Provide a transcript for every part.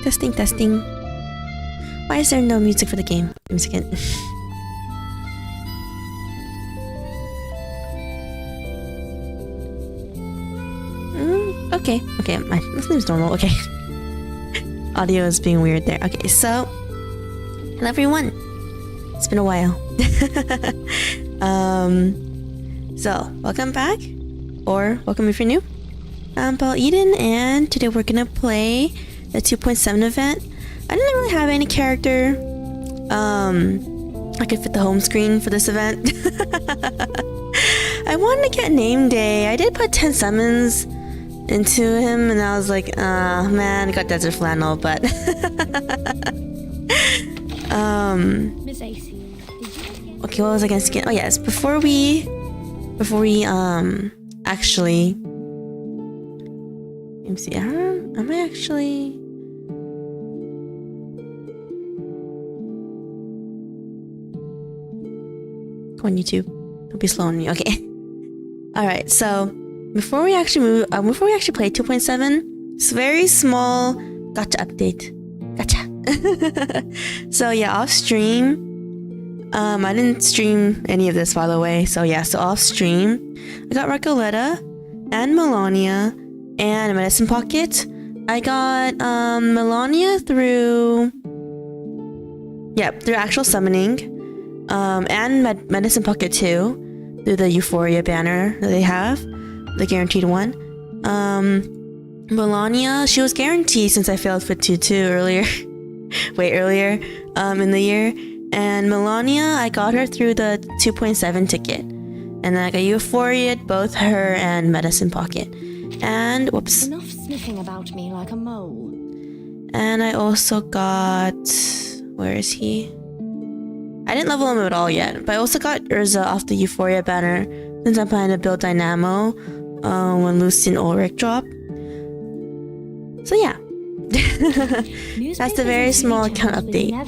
Testing, testing. Why is there no music for the game? Give me a second. Okay, this seems normal. Okay. Audio is being weird there. Okay, so hello everyone. It's been a while. So welcome back, or welcome if you're new. I'm Belle Eden, and today we're gonna play the 2.7 event. I didn't really have any character I could fit the home screen for this event. I wanted to get name day. I did put 10 summons into him, and I was like, man, I got desert flannel, but okay, what was I gonna skin? Oh yes, before we actually, let me see. Am I actually? Come on, YouTube, don't be slow on me. Okay. All right, so. Before we actually play 2.7, it's a very small gotcha update. Gotcha. So yeah, off stream, I didn't stream any of this, by the way. So yeah, so off stream, I got Recoleta and Melania and a medicine pocket. I got Melania through actual summoning, and medicine pocket too, through the Euphoria banner that they have. The guaranteed one. Melania, she was guaranteed since I failed for 2-2 earlier. earlier in the year. And Melania, I got her through the 2.7 ticket. And then I got Euphoria, both her and Medicine Pocket. And whoops. Enough sniffing about me like a mole. And I also got, where is he? I didn't level him at all yet, but I also got Urza off the Euphoria banner since I'm planning to build Dynamo when Lucian Ulrich drop. So yeah. That's a very small account update. I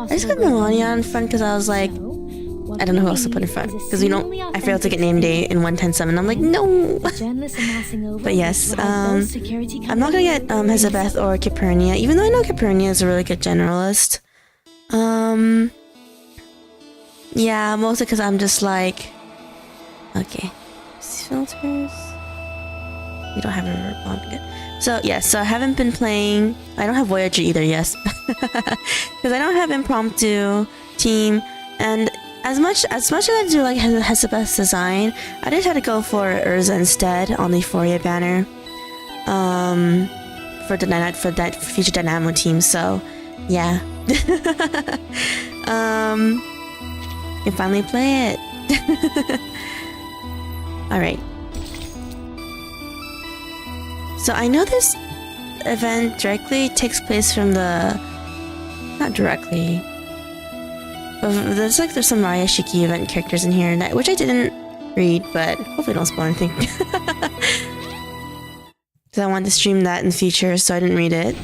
just put Melania in front because I was like, I don't know who else to put in front, because I failed to get name day in 110.7. I'm like, no. But yes, I'm not gonna get Hezabeth or Capernia, even though I know Capernia is a really good generalist. Yeah, mostly because I'm just like, okay, filters. We don't have a river bond. Good. So yeah, so I haven't been playing. I don't have Voyager either. Yes, because I don't have impromptu team, and as much as I do like Hezabeth's design, I just had to go for Urza instead on the Euphoria banner. For that future Dynamo team. So yeah. Can finally play it. Alright. So I know this event directly takes place from the... Not directly. But there's some Raya Shiki event characters in here, which I didn't read, but hopefully don't spoil anything. Because I wanted to stream that in the future, so I didn't read it.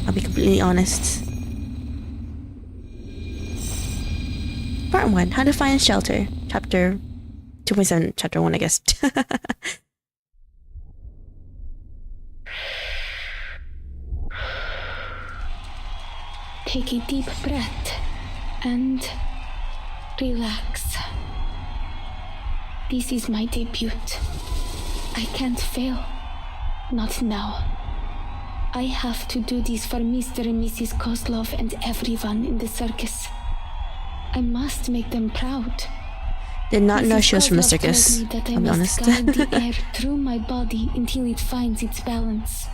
I'll be completely honest. Part 1, How to Find Shelter. Chapter 2.7, Chapter 1, I guess. Take a deep breath and relax. This is my debut. I can't fail. Not now. I have to do this for Mr. and Mrs. Kozlov and everyone in the circus. I must make them proud. Did not know she was from the Kozlov circus. told me that I I'll be must honest. guide the air through my body until it finds its balance.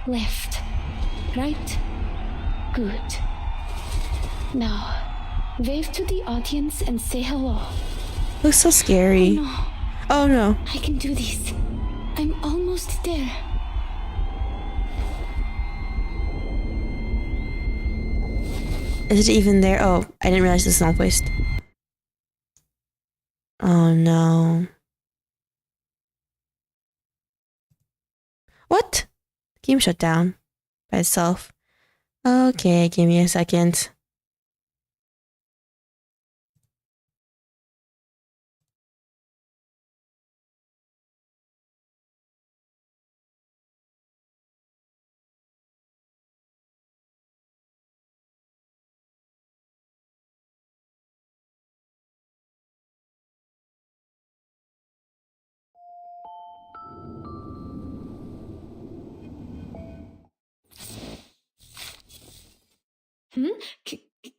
Left, right, good. Now, wave to the audience and say hello. Looks so scary. Oh no. I can do this. I'm almost there. Is it even there? Oh, I didn't realize this is not placed. Oh no. What? Game shut down by itself. Okay, give me a second.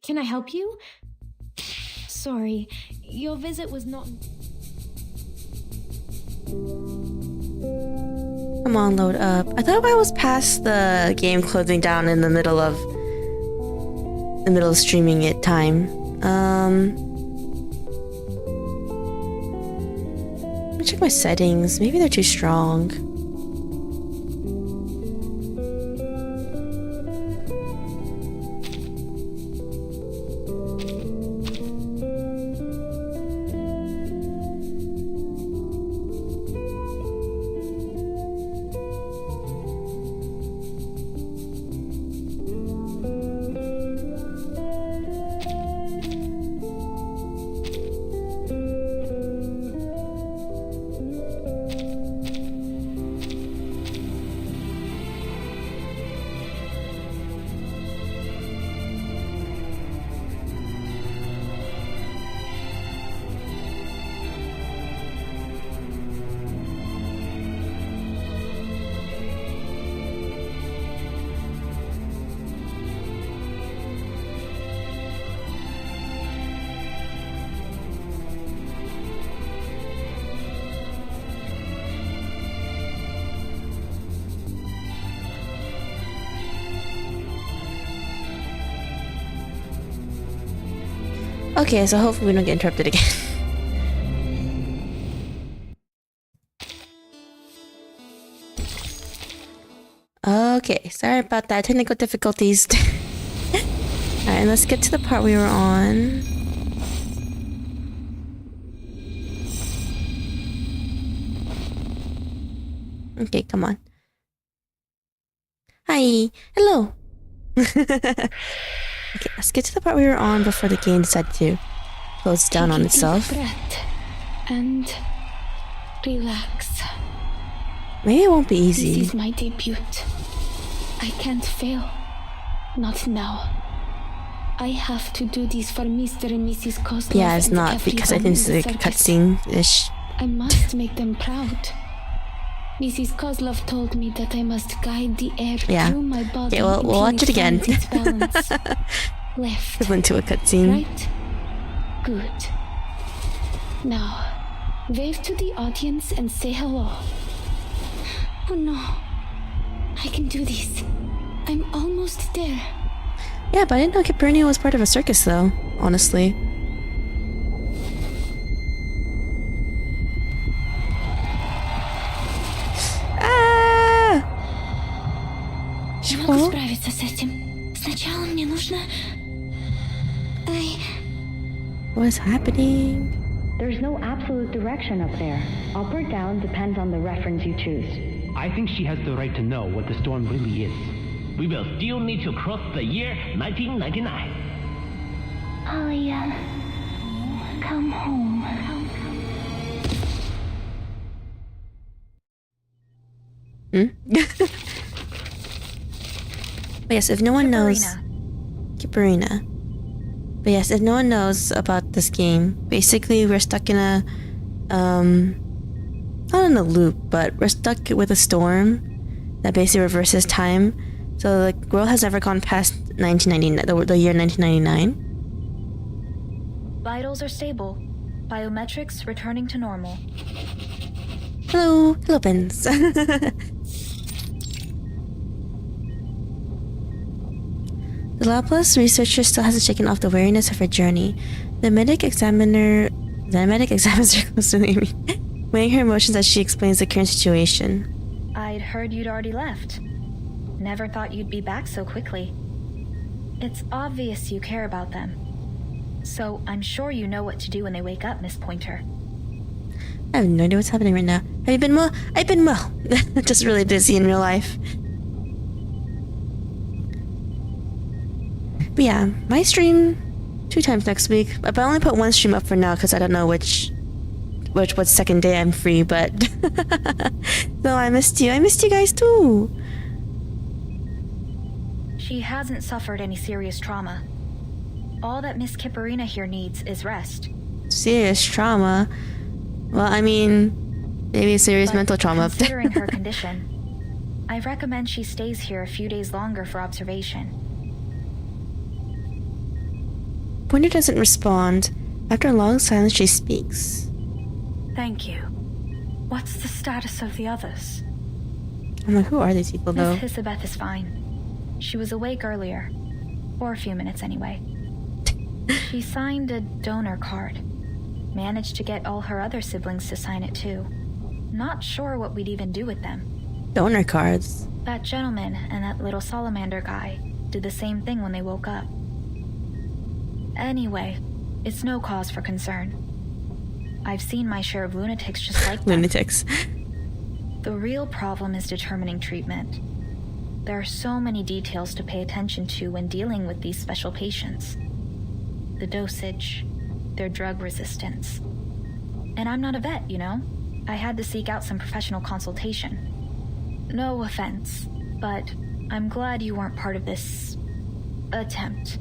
Can I help you? Sorry, your visit was not... Come on, load up. I thought I was past the game closing down in the middle of streaming it time. Let me check my settings. Maybe they're too strong. Okay, so hopefully we don't get interrupted again. Okay, sorry about that. Technical difficulties. Alright, let's get to the part we were on. Okay, come on. Hi. Hello. Okay, let's get to the part we were on before the game decided to close down on itself. Take a deep breath and relax. Maybe it won't be easy. This is my debut. I can't fail. Not now. I have to do this for Mr. and Mrs. Kozlov. Yeah, it's not because I think it's like a cutscene-ish. I must make them proud. Mrs. Kozlov told me that I must guide the air through my body. Okay, well, we'll watch it again. Its balance. Left. It went to a cutscene. Right? Good. Now, wave to the audience and say hello. Oh no. I can do this. I'm almost there. Yeah, but I didn't know Capernaum was part of a circus, though, honestly. Не могу справиться с этим. Сначала мне нужно... What's happening? There's no absolute direction up there. Up or down depends on the reference you choose. I think she has the right to know what the storm really is. We will still need to cross the year 1999. Polya, come home. But yes, if no one knows... Caperina. But yes, if no one knows about this game, basically we're stuck in a... not in a loop, but we're stuck with a storm that basically reverses time. So the world has never gone past 1999, the year 1999. Vitals are stable. Biometrics returning to normal. Hello, hello, Pens. The Laplace researcher still hasn't shaken off the weariness of her journey. The medic examiner examines her closely, weighing her emotions as she explains the current situation. I'd heard you'd already left. Never thought you'd be back so quickly. It's obvious you care about them. So I'm sure you know what to do when they wake up, Miss Pointer. I have no idea what's happening right now. Have you been well? I've been well. Just really busy in real life. But yeah, my stream 2 times next week. But I only put 1 stream up for now because I don't know what second day I'm free, but no, I missed you. I missed you guys too. She hasn't suffered any serious trauma. All that Miss Kipperina here needs is rest. Serious trauma? Well, I mean, maybe serious mental trauma. Considering her condition, I recommend she stays here a few days longer for observation. Pointer doesn't respond. After a long silence, she speaks. Thank you. What's the status of the others? I'm like, who are these people, though? Miss Hisabeth is fine. She was awake earlier. For a few minutes, anyway. She signed a donor card. Managed to get all her other siblings to sign it, too. Not sure what we'd even do with them. Donor cards? That gentleman and that little salamander guy did the same thing when they woke up. Anyway, it's no cause for concern. I've seen my share of lunatics just like them. Lunatics. The real problem is determining treatment. There are so many details to pay attention to when dealing with these special patients. The dosage, their drug resistance. And I'm not a vet, you know? I had to seek out some professional consultation. No offense, but I'm glad you weren't part of this attempt.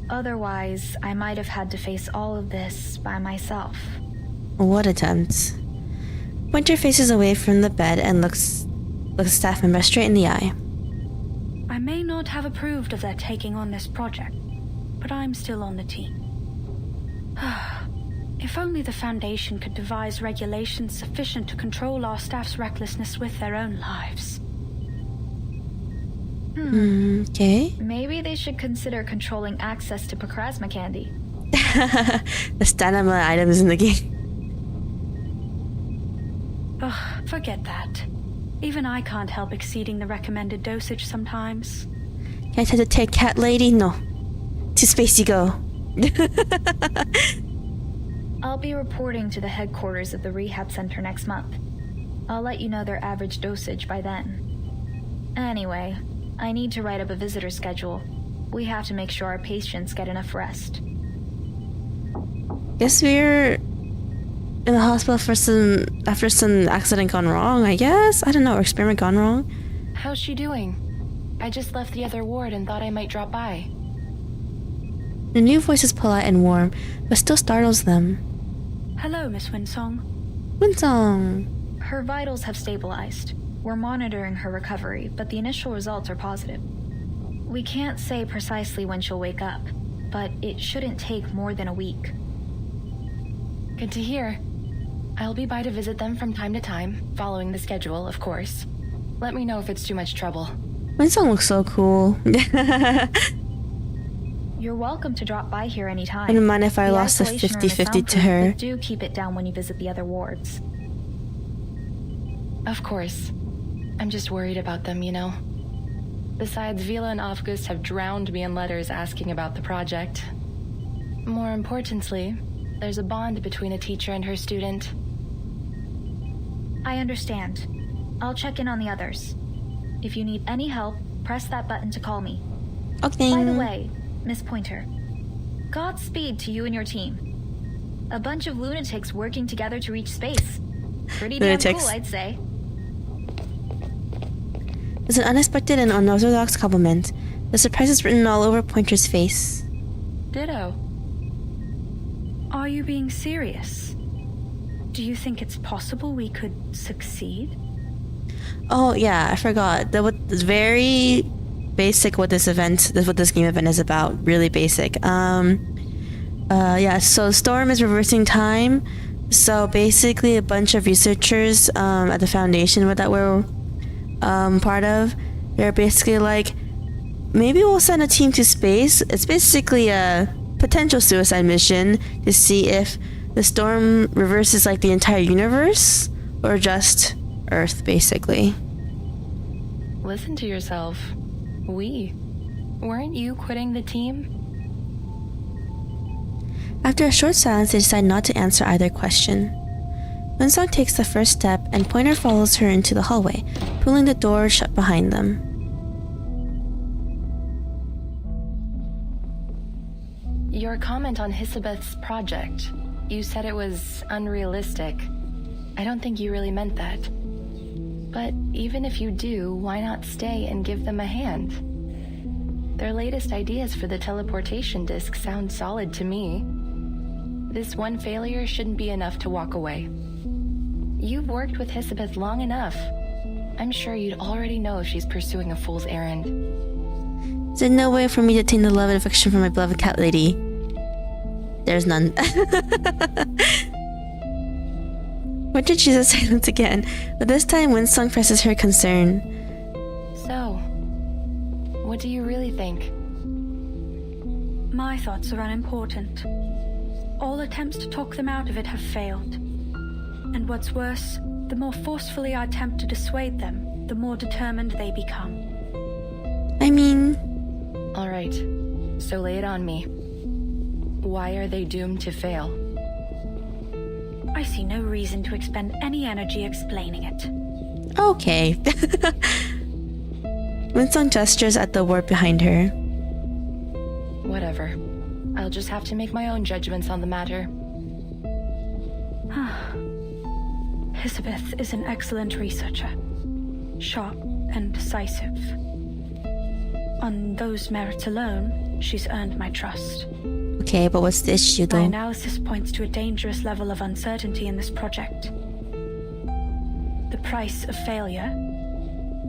Otherwise, I might have had to face all of this by myself. What attempt? Pointer faces away from the bed and looks a staff member straight in the eye. I may not have approved of their taking on this project, but I'm still on the team. If only the Foundation could devise regulations sufficient to control our staff's recklessness with their own lives. Okay. Maybe they should consider controlling access to Pacrasma candy. The stamina items in the game. Ugh, forget that. Even I can't help exceeding the recommended dosage sometimes. Can't have to take cat lady? No. To space you go. I'll be reporting to the headquarters of the rehab center next month. I'll let you know their average dosage by then. Anyway, I need to write up a visitor schedule. We have to make sure our patients get enough rest. Guess we're in the hospital after some accident gone wrong, I guess? I don't know, or experiment gone wrong. How's she doing? I just left the other ward and thought I might drop by. The new voice is polite and warm, but still startles them. Hello, Miss Winsong. Winsong. Her vitals have stabilized. We're monitoring her recovery, but the initial results are positive. We can't say precisely when she'll wake up, but it shouldn't take more than a week. Good to hear. I'll be by to visit them from time to time, following the schedule, of course. Let me know if it's too much trouble. Winsong looks so cool. You're welcome to drop by here anytime. I don't mind if I lost a isolation room is 50-50 to soundproof, her. but do keep it down when you visit the other wards. Of course. I'm just worried about them, you know. Besides, Vila and August have drowned me in letters asking about the project. More importantly, there's a bond between a teacher and her student. I understand. I'll check in on the others. If you need any help, press that button to call me. Okay. By the way, Miss Pointer, Godspeed to you and your team. A bunch of lunatics working together to reach space. Pretty damn cool, I'd say. It's an unexpected and unorthodox compliment. The surprise is written all over Pointer's face. Ditto. Are you being serious? Do you think it's possible we could succeed? Oh yeah, I forgot. It's very basic what this game event is about. Really basic. Yeah, so Storm is reversing time. So basically a bunch of researchers at the Foundation that we're part of, they're basically like, maybe we'll send a team to space. It's basically a potential suicide mission to see if the storm reverses like the entire universe or just Earth, basically. Listen to yourself. Weren't you quitting the team? After a short silence, they decide not to answer either question. Winsong takes the first step, and Pointer follows her into the hallway, pulling the door shut behind them. Your comment on Hisabeth's project. You said it was unrealistic. I don't think you really meant that. But even if you do, why not stay and give them a hand? Their latest ideas for the teleportation disc sound solid to me. This one failure shouldn't be enough to walk away. You've worked with Hisabeth long enough. I'm sure you'd already know if she's pursuing a fool's errand. There's no way for me to attain the love and affection from my beloved cat lady. There's none. What did she say silence again? But this time Winsong presses her concern. So, what do you really think? My thoughts are unimportant. All attempts to talk them out of it have failed. And what's worse, the more forcefully I attempt to dissuade them, the more determined they become. I mean... Alright, so lay it on me. Why are they doomed to fail? I see no reason to expend any energy explaining it. Okay. Winsong gestures at the warp behind her. Whatever. I'll just have to make my own judgments on the matter. Elizabeth is an excellent researcher. Sharp and decisive. On those merits alone, she's earned my trust. Okay, but what's the issue My though? analysis points to a dangerous level of uncertainty in this project. The price of failure,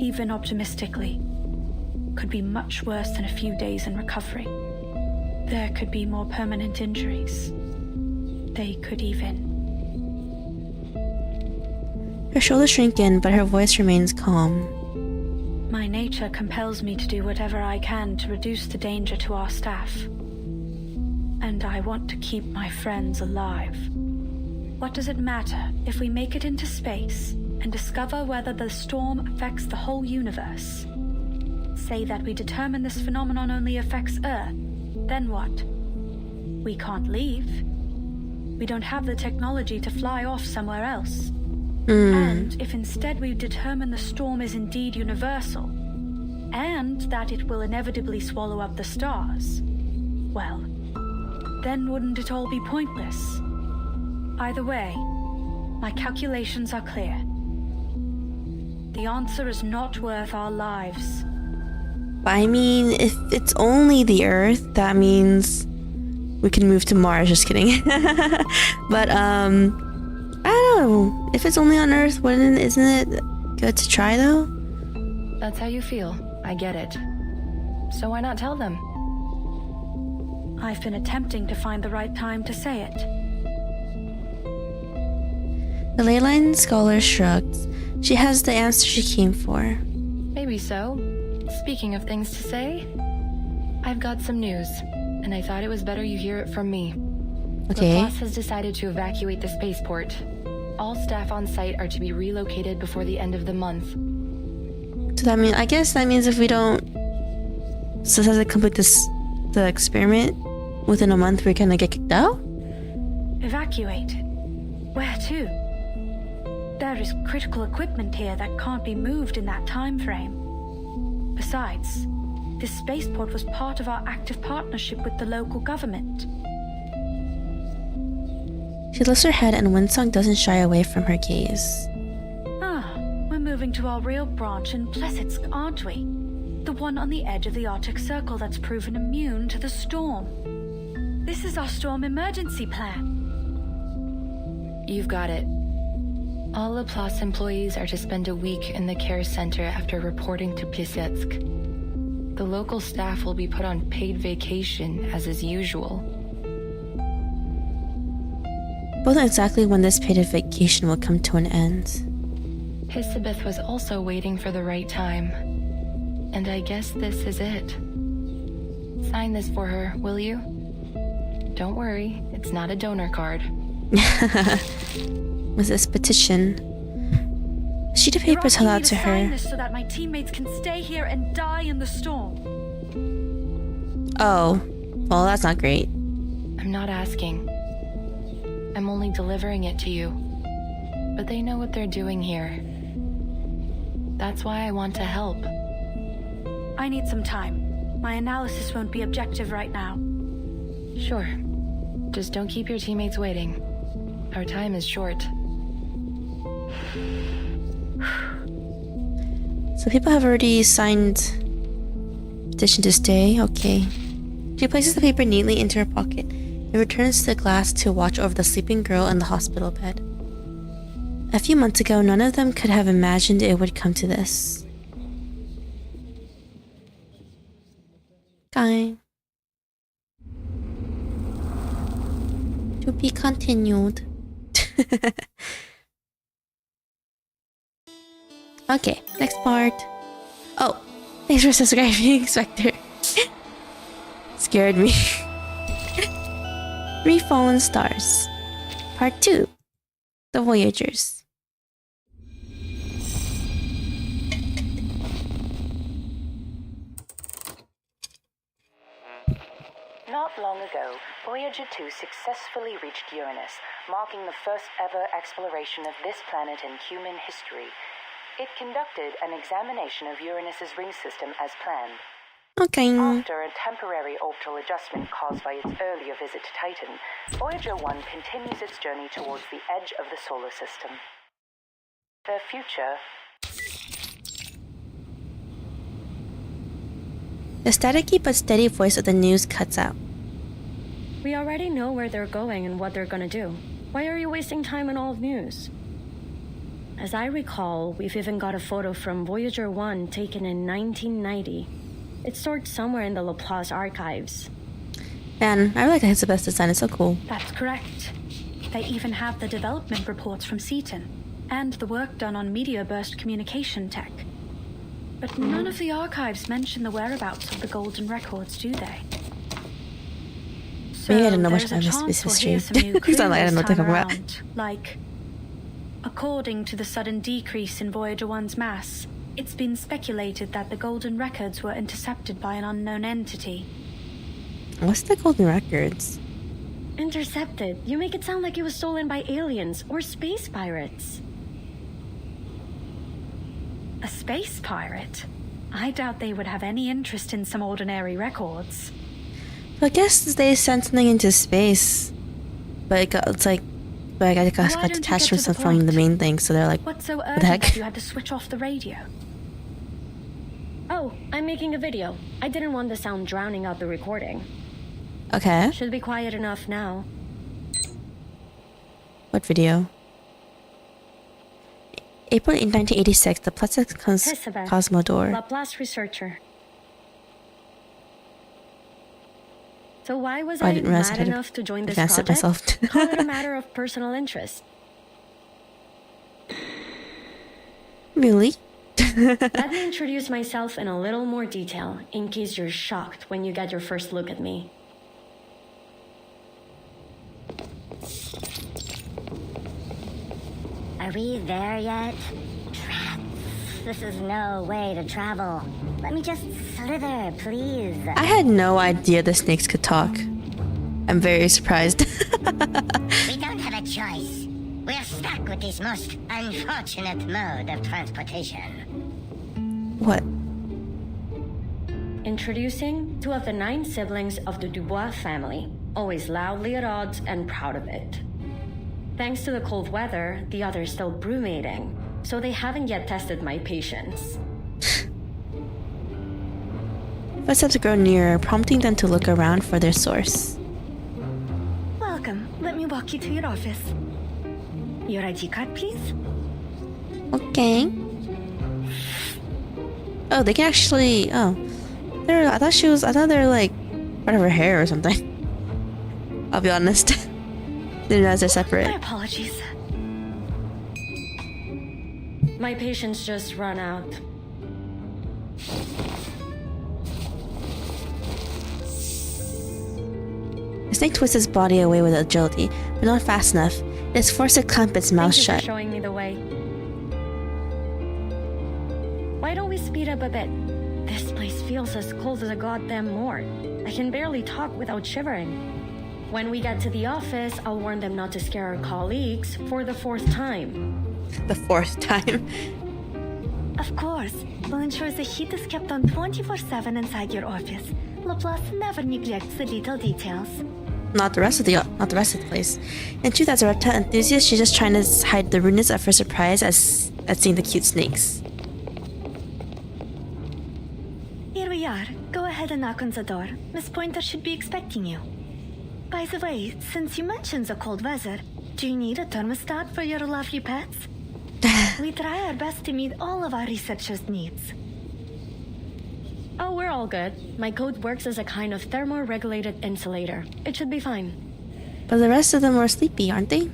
even optimistically, could be much worse than a few days in recovery. There could be more permanent injuries. They could even... Her shoulders shrink in, but her voice remains calm. My nature compels me to do whatever I can to reduce the danger to our staff. And I want to keep my friends alive. What does it matter if we make it into space and discover whether the storm affects the whole universe? Say that we determine this phenomenon only affects Earth, then what? We can't leave. We don't have the technology to fly off somewhere else. And if instead we determine the storm is indeed universal, and that it will inevitably swallow up the stars, well, then wouldn't it all be pointless? Either way, my calculations are clear. The answer is not worth our lives. I mean, if it's only the Earth, that means we can move to Mars. Just kidding. But I don't know. If it's only on Earth, isn't it good to try though? That's how you feel. I get it. So why not tell them? I've been attempting to find the right time to say it. The Leyline scholar shrugged. She has the answer she came for. Maybe so. Speaking of things to say, I've got some news, and I thought it was better you hear it from me. Okay. Laplace has decided to evacuate the spaceport. All staff on site are to be relocated before the end of the month. So I guess that means if we don't successfully complete the experiment within a month, we're gonna get kicked out? Evacuated? Where to? There is critical equipment here that can't be moved in that time frame. Besides, this spaceport was part of our active partnership with the local government. She lifts her head and Winsong doesn't shy away from her gaze. We're moving to our real branch in Plesetsk, aren't we? The one on the edge of the Arctic Circle that's proven immune to the storm. This is our storm emergency plan. You've got it. All Laplace employees are to spend a week in the care center after reporting to Plesetsk. The local staff will be put on paid vacation, as is usual. Both know exactly when this paid vacation will come to an end. Elizabeth was also waiting for the right time. And I guess this is it. Sign this for her, will you? Don't worry, it's not a donor card. Was this petition? A sheet of paper is held out to her. Sign this so that my teammates can stay here and die in the storm. Oh, well, that's not great. I'm not asking. I'm only delivering it to you. But they know what they're doing here. That's why I want to help. I need some time. My analysis won't be objective right now. Sure. Just don't keep your teammates waiting. Our time is short. So people have already signed petition to stay. Okay. She places the paper neatly into her pocket and returns to the glass to watch over the sleeping girl in the hospital bed. A few months ago, none of them could have imagined it would come to this. Guy. be continued. Okay, next part. Oh, thanks for subscribing, Spectre. Scared me. 3 Fallen Stars. Part 2. The Voyagers. Not long ago, Voyager 2 successfully reached Uranus, marking the first ever exploration of this planet in human history. It conducted an examination of Uranus's ring system as planned. Okay. After a temporary orbital adjustment caused by its earlier visit to Titan, Voyager 1 continues its journey towards the edge of the solar system. Their future... The staticky but steady voice of the news cuts out. We already know where they're going and what they're gonna do. Why are you wasting time on all the news? As I recall, we've even got a photo from Voyager 1 taken in 1990. It's stored somewhere in the Laplace archives. Man, I really like the Elizabeth's design, it's so cool. That's correct. They even have the development reports from Seaton and the work done on media burst communication tech. But none of the archives mention the whereabouts of the golden records, do they? So Maybe I don't know much about there's a this chance we'll hear history. some new Because I don't know what they're clues talking about. around, like, according to the sudden decrease in Voyager 1's mass, it's been speculated that the golden records were intercepted by an unknown entity. What's the golden records? Intercepted? You make it sound like it was stolen by aliens or space pirates. A space pirate? I doubt they would have any interest in some ordinary records. I guess they sent something into space. But it got detached from the main thing, so they're like, What's so the urgent heck? that you had to switch off the radio? Oh, I'm making a video. I didn't want the sound drowning out the recording. Okay. Should be quiet enough now. What video? April 1986, the Plexic Elizabeth, Cosmodor. Laplace researcher. So why was Oh, I I didn't realize I mad could enough to join this advance it project? myself. Call it a matter of personal interest. Really? Let me introduce myself in a little more detail, in case you're shocked when you get your first look at me. Are we there yet? Rats. This is no way to travel. Let me just slither, please. I had no idea the snakes could talk. I'm very surprised. We don't have a choice. We're stuck with this most unfortunate mode of transportation. What? Introducing 2 of the 9 siblings of the Dubois family, always loudly at odds and proud of it. Thanks to the cold weather, the others still brumating, so they haven't yet tested my patience. Footsteps grow nearer, prompting them to look around for their source. Welcome. Let me walk you to your office. Your ID card, please. Okay. Oh, they can actually. Oh, I thought they're like part of her hair or something. I'll be honest. Didn't realize they're separate. My apologies. My patience just run out. The snake twists its body away with agility, but not fast enough. It is forced to clamp its mouth Thank you shut. for showing me the way. Why don't we speed up a bit? This place feels as cold as a goddamn morgue. I can barely talk without shivering. When we get to the office, I'll warn them not to scare our colleagues for the 4th time. The 4th time. Of course. We'll ensure the heat is kept on 24/7 inside your office. Laplace never neglects the little details. Not the rest of the place. In truth, as a reptile enthusiast, she's just trying to hide the rudeness of her surprise at seeing the cute snakes. Here we are. Go ahead and knock on the door. Miss Pointer should be expecting you. By the way, since you mentioned the cold weather, do you need a thermostat for your lovely pets? We try our best to meet all of our researchers' needs. Oh, we're all good. My coat works as a kind of thermoregulated insulator. It should be fine. But the rest of them are sleepy, aren't they?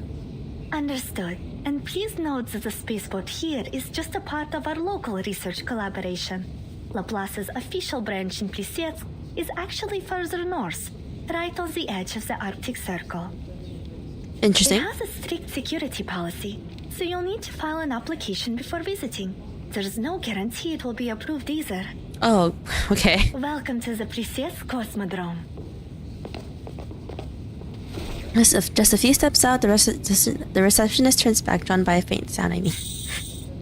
Understood. And please note that the spaceboat here is just a part of our local research collaboration. Laplace's official branch in Plissets is actually further north, right on the edge of the Arctic Circle. Interesting. It has a strict security policy, so you'll need to file an application before visiting. There's no guarantee it will be approved either. Oh, okay. Welcome to the Plissets Cosmodrome. Just a few steps out, the receptionist turns back, drawn by a faint sound, I mean.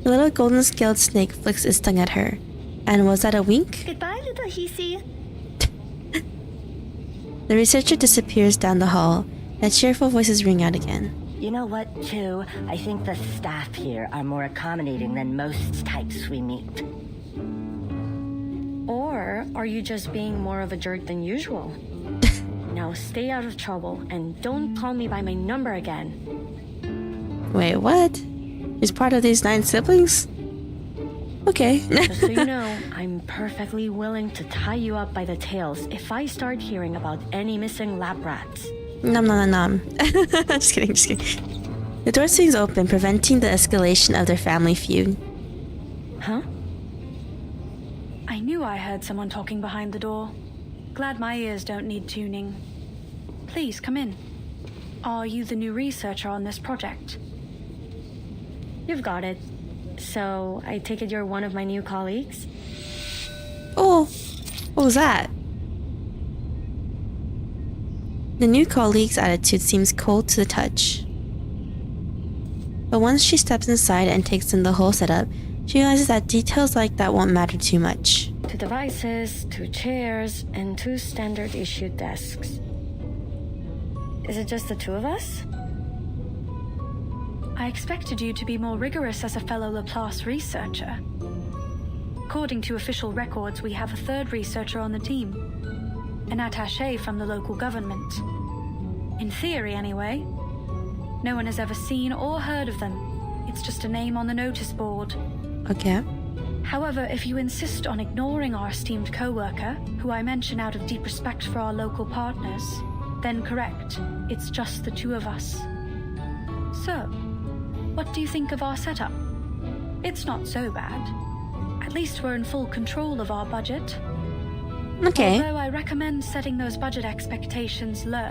The little golden-scaled snake flicks its tongue at her. And was that a wink? Goodbye, little Hissy. The researcher disappears down the hall, and cheerful voices ring out again. You know what, too? I think the staff here are more accommodating than most types we meet. Or are you just being more of a jerk than usual? Now stay out of trouble and don't call me by my number again. Wait, what? He's part of these 9 siblings? Okay. Just so you know, I'm perfectly willing to tie you up by the tails if I start hearing about any missing lab rats. Nom nom nom nom. Just kidding, just kidding. The door swings open, preventing the escalation of their family feud. Huh? I knew I heard someone talking behind the door. Glad my ears don't need tuning. Please, come in. Are you the new researcher on this project? You've got it. So, I take it you're one of my new colleagues? Oh, what was that? The new colleague's attitude seems cold to the touch. But once she steps inside and takes in the whole setup, she realizes that details like that won't matter too much. 2 devices, 2 chairs, and 2 standard issue desks. Is it just the 2 of us? I expected you to be more rigorous as a fellow Laplace researcher. According to official records, we have a 3rd researcher on the team, an attaché from the local government. In theory, anyway. No one has ever seen or heard of them. It's just a name on the notice board. Okay. However, if you insist on ignoring our esteemed co-worker, who I mention out of deep respect for our local partners, then correct, it's just the 2 of us. So, what do you think of our setup? It's not so bad. At least we're in full control of our budget. Okay. Although I recommend setting those budget expectations low.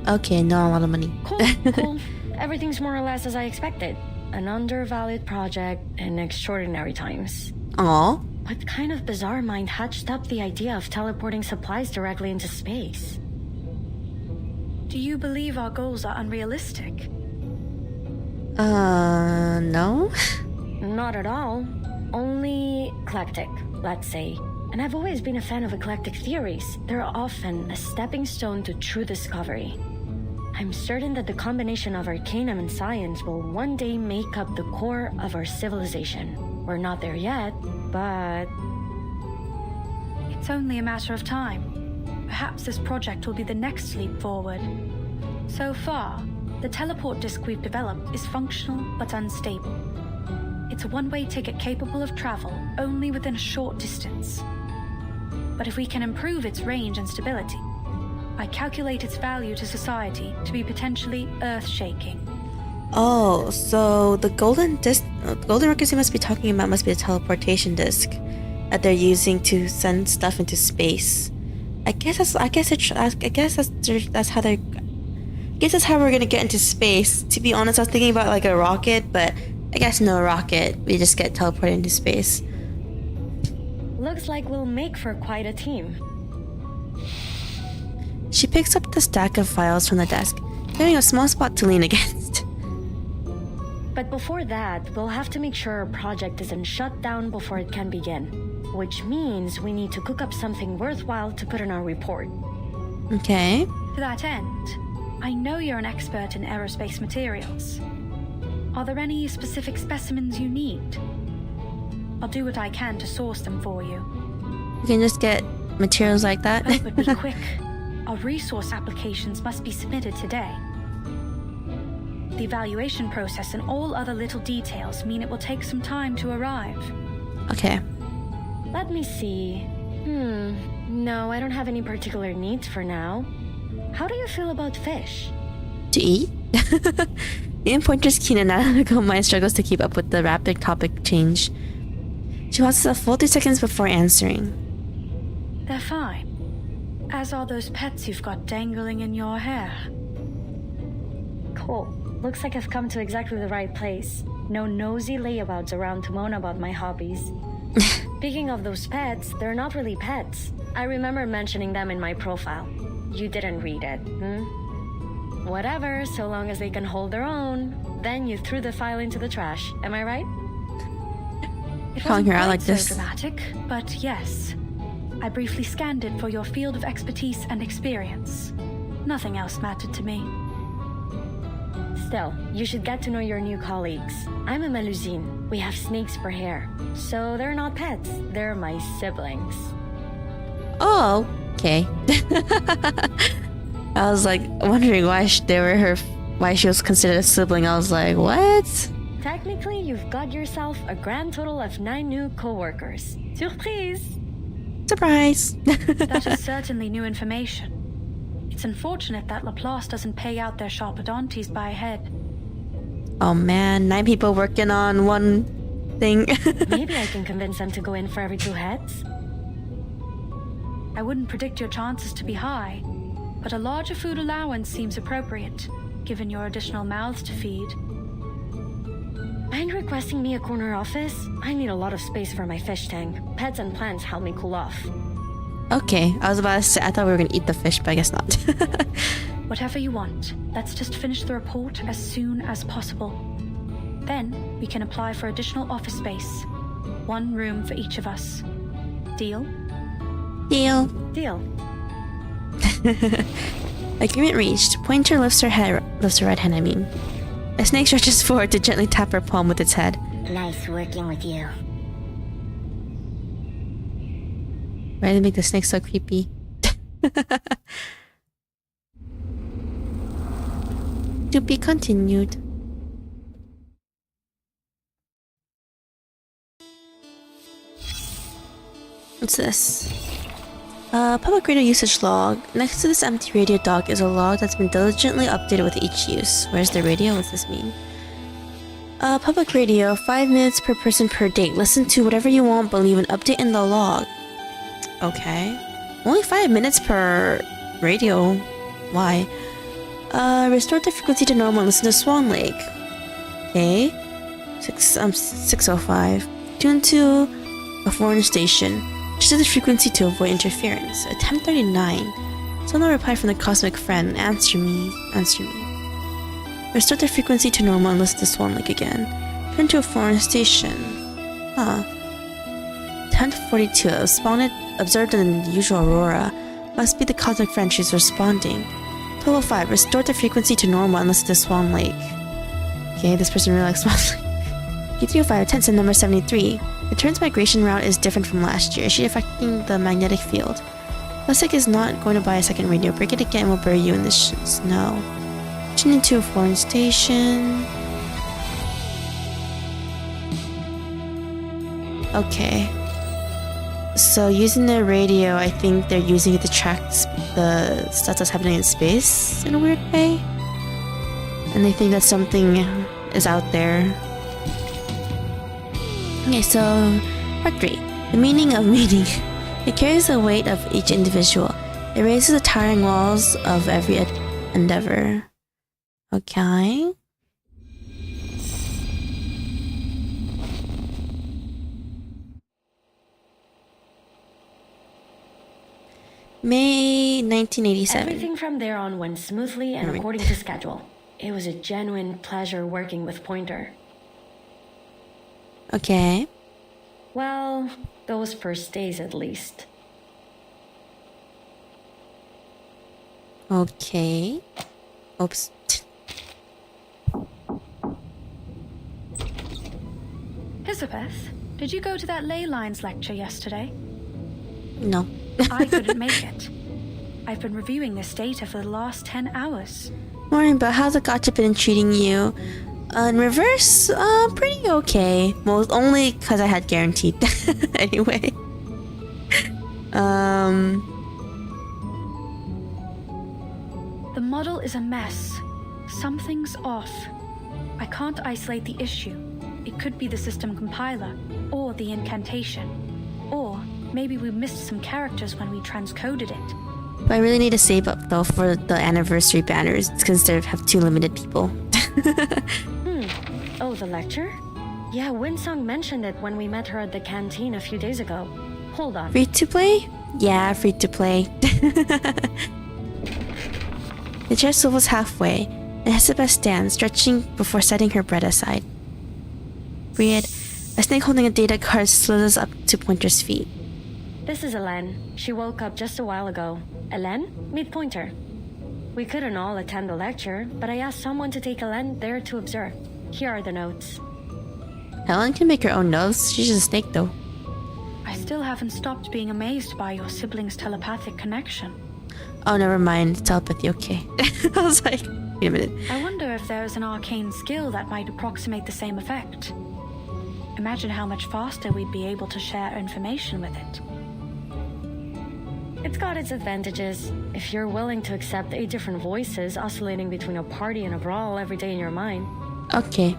Okay, not a lot of money. Cool. Everything's more or less as I expected. An undervalued project in extraordinary times. Aw. What kind of bizarre mind hatched up the idea of teleporting supplies directly into space? Do you believe our goals are unrealistic? No? Not at all. Only eclectic, let's say. And I've always been a fan of eclectic theories. They're often a stepping stone to true discovery. I'm certain that the combination of arcanum and science will one day make up the core of our civilization. We're not there yet, but... It's only a matter of time. Perhaps this project will be the next leap forward. So far, the teleport disk we've developed is functional but unstable. It's a one-way ticket capable of travel only within a short distance. But if we can improve its range and stability, I calculate its value to society to be potentially earth-shaking. Oh, so the golden records you must be talking about must be a teleportation disk that they're using to send stuff into space. I guess that's how we're gonna get into space. To be honest, I was thinking about like a rocket, but I guess no rocket. We just get teleported into space. Looks like we'll make for quite a team. She picks up the stack of files from the desk, giving a small spot to lean against. But before that, we'll have to make sure our project isn't shut down before it can begin. Which means we need to cook up something worthwhile to put in our report. Okay. To that end, I know you're an expert in aerospace materials. Are there any specific specimens you need? I'll do what I can to source them for you. You can just get materials like that. Oh, but be quick. Our resource applications must be submitted today. The evaluation process and all other little details mean it will take some time to arrive. Okay. Let me see. No, I don't have any particular needs for now. How do you feel about fish? To eat? Ian Pointer's keen and analytical mind struggles to keep up with the rapid topic change. She pauses a full 3 seconds before answering. They're fine. As are those pets you've got dangling in your hair. Cool. Looks like I've come to exactly the right place. No nosy layabouts around to moan about my hobbies. Speaking of those pets, they're not really pets. I remember mentioning them in my profile. You didn't read it, Whatever, so long as they can hold their own. Then you threw the file into the trash. Am I right? It Calling her out like so this. Dramatic, but yes. I briefly scanned it for your field of expertise and experience. Nothing else mattered to me. Still, you should get to know your new colleagues. I'm a Melusine. We have snakes for hair. So they're not pets. They're my siblings. Oh, okay. I was like wondering why why she was considered a sibling. I was like, what? Technically, you've got yourself a grand total of 9 new co-workers. Surprise! Surprise! That is certainly new information. It's unfortunate that Laplace doesn't pay out their sharpodontes by head. Oh man, 9 people working on one thing. Maybe I can convince them to go in for every 2 heads. I wouldn't predict your chances to be high, but a larger food allowance seems appropriate, given your additional mouths to feed. Mind requesting me a corner office? I need a lot of space for my fish tank. Pets and plants help me cool off. Okay, I was about to say, I thought we were gonna eat the fish, but I guess not. Whatever you want. Let's just finish the report as soon as possible. Then, we can apply for additional office space. 1 room for each of us. Deal? Deal. Deal. Agreement reached. Pointer lifts her right hand, I mean. A snake stretches forward to gently tap her palm with its head. Nice working with you. Why did they make the snake so creepy? To be continued. What's this? Public radio usage log. Next to this empty radio dock is a log that's been diligently updated with each use. Where's the radio? What's this mean? Public radio, 5 minutes per person per date. Listen to whatever you want, but leave an update in the log. Okay. Only 5 minutes per radio. Why? Restore the frequency to normal and listen to Swan Lake. Okay. 605. Tune to a foreign station. Adjust the frequency to avoid interference. At 10:39. Still no reply from the cosmic friend. Answer me. Answer me. Restore the frequency to normal and listen to Swan Lake again. Turn to a foreign station. Huh. 10:42. Observed an unusual aurora. Must be the cosmic friend she's responding. 12:05. Restore the frequency to normal and listen to Swan Lake. Okay, this person really likes Swan Lake. P305, attention number 73. The turn's migration route is different from last year. Is she affecting the magnetic field? Lusik is not going to buy a second radio. Break it again, we'll bury you in the snow. Tune into a foreign station. Okay. So using the radio, I think they're using it to track the stuff that's happening in space in a weird way. And they think that something is out there. Okay, so part 3. The meaning of meaning. It carries the weight of each individual. It raises the towering walls of every endeavor. Okay. May 1987. Everything from there on went smoothly and according to schedule. It was a genuine pleasure working with Pointer. Okay. Well, those first days at least. Okay. Oops. Elizabeth, did you go to that ley lines lecture yesterday? No. I couldn't make it. I've been reviewing this data for the last 10 hours. Morning, but how's the gotcha been treating you? In reverse, pretty okay. Most only because I had guaranteed. Anyway. model is a mess. Something's off. I can't isolate the issue. It could be the system compiler, or the incantation. Or maybe we missed some characters when we transcoded it. But I really need to save up though for the anniversary banners because they have too limited people. Oh, the lecture? Yeah, Winsong mentioned it when we met her at the canteen a few days ago. Hold on. Free to play? Yeah, free to play. The chair swivels halfway, and Hesabeth stands, stretching before setting her bread aside. Read, a snake holding a data card slithers up to Pointer's feet. This is Elen. She woke up just a while ago. Elen, meet Pointer. We couldn't all attend the lecture, but I asked someone to take Elen there to observe. Here are the notes. Helen can make her own notes. She's just a snake, though. I still haven't stopped being amazed by your siblings' telepathic connection. Oh, never mind. Telepathy, okay. I was like, wait a minute. I wonder if there is an arcane skill that might approximate the same effect. Imagine how much faster we'd be able to share information with it. It's got its advantages. If you're willing to accept 8 different voices oscillating between a party and a brawl every day in your mind. Okay.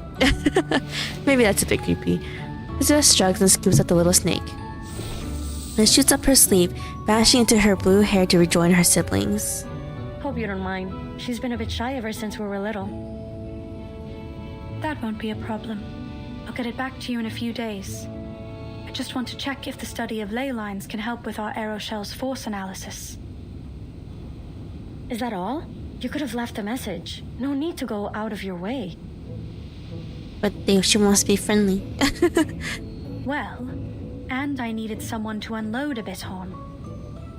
Maybe that's a bit creepy. Elizabeth shrugs and scoops at the little snake. Then shoots up her sleeve, vanishing into her blue hair to rejoin her siblings. Hope you don't mind. She's been a bit shy ever since we were little. That won't be a problem. I'll get it back to you in a few days. I just want to check if the study of ley lines can help with our aeroshell's force analysis. Is that all? You could have left a message. No need to go out of your way. But she wants to be friendly. Well, and I needed someone to unload a bit on.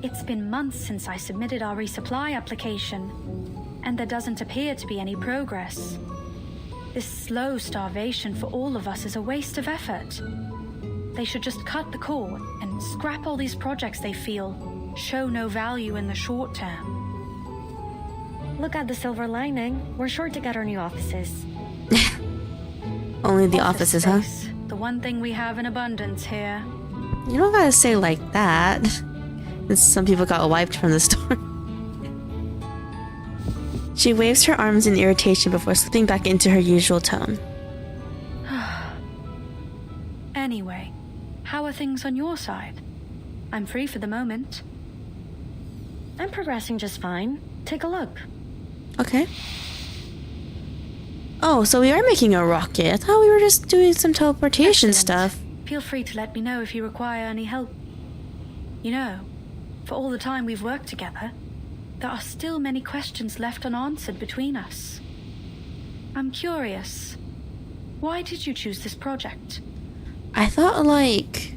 It's been months since I submitted our resupply application, and there doesn't appear to be any progress. This slow starvation for all of us is a waste of effort. They should just cut the cord and scrap all these projects they feel show no value in the short term. Look at the silver lining. We're sure to get our new offices. Only the offices, huh? The one thing we have in abundance here. You don't gotta say like that. Some people got wiped from the store. She waves her arms in irritation before slipping back into her usual tone. Anyway, how are things on your side? I'm free for the moment. I'm progressing just fine. Take a look. Okay. Oh, so we are making a rocket. I thought we were just doing some teleportation Excellent. stuff. Feel free to let me know if you require any help. You know, for all the time we've worked together, there are still many questions left unanswered between us. I'm curious. Why did you choose this project? I thought, like,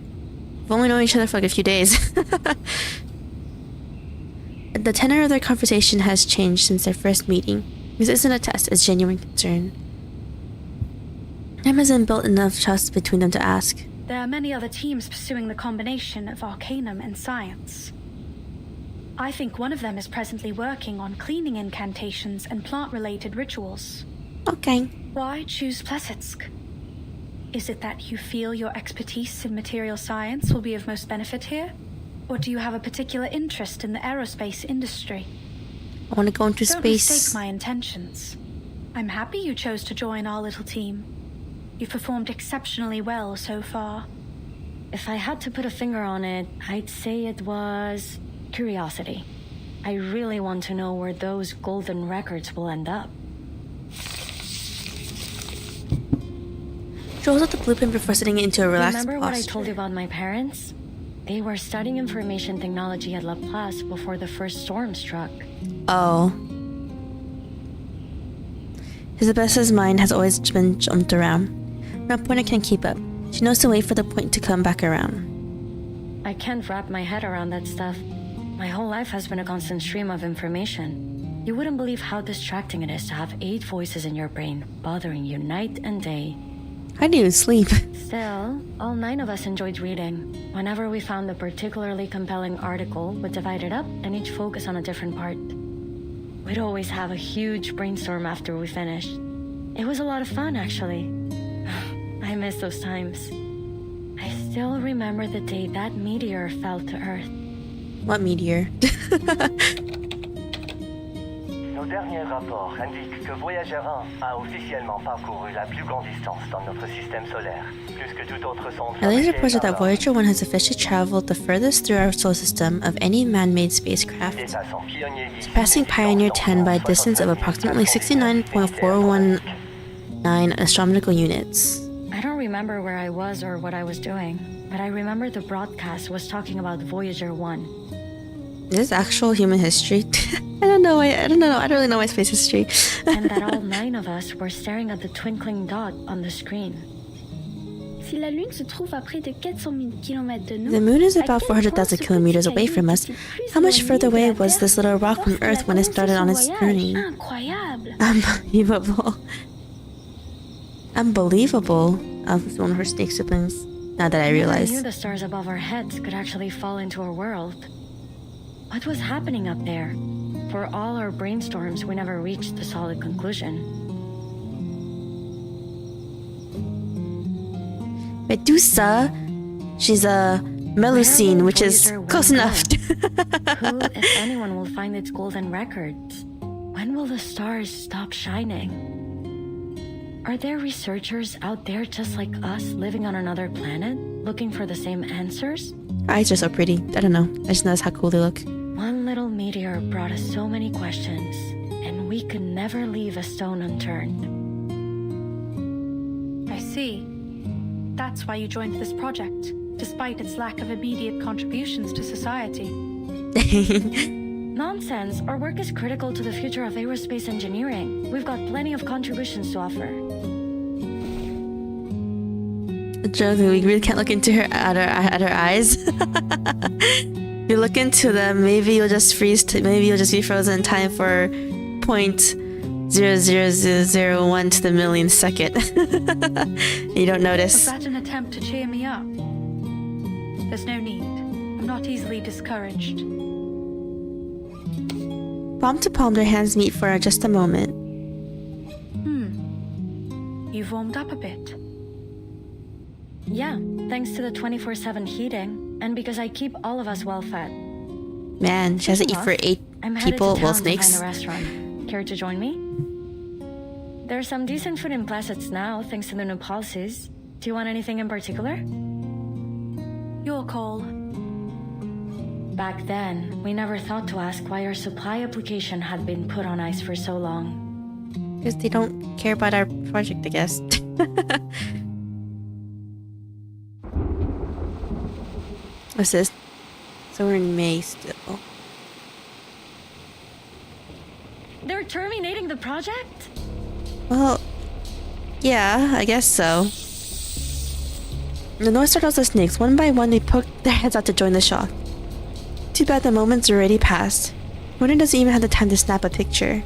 we've only known each other for like a few days. The tenor of their conversation has changed since their first meeting. This isn't a test, it's genuine concern. There hasn't built enough trust between them to ask. There are many other teams pursuing the combination of arcanum and science. I think one of them is presently working on cleaning incantations and plant-related rituals. Okay. Why choose Plesetsk? Is it that you feel your expertise in material science will be of most benefit here? Or do you have a particular interest in the aerospace industry? I want to go into Don't space. mistake my intentions. I'm happy you chose to join our little team. You've performed exceptionally well so far. If I had to put a finger on it, I'd say it was curiosity. I really want to know where those golden records will end up. She holds out the blueprint before setting it into a relaxed Remember what I posture. told you about my parents? They were studying information technology at Laplace before the first storm struck. Oh. Isabessa's mind has always been jumped around. No Pointer can keep up. She knows to wait for the point to come back around. I can't wrap my head around that stuff. My whole life has been a constant stream of information. You wouldn't believe how distracting it is to have 8 voices in your brain, bothering you night and day. How do you sleep? Still, all 9 of us enjoyed reading. Whenever we found a particularly compelling article, we'd divide it up and each focus on a different part. We'd always have a huge brainstorm after we finished. It was a lot of fun, actually. I miss those times. I still remember the day that meteor fell to Earth. What meteor? No Nos derniers rapports indiquent que Voyager 1 a officiellement parcouru la plus grande distance dans notre système solaire, plus que toute autre sonde. At reported that Voyager 1 has officially traveled the furthest through our solar system of any man-made spacecraft, surpassing Pioneer 10 by a distance of approximately 69.419 astronomical units. I don't remember where I was or what I was doing, but I remember the broadcast was talking about Voyager 1. Is this actual human history? I don't know. I don't really know my space history. And that all 9 of us were staring at the twinkling dot on the screen. Si la Lune se trouve à près de 400 000 km de nous, The moon is about 400,000 kilometers away from us. How much further away was this little rock from Earth when it started on its journey? Unbelievable. Unbelievable. It's one of her snake siblings. Now that I realize. I knew the stars above our heads could actually fall into our world. What was happening up there? For all our brainstorms, we never reached a solid conclusion. Medusa, she's a Melusine, which is close enough. Who, if anyone, will find its golden records? When will the stars stop shining? Are there researchers out there just like us, living on another planet, looking for the same answers? Her eyes are so pretty. I don't know. I just noticed how cool they look. One little meteor brought us so many questions, and we could never leave a stone unturned. I see. That's why you joined this project, despite its lack of immediate contributions to society. Nonsense. Our work is critical to the future of aerospace engineering. We've got plenty of contributions to offer. Joke, we really can't look into her at her eyes. If you look into them, maybe you'll just freeze. Maybe you'll just be frozen in time for 0.00001 to the millionth second. You don't notice. Was that an attempt to cheer me up? There's no need. I'm not easily discouraged. Palm to palm, their hands meet for just a moment. You've warmed up a bit. Yeah, thanks to the 24/7 heating, and because I keep all of us well fed. Man, she has to eat for 8 people, well, snakes. To find a restaurant. Care to join me? There's some decent food in Plassets now, thanks to the new policies. Do you want anything in particular? Your call. Back then, we never thought to ask why our supply application had been put on ice for so long. Because they don't care about our project, I guess. What's this? So we're in May still. They're terminating the project? Well, yeah, I guess so. The noise startles the snakes. One by one, they poke their heads out to join the shock. Too bad the moment's already passed. Wonder doesn't even have the time to snap a picture.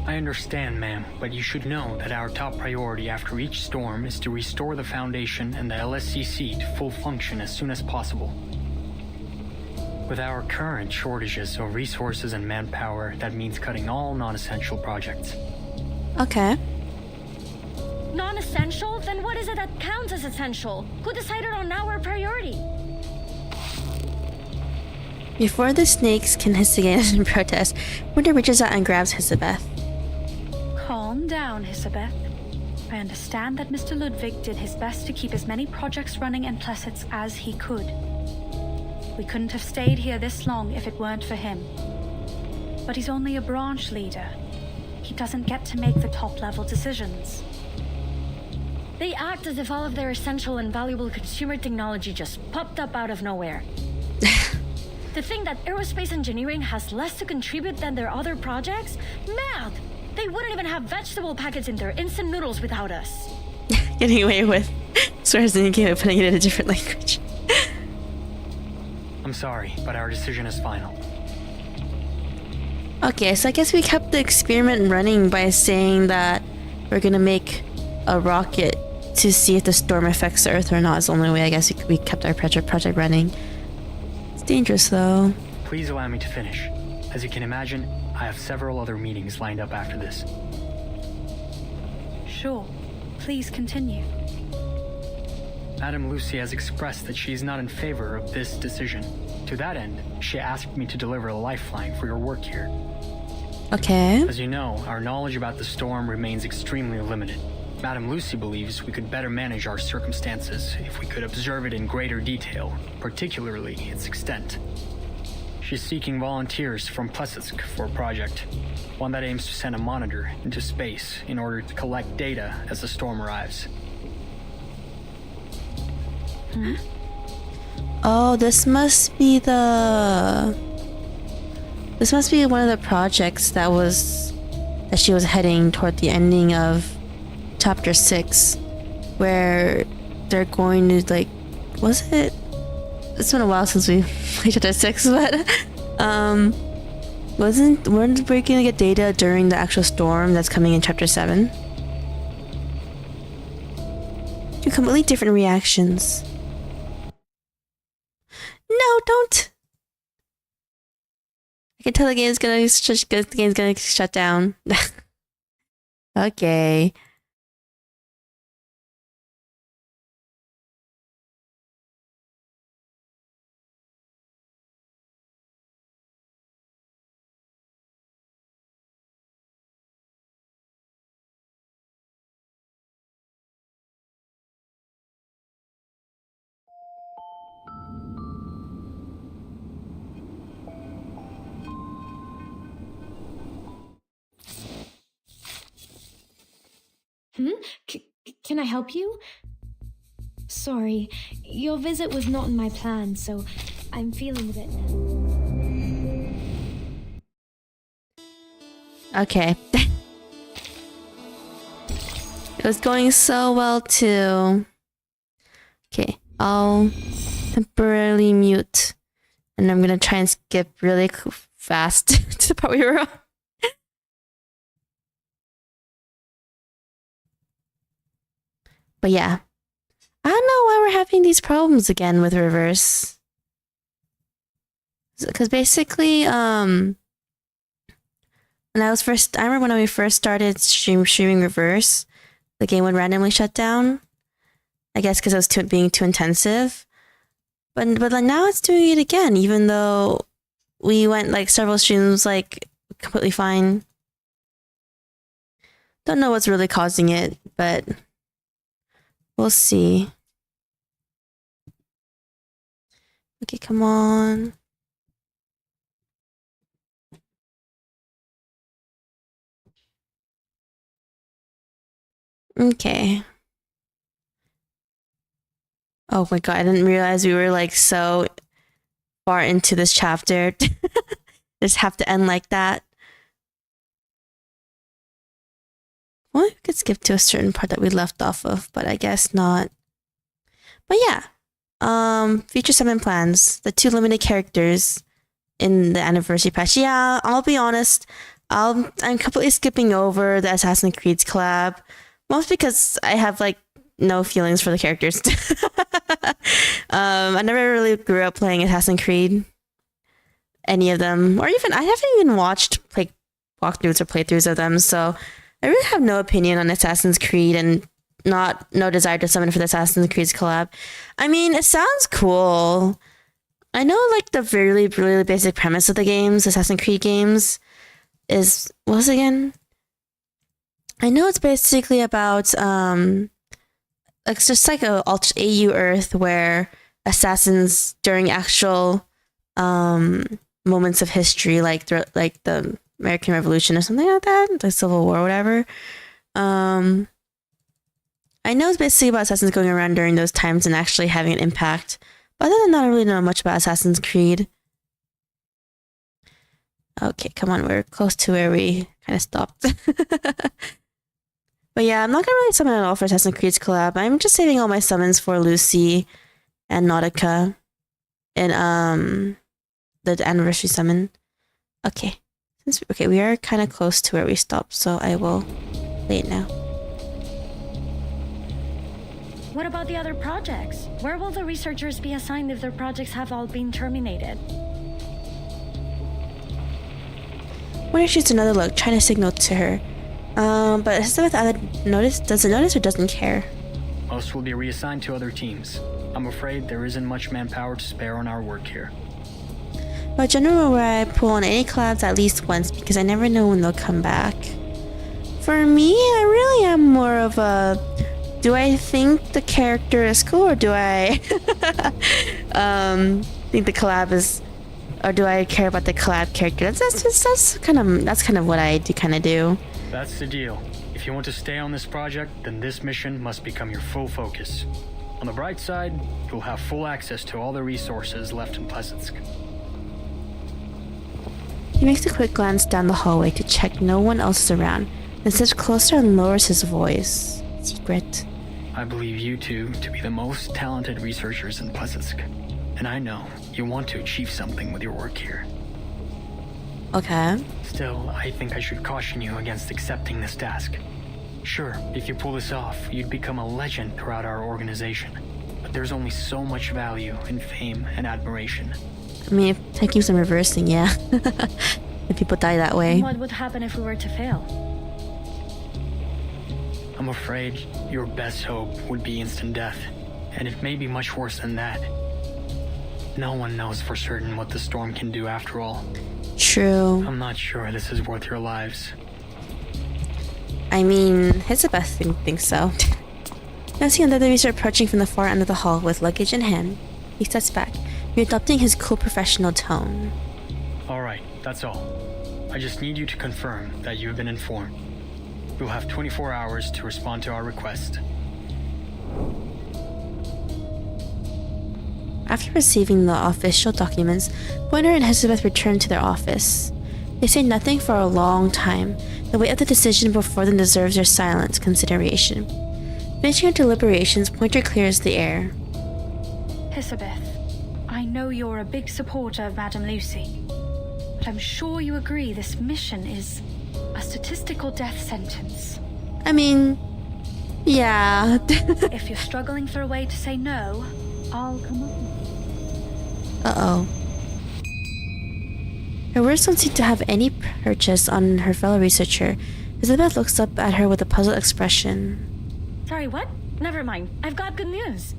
I understand, ma'am, but you should know that our top priority after each storm is to restore the Foundation and the LSCC to full function as soon as possible. With our current shortages of resources and manpower, that means cutting all non-essential projects. Okay. Non-essential? Then what is it that counts as essential? Who decided on our priority? Before the snakes can hiss again in protest, Winter reaches out and grabs Hisabeth. Calm down, Hisabeth. I understand that Mr. Ludwig did his best to keep as many projects running in Plassets as he could. We couldn't have stayed here this long if it weren't for him. But he's only a branch leader. He doesn't get to make the top-level decisions. They act as if all of their essential and valuable consumer technology just popped up out of nowhere. To think that aerospace engineering has less to contribute than their other projects? Mad! They wouldn't even have vegetable packets in their instant noodles without us. Getting away with swears in the game and putting it in a different language. I'm sorry, but our decision is final. Okay, so I guess we kept the experiment running by saying that we're gonna make a rocket to see if the storm affects the Earth or not. It's the only way I guess we kept our project running. It's dangerous though. Please allow me to finish. As you can imagine, I have several other meetings lined up after this. Sure. Please continue. Madame Lucy has expressed that she is not in favor of this decision. To that end, she asked me to deliver a lifeline for your work here. Okay. As you know, our knowledge about the storm remains extremely limited. Madam Lucy believes we could better manage our circumstances if we could observe it in greater detail, particularly its extent. She's seeking volunteers from Plesetsk for a project, one that aims to send a monitor into space in order to collect data as the storm arrives. Oh, this must be one of the projects that she was heading toward the ending of chapter 6, where they're going to, like, was it? It's been a while since we played chapter 6, but weren't we gonna get data during the actual storm that's coming in chapter 7? Two completely different reactions. No, don't. I can tell the game's gonna shut down. Okay. Can I help you? Sorry, your visit was not in my plan, so I'm feeling a bit... Okay. It was going so well too. Okay, I'll temporarily mute. And I'm gonna try and skip really fast to the part we were on. But yeah, I don't know why we're having these problems again with reverse. Because basically, when I remember when we first started streaming reverse, the game would randomly shut down. I guess because it was being too intensive. But like now it's doing it again, even though we went like several streams like completely fine. Don't know what's really causing it, but we'll see. Okay, come on. Okay. Oh my god, I didn't realize we were like so far into this chapter. Just have to end like that. Well, we could skip to a certain part that we left off of, but I guess not. But yeah. Future summon plans. The 2 limited characters in the anniversary patch. Yeah, I'll be honest. I'm completely skipping over the Assassin's Creed collab. Mostly because I have like no feelings for the characters. I never really grew up playing Assassin's Creed. Any of them. Or even, I haven't even watched like walkthroughs or playthroughs of them, so I really have no opinion on Assassin's Creed and no desire to summon for the Assassin's Creed collab. I mean, it sounds cool. I know like the really, really basic premise of the games, Assassin's Creed games, is, what was it again? I know it's basically about it's just like a AU Earth where assassins during actual moments of history, like the American Revolution or something like that, the Civil War or whatever. I know it's basically about assassins going around during those times and actually having an impact. But other than that, I don't really know much about Assassin's Creed. Okay, come on, we're close to where we kind of stopped. But yeah, I'm not gonna really summon at all for Assassin's Creed's collab. I'm just saving all my summons for Lucy and Nautica and the anniversary summon. Okay. Okay, we are kind of close to where we stopped, so I will play it now. What about the other projects? Where will the researchers be assigned if their projects have all been terminated? Wonder shoots another look, trying to signal to her. But Elizabeth either doesn't notice or doesn't care. Most will be reassigned to other teams. I'm afraid there isn't much manpower to spare on our work here. But generally where I pull on any collabs at least once because I never know when they'll come back. For me, I really am more of a, do I think the character is cool or do I think the collab is, or do I care about the collab character? That's kind of what I do. That's the deal. If you want to stay on this project, then this mission must become your full focus. On the bright side, you'll have full access to all the resources left in Plesetsk. He makes a quick glance down the hallway to check no one else is around, then steps closer and lowers his voice. Secret. I believe you two to be the most talented researchers in Plesetsk, and I know you want to achieve something with your work here. Okay. Still, I think I should caution you against accepting this task. Sure, if you pull this off, you'd become a legend throughout our organization. But there's only so much value in fame and admiration. I mean, if time keeps on reversing, yeah. If people die that way. What would happen if we were to fail? I'm afraid your best hope would be instant death. And it may be much worse than that. No one knows for certain what the storm can do after all. True. I'm not sure this is worth your lives. I mean, Elizabeth thinks so. Now seeing another researcher approaching from the far end of the hall with luggage in hand, he steps back, readopting his cool professional tone. Alright, that's all. I just need you to confirm that you've been informed. You'll have 24 hours to respond to our request. After receiving the official documents, Pointer and Elizabeth return to their office. They say nothing for a long time. The weight of the decision before them deserves their silent consideration. Finishing her deliberations, Pointer clears the air. Elizabeth, I know you're a big supporter of Madame Lucy, but I'm sure you agree this mission is a statistical death sentence. I mean, yeah. If you're struggling for a way to say no, I'll come up with you. Uh-oh. Her words don't seem to have any purchase on her fellow researcher. Elizabeth looks up at her with a puzzled expression. Sorry, what? Never mind. I've got good news.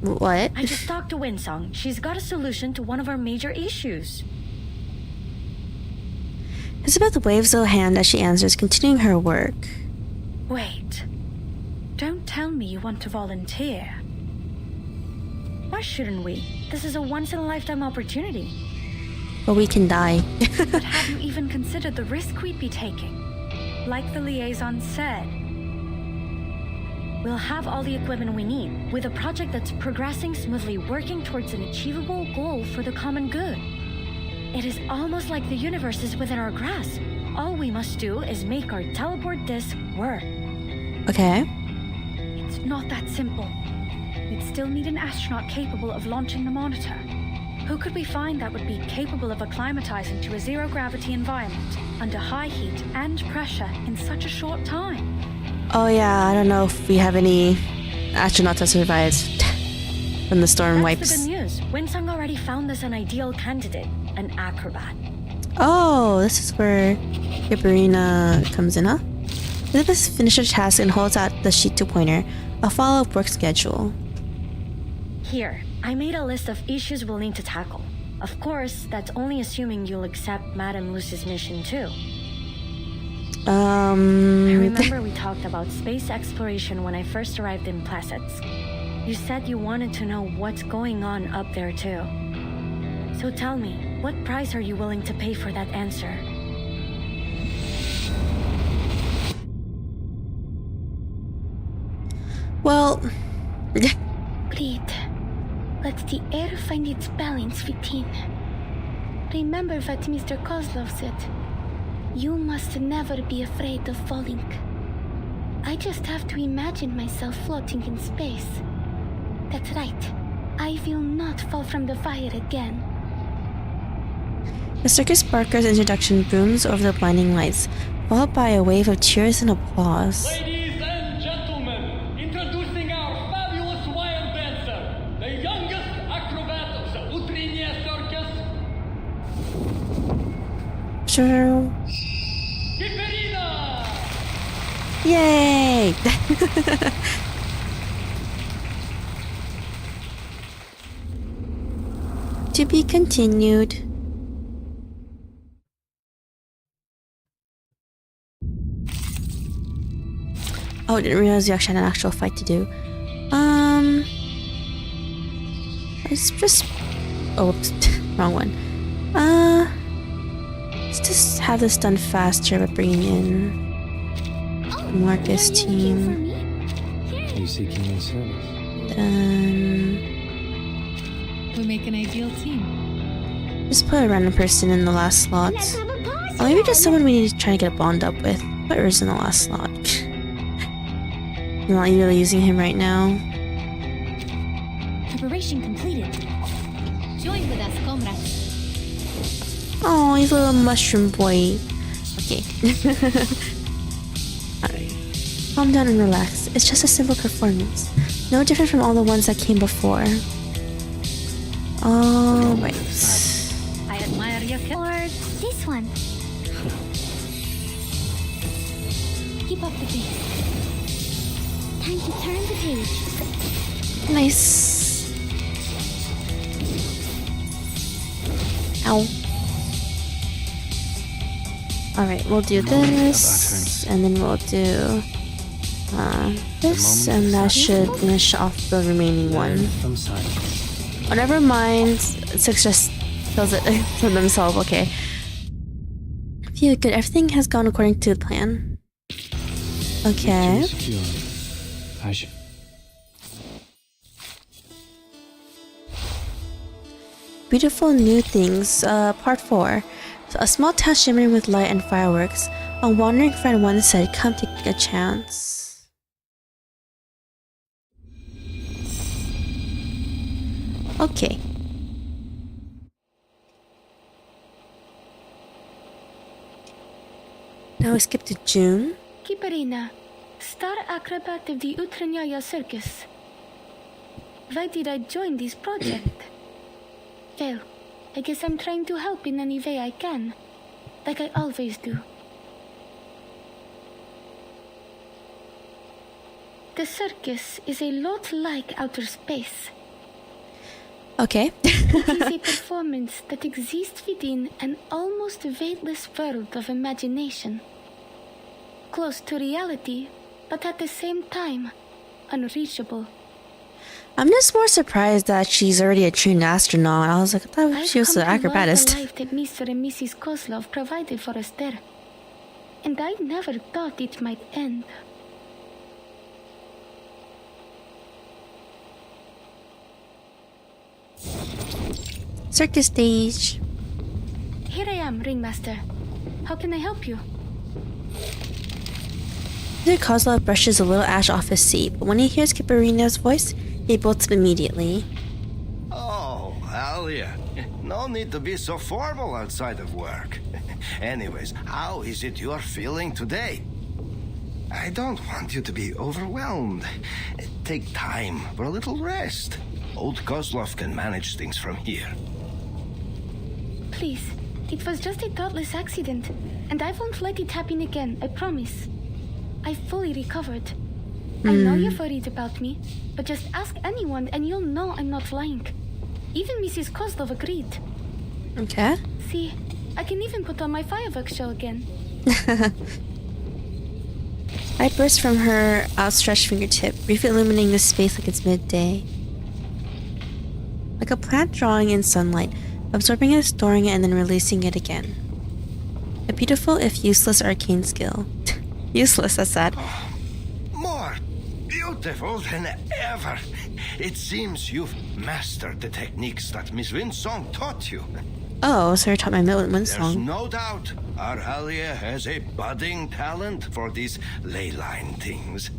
What? I just talked to Winsong. She's got a solution to one of our major issues. Elizabeth waves a hand as she answers, continuing her work. Wait. Don't tell me you want to volunteer. Why shouldn't we? This is a once-in-a-lifetime opportunity. But we can die. But have you even considered the risk we'd be taking? Like the liaison said. We'll have all the equipment we need, with a project that's progressing smoothly, working towards an achievable goal for the common good. It is almost like the universe is within our grasp. All we must do is make our teleport disc work. Okay. It's not that simple. We'd still need an astronaut capable of launching the monitor. Who could we find that would be capable of acclimatizing to a zero-gravity environment under high heat and pressure in such a short time? Oh yeah, I don't know if we have any astronauts that survived when the storm wipes. That's the good news. Winsong already found us an ideal candidate, an acrobat. Oh, this is where Gabarina comes in, huh? Elizabeth finishes her task and holds out the sheet to Pointer, a follow-up work schedule. Here, I made a list of issues we'll need to tackle. Of course, that's only assuming you'll accept Madame Lucy's mission too. I remember we talked about space exploration when I first arrived in Plesetsk. You said you wanted to know what's going on up there too. So tell me, what price are you willing to pay for that answer? Well... Breathe. Let the air find its balance within. Remember what Mr. Kozlov said. You must never be afraid of falling. I just have to imagine myself floating in space. That's right. I will not fall from the fire again. The circus barker's introduction booms over the blinding lights, followed by a wave of cheers and applause. Ladies and gentlemen, introducing our fabulous wild dancer, the youngest acrobat of the Utriniya circus. Sure. Yay! To be continued. Oh, didn't realize you actually had an actual fight to do. Let's just... Oh, whoops. Wrong one. Let's just have this done faster by bringing in Marcus team. Are you seeking my service? Then... We make an ideal team. Just put a random person in the last slot. Or maybe just someone we need to try to get a bond up with. Put Urza in the last slot. I'm not really using him right now. Preparation completed. Join with us, comrades. Oh, he's a little mushroom boy. Okay. Alright. Calm down and relax. It's just a simple performance. No different from all the ones that came before. Alright. I admire your keyboard. This one. Keep up the pace. Time to turn the page. Nice. Ow. Alright, we'll do this, and then we'll do this, and that should finish off the remaining one. Oh, never mind. Six just fills it for themselves. Okay. Phew, good. Everything has gone according to the plan. Okay. Beautiful new things. Part 4. So a small town shimmering with light and fireworks. A wandering friend once said, "Come take a chance." Okay. Now we skip to June. Kiparina, star acrobat of the Utranyaya Circus. Why did I join this project? Well, I guess I'm trying to help in any way I can, like I always do. The circus is a lot like outer space. Okay. It is a performance that exists within an almost weightless world of imagination. Close to reality, but at the same time, unreachable. I'm just more surprised that she's already a trained astronaut. I was like, I thought she was an acrobatist. The life that Mr. and Mrs. Kozlov provided for us there. And I never thought it might end. Circus stage. Here I am, Ringmaster. How can I help you? Mr. Kozlov brushes a little ash off his seat, but when he hears Kiparina's voice, he bolts up immediately. Oh, Alia. No need to be so formal outside of work. Anyways, how is it you're feeling today? I don't want you to be overwhelmed. Take time for a little rest. Old Kozlov can manage things from here. Please, it was just a thoughtless accident, and I won't let it happen again, I promise. I fully recovered. I know you're worried about me, but just ask anyone and you'll know I'm not lying. Even Mrs. Kozlov agreed. Okay. See, I can even put on my fireworks show again. Light bursts from her outstretched fingertip, briefly illuminating the space like it's midday. Like a plant drawing in sunlight, absorbing it, storing it, and then releasing it again. A beautiful, if useless, arcane skill. Useless, that's sad. More beautiful than ever. It seems you've mastered the techniques that Miss Winsong taught you. Oh, so you're taught my Winsong. There's no doubt our Alia has a budding talent for these ley line things.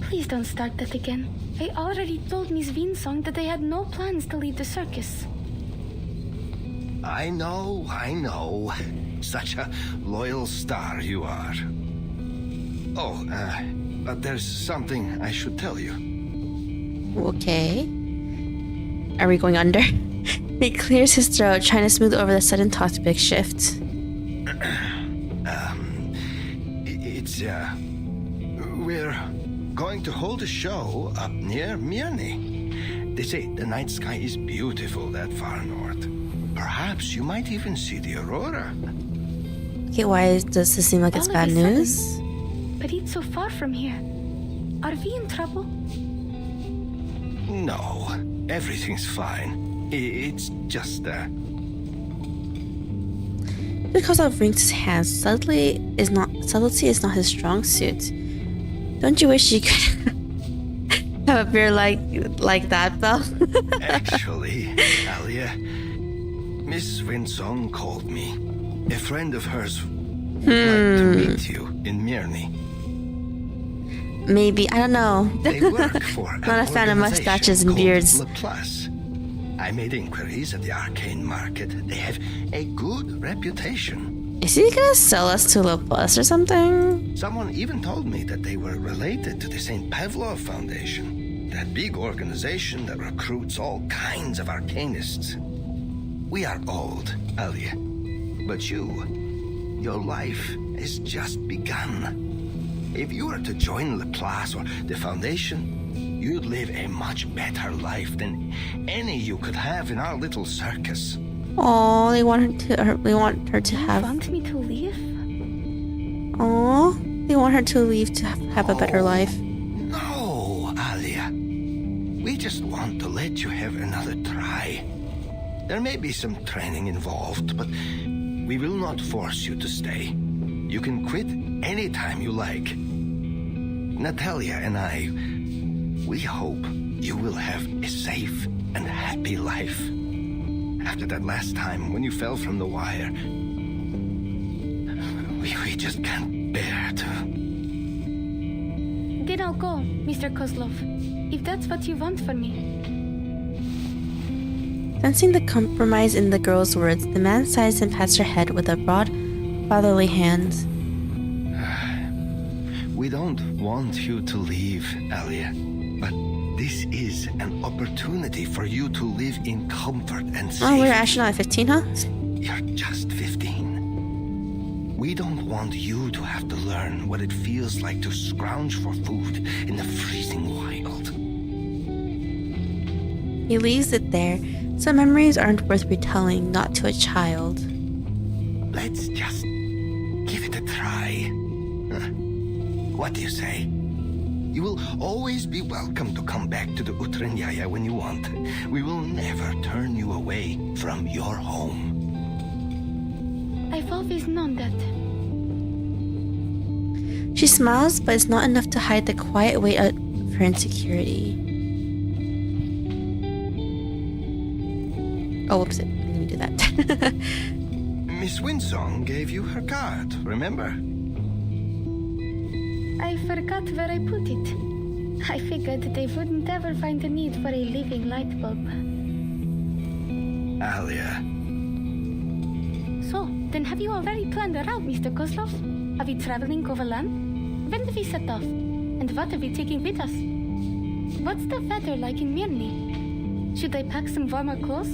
Please don't start that again. I already told Miss Winsong that I had no plans to leave the circus. I know. Such a loyal star you are. Oh, but there's something I should tell you. Okay. Are we going under? He clears his throat, trying to smooth over the sudden topic shift. We're going to hold a show up near Mirny. They say the night sky is beautiful that far north. Perhaps you might even see the aurora. Okay, why does this seem like it's bad news? but it's so far from here. Are we in trouble? No, everything's fine. It's just Because of wrinked his hands, subtlety is not his strong suit. Don't you wish you could have a beard like that, Belle? Actually, Alia, Miss Winsong called me. A friend of hers would like to meet you in Mirny. Maybe, I don't know. They work for Not a fan of mustaches and beards. Plus, I made inquiries at the arcane market. They have a good reputation. Is he gonna sell us to Laplace or something? Someone even told me that they were related to the St. Pavlov Foundation, that big organization that recruits all kinds of arcanists. We are old, Alia, but your life has just begun. If you were to join Laplace or the Foundation, you'd live a much better life than any you could have in our little circus. Oh, they want her to have. You want me to leave? Oh, they want her to leave to have a better life. No, Alia. We just want to let you have another try. There may be some training involved, but we will not force you to stay. You can quit anytime you like. Natalia and I, we hope you will have a safe and happy life. After that last time when you fell from the wire, we just can't bear to. Then I'll go, Mr. Kozlov, if that's what you want for me. Sensing the compromise in the girl's words, the man sighs and pats her head with a broad, fatherly hand. We don't want you to leave, Alia, but this is an opportunity for you to live in comfort and safety. Oh, we're actually not at 15, huh? You're just 15. We don't want you to have to learn what it feels like to scrounge for food in the freezing wild. He leaves it there. Some memories aren't worth retelling, not to a child. Let's just give it a try. What do you say? You will always be welcome to come back to the Utranyaya when you want. We will never turn you away from your home. I've always known that. She smiles, but it's not enough to hide the quiet weight of her insecurity. Oh, whoops, let me do that. Miss Winsong gave you her card, remember? I forgot where I put it. I figured they wouldn't ever find the need for a living light bulb. Alia. So, then have you already planned a route, Mr. Kozlov? Are we traveling overland? When do we set off? And what are we taking with us? What's the weather like in Mirny? Should I pack some warmer clothes?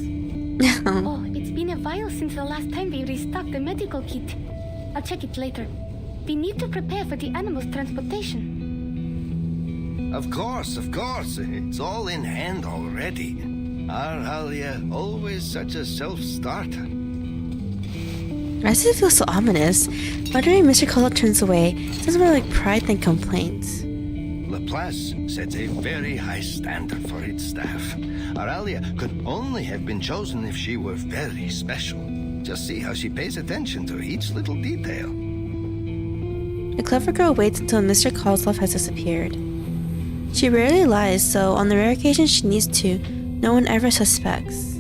Oh, it's been a while since the last time we restocked the medical kit. I'll check it later. We need to prepare for the animals' transportation. Of course. It's all in hand already. Our Alia, always such a self-starter. Why does it feel so ominous? Wondering Mr. Kozlov turns away. It sounds more like pride than complaint. Laplace sets a very high standard for its staff. Our Alia could only have been chosen if she were very special. Just see how she pays attention to each little detail. The clever girl waits until Mr. Kozlov has disappeared. She rarely lies, so on the rare occasion she needs to, no one ever suspects.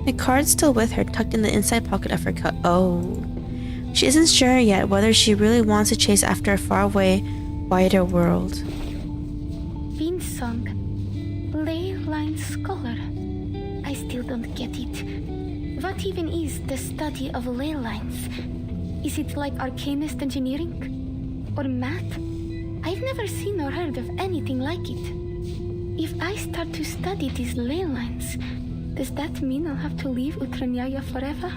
The card's still with her, tucked in the inside pocket of her coat. Oh. She isn't sure yet whether she really wants to chase after a faraway, wider world. Winsong, ley line scholar. I still don't get it. What even is the study of ley lines? Is it like arcanist engineering? Or math? I've never seen or heard of anything like it. If I start to study these ley lines, does that mean I'll have to leave Utranyaya forever?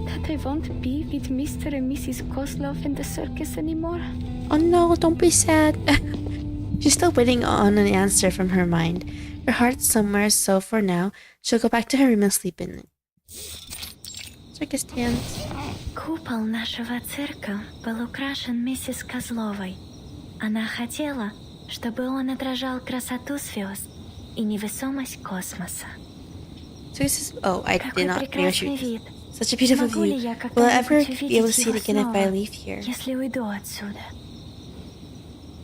That I won't be with Mr. and Mrs. Kozlov in the circus anymore? Oh no, don't be sad. She's still waiting on an answer from her mind. Her heart's somewhere, so for now, she'll go back to her room and sleep in it. Circus dance. Купол нашего цирка был украшен миссис Козловой. Она хотела, чтобы он отражал красоту звезд и невесомость космоса. So this is, oh, I did not прекрасный вид. Such a beautiful Могу ли view. я Will I ever когда-нибудь be able to увидеть see it его again if I снова, leave here? если уйду отсюда?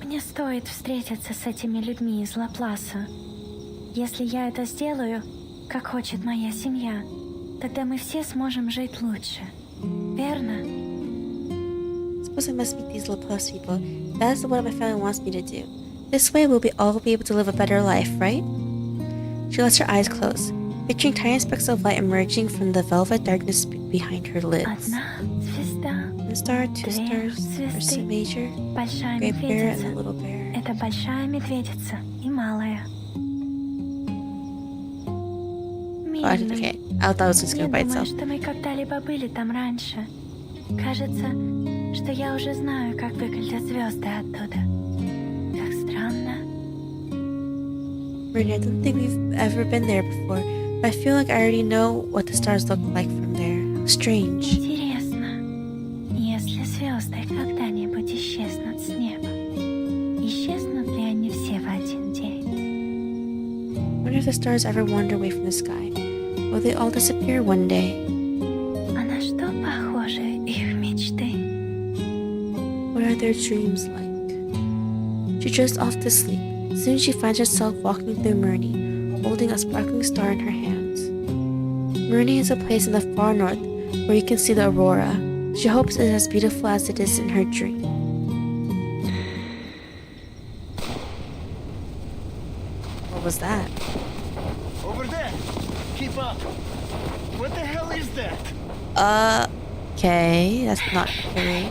Мне стоит встретиться с этими людьми из Лапласа. Если я это сделаю, как хочет моя семья, тогда мы все сможем жить лучше. Верно? Suppose I must meet these Laplace people. That is what my family wants me to do. This way we'll all be able to live a better life, right? She lets her eyes close, picturing tiny specks of light emerging from the velvet darkness behind her lids. One star, two stars, Ursa Major, Great Bear, and the Little Bear. Это большая медведица и малая. Oh, okay, I thought it was just Я gonna by думаю, itself. что мы когда-либо были там раньше. Кажется, что я уже знаю, как выглядят звезды оттуда. Как странно. Marina, I don't think we've ever been there before, but I feel like I already know what the stars look like from there. How strange. Интересно, если звезды когда-нибудь исчезнут с неба, исчезнут ли они все в один день? I wonder if the stars ever wander away from the sky. Will they all disappear one day? А на что похожи их мечты? What are their dreams like? She drifts off to sleep. Soon she finds herself walking through Murney, holding a sparkling star in her hands. Murney is a place in the far north where you can see the aurora. She hopes it is as beautiful as it is in her dream. What was that? Over there! Keep up! What the hell is that? Okay, that's not great.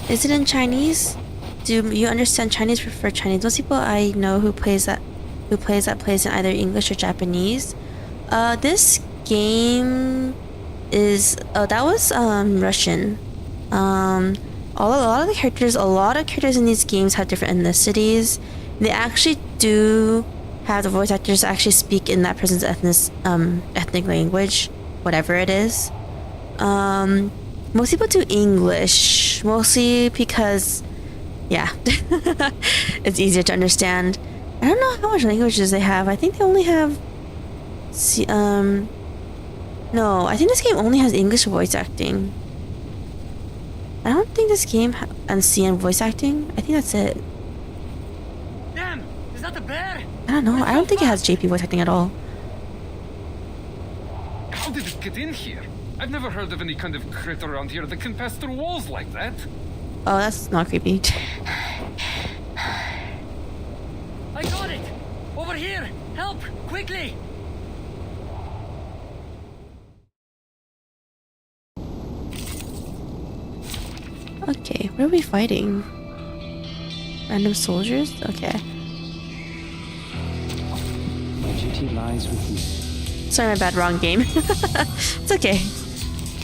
Is it in Chinese? Do you understand Chinese? Prefer Chinese? Most people I know who plays that plays in either English or Japanese. This game is that was Russian. A lot of characters in these games have different ethnicities. They actually do have the voice actors actually speak in that person's ethnic language, whatever it is. Most people do English, mostly because, yeah, it's easier to understand. I don't know how much languages they have. I think they only have, no, I think this game only has English voice acting. I don't think this game has CN voice acting. I think that's it. Damn, is that a bear? I don't know. I don't think it has JP voice acting at all. How did it get in here? I've never heard of any kind of critter around here that can pass through walls like that. Oh, that's not creepy. I got it! Over here! Help! Quickly! Okay, what are we fighting? Random soldiers? Okay. My duty lies with you. Sorry, my bad, wrong game. It's okay.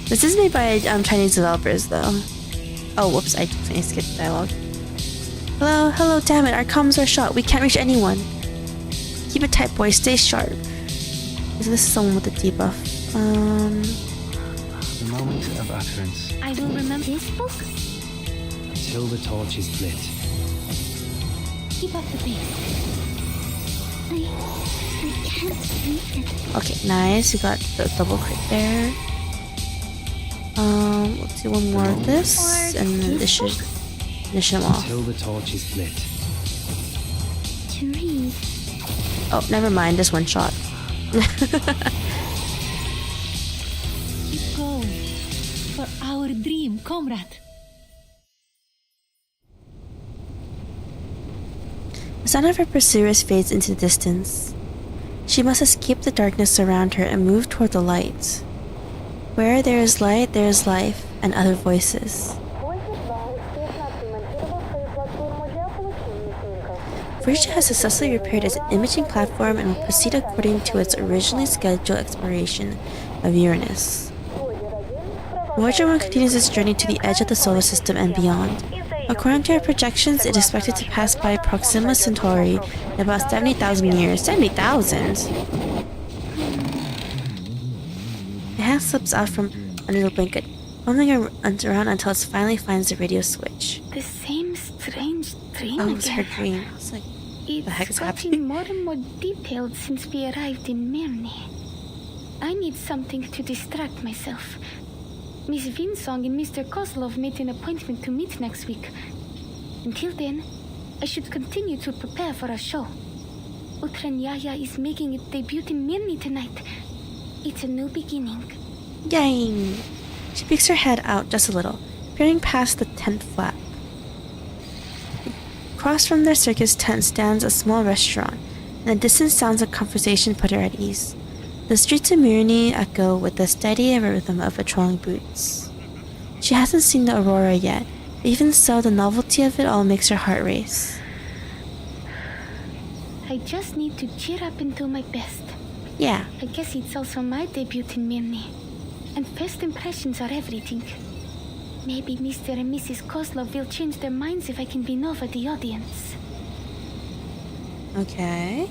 This is made by Chinese developers, though. Oh, whoops, I skipped dialogue. Hello, damn it, our comms are shot. We can't reach anyone. Keep it tight, boys. Stay sharp. Is this someone with a debuff? The moment of utterance. I will remember this book. Until the torch is lit. Keep up the pace. I can't read it. Okay, nice. We got the double crit there. Let's do one more of this, and then this should finish him off. Until the torch is lit. To read. Oh, never mind. Just one shot. Keep going. For our dream, comrade. The sound of her pursuers fades into the distance. She must escape the darkness around her and move toward the light. Where there is light, there is life, and other voices. Voyager has successfully repaired its imaging platform and will proceed according to its originally scheduled exploration of Uranus. Voyager 1 continues its journey to the edge of the solar system and beyond. According to our projections, it is expected to pass by Proxima Centauri in about 70,000 years. 70,000? hand slips out from under the blanket, fumbling around until it finally finds the radio switch. The same strange dream Oh, it was her again. dream. I was like, the heck's It's happening? getting more and more detailed since we arrived in Mirny. I need something to distract myself. Miss Vinsong and Mr. Kozlov made an appointment to meet next week. Until then, I should continue to prepare for our show. Utranyaya is making its debut in Mirny tonight. It's a new beginning. Yay! She peeks her head out just a little, peering past the tent flap. Across from their circus tent stands a small restaurant, and the distant sounds of conversation put her at ease. The streets of Mirny echo with the steady rhythm of patrolling boots. She hasn't seen the aurora yet, but even so, the novelty of it all makes her heart race. I just need to cheer up and do my best. Yeah. I guess it's also my debut in Mirny, and first impressions are everything. Maybe Mr. and Mrs. Kozlov will change their minds if I can win over the audience. Okay.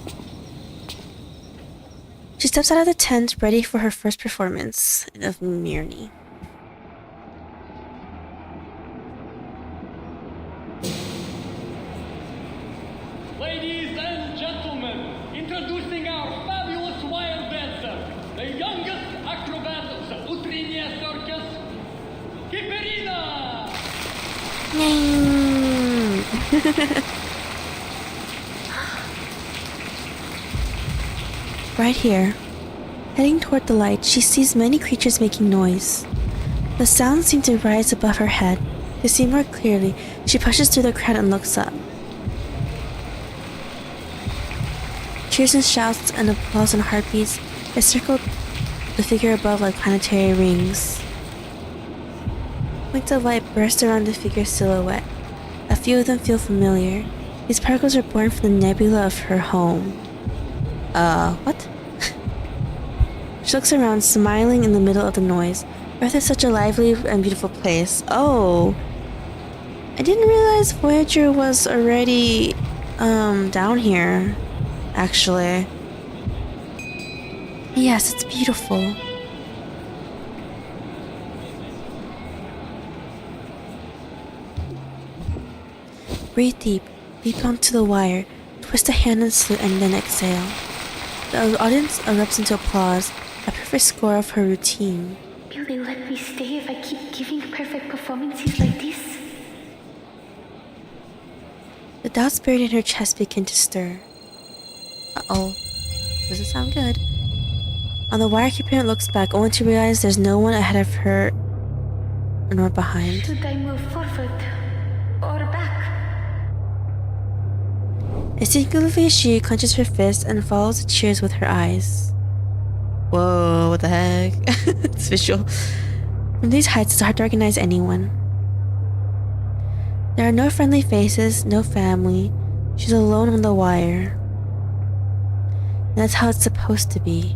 She steps out of the tent, ready for her first performance of Mirny. Ladies and gentlemen, introducing our fabulous wild dancer, the youngest acrobat of the Utrinia Circus, Guerilla! Right here, heading toward the light, she sees many creatures making noise. The sounds seem to rise above her head. To see more clearly, she pushes through the crowd and looks up. Cheers and shouts and applause and heartbeats encircle the figure above like planetary rings. Points of light burst around the figure's silhouette. A few of them feel familiar. These particles are born from the nebula of her home. What? She looks around, smiling in the middle of the noise. Earth is such a lively and beautiful place. Oh! I didn't realize Voyager was already, down here, actually. Yes, it's beautiful. Breathe deep, leap onto the wire, twist a hand and salute, and then exhale. The audience erupts into applause, a perfect score of her routine. Will they let me stay if I keep giving perfect performances like this? The doubts buried in her chest begin to stir. Uh-oh. Doesn't sound good. On the wire, keeper looks back, only to realize there's no one ahead of her nor behind. Should I move forward or back? Instinctively, she clenches her fist and follows the cheers with her eyes. Whoa, what the heck? It's visual. From these heights, it's hard to recognize anyone. There are no friendly faces, no family. She's alone on the wire. And that's how it's supposed to be.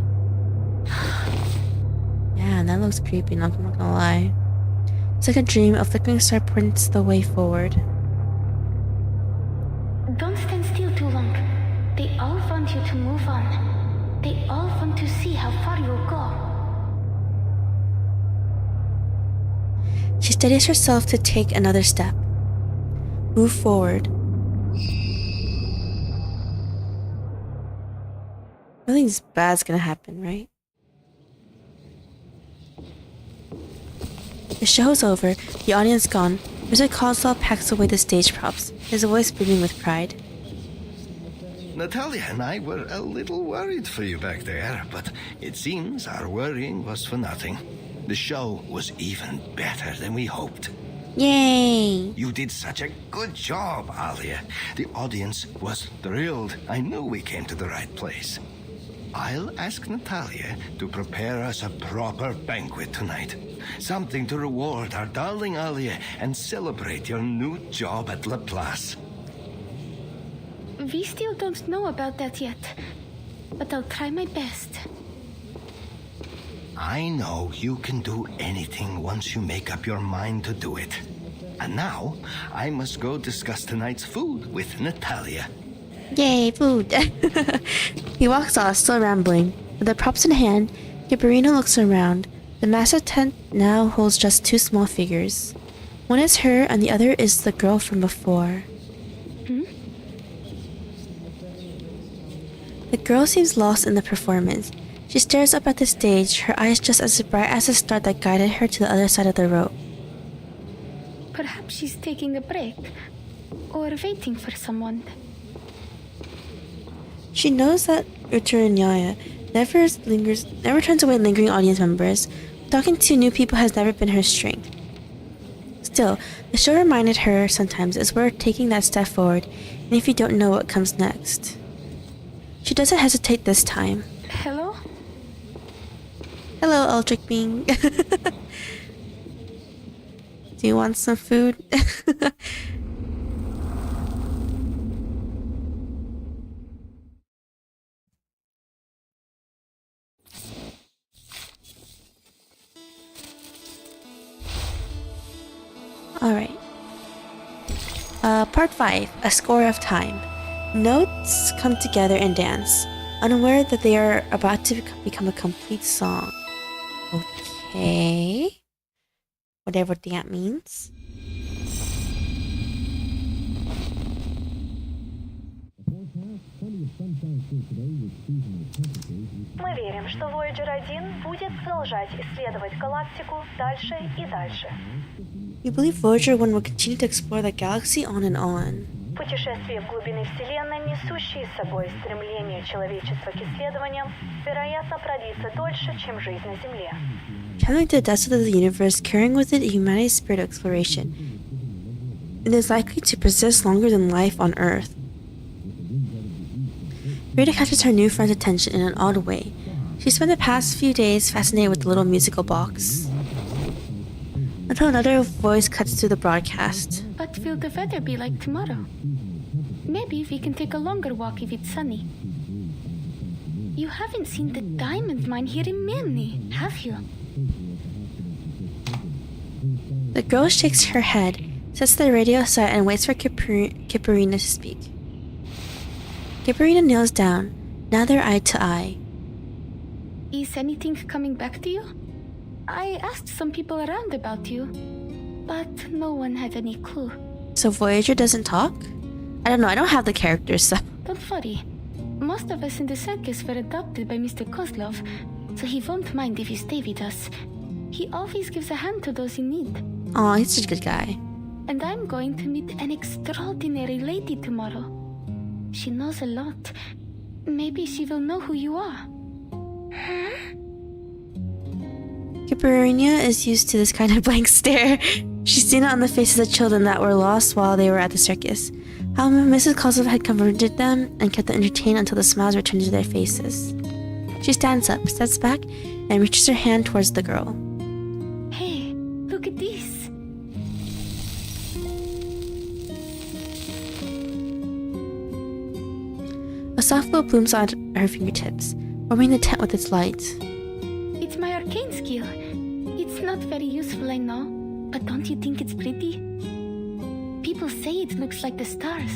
Yeah, that looks creepy, I'm not gonna lie. It's like a dream. A flickering star points the way forward. Don't stand still too long. They all want you to move on. They all want to see how far you'll go. She steadies herself to take another step. Move forward. Nothing's bad's gonna happen, right? The show's over, the audience gone. Mr. Kozlov packs away the stage props, his voice booming with pride. Natalia and I were a little worried for you back there, but it seems our worrying was for nothing. The show was even better than we hoped. Yay! You did such a good job, Alia. The audience was thrilled. I knew we came to the right place. I'll ask Natalia to prepare us a proper banquet tonight. Something to reward our darling Alia and celebrate your new job at Laplace. We still don't know about that yet, but I'll try my best. I know you can do anything once you make up your mind to do it. And now, I must go discuss tonight's food with Natalia. Yay, food! He walks off, still rambling. With the props in hand, Gabarino looks around. The massive tent now holds just two small figures. One is her and the other is the girl from before. The girl seems lost in the performance. She stares up at the stage, her eyes just as bright as the star that guided her to the other side of the rope. Perhaps she's taking a break, or waiting for someone. She knows that Uturanyaya never turns away lingering audience members. Talking to new people has never been her strength. Still, the show reminded her sometimes it's worth taking that step forward, and if you don't know what comes next. She doesn't hesitate this time. Hello? Hello, Eldritch being. Do you want some food? Alright. Part 5. A Score of Time. Notes come together and dance, unaware that they are about to become a complete song. Okay. Whatever that means. Мы верим, что Voyager 1 будет продолжать исследовать галактику дальше и дальше. We believe Voyager 1 will continue to explore the galaxy on and on. Путешествие в глубины Вселенной, несущие с собой стремление человечества к исследованиям, вероятно, продлится дольше, чем жизнь на Земле. Traveling to the depths of the universe, carrying with it humanity's spirit of exploration, it is likely to persist longer than life on Earth. Rita catches her new friend's attention in an odd way. She spent the past few days fascinated with the little musical box. Until another voice cuts through the broadcast. What will the weather be like tomorrow? Maybe we can take a longer walk if it's sunny. You haven't seen the diamond mine here in Milne, have you? The girl shakes her head, sets the radio aside, and waits for Kipperina to speak. Kipperina kneels down. Now they're eye to eye. Is anything coming back to you? I asked some people around about you, but no one had any clue. So Voyager doesn't talk? I don't know, I don't have the characters, so... Don't worry. Most of us in the circus were adopted by Mr. Kozlov, so he won't mind if you stay with us. He always gives a hand to those in need. Aw, he's such a good guy. And I'm going to meet an extraordinary lady tomorrow. She knows a lot. Maybe she will know who you are. Kipperina is used to this kind of blank stare. She's seen it on the faces of children that were lost while they were at the circus. How Mrs. Kozlov had comforted them and kept them entertained until the smiles returned to their faces. She stands up, steps back, and reaches her hand towards the girl. Hey, look at this. A soft glow blooms on her fingertips, warming the tent with its light. It's my arcane skill. It's not very useful, I know, but don't you think it's pretty? People say it looks like the stars.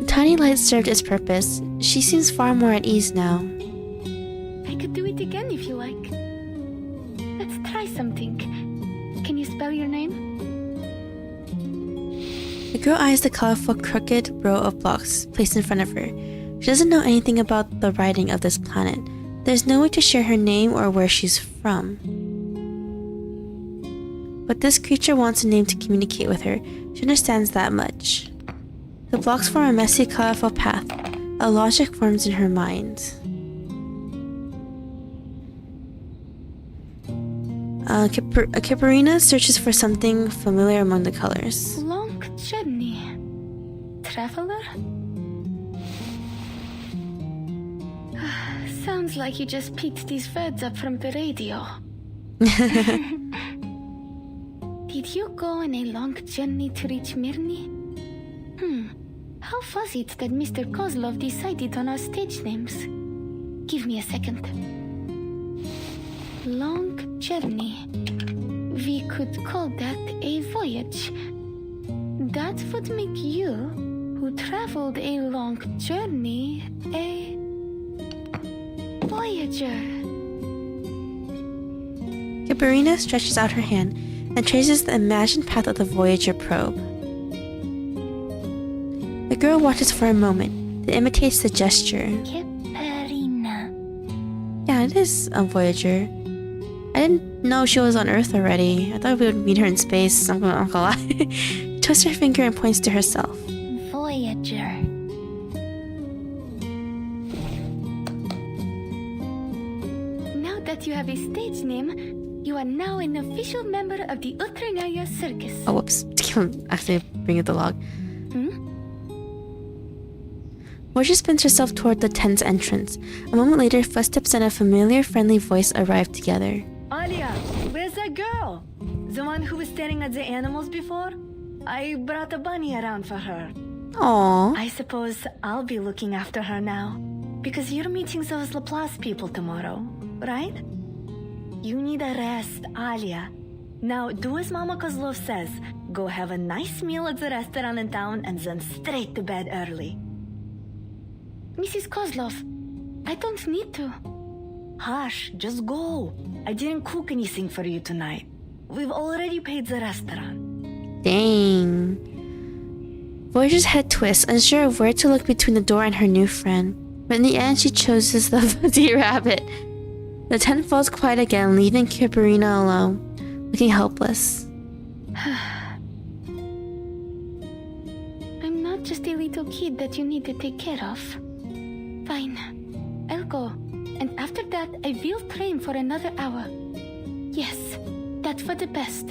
The tiny light served its purpose. She seems far more at ease now. I could do it again if you like. Let's try something. Can you spell your name? The girl eyes the colorful, crooked row of blocks placed in front of her. She doesn't know anything about the writing of this planet. There's no way to share her name or where she's from. But this creature wants a name to communicate with her. She understands that much. The blocks form a messy, colorful path. A logic forms in her mind. Kipperina searches for something familiar among the colors. Long journey. Traveler? Sounds like you just picked these words up from the radio. Did you go on a long journey to reach Mirny? How was it that Mr. Kozlov decided on our stage names? Give me a second. Long journey. We could call that a voyage. That would make you, who traveled a long journey, a Voyager. Cabarina stretches out her hand and traces the imagined path of the Voyager probe. The girl watches for a moment, then imitates the gesture. Cabarina. Yeah, it is a Voyager. I didn't know she was on Earth already. I thought we would meet her in space. I'm gonna lie. She twists her finger and points to herself. Voyager. Now that you have a stage name, you are now an official member of the Ultranaya Circus. Oh, whoops. Actually, bring it the log. Voyager spins herself toward the tent's entrance. A moment later, footsteps and a familiar, friendly voice arrive together. Alia, where's that girl? The one who was staring at the animals before? I brought a bunny around for her. Aww. I suppose I'll be looking after her now. Because you're meeting those Laplace people tomorrow, right? You need a rest, Alia. Now do as Mama Kozlov says. Go have a nice meal at the restaurant in town and then straight to bed early. Mrs. Kozlov, I don't need to. Hush, just go. I didn't cook anything for you tonight. We've already paid the restaurant. Dang. Voyager's head twists, unsure of where to look between the door and her new friend. But in the end, she chooses the fuzzy rabbit. The tent falls quiet again, leaving Cabarina alone, looking helpless. I'm not just a little kid that you need to take care of. Fine, I'll go. And after that, I will train for another hour. Yes, that's for the best.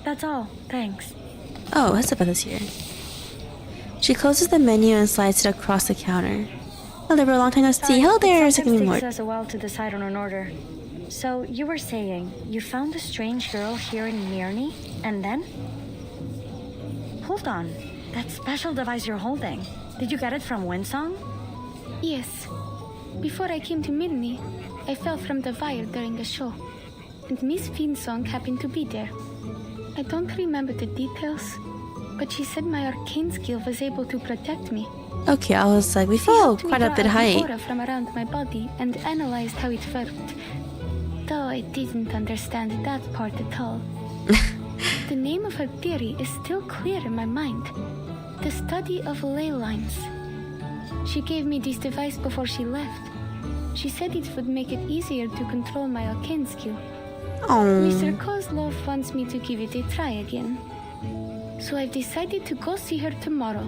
That's all, thanks. Oh, Elizabeth is here. She closes the menu and slides it across the counter. Hello, a long time no see. Hello there, Sometimes it takes us a while to decide on an order. So, you were saying, you found a strange girl here in Mirny, and then? Hold on, that special device you're holding, did you get it from Winsong? Yes. Before I came to Mirny, I fell from the wire during a show, and Miss Winsong happened to be there. I don't remember the details, but she said my arcane skill was able to protect me. Okay, I was like, we fell quite a bit height. Aura from around my body and analyzed how it worked. Though I didn't understand that part at all. The name of her theory is still clear in my mind. The study of ley lines. She gave me this device before she left. She said it would make it easier to control my arcane skill. Mr. Kozlov wants me to give it a try again. So I've decided to go see her tomorrow.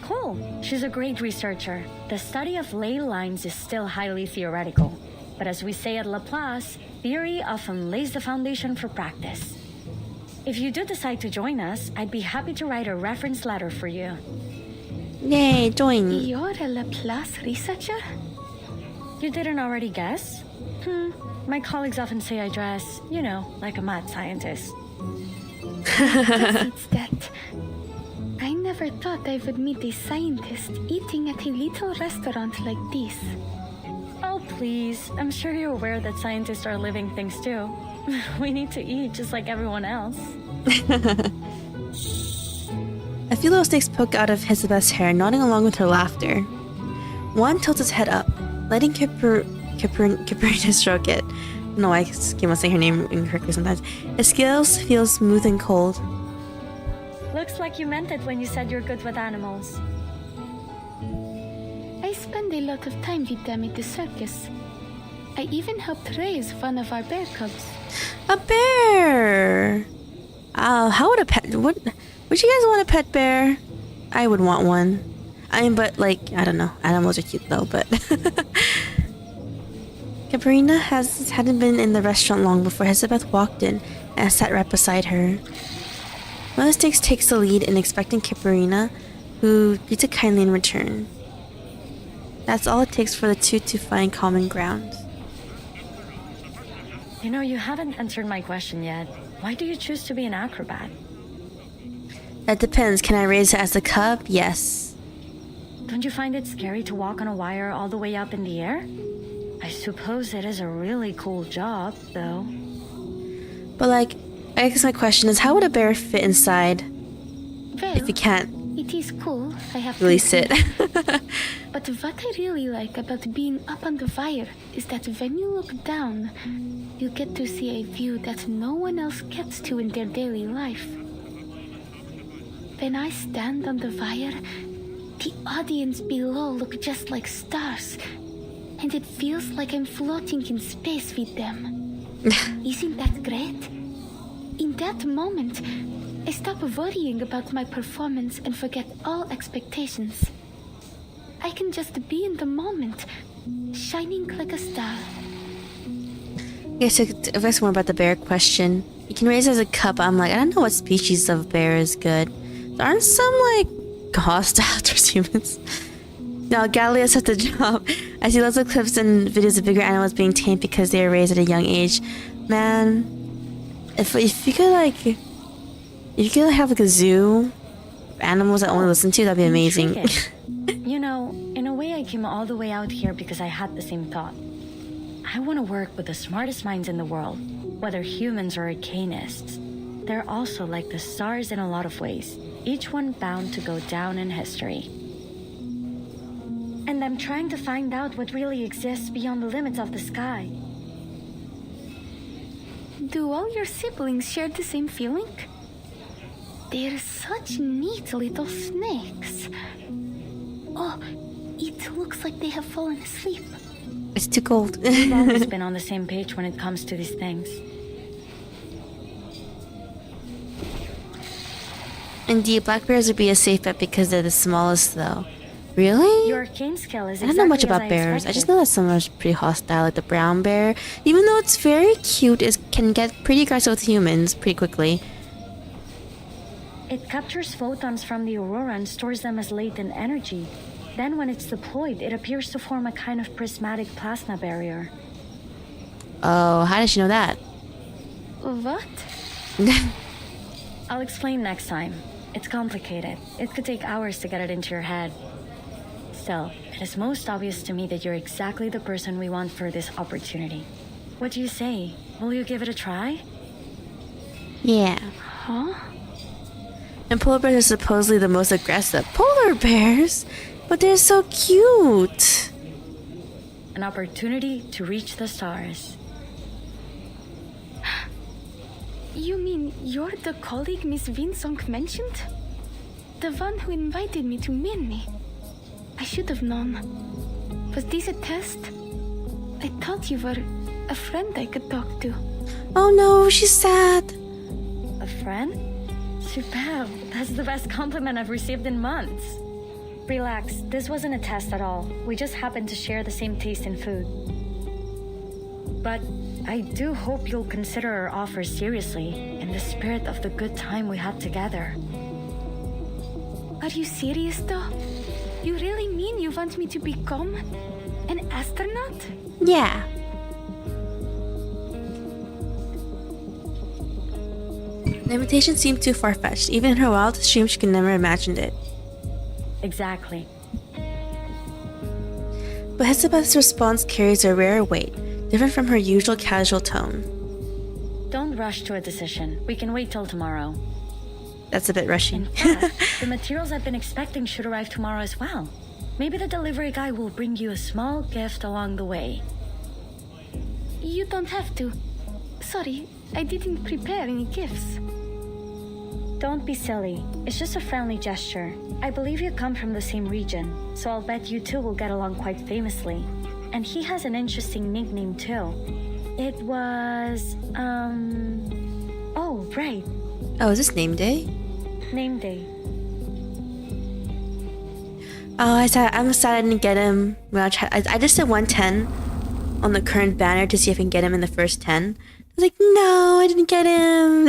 Cool. She's a great researcher. The study of ley lines is still highly theoretical. But as we say at Laplace, theory often lays the foundation for practice. If you do decide to join us, I'd be happy to write a reference letter for you. Yay, join. You're a Laplace researcher? You didn't already guess? My colleagues often say I dress, you know, like a mad scientist. It's that. I never thought I would meet a scientist eating at a little restaurant like this. Oh, please. I'm sure you're aware that scientists are living things too. We need to eat just like everyone else. A few little snakes poke out of Elizabeth's hair, nodding along with her laughter. One tilts its head up, letting Cabarina stroke it. No, I keep on saying her name incorrectly sometimes. Its scales feel smooth and cold. Looks like you meant it when you said you're good with animals. I spend a lot of time with them at the circus. I even helped raise one of our bear cubs. A bear! How would a pet... Would you guys want a pet bear? I would want one. But like, I don't know. Animals are cute though, but... Cabarina hadn't been in the restaurant long before Elizabeth walked in and sat right beside her. One of the snakes takes the lead in expecting Cabarina, who greets it kindly in return. That's all it takes for the two to find common ground. You know, you haven't answered my question yet. Why do you choose to be an acrobat? That depends. Can I raise it as a cub? Yes. Don't you find it scary to walk on a wire all the way up in the air? I suppose it is a really cool job, though. But like, I guess my question is, how would a bear fit inside Well, if you can't It is cool, I have to Release it. But what I really like about being up on the fire is that when you look down, you get to see a view that no one else gets to in their daily life. When I stand on the fire, the audience below look just like stars, and it feels like I'm floating in space with them. Isn't that great? In that moment, I stop worrying about my performance and forget all expectations. I can just be in the moment, shining like a star. Okay, so if I more about the bear question, you can raise as a cub. I'm like, I don't know what species of bear is good. There aren't some like hostile towards humans. No, Galileo at the job. I see lots of clips and videos of bigger animals being tamed because they were raised at a young age. Man, if you could like, if you could have like a zoo, animals that only listen to, that'd be amazing. You know, in a way I came all the way out here because I had the same thought. I want to work with the smartest minds in the world, whether humans or arcanists. They're also like the stars in a lot of ways, each one bound to go down in history. And I'm trying to find out what really exists beyond the limits of the sky. Do all your siblings share the same feeling? They're such neat little snakes. Oh, it looks like they have fallen asleep. It's too cold. We've always been on the same page when it comes to these things. Indeed, black bears would be a safe bet because they're the smallest, though. Really? Your arcane skill is I don't know much exactly about as I bears. I just expected. know that some are pretty hostile, like the brown bear. Even though it's very cute, it can get pretty aggressive with humans pretty quickly. It captures photons from the aurora and stores them as latent energy. Then when it's deployed, it appears to form a kind of prismatic plasma barrier. Oh, how did you know that? What? I'll explain next time. It's complicated. It could take hours to get it into your head. Still, it is most obvious to me that you're exactly the person we want for this opportunity. What do you say? Will you give it a try? Yeah. Huh? And polar bears are supposedly the most aggressive. Polar bears? But they're so cute. An opportunity to reach the stars. You mean you're the colleague Miss Vinsong mentioned? The one who invited me to Minnie? I should have known. Was this a test? I thought you were a friend I could talk to. Oh no, she's sad. A friend? Superb. That's the best compliment I've received in months. Relax, this wasn't a test at all. We just happened to share the same taste in food. But I do hope you'll consider our offer seriously, in the spirit of the good time we had together. Are you serious though? You really mean you want me to become an astronaut? Yeah. The invitation seemed too far-fetched. Even in her wildest dreams, she could never have imagined it. Exactly. But Hesabeth's response carries a rare weight, different from her usual casual tone. Don't rush to a decision. We can wait till tomorrow. That's a bit rushy. In fact, the materials I've been expecting should arrive tomorrow as well. Maybe the delivery guy will bring you a small gift along the way. You don't have to. Sorry, I didn't prepare any gifts. Don't be silly. It's just a friendly gesture. I believe you come from the same region, so I'll bet you two will get along quite famously. And he has an interesting nickname too. It was, oh, right. Oh, is this name day? Name day. Oh, I'm sad I didn't get him. When I just did 110 on the current banner to see if I can get him in the first 10. I was like, no, I didn't get him.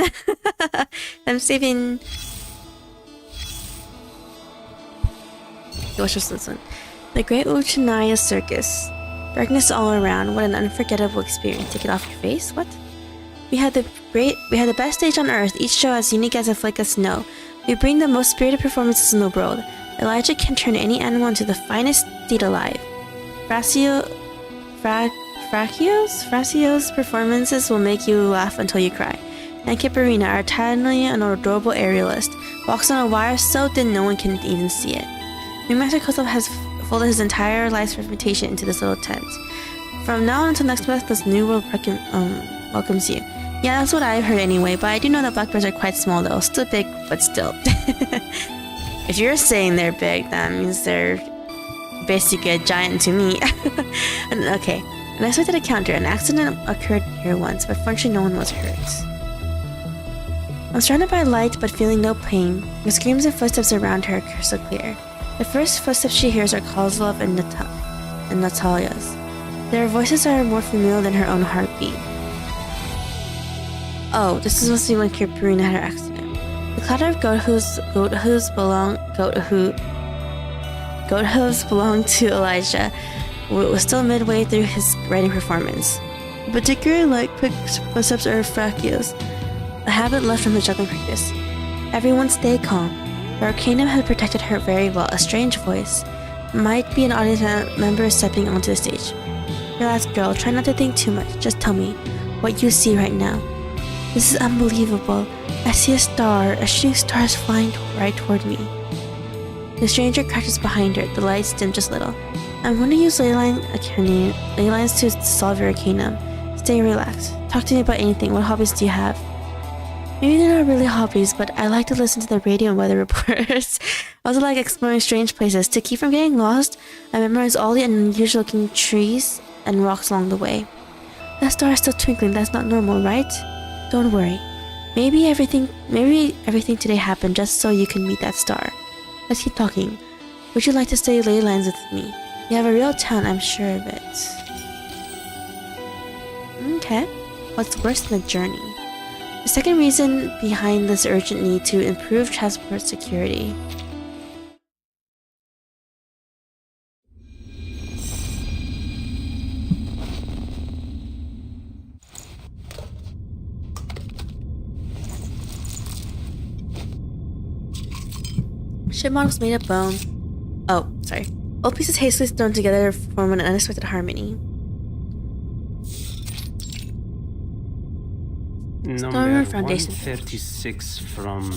I'm saving. What's this one? The Great Uchinaya Circus. Darkness all around. What an unforgettable experience. Take it off your face. What? We had the best stage on earth. Each show as unique as a flake of snow. We bring the most spirited performances in the world. Elijah can turn any animal into the finest steed alive. Fracio's performances will make you laugh until you cry. and Kiparina, our tiny and adorable aerialist, walks on a wire so thin no one can even see it. Master Kozlov has folded his entire life's reputation into this little tent. From now on until next month, this new world welcomes you. Yeah, that's what I've heard anyway, but I do know that blackbirds are quite small though. Still big, but still. If you're saying they're big, that means they're basically a giant to me. Okay, and I started a counter. An accident occurred here once, but fortunately no one was hurt. I'm surrounded by light, but feeling no pain. The screams and footsteps around her are crystal clear. The first footsteps she hears are Kozlov and Natalia's. Their voices are more familiar than her own heartbeat. Oh, this is supposed to be when Kiparina had her accident. The clatter of goat hooves belonged to Elijah, was still midway through his writing performance. Particularly like quick footsteps or fractals, a habit left from his juggling practice. Everyone stay calm. The Arcanum had protected her very well. A strange voice. Might be an audience member stepping onto the stage. Relax, girl. Try not to think too much. Just tell me what you see right now. This is unbelievable. I see a star. A shooting star is flying right toward me. The stranger crouches behind her. The lights dim just a little. I'm going to use ley lines to solve your Arcanum. Stay relaxed. Talk to me about anything. What hobbies do you have? Maybe they're not really hobbies, but I like to listen to the radio and weather reports. I also like exploring strange places. To keep from getting lost, I memorize all the unusual looking trees and rocks along the way. That star is still twinkling. That's not normal, right? Don't worry. Maybe everything today happened just so you can meet that star. Let's keep talking. Would you like to study ley lines with me? You have a real talent, I'm sure of it. Okay. What's worse than a journey? The second reason behind this urgent need to improve transport security. Ship models made of bone. Oh, sorry. Old pieces hastily thrown together form an unexpected harmony. Number 136 from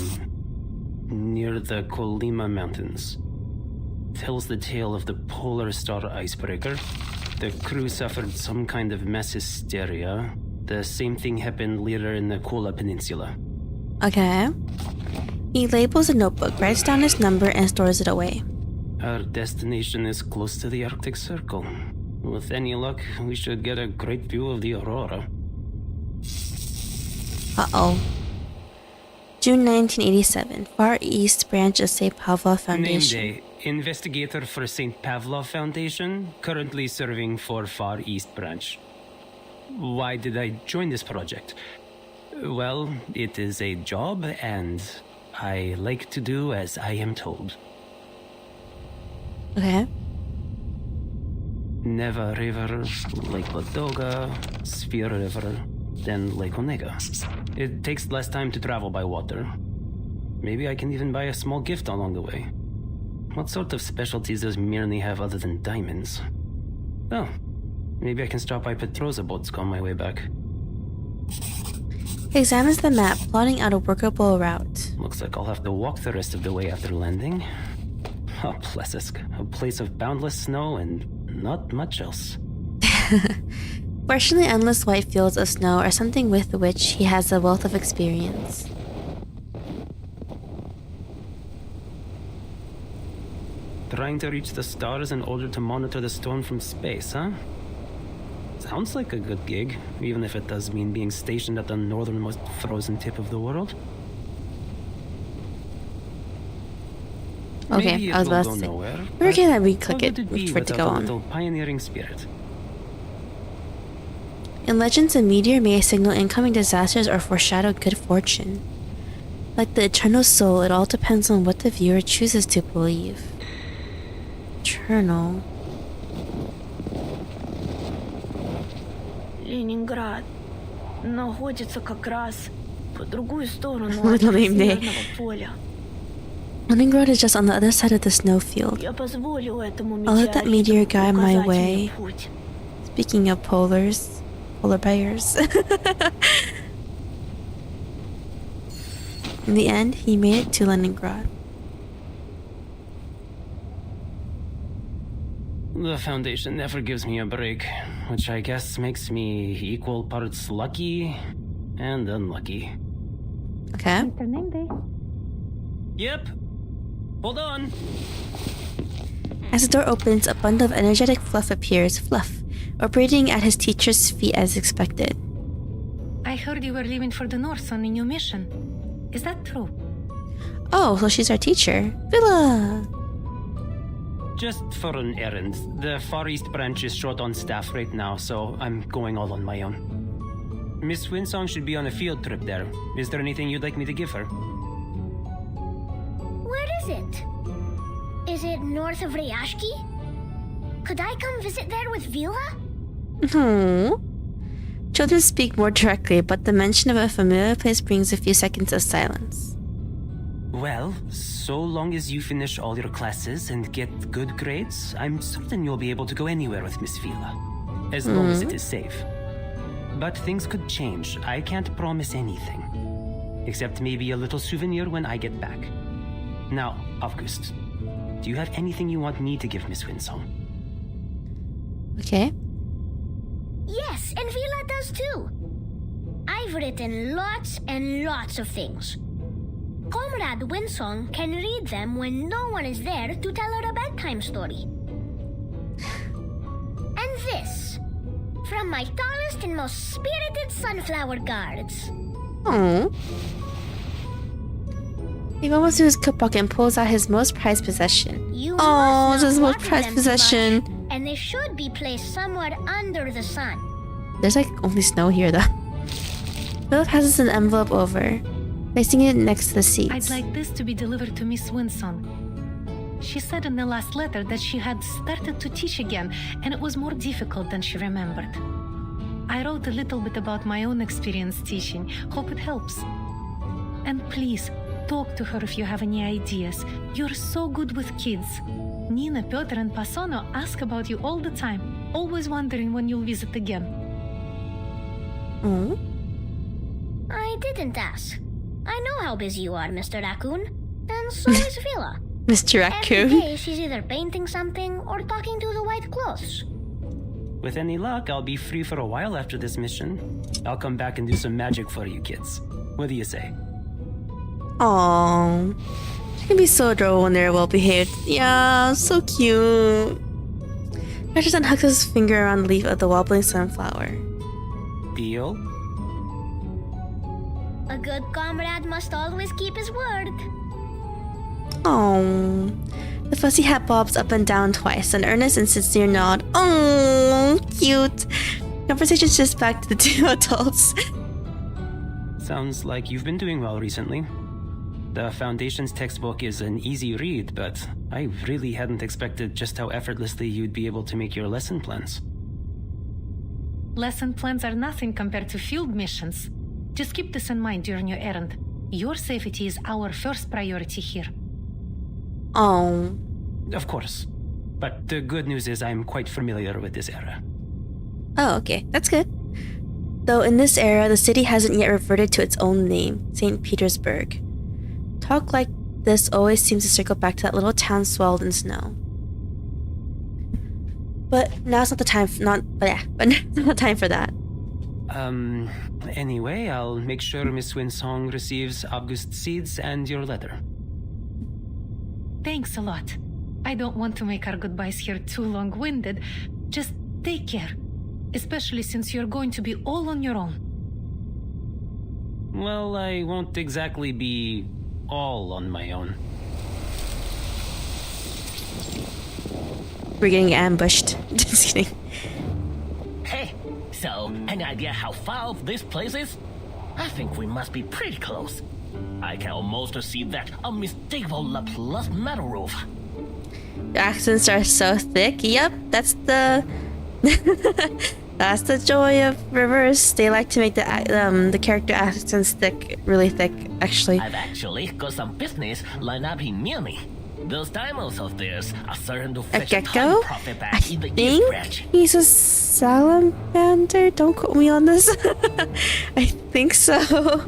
near the Colima Mountains. Tells the tale of the polar star icebreaker. The crew suffered some kind of mass hysteria. The same thing happened later in the Kola Peninsula. Okay. He labels a notebook, writes down his number, and stores it away. Our destination is close to the Arctic Circle. With any luck, we should get a great view of the aurora. Uh-oh. June 1987. Far East Branch of St. Pavlov Foundation. Name day. Investigator for St. Pavlov Foundation, currently serving for Far East Branch. Why did I join this project? Well, it is a job, and I like to do as I am told. Okay. Neva River, Lake Ladoga, Sphere River, then Lake Onega. It takes less time to travel by water. Maybe I can even buy a small gift along the way. What sort of specialties does Mirny have other than diamonds? Oh, maybe I can stop by Petrozabodsk on my way back. He examines the map, plotting out a workable route. Looks like I'll have to walk the rest of the way after landing. Oh, Plesesk, a place of boundless snow and not much else. Fortunately, endless white fields of snow are something with which he has a wealth of experience. Trying to reach the stars in order to monitor the storm from space, huh? Sounds like a good gig, even if it does mean being stationed at the northernmost frozen tip of the world. Okay, I was about to say. We're okay that we click it for it to go on. Pioneering spirit. In legends, a meteor may signal incoming disasters or foreshadow good fortune. Like the eternal soul, it all depends on what the viewer chooses to believe. Eternal. Ленинград находится как раз по другую сторону от Северного поля. Leningrad is just on the other side of the snowfield. I'll let that meteor guide my way. Speaking of polar bears. In the end, he made it to Leningrad. The Foundation never gives me a break, which I guess makes me equal parts lucky and unlucky. Okay. Mr. Name Day. Yep. Hold on. As the door opens, a bundle of energetic fluff appears. Fluff, operating at his teacher's feet as expected. I heard you were leaving for the north on a new mission. Is that true? Oh, so she's our teacher. Villa! Just for an errand. The Far East branch is short on staff right now, so I'm going all on my own. Miss Winsong should be on a field trip there. Is there anything you'd like me to give her? Where is it? Is it north of Ryashki? Could I come visit there with Vila? Children speak more directly, but the mention of a familiar place brings a few seconds of silence. Well, so long as you finish all your classes and get good grades, I'm certain you'll be able to go anywhere with Miss Vila. As long as it is safe. But things could change. I can't promise anything. Except maybe a little souvenir when I get back. Now, August, do you have anything you want me to give Miss Winsong? Okay. Yes, and Vila does too. I've written lots and lots of things. Comrade Winsong can read them when no one is there to tell her a bedtime story. And this, from my tallest and most spirited sunflower guards. Oh. He almost to his coat pocket and pulls out his most prized possession. Oh, this is his most prized possession. And they should be placed somewhere under the sun. There's like only snow here though. Philip passes an envelope over, placing it next to the seats. I'd like this to be delivered to Miss Winsong. She said in the last letter that she had started to teach again, and it was more difficult than she remembered. I wrote a little bit about my own experience teaching. Hope it helps. And please, talk to her if you have any ideas. You're so good with kids. Nina, Piotr, and Pasono ask about you all the time, always wondering when you'll visit again. I didn't ask. I know how busy you are, Mr. Raccoon. And so is Vila. Mr. Raccoon. Every day she's either painting something or talking to the white clothes. With any luck, I'll be free for a while after this mission. I'll come back and do some magic for you kids. What do you say? Aww. They can be so adorable when they're well behaved. Yeah, so cute. Patterson hugs his finger around the leaf of the wobbling sunflower. Deal? A good comrade must always keep his word. Oh, the fuzzy hat bobs up and down twice, an earnest and sincere nod. Oh, cute. Conversation shifts back to the two adults. Sounds like you've been doing well recently. The Foundation's textbook is an easy read, but I really hadn't expected just how effortlessly you'd be able to make your lesson plans. Lesson plans are nothing compared to field missions. Just keep this in mind during your errand. Your safety is our first priority here. Oh. Of course. But the good news is I'm quite familiar with this era. Oh, okay. That's good. Though in this era, the city hasn't yet reverted to its own name, St. Petersburg. Talk like this always seems to circle back to that little town swallowed in snow. But now's not the time not the time for that. Anyway, I'll make sure Miss Winsong receives August seeds and your letter. Thanks a lot. I don't want to make our goodbyes here too long-winded. Just take care. Especially since you're going to be all on your own. Well, I won't exactly be all on my own. We're getting ambushed. Just kidding. Hey, so any idea how far off this place is? I think we must be pretty close. I can almost see that unmistakable Laplace metal roof. The accents are so thick. Yep, that's the that's the joy of rivers. They like to make the character accents thick, really thick. Actually, I've actually got some business lined up in near me. Those diamonds of theirs are certain to fetch a ton profit back in the East branch. He's a salamander. Don't quote me on this. I think so.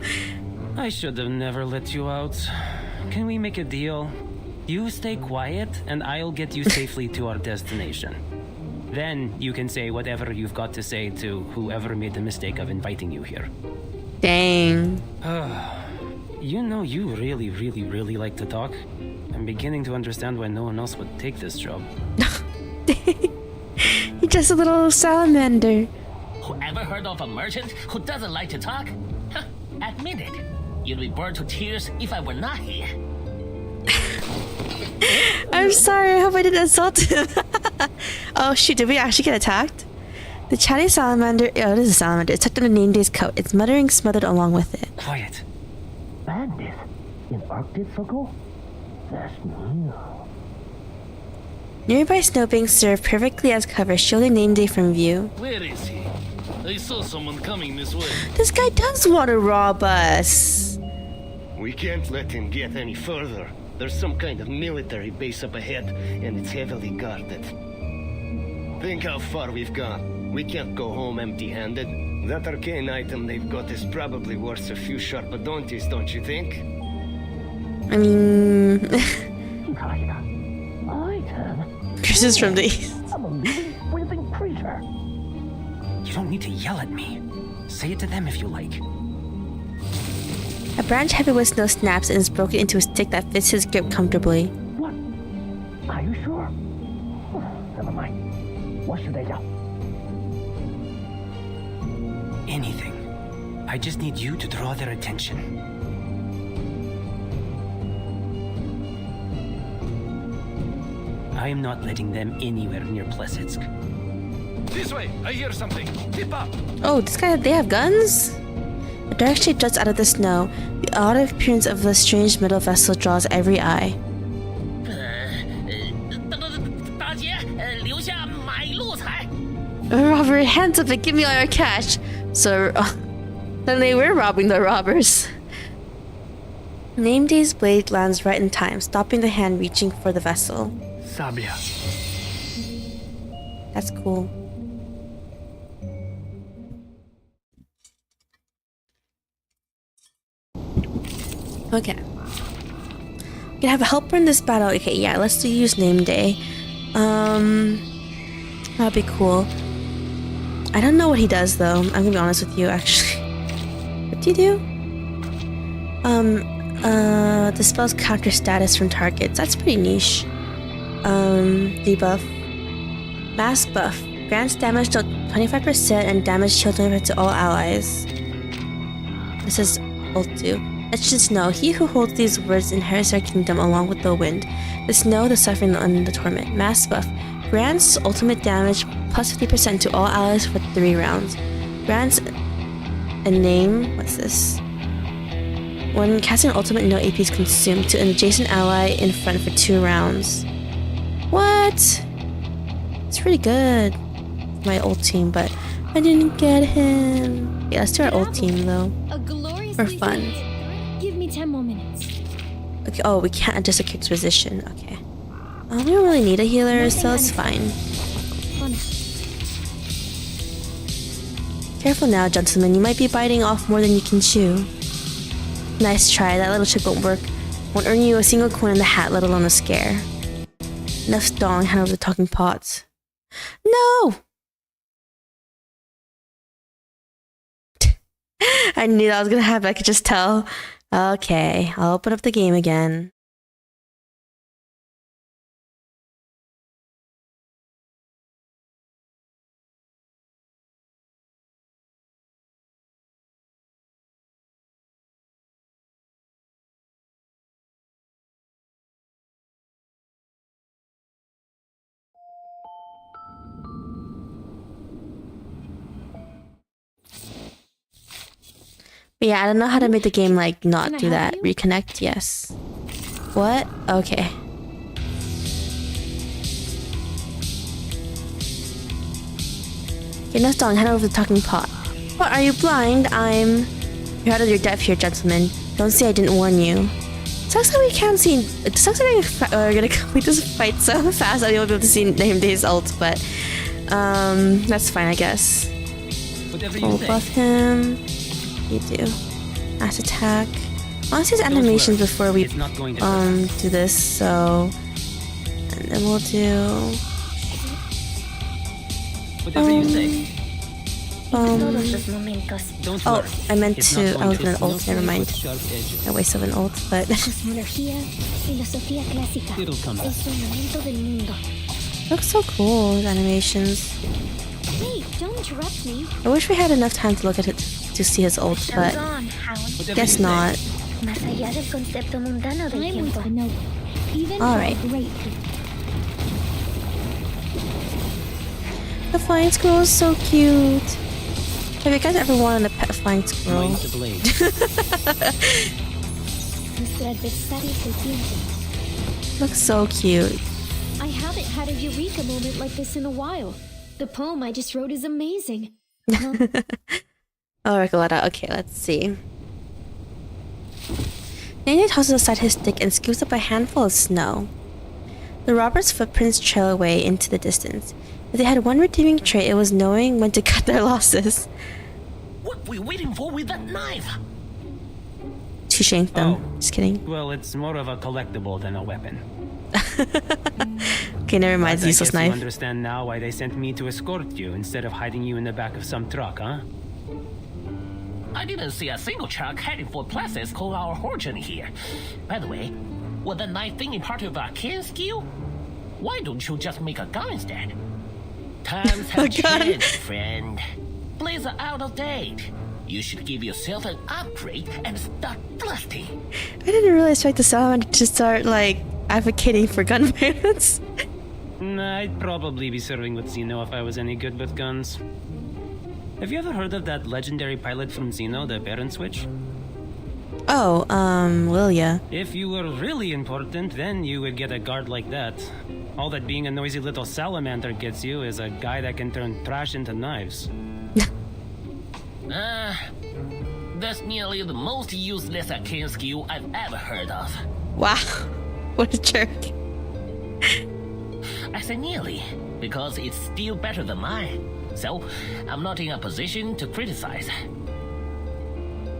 I should have never let you out. Can we make a deal? You stay quiet, and I'll get you safely to our destination. Then you can say whatever you've got to say to whoever made the mistake of inviting you here. Dang. You know you really, really, really like to talk. I'm beginning to understand why no one else would take this job. You're just a little salamander. Whoever heard of a merchant who doesn't like to talk? Huh, admit it. You'd be burned to tears if I were not here. I'm sorry, I hope I didn't insult him. Oh shoot, did we actually get attacked? The chatty salamander, oh it is a salamander, it's tucked under Name Day's coat. It's muttering smothered along with it. Quiet. Bandit? In Arctic Circle? That's new. Nearby snowbanks serve perfectly as cover, shielding Name Day from view. Where is he? I saw someone coming this way. This guy does want to rob us. We can't let him get any further. There's some kind of military base up ahead, and it's heavily guarded. Think how far we've gone. We can't go home empty-handed. That arcane item they've got is probably worth a few sharpadontes, don't you think? I mean... Chris is from the east. I'm a living, breathing creature. You don't need to yell at me. Say it to them if you like. A branch heavy with snow snaps and is broken into a stick that fits his grip comfortably. What? Are you sure? Never mind. What should I do? Anything. I just need you to draw their attention. I am not letting them anywhere near Plesetsk. This way! I hear something! Tip up! Oh, they have guns? A dark shape juts out of the snow. The odd appearance of the strange metal vessel draws every eye. Robber, hands up and give me all your cash. So, then they were robbing the robbers. Name Day's blade lands right in time, stopping the hand reaching for the vessel. Sabia. That's cool. Okay. We can have a helper in this battle. Okay, yeah, let's use Name Day. That'd be cool. I don't know what he does though. I'm gonna be honest with you, actually. What do you do? Dispels counter status from targets. That's pretty niche. Debuff. Mass buff. Grants damage to 25% and damage shield 25% to all allies. This is ult 2. Let's just know, he who holds these words inherits our kingdom along with the wind, the snow, the suffering, and the torment. Mass buff. Grants ultimate damage plus 50% to all allies for 3 rounds. Grants a name. What's this? When casting ultimate, no AP is consumed to an adjacent ally in front for 2 rounds. What? It's pretty good. My old team, but I didn't get him. Yeah, let's do our old team though. For fun. Give me 10 more minutes. Okay. Oh, we can't adjust a character's position. Okay. We don't really need a healer, so it's fine. Careful now, gentlemen. You might be biting off more than you can chew. Nice try. That little trick won't work. Won't earn you a single coin in the hat, let alone a scare. Enough stalling. Hand over the talking pots. No! I knew that was gonna happen. I could just tell. Okay, I'll open up the game again. But yeah, I don't know how to make the game like not do that. Reconnect, yes. What? Okay. Okay, no stalling. Head over to the talking pot. What? Are you blind? You're out of your depth here, gentlemen. Don't say I didn't warn you. Sucks that we can't see. It sucks that we're gonna complete this fight so fast that we won't be able to see Name Day's ult, but that's fine, I guess. Whatever we'll buff him. You do. Mass attack. Let's use animations before we It's not going to do this, so and then we'll do whatever you say. Don't oh, worry. I meant It's to. not I was going gonna ult. Never mind. I wasted an ult, but It'll come back. looks so cool. The animations. Wait, don't interrupt me. I wish we had enough time to look at it to see his ult, but guess not. Más allá del concepto mundano del tiempo. All right. The flying squirrel is so cute. Have you guys ever wanted a pet flying squirrel? Looks so cute. I haven't had a eureka moment like this in a while. The poem I just wrote is amazing. Oh, Recoletta. Okay, let's see. Nene tosses aside his stick and scoops up a handful of snow. The robbers' footprints trail away into the distance. If they had one redeeming trait, it was knowing when to cut their losses. What are we waiting for with that knife? To shank them. Just kidding. Well, it's more of a collectible than a weapon. Okay, never mind. But It's useless I guess you knife. understand now why they sent me to escort you instead of hiding you in the back of some truck, huh? I didn't see a single truck heading for places called our origin here. By the way, was the knife thingy part of our kin skill? Why don't you just make a gun instead? Times have changed, friend. Blades are out of date. You should give yourself an upgrade and start blasting. I didn't really expect the sound to start, like, advocating for gun violence. Nah, I'd probably be serving with Xeno if I was any good with guns. Have you ever heard of that legendary pilot from Xeno, the Baron Switch? Oh, will ya? If you were really important, then you would get a guard like that. All that being a noisy little salamander gets you is a guy that can turn trash into knives. That's nearly the most useless arcane skill I've ever heard of. Wow, what a jerk. I say nearly, because it's still better than mine. So, I'm not in a position to criticize.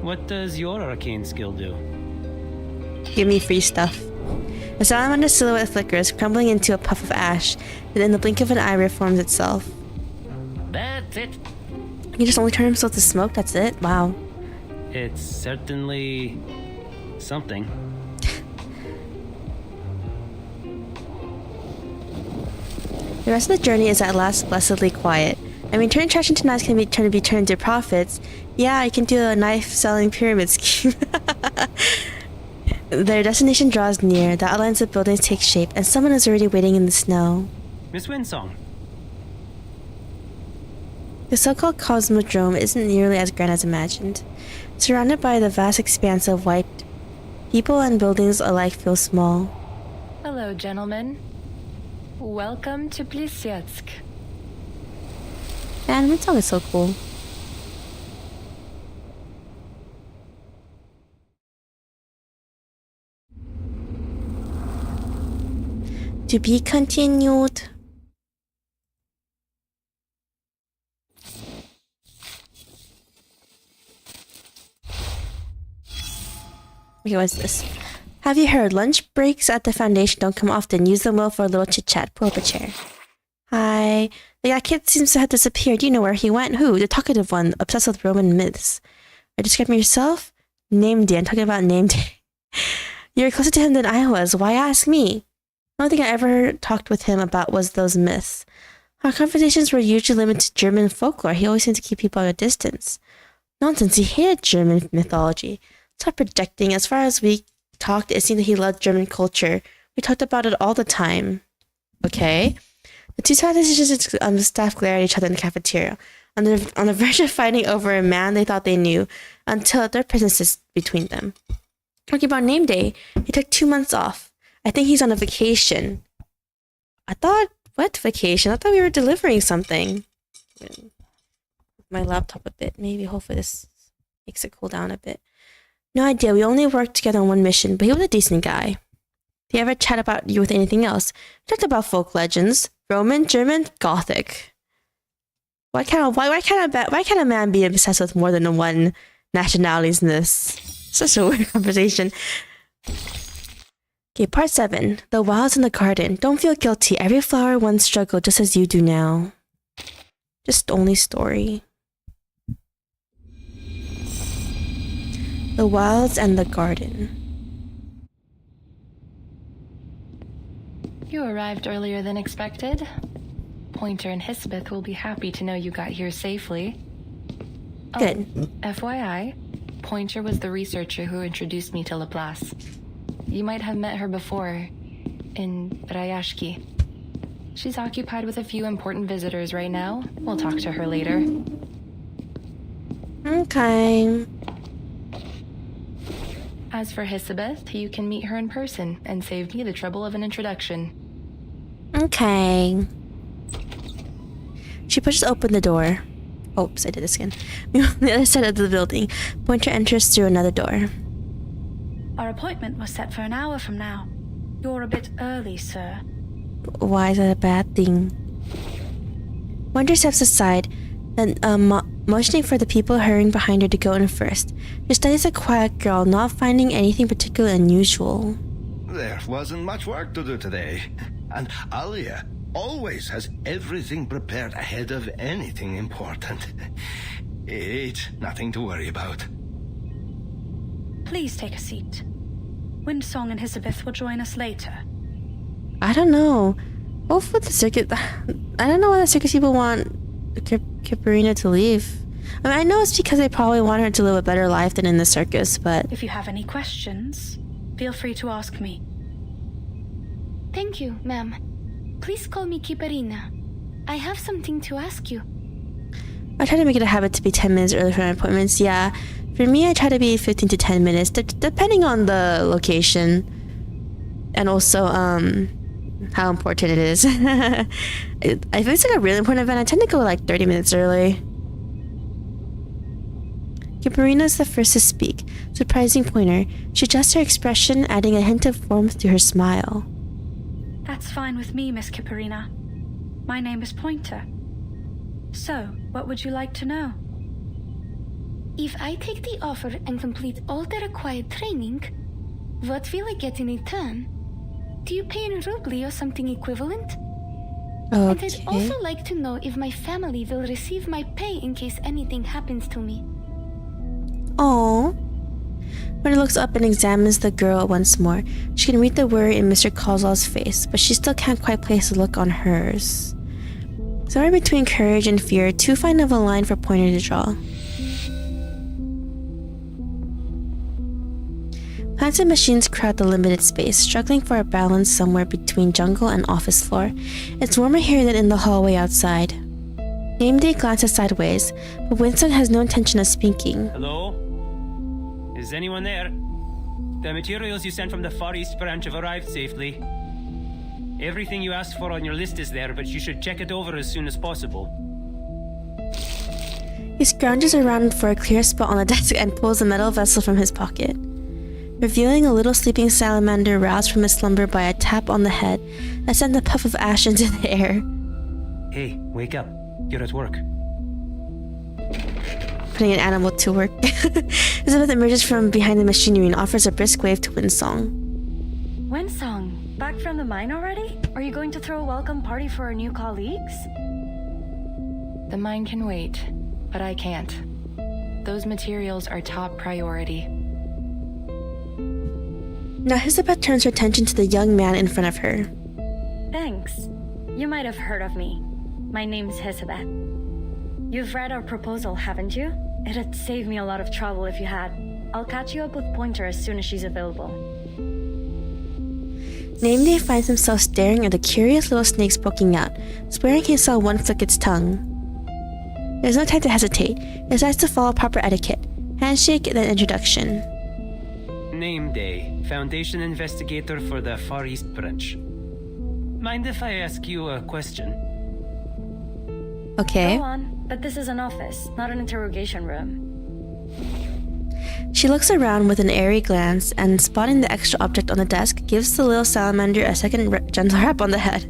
What does your arcane skill do? Give me free stuff. The salamander's silhouette flickers, crumbling into a puff of ash, and in the blink of an eye reforms itself. That's it. He just only turned himself to smoke, that's it? Wow. It's certainly something. The rest of the journey is at last blessedly quiet. I mean, turning trash into knives can be turned into profits. Yeah, you can do a knife-selling pyramid scheme. Their destination draws near, the outlines of buildings take shape, and someone is already waiting in the snow. Miss Winsong. The so-called Cosmodrome isn't nearly as grand as imagined. Surrounded by the vast expanse of white, people and buildings alike feel small. Hello, gentlemen. Welcome to Plisyetsk. Man, that song is so cool. To be continued. Okay, what's this? Have you heard? Lunch breaks at the Foundation don't come often. Use them well for a little chit-chat. Pull up a chair. Hi. That kid seems to have disappeared. You know where he went? Who? The talkative one, obsessed with Roman myths. Are you describing yourself? Name day. I'm talking about name day. You're closer to him than I was. Why ask me? The only thing I ever talked with him about was those myths. Our conversations were usually limited to German folklore. He always seemed to keep people at a distance. Nonsense. He hated German mythology. Stop projecting. As far as we talked, it seemed that he loved German culture. We talked about it all the time. Okay. The two statisticians on the staff glare at each other in the cafeteria, on the verge of fighting over a man they thought they knew, until their presence is between them. Talking about name day, he took 2 months off. I think he's on a vacation. What vacation? I thought we were delivering something. My laptop a bit. Maybe hopefully this makes it cool down a bit. No idea. We only worked together on one mission, but he was a decent guy. Did he ever chat about you with anything else? We talked about folk legends. Roman, German, Gothic. Why can't a man be obsessed with more than one nationalities in this Such a weird conversation. Okay, part 7. The wilds in the garden. Don't feel guilty. Every flower once struggled just as you do now. Just only story. The wilds and the garden. You arrived earlier than expected. Pointer and Hisbeth will be happy to know you got here safely. Good. FYI, Pointer was the researcher who introduced me to Laplace. You might have met her before, in Rayashki. She's occupied with a few important visitors right now. We'll talk to her later. Okay. As for Hisbeth, you can meet her in person and save me the trouble of an introduction. Okay. She pushes open the door. Oops, I did this again. On the other side of the building, Pointer enters through another door. Our appointment was set for an hour from now. You're a bit early, sir. Why is that a bad thing? Pointer steps aside, then motioning for the people hurrying behind her to go in first. She studies a quiet girl, not finding anything particularly unusual. There wasn't much work to do today. And Alia always has everything prepared ahead of anything important. It's nothing to worry about. Please take a seat. Windsong and Hisbeth will join us later. I don't know. Hopefully the circus... I don't know why the circus people want Kiparina to leave. I mean, I know it's because they probably want her to live a better life than in the circus, but... If you have any questions, feel free to ask me. Thank you, ma'am. Please call me Kiparina. I have something to ask you. I try to make it a habit to be 10 minutes early for my appointments, yeah. For me, I try to be 15 to 10 minutes, depending on the location. And also, how important it is. If it's like a really important event, I tend to go like 30 minutes early. Kiparina is the first to speak, surprising Pointer. She adjusts her expression, adding a hint of warmth to her smile. That's fine with me, Miss Kiparina. My name is Pointer. So, what would you like to know? If I take the offer and complete all the required training, what will I get in return? Do you pay in rubli or something equivalent? Okay. And I'd also like to know if my family will receive my pay in case anything happens to me. Oh. Pointer looks up and examines the girl once more. She can read the worry in Mr. Kozlov's face, but she still can't quite place the look on hers. Somewhere between courage and fear, too fine of a line for Pointer to draw. Plants and machines crowd the limited space, struggling for a balance somewhere between jungle and office floor. It's warmer here than in the hallway outside. Game Day glances sideways, but Winston has no intention of speaking. Hello? Is anyone there? The materials you sent from the Far East branch have arrived safely. Everything you asked for on your list is there, but you should check it over as soon as possible. He scrounges around for a clear spot on the desk and pulls a metal vessel from his pocket, revealing a little sleeping salamander roused from his slumber by a tap on the head that sent a puff of ash into the air. Hey, wake up. You're at work. Putting an animal to work. Elizabeth emerges from behind the machinery and offers a brisk wave to Winsong. Winsong, back from the mine already? Are you going to throw a welcome party for our new colleagues? The mine can wait, but I can't. Those materials are top priority. Now Elizabeth turns her attention to the young man in front of her. Thanks. You might have heard of me. My name's Elizabeth. You've read our proposal, haven't you? It'd save me a lot of trouble if you had. I'll catch you up with Pointer as soon as she's available. Name Day finds himself staring at the curious little snakes poking out, swearing he saw one flick its tongue. There's no time to hesitate. He decides to follow proper etiquette. Handshake, then introduction. Name Day, Foundation Investigator for the Far East branch. Mind if I ask you a question? Okay. Go on, but this is an office, not an interrogation room. She looks around with an airy glance and, spotting the extra object on the desk, gives the little salamander a second gentle rap on the head.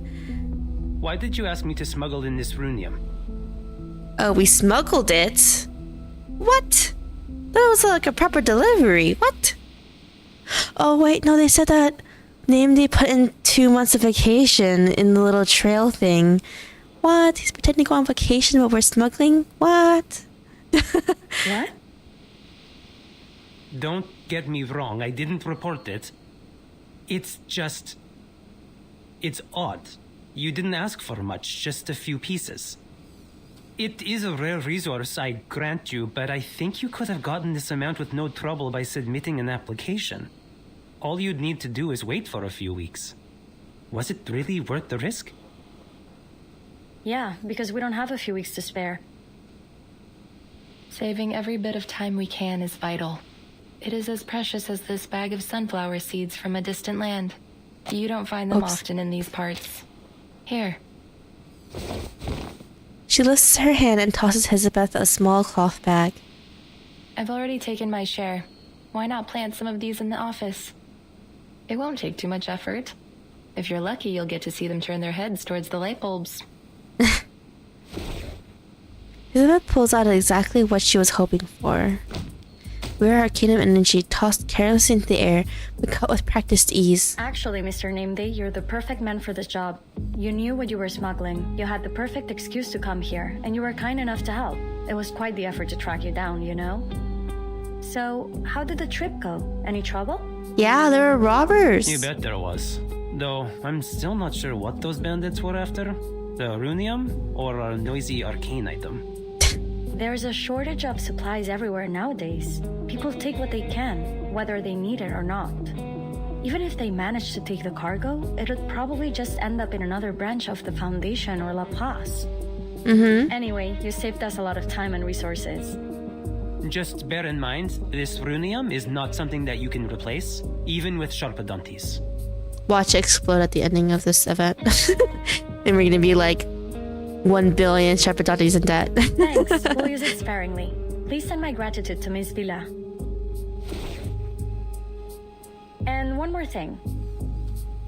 Why did you ask me to smuggle in this runium? Oh, we smuggled it? What? That was like a proper delivery. What? Oh wait, no, they said that Nameday put in 2 months of vacation in the little trail thing. What? He's pretending to go on vacation but we're smuggling? What? What? Don't get me wrong, I didn't report it. It's just... It's odd. You didn't ask for much, just a few pieces. It is a rare resource, I grant you, but I think you could have gotten this amount with no trouble by submitting an application. All you'd need to do is wait for a few weeks. Was it really worth the risk? Yeah, because we don't have a few weeks to spare. Saving every bit of time we can is vital. It is as precious as this bag of sunflower seeds from a distant land. You don't find them often in these parts. Here. She lifts her hand and tosses Elizabeth a small cloth bag. I've already taken my share. Why not plant some of these in the office? It won't take too much effort. If you're lucky, you'll get to see them turn their heads towards the light bulbs. Elizabeth pulls out exactly what she was hoping for. Rare arcanum energy tossed carelessly into the air, but cut with practiced ease. Actually, Mr. Nameday, you're the perfect man for this job. You knew what you were smuggling. You had the perfect excuse to come here, and you were kind enough to help. It was quite the effort to track you down, you know? So, how did the trip go? Any trouble? Yeah, there were robbers. You bet there was. Though, I'm still not sure what those bandits were after. The runium or a noisy arcane item. There's a shortage of supplies everywhere nowadays. People take what they can, whether they need it or not. Even if they manage to take the cargo, it would probably just end up in another branch of the Foundation or La Paz. Anyway, you saved us a lot of time and resources. Just bear in mind, this runium is not something that you can replace, even with Sharpadontes. Watch it explode at the ending of this event. And we're gonna be like 1 billion Sharpadontes in debt. Thanks, we'll use it sparingly. Please send my gratitude to Miss Villa. And one more thing.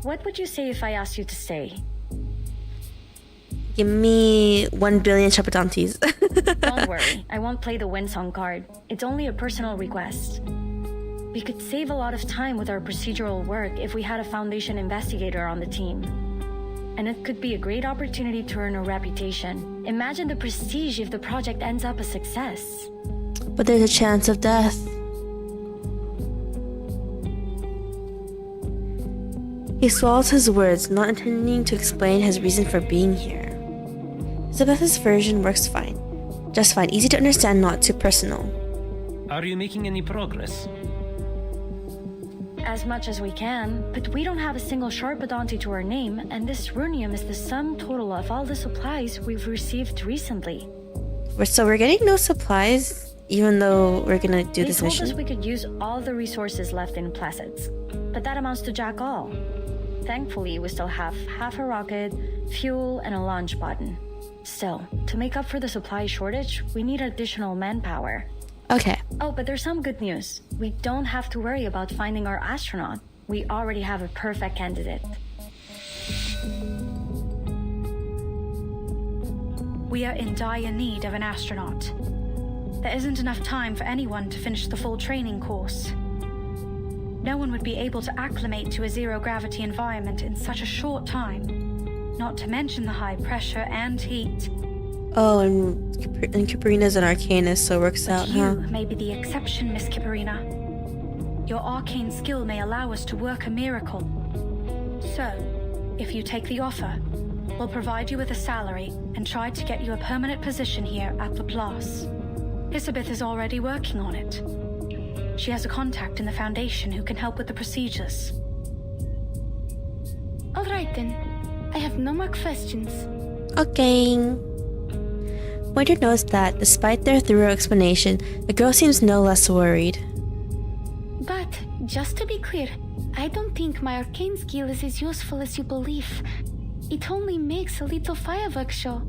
What would you say if I asked you to stay? Give me 1 billion Sharpadontes. Don't worry, I won't play the Windsong card. It's only a personal request. We could save a lot of time with our procedural work if we had a Foundation investigator on the team. And it could be a great opportunity to earn a reputation. Imagine the prestige if the project ends up a success. But there's a chance of death. He swallows his words, not intending to explain his reason for being here. Elizabeth's version works fine. Just fine, easy to understand, not too personal. Are you making any progress? As much as we can, but we don't have a single Sharpadonte to our name, and this runium is the sum total of all the supplies we've received recently. So we're getting no supplies, even though we're gonna do this mission? They told us we could use all the resources left in Placids, but that amounts to jack all. Thankfully, we still have half a rocket, fuel, and a launch button. Still, to make up for the supply shortage, we need additional manpower. Okay. Oh, but there's some good news. We don't have to worry about finding our astronaut. We already have a perfect candidate. We are in dire need of an astronaut. There isn't enough time for anyone to finish the full training course. No one would be able to acclimate to a zero-gravity environment in such a short time, not to mention the high pressure and heat. Oh, and Kiparina's an arcanist, so it works out, huh? You may be the exception, Miss Kiparina. Your arcane skill may allow us to work a miracle. So, if you take the offer, we'll provide you with a salary and try to get you a permanent position here at Laplace. Elizabeth is already working on it. She has a contact in the Foundation who can help with the procedures. All right then. I have no more questions. Okay. Pointer notes that, despite their thorough explanation, the girl seems no less worried. But, just to be clear, I don't think my arcane skill is as useful as you believe. It only makes a little fireworks show.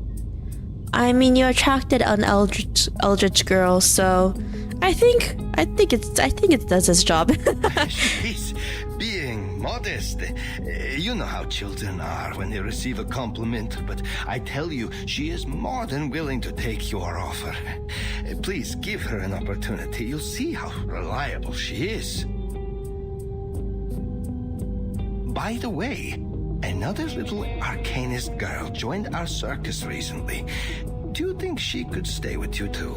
I mean, you attracted an Eldritch girl, so I think it does its job. She's being modest. You know how children are when they receive a compliment, but I tell you, she is more than willing to take your offer. Please give her an opportunity. You'll see how reliable she is. By the way, another little arcanist girl joined our circus recently. Do you think she could stay with you too?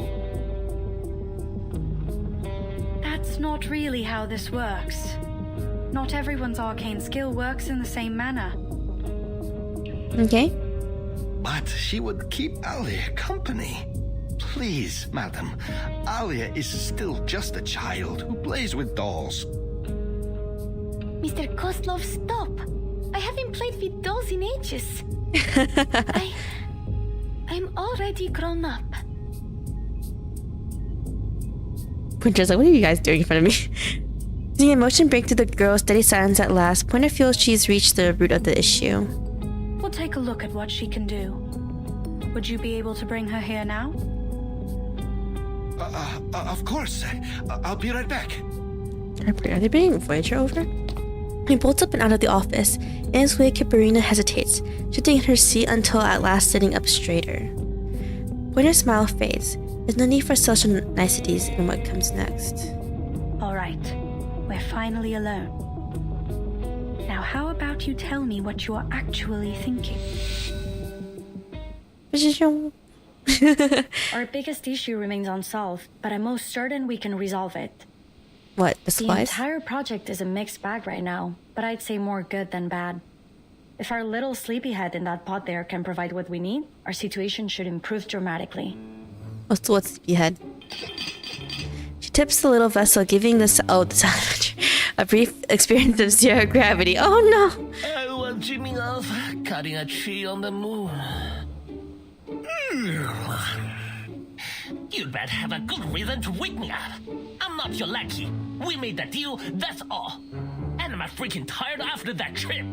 That's not really how this works. Not everyone's arcane skill works in the same manner. Okay. But she would keep Alia company. Please, madam. Alia is still just a child who plays with dolls. Mr. Kozlov, stop! I haven't played with dolls in ages. I'm already grown up. Pointer's like, what are you guys doing in front of me? The emotion break through the girl's steady silence at last. Pointer feels she's reached the root of the issue. We'll take a look at what she can do. Would you be able to bring her here now? Of course. I'll be right back. Are they bringing Voyager over? He bolts up and out of the office. In his wake, Katerina hesitates, shifting in her seat until at last sitting up straighter. Pointer's smile fades. There's no need for social niceties in what comes next. All right. We're finally alone. Now how about you tell me what you are actually thinking? Our biggest issue remains unsolved, but I'm most certain we can resolve it. What, the supplies? The entire project is a mixed bag right now, but I'd say more good than bad. If our little sleepyhead in that pod there can provide what we need, our situation should improve dramatically. What's sleepyhead? She tips the little vessel, giving the salamander a brief experience of zero gravity. Oh no! I was dreaming of cutting a tree on the moon. You'd better have a good reason to wake me up. I'm not your lackey. We made the deal, that's all. And I'm freaking tired after that trip.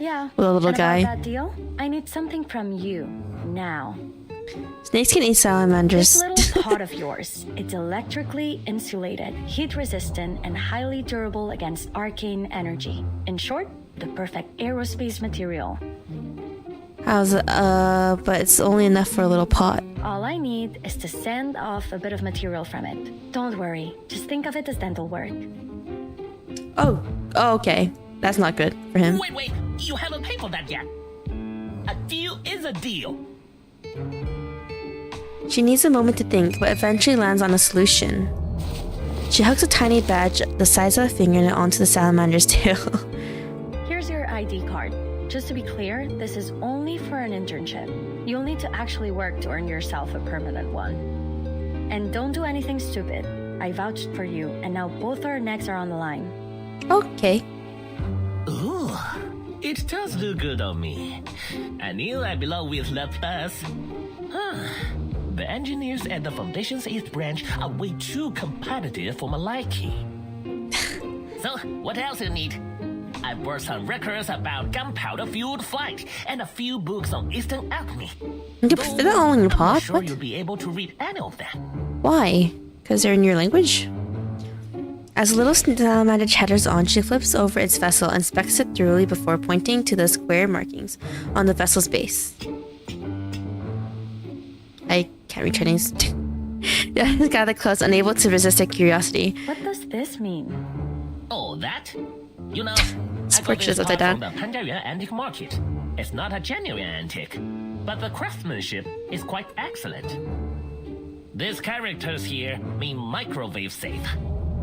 Yeah, the little and guy. About that deal, I need something from you, now. Snakes can eat salamanders. This little pot of yours, it's electrically insulated, heat-resistant, and highly durable against arcane energy. In short, the perfect aerospace material. How's it? But it's only enough for a little pot. All I need is to send off a bit of material from it. Don't worry, just think of it as dental work. Oh, okay. That's not good for him. Wait, you haven't paid for that yet. A deal is a deal. She needs a moment to think, but eventually lands on a solution. She hooks a tiny badge the size of a fingernail onto the salamander's tail. Here's your ID card. Just to be clear, this is only for an internship. You'll need to actually work to earn yourself a permanent one. And don't do anything stupid. I vouched for you, and now both our necks are on the line. Okay. Ooh, it does look good on me. I knew I belong with the best. The engineers at the Foundation's East Branch are way too competitive for my liking. So, what else you need? I brought some records about gunpowder-fueled flight and a few books on Eastern alchemy. You can fit that all in your pod? I'm sure you'll be able to read any of them. Why? Because they're in your language? As the little salamander chatters on, she flips over its vessel and inspects it thoroughly before pointing to the square markings on the vessel's base. I can't read Chinese. Yeah, gather close, unable to resist her curiosity. What does this mean? Oh, that? You know, It's I got this upside part down. from the Panjayuan antique market. It's not a genuine antique, but the craftsmanship is quite excellent. These characters here mean microwave safe.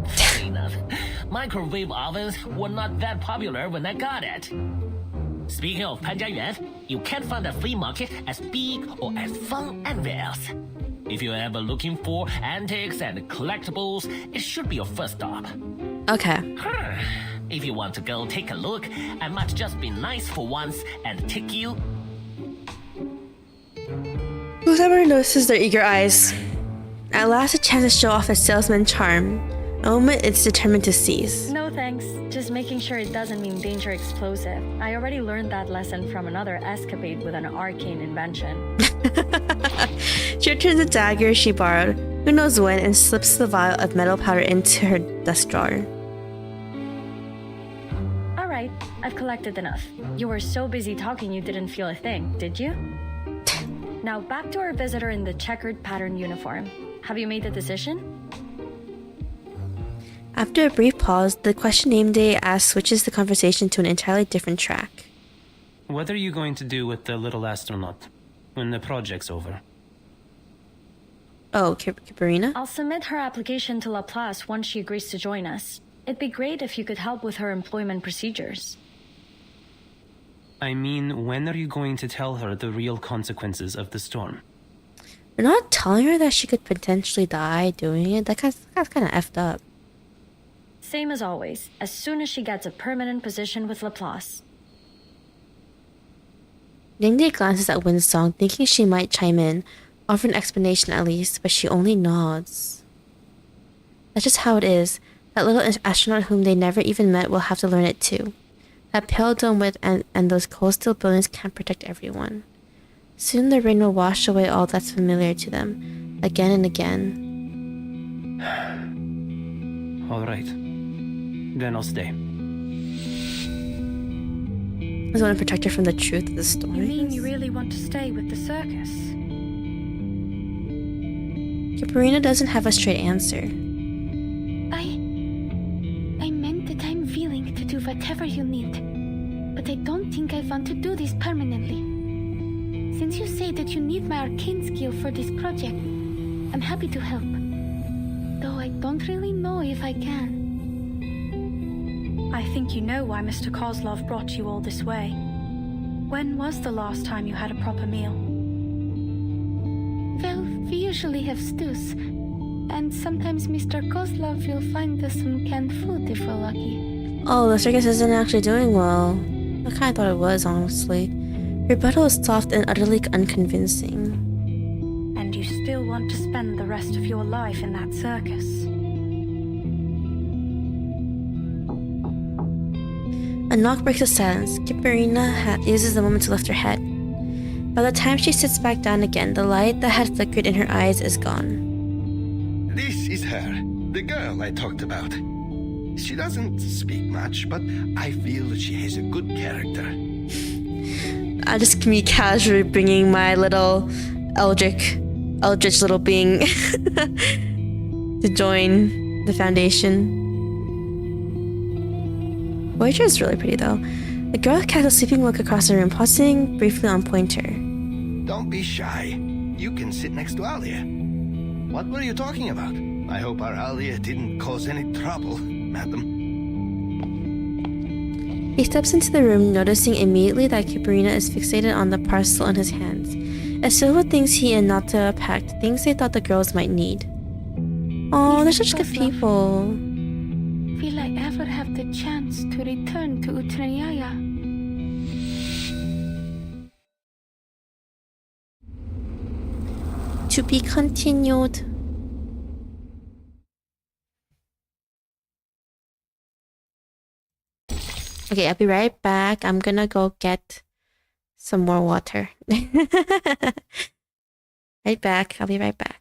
Funny enough, microwave ovens were not that popular when I got it. Speaking of Panjayuan, you can't find a flea market as big or as fun anywhere else. If you're ever looking for antiques and collectibles, it should be your first stop. Okay. If you want to go take a look, I might just be nice for once and take you. Whoever notices their eager eyes. At last, a chance to show off his salesman charm. A moment it's determined to seize. No thanks. Just making sure it doesn't mean danger explosive. I already learned that lesson from another escapade with an arcane invention. She returns the dagger she borrowed, who knows when, and slips the vial of metal powder into her desk drawer. I've collected enough. You were so busy talking you didn't feel a thing, did you? Now back to our visitor in the checkered pattern uniform. Have you made a decision? After a brief pause, the question name day asked switches the conversation to an entirely different track. What are you going to do with the little astronaut when the project's over? Oh, Kiparina? I'll submit her application to Laplace once she agrees to join us. It'd be great if you could help with her employment procedures. I mean, when are you going to tell her the real consequences of the storm? You're not telling her that she could potentially die doing it? That's kind of effed up. Same as always, as soon as she gets a permanent position with Laplace. Yingde glances at Windsong, thinking she might chime in, offer an explanation at least, but she only nods. That's just how it is. That little astronaut whom they never even met will have to learn it too. That pale dome width and those coastal buildings can't protect everyone. Soon the rain will wash away all that's familiar to them, again and again. All right. Then I'll stay. I want to protect her from the truth of the story. You mean you really want to stay with the circus? Kiparina doesn't have a straight answer. I meant that I'm willing to do whatever you need, but I don't think I want to do this permanently. Since you say that you need my arcane skill for this project, I'm happy to help. Though I don't really know if I can. I think you know why Mr. Kozlov brought you all this way. When was the last time you had a proper meal? Well, we usually have stews. And sometimes Mr. Kozlov will find us some canned food if we're lucky. Oh, the circus isn't actually doing well. I kind of thought it was, honestly. Your rebuttal is soft and utterly unconvincing. And you still want to spend the rest of your life in that circus? A knock breaks the silence. Kiparina uses the moment to lift her head. By the time she sits back down again, the light that had flickered in her eyes is gone. This is her, the girl I talked about. She doesn't speak much, but I feel she has a good character. I just me casually bringing my little Eldritch little being to join the Foundation. Voyager is really pretty though. The girl casts a sleeping look across the room, pausing briefly on Pointer. Don't be shy. You can sit next to Alia. What were you talking about? I hope our Alia didn't cause any trouble, madam. He steps into the room, noticing immediately that Kiparina is fixated on the parcel in his hands. It's filled with things he and Nata packed, things they thought the girls might need. Oh, they're such good people. Will I ever have the chance to return to Utranyaya? To be continued. Okay, I'll be right back. I'm gonna go get some more water. Right back. I'll be right back.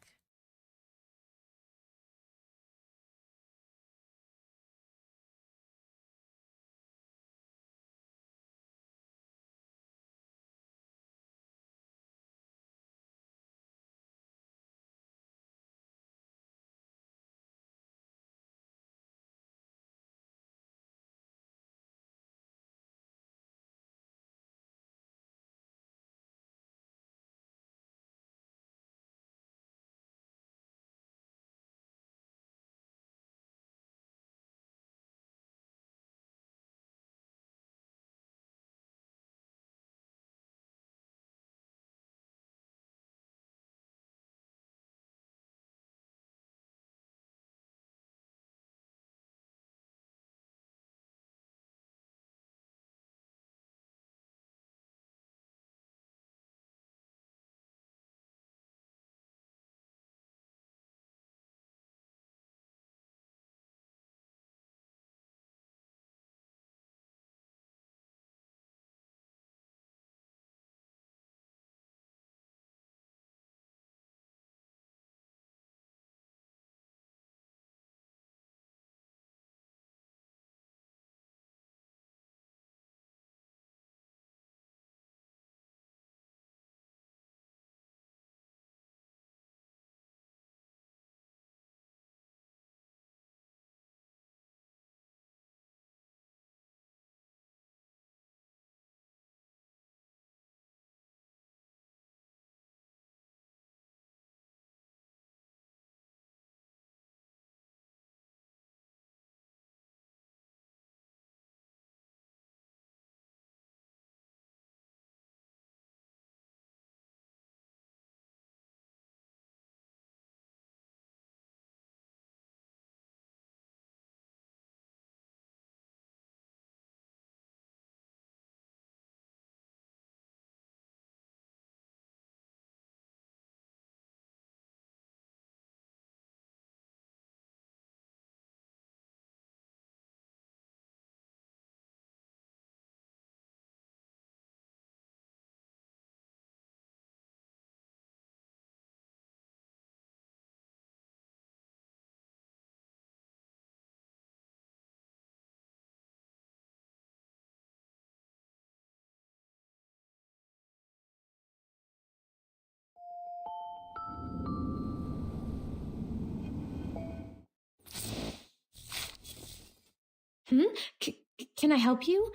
Can I help you?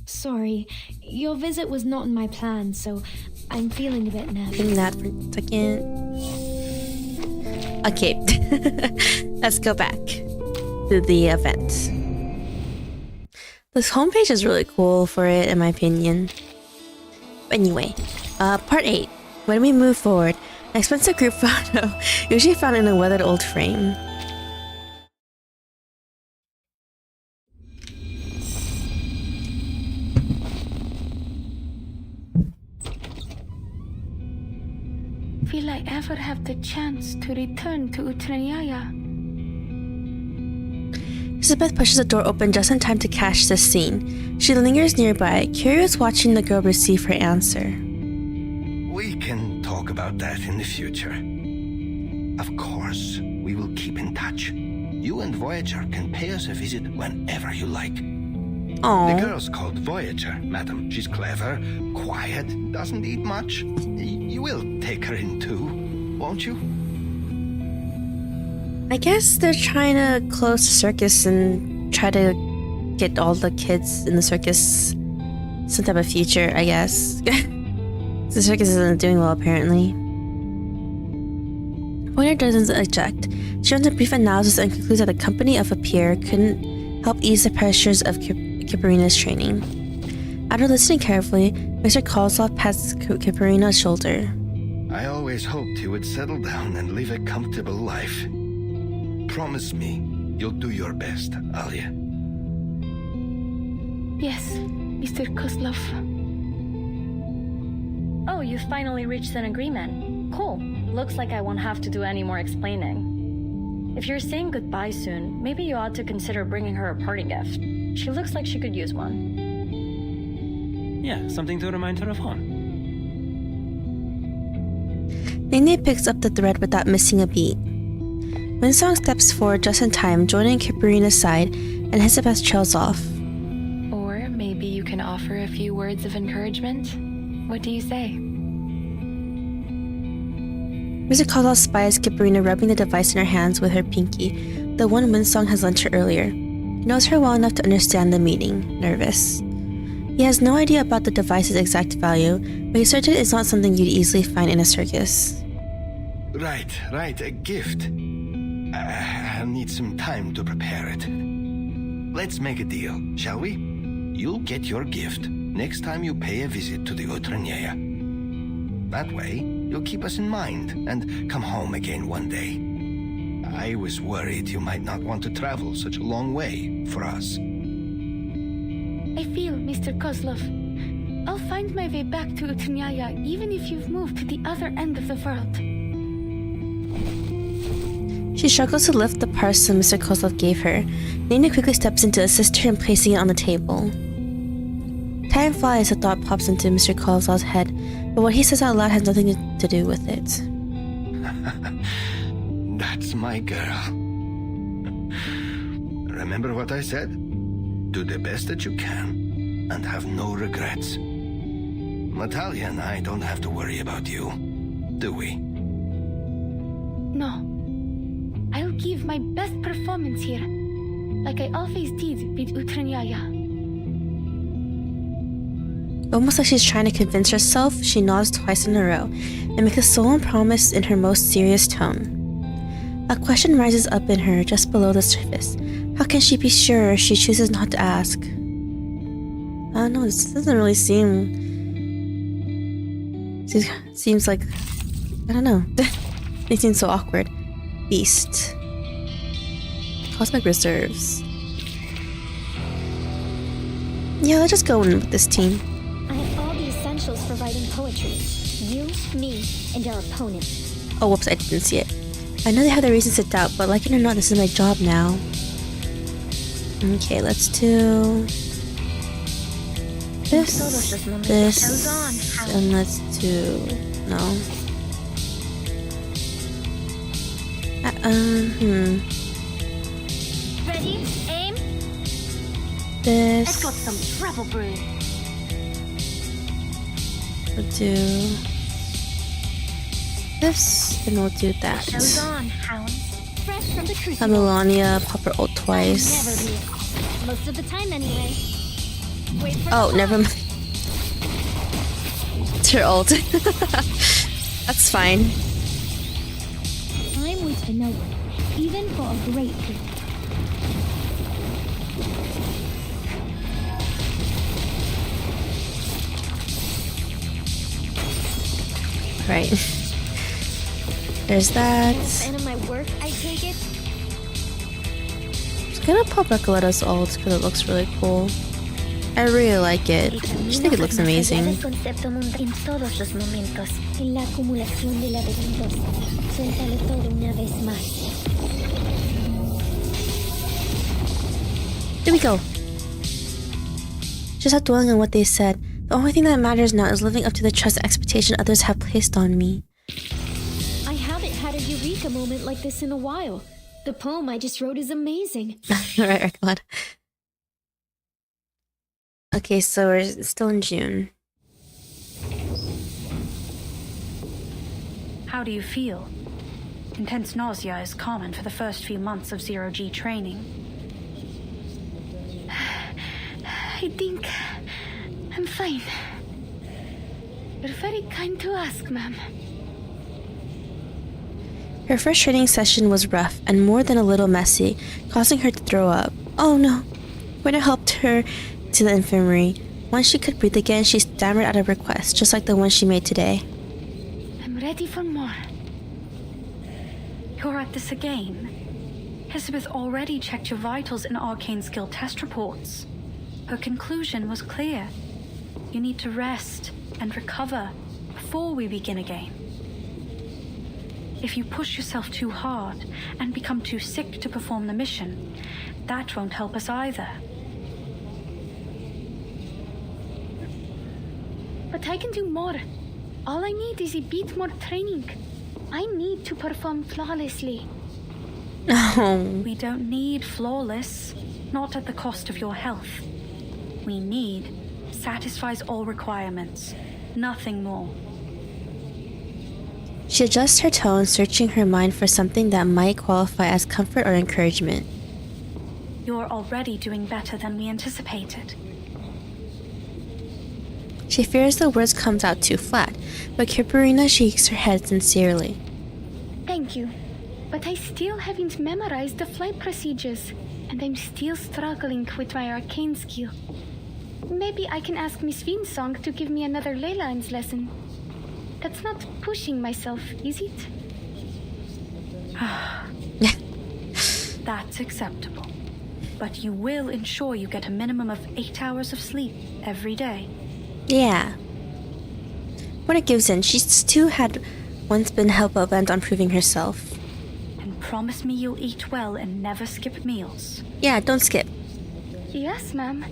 Sorry, your visit was not in my plan, so I'm feeling a bit nervous. Doing that for a second. Okay, let's go back to the event. This homepage is really cool for it, in my opinion. Anyway, part 8. When we move forward, an expensive group photo, usually found in a weathered old frame. Will I ever have the chance to return to Utranyaya? Elizabeth pushes the door open just in time to catch this scene. She lingers nearby, curious watching the girl receive her answer. We can talk about that in the future. Of course, we will keep in touch. You and Voyager can pay us a visit whenever you like. Aww. The girl's called Voyager, madam. She's clever, quiet, doesn't eat much. You will take her in too, won't you? I guess they're trying to close the circus and try to get all the kids in the circus some type of future, I guess. The circus isn't doing well, apparently. Pointer doesn't object. She runs a brief analysis and concludes that the company of a peer couldn't help ease the pressures of Kiparina's training. After listening carefully, Mr. Kozlov pats Kiparina's shoulder. I always hoped you would settle down and live a comfortable life. Promise me you'll do your best, Alia. Yes, Mr. Kozlov. Oh, you finally reached an agreement. Cool. Looks like I won't have to do any more explaining. If you're saying goodbye soon, maybe you ought to consider bringing her a party gift. She looks like she could use one. Yeah, something to remind her of home. Nene picks up the thread without missing a beat. Winsong steps forward just in time, joining Kiparina's side, and Elizabeth trails off. Or maybe you can offer a few words of encouragement? What do you say? Mr. Kozlov spies Kiparina rubbing the device in her hands with her pinky, the one Winsong has lent her earlier. He knows her well enough to understand the meaning, nervous. He has no idea about the device's exact value, but he's certain it's not something you'd easily find in a circus. Right, a gift. I'll need some time to prepare it. Let's make a deal, shall we? You'll get your gift next time you pay a visit to the Utranyaya. That way, you'll keep us in mind and come home again one day. I was worried you might not want to travel such a long way for us. I feel, Mr. Kozlov. I'll find my way back to Utranyaya even if you've moved to the other end of the world. She struggles to lift the parcel Mr. Kozlov gave her. Nene quickly steps in to assist her in placing it on the table. Time flies, a thought pops into Mr. Kozlov's head, but what he says out loud has nothing to do with it. That's my girl. Remember what I said? Do the best that you can, and have no regrets. Natalia and I don't have to worry about you, do we? No. I'll give my best performance here, like I always did with Utranyaya. Almost like she's trying to convince herself, she nods twice in a row and makes a solemn promise in her most serious tone. A question rises up in her just below the surface. How can she be sure she chooses not to ask? I don't know, this doesn't really seem... Seems like... I don't know. It seems so awkward. Beast. Cosmic Reserves. Yeah, let's just go in with this team. I have all the essentials for writing poetry. You, me, and our opponent. Oh, whoops, I didn't see it. I know they have their reasons to doubt, but like it or not, this is my job now. Okay, let's do... this, and let's do... no. Ready? Aim? This... I've got some trouble brewing. We'll do... this, and we'll do that. Show's on, hounds. Fresh from the crucible. Melania, pop her ult twice. Never be Most of the time, anyway. Wait for Oh, never mind. It's her ult. That's fine. Time waits for no one, even for a great king. Right. There's that. Fan of my work, I take it. I'm just gonna pop Recoletta's ult because it looks really cool. I really like it. I just think it looks amazing. En todos los momentos, en la acumulación de laberintos, suéltalo todo una vez más. There we go. Just not dwelling on what they said. The only thing that matters now is living up to the trust and expectation others have placed on me. I haven't had a eureka moment like this in a while. The poem I just wrote is amazing. Right, Recoletta. Okay, so we're still in June. How do you feel? Intense nausea is common for the first few months of zero-G training. I think I'm fine. You're very kind to ask, ma'am. Her first training session was rough and more than a little messy, causing her to throw up. Oh no. Winter helped her to the infirmary. Once she could breathe again, she stammered out a request, just like the one she made today. I'm ready for more. You're at this again. Elizabeth already checked your vitals in arcane skill test reports. Her conclusion was clear. You need to rest and recover before we begin again. If you push yourself too hard and become too sick to perform the mission, that won't help us either. But I can do more. All I need is a bit more training. I need to perform flawlessly. No. We don't need flawless, not at the cost of your health. We need satisfies all requirements, nothing more. She adjusts her tone, searching her mind for something that might qualify as comfort or encouragement. You're already doing better than we anticipated. She fears the words comes out too flat, but Kipurina shakes her head sincerely. Thank you. But I still haven't memorized the flight procedures, and I'm still struggling with my arcane skill. Maybe I can ask Miss Vinsong to give me another ley lines lesson. That's not pushing myself, is it? That's acceptable. But you will ensure you get a minimum of 8 hours of sleep every day. Yeah. When it gives in, she's too had once been hell-bent on proving herself. And promise me you'll eat well and never skip meals. Yeah, don't skip. Yes, ma'am.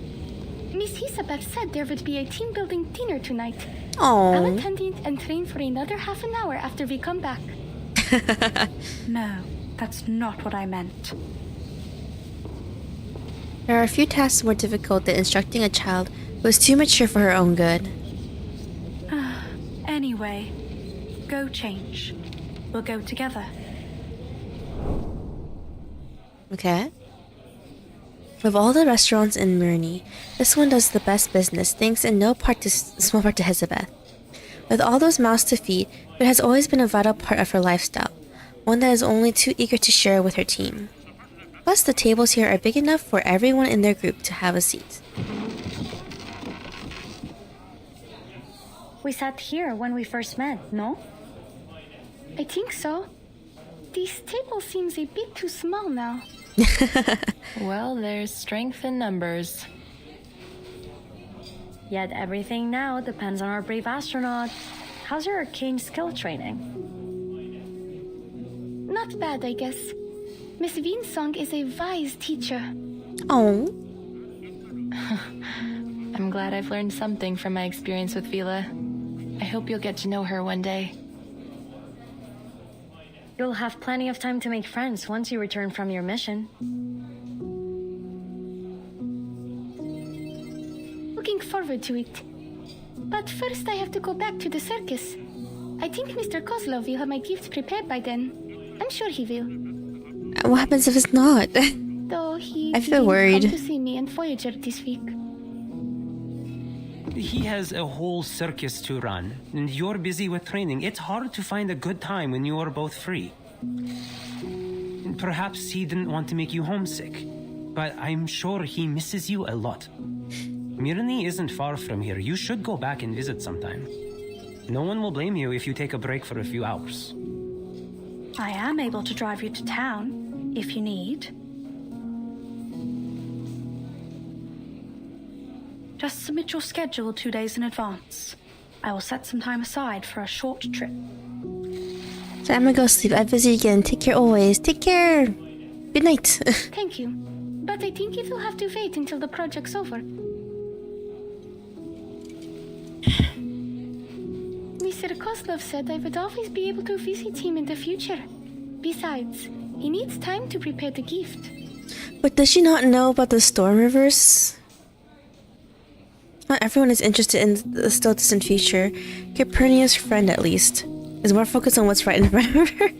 Miss Isabel said there would be a team-building dinner tonight. Oh. I'll attend it and train for another half an hour after we come back. No, that's not what I meant. There are a few tasks more difficult than instructing a child who is too mature for her own good. Anyway, go change. We'll go together. Okay. Of all the restaurants in Myrni, this one does the best business, thanks in no part to small part to Elizabeth. With all those mouths to feed, it has always been a vital part of her lifestyle, one that is only too eager to share with her team. Plus, the tables here are big enough for everyone in their group to have a seat. We sat here when we first met, no? I think so. This table seems a bit too small now. Well, there's strength in numbers. Yet everything now depends on our brave astronaut. How's your arcane skill training? Not bad, I guess. Miss Vinsong is a wise teacher. Oh. I'm glad I've learned something from my experience with Vila. I hope you'll get to know her one day. You'll have plenty of time to make friends once you return from your mission. Looking forward to it. But first I have to go back to the circus. I think Mr. Kozlov will have my gift prepared by then. I'm sure he will. What happens if it's not? Though he I feel worried. didn't come to see me and Voyager this week. He has a whole circus to run, and you're busy with training. It's hard to find a good time when you are both free. Perhaps he didn't want to make you homesick, but I'm sure he misses you a lot. Mirny isn't far from here. You should go back and visit sometime. No one will blame you if you take a break for a few hours. I am able to drive you to town, if you need. Just submit your schedule 2 days in advance. I will set some time aside for a short trip. So I'm gonna go sleep. I'm busy again. Take care always. Take care. Good night. Thank you. But I think it will have to wait until the project's over. Mr. Kozlov said I would always be able to visit him in the future. Besides, he needs time to prepare the gift. But does she not know about the storm reverse? Not everyone is interested in the still distant future. Capernia's friend, at least, is more focused on what's right in front of her.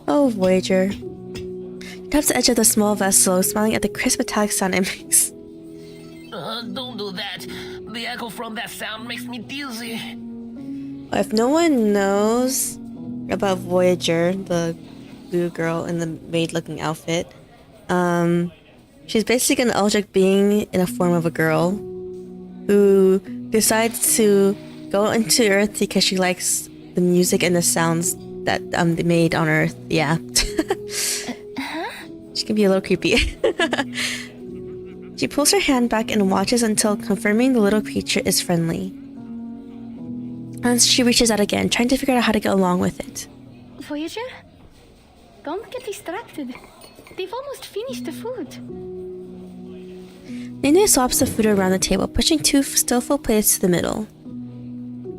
Oh, Voyager. She taps the edge of the small vessel, smiling at the crisp metallic sound it makes. Don't do that. The echo from that sound makes me dizzy. If no one knows about Voyager, the blue girl in the maid-looking outfit, she's basically an eldritch being in a form of a girl who decides to go into Earth because she likes the music and the sounds that they made on Earth. Yeah. She can be a little creepy. She pulls her hand back and watches until confirming the little creature is friendly. And she reaches out again, trying to figure out how to get along with it. Voyager? Don't get distracted. They've almost finished the food. Nene swaps the food around the table, pushing 2 still full plates to the middle.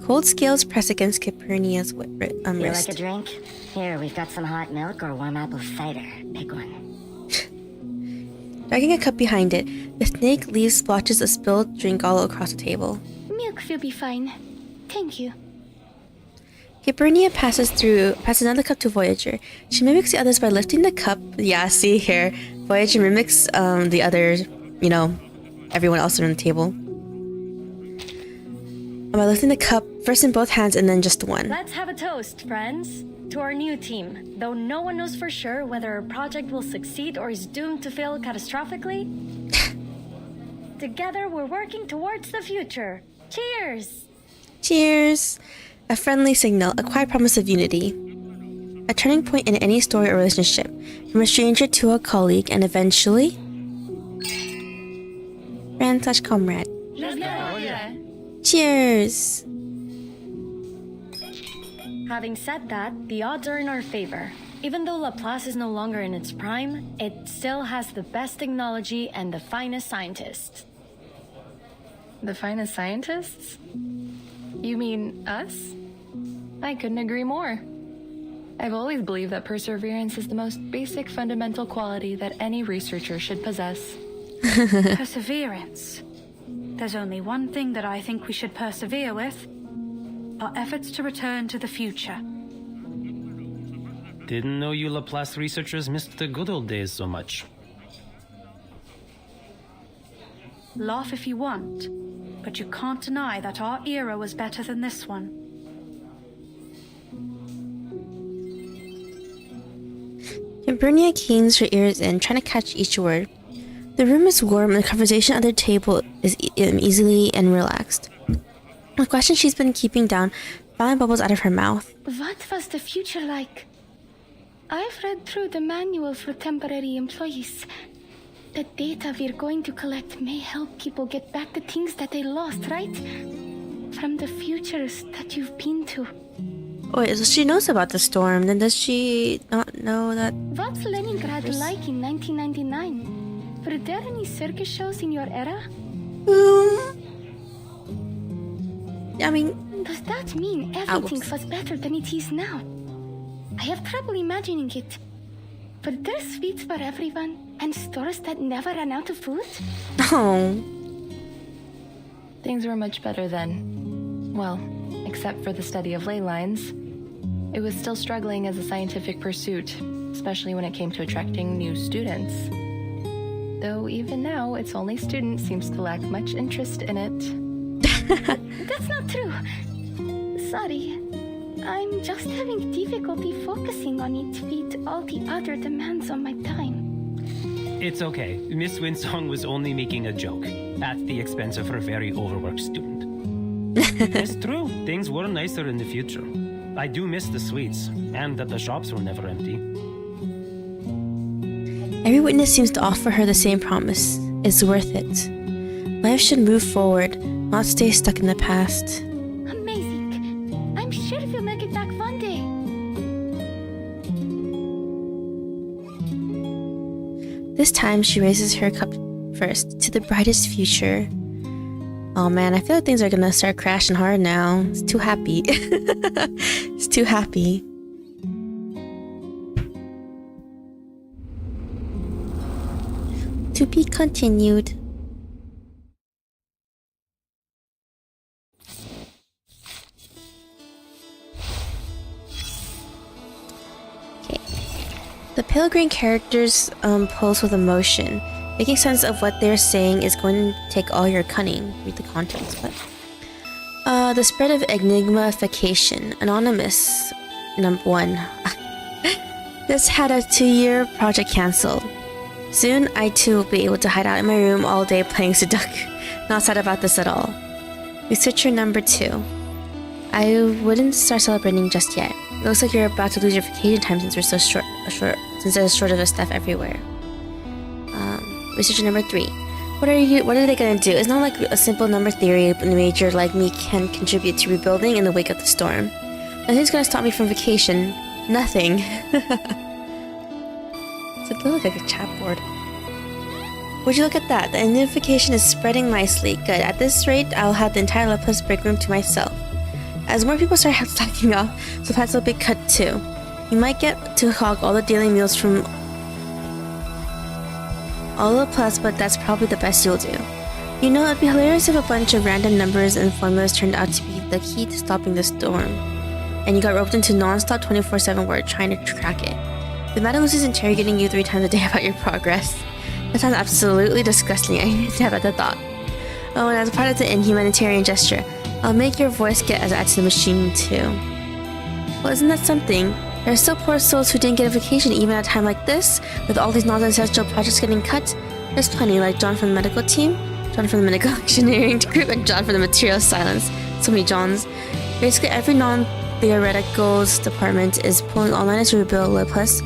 Cold scales press against Capernia's wrist. You like a drink? Here, we've got some hot milk or warm apple cider. Pick one. Dragging a cup behind it, the snake leaves splotches of spilled drink all across the table. Milk will be fine. Thank you. Capernia passes another cup to Voyager. She mimics the others by lifting the cup. Yeah, see here. Voyager mimics the others, everyone else around the table. By lifting the cup, first in both hands and then just one. Let's have a toast, friends. To our new team. Though no one knows for sure whether our project will succeed or is doomed to fail catastrophically. Together we're working towards the future. Cheers! Cheers! A friendly signal, a quiet promise of unity. A turning point in any story or relationship, from a stranger to a colleague, and eventually... friend/comrade. Cheers! Having said that, the odds are in our favor. Even though Laplace is no longer in its prime, it still has the best technology and the finest scientists. The finest scientists? You mean us? I couldn't agree more. I've always believed that perseverance is the most basic fundamental quality that any researcher should possess. Perseverance. There's only one thing that I think we should persevere with. Our efforts to return to the future. Didn't know you Laplace researchers missed the good old days so much. Laugh if you want, but you can't deny that our era was better than this one. Capernia keens her ears in, trying to catch each word. The room is warm and the conversation at the table is easily and relaxed. The question she's been keeping down finally bubbles out of her mouth. What was the future like? I've read through the manual for temporary employees. The data we're going to collect may help people get back the things that they lost, right? From the futures that you've been to. Wait, so she knows about the storm, then does she not know that... What's Leningrad like in 1999? Were there any circus shows in your era? I mean... Does that mean everything was better than it is now? I have trouble imagining it. Were there sweets for everyone and stores that never ran out of food? Oh. Things were much better then. Well, except for the study of ley lines. It was still struggling as a scientific pursuit, especially when it came to attracting new students. Though even now, its only student seems to lack much interest in it. That's not true. Sorry. I'm just having difficulty focusing on it with all the other demands on my time. It's okay. Miss Winsong was only making a joke at the expense of her very overworked student. It's true. Things were nicer in the future. I do miss the sweets, and that the shops were never empty. Every witness seems to offer her the same promise. It's worth it. Life should move forward, not stay stuck in the past. Amazing. I'm sure we'll make it back one day. This time, she raises her cup first to the brightest future. Oh man, I feel like things are gonna start crashing hard now. It's too happy. It's too happy. To be continued. Okay. The pale green characters pose with emotion. Making sense of what they're saying is going to take all your cunning. Read the contents, but... the spread of enigmification. Anonymous. Number 1. This had a 2-year project cancelled. Soon, I too will be able to hide out in my room all day playing Sudoku. Not sad about this at all. Researcher number 2. I wouldn't start celebrating just yet. It looks like you're about to lose your vacation time since we're so short since there's shortage of stuff everywhere. Researcher number 3. What are they gonna do? It's not like a simple number theory a major like me can contribute to rebuilding in the wake of the storm. Nothing's gonna stop me from vacation. Nothing. So it looks like a chat board. Would you look at that? The identification is spreading nicely. Good. At this rate, I'll have the entire Laplace break room to myself. As more people start slacking off, supplies will be cut too. You might get to hog all the daily meals from all the plus, but that's probably the best you'll do. You know, it'd be hilarious if a bunch of random numbers and formulas turned out to be the key to stopping the storm, and you got roped into non-stop 24/7 work trying to track it. The Madam Lucy's interrogating you 3 times a day about your progress. That sounds absolutely disgusting. I stab at the thought. Oh, and as part of the inhumanitarian gesture, I'll make your voice get as add to the machine too. Well, isn't that something? There are still poor souls who didn't get a vacation even at a time like this, with all these non-essential projects getting cut. There's plenty, like John from the medical team, John from the medical engineering group, and John from the materials science. So many Johns. Basically, every non-theoreticals department is pulling online to rebuild Laplace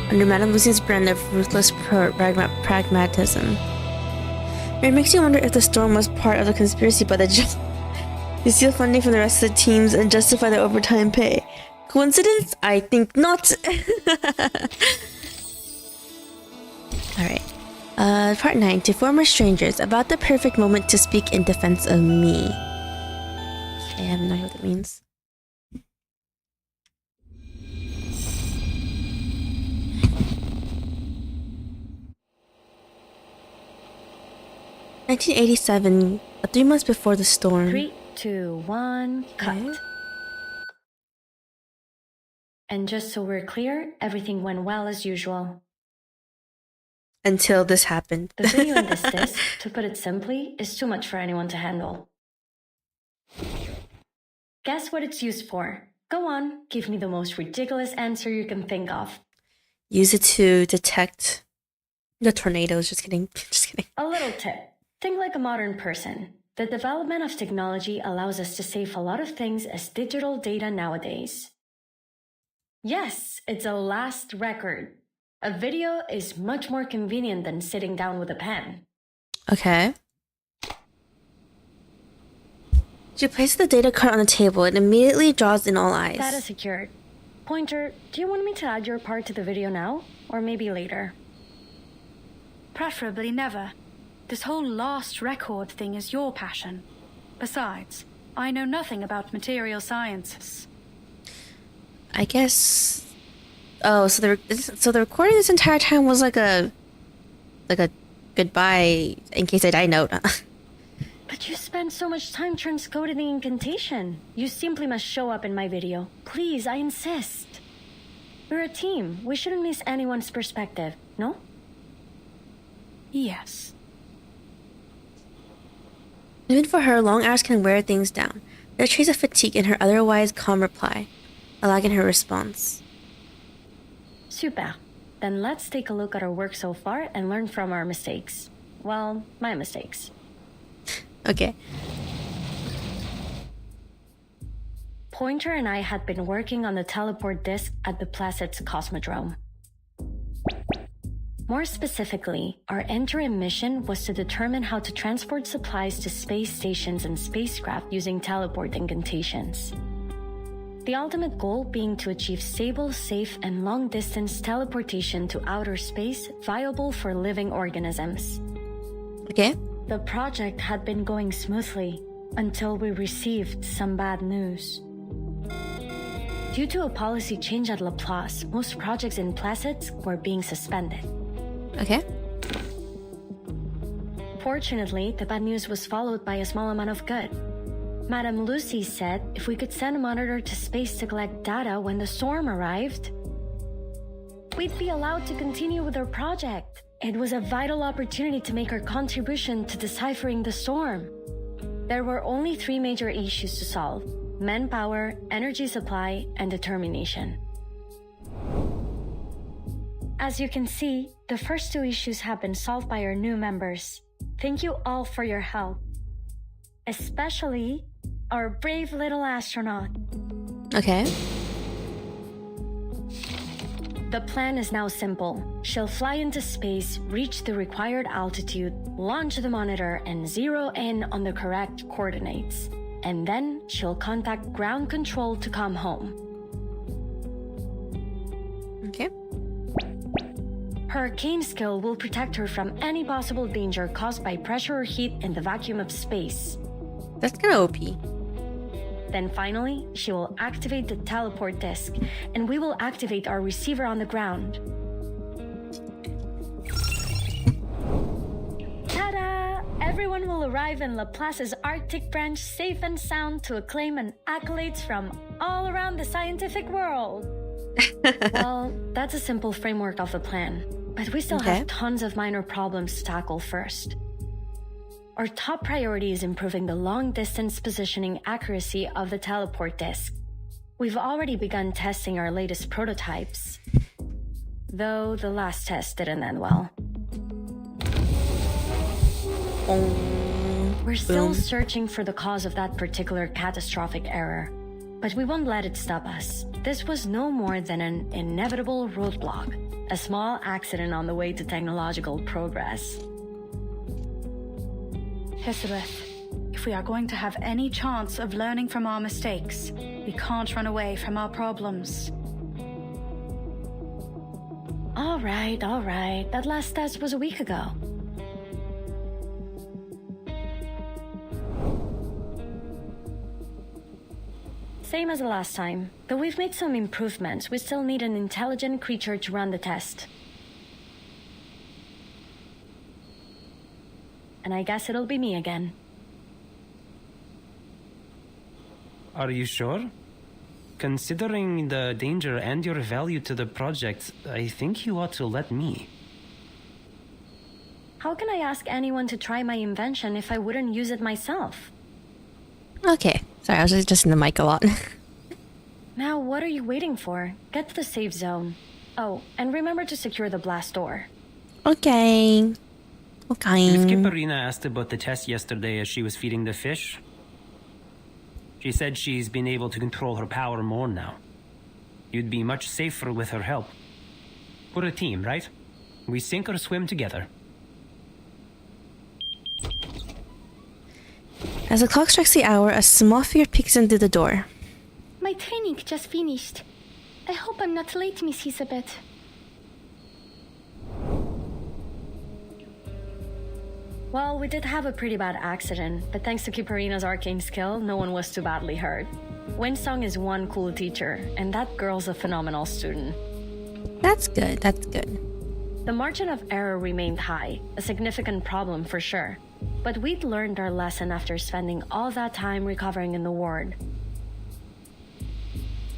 under Madame Lucy's brand of ruthless pragmatism. It makes you wonder if the storm was part of the conspiracy by the to steal funding from the rest of the teams and justify their overtime pay. Coincidence? I think not. Alright. Part 9. To former strangers. About the perfect moment to speak in defense of me. Okay, I have no idea what that means. (1987), 3 months before the storm. 3, 2, 1, cut. And just so we're clear, everything went well as usual. Until this happened. The video in this disc, to put it simply, is too much for anyone to handle. Guess what it's used for? Go on, give me the most ridiculous answer you can think of. Use it to detect the tornadoes. Just kidding. Just kidding. A little tip. Think like a modern person. The development of technology allows us to save a lot of things as digital data nowadays. Yes, it's a last record. A video is much more convenient than sitting down with a pen. Okay. She places the data card on the table and immediately draws in all eyes. Data secured. Pointer, do you want me to add your part to the video now? Or maybe later? Preferably never. This whole lost record thing is your passion. Besides, I know nothing about material sciences. I guess. Oh, so the recording this entire time was like a goodbye in case I die note. But you spent so much time transcoding the incantation. You simply must show up in my video. Please, I insist. We're a team. We shouldn't miss anyone's perspective, no? Yes. Even for her, long hours can wear things down. There's trace of fatigue in her otherwise calm reply, a lag in her response. Super. Then let's take a look at our work so far and learn from our mistakes. Well, my mistakes. Okay. Pointer and I had been working on the teleport disk at the Placid's Cosmodrome. More specifically, our interim mission was to determine how to transport supplies to space stations and spacecraft using teleport incantations. The ultimate goal being to achieve stable, safe, and long-distance teleportation to outer space viable for living organisms. Okay. The project had been going smoothly until we received some bad news. Due to a policy change at Laplace, most projects in Placids were being suspended. Okay. Fortunately, the bad news was followed by a small amount of good. Madame Lucy said if we could send a monitor to space to collect data when the storm arrived, we'd be allowed to continue with our project. It was a vital opportunity to make our contribution to deciphering the storm. There were only 3 major issues to solve: manpower, energy supply, and determination. As you can see, the first 2 issues have been solved by our new members. Thank you all for your help. Especially our brave little astronaut. Okay. The plan is now simple. She'll fly into space, reach the required altitude, launch the monitor, and zero in on the correct coordinates. And then she'll contact ground control to come home. Okay. Her arcane skill will protect her from any possible danger caused by pressure or heat in the vacuum of space. That's kind of OP. Then finally, she will activate the teleport disk, and we will activate our receiver on the ground. Ta-da! Everyone will arrive in Laplace's Arctic branch safe and sound to acclaim and accolades from all around the scientific world. Well, that's a simple framework of the plan, but we still have tons of minor problems to tackle first. Our top priority is improving the long-distance positioning accuracy of the teleport disk. We've already begun testing our latest prototypes, though the last test didn't end well. We're still searching for the cause of that particular catastrophic error, but we won't let it stop us. This was no more than an inevitable roadblock, a small accident on the way to technological progress. Elizabeth, if we are going to have any chance of learning from our mistakes, we can't run away from our problems. All right. That last test was a week ago. Same as the last time, though we've made some improvements, we still need an intelligent creature to run the test. And I guess it'll be me again. Are you sure? Considering the danger and your value to the project, I think you ought to let me. How can I ask anyone to try my invention if I wouldn't use it myself? Okay. Sorry, I was just in the mic a lot. Now, what are you waiting for? Get to the safe zone. Oh, and remember to secure the blast door. Okay. Skipperina asked about the test yesterday as she was feeding the fish. She said she's been able to control her power more now. You'd be much safer with her help. We're a team, right? We sink or swim together. As the clock strikes the hour, a small figure peeks in through the door. My training just finished. I hope I'm not late, Miss Elizabeth. Well, we did have a pretty bad accident, but thanks to Kiparina's arcane skill, no one was too badly hurt. Winsong is one cool teacher, and that girl's a phenomenal student. That's good. The margin of error remained high, a significant problem for sure. But we'd learned our lesson after spending all that time recovering in the ward.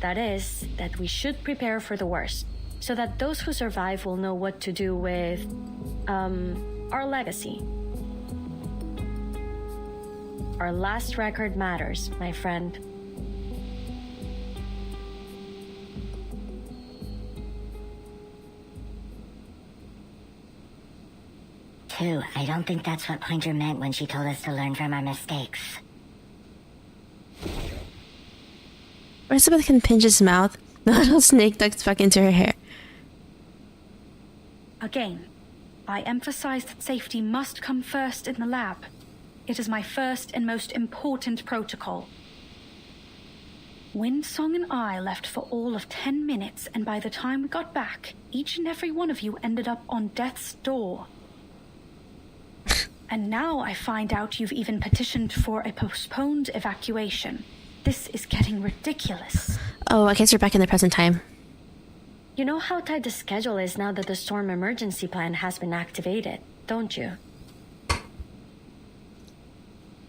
That is, that we should prepare for the worst, so that those who survive will know what to do with, our legacy. Our last record matters, my friend. I don't think that's what Pointer meant when she told us to learn from our mistakes. Elizabeth can pinch his mouth. The little snake ducks back into her hair. Again, I emphasize that safety must come first in the lab. It is my first and most important protocol. Windsong and I left for all of 10 minutes, and by the time we got back, each and every one of you ended up on death's door. And now I find out you've even petitioned for a postponed evacuation. This is getting ridiculous. Oh, I guess we're back in the present time. You know how tight the schedule is now that the storm emergency plan has been activated, don't you?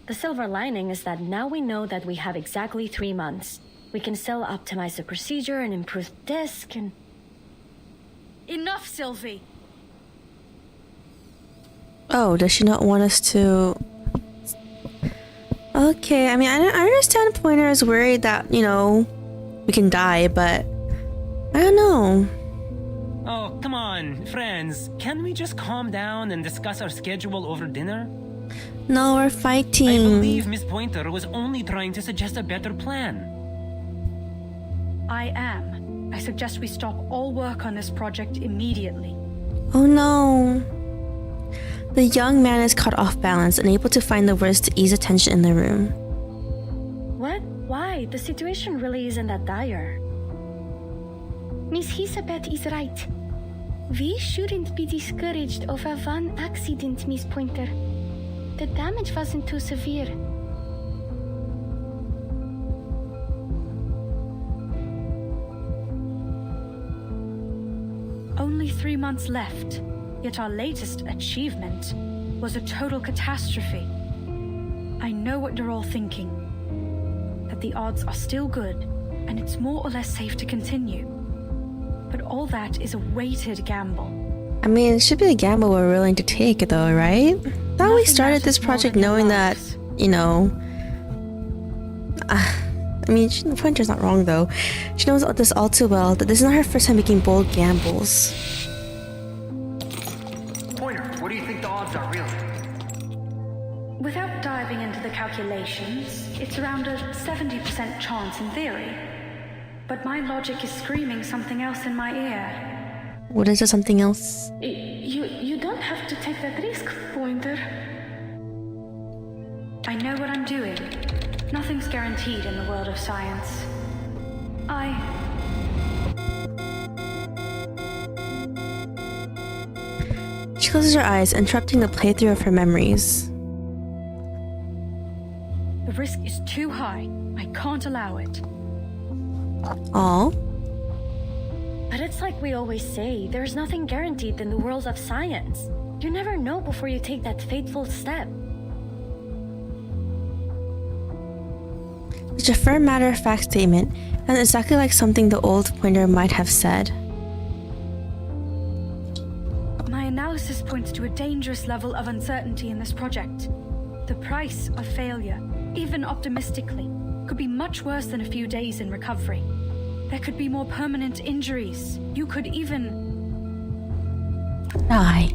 The silver lining is that now we know that we have exactly 3 months. We can still optimize the procedure and improve the disk and... Enough, Sylvie! Oh, does she not want us to... Okay, I mean, I understand Pointer is worried that, you know, we can die, but... I don't know. Oh, come on, friends. Can we just calm down and discuss our schedule over dinner? No, we're fighting. I believe Miss Pointer was only trying to suggest a better plan. I am. I suggest we stop all work on this project immediately. Oh no. The young man is caught off balance, unable to find the words to ease the tension in the room. What? Why? The situation really isn't that dire. Miss Elizabeth is right. We shouldn't be discouraged over one accident, Miss Pointer. The damage wasn't too severe. Only 3 months left, yet our latest achievement was a total catastrophe. I know what you're all thinking, that the odds are still good, and it's more or less safe to continue. But all that is a weighted gamble. I mean, it should be a gamble we're willing to take, though, right? Thought we started this project knowing that, you know... I mean, Pointer's not wrong, though. She knows this all too well, that this is not her first time making bold gambles. Pointer, what do you think the odds are, really? Without diving into the calculations, it's around a 70% chance in theory. But my logic is screaming something else in my ear. What is it, something else? You don't have to take that risk, Pointer. I know what I'm doing. Nothing's guaranteed in the world of science. She closes her eyes, interrupting the playthrough of her memories. The risk is too high. I can't allow it. Aw. But it's like we always say, there's nothing guaranteed in the world of science. You never know before you take that fateful step. Such a firm matter-of-fact statement, and exactly like something the old Pointer might have said. My analysis points to a dangerous level of uncertainty in this project. The price of failure, even optimistically, could be much worse than a few days in recovery. There could be more permanent injuries. You could even... die.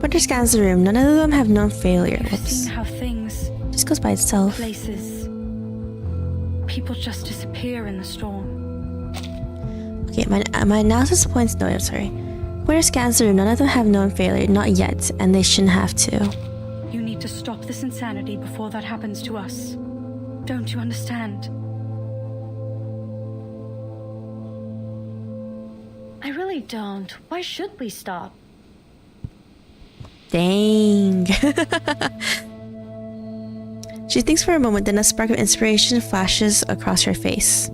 Pointer scans the room. None of them have known failure. Whoops. How things... just goes by itself. Places... people just disappear in the storm. Okay, my analysis points... no, I'm sorry. Pointer scans the room. None of them have known failure. Not yet, and they shouldn't have to. You need to stop this insanity before that happens to us. Don't you understand? I really don't. Why should we stop? Dang. She thinks for a moment, then a spark of inspiration flashes across her face.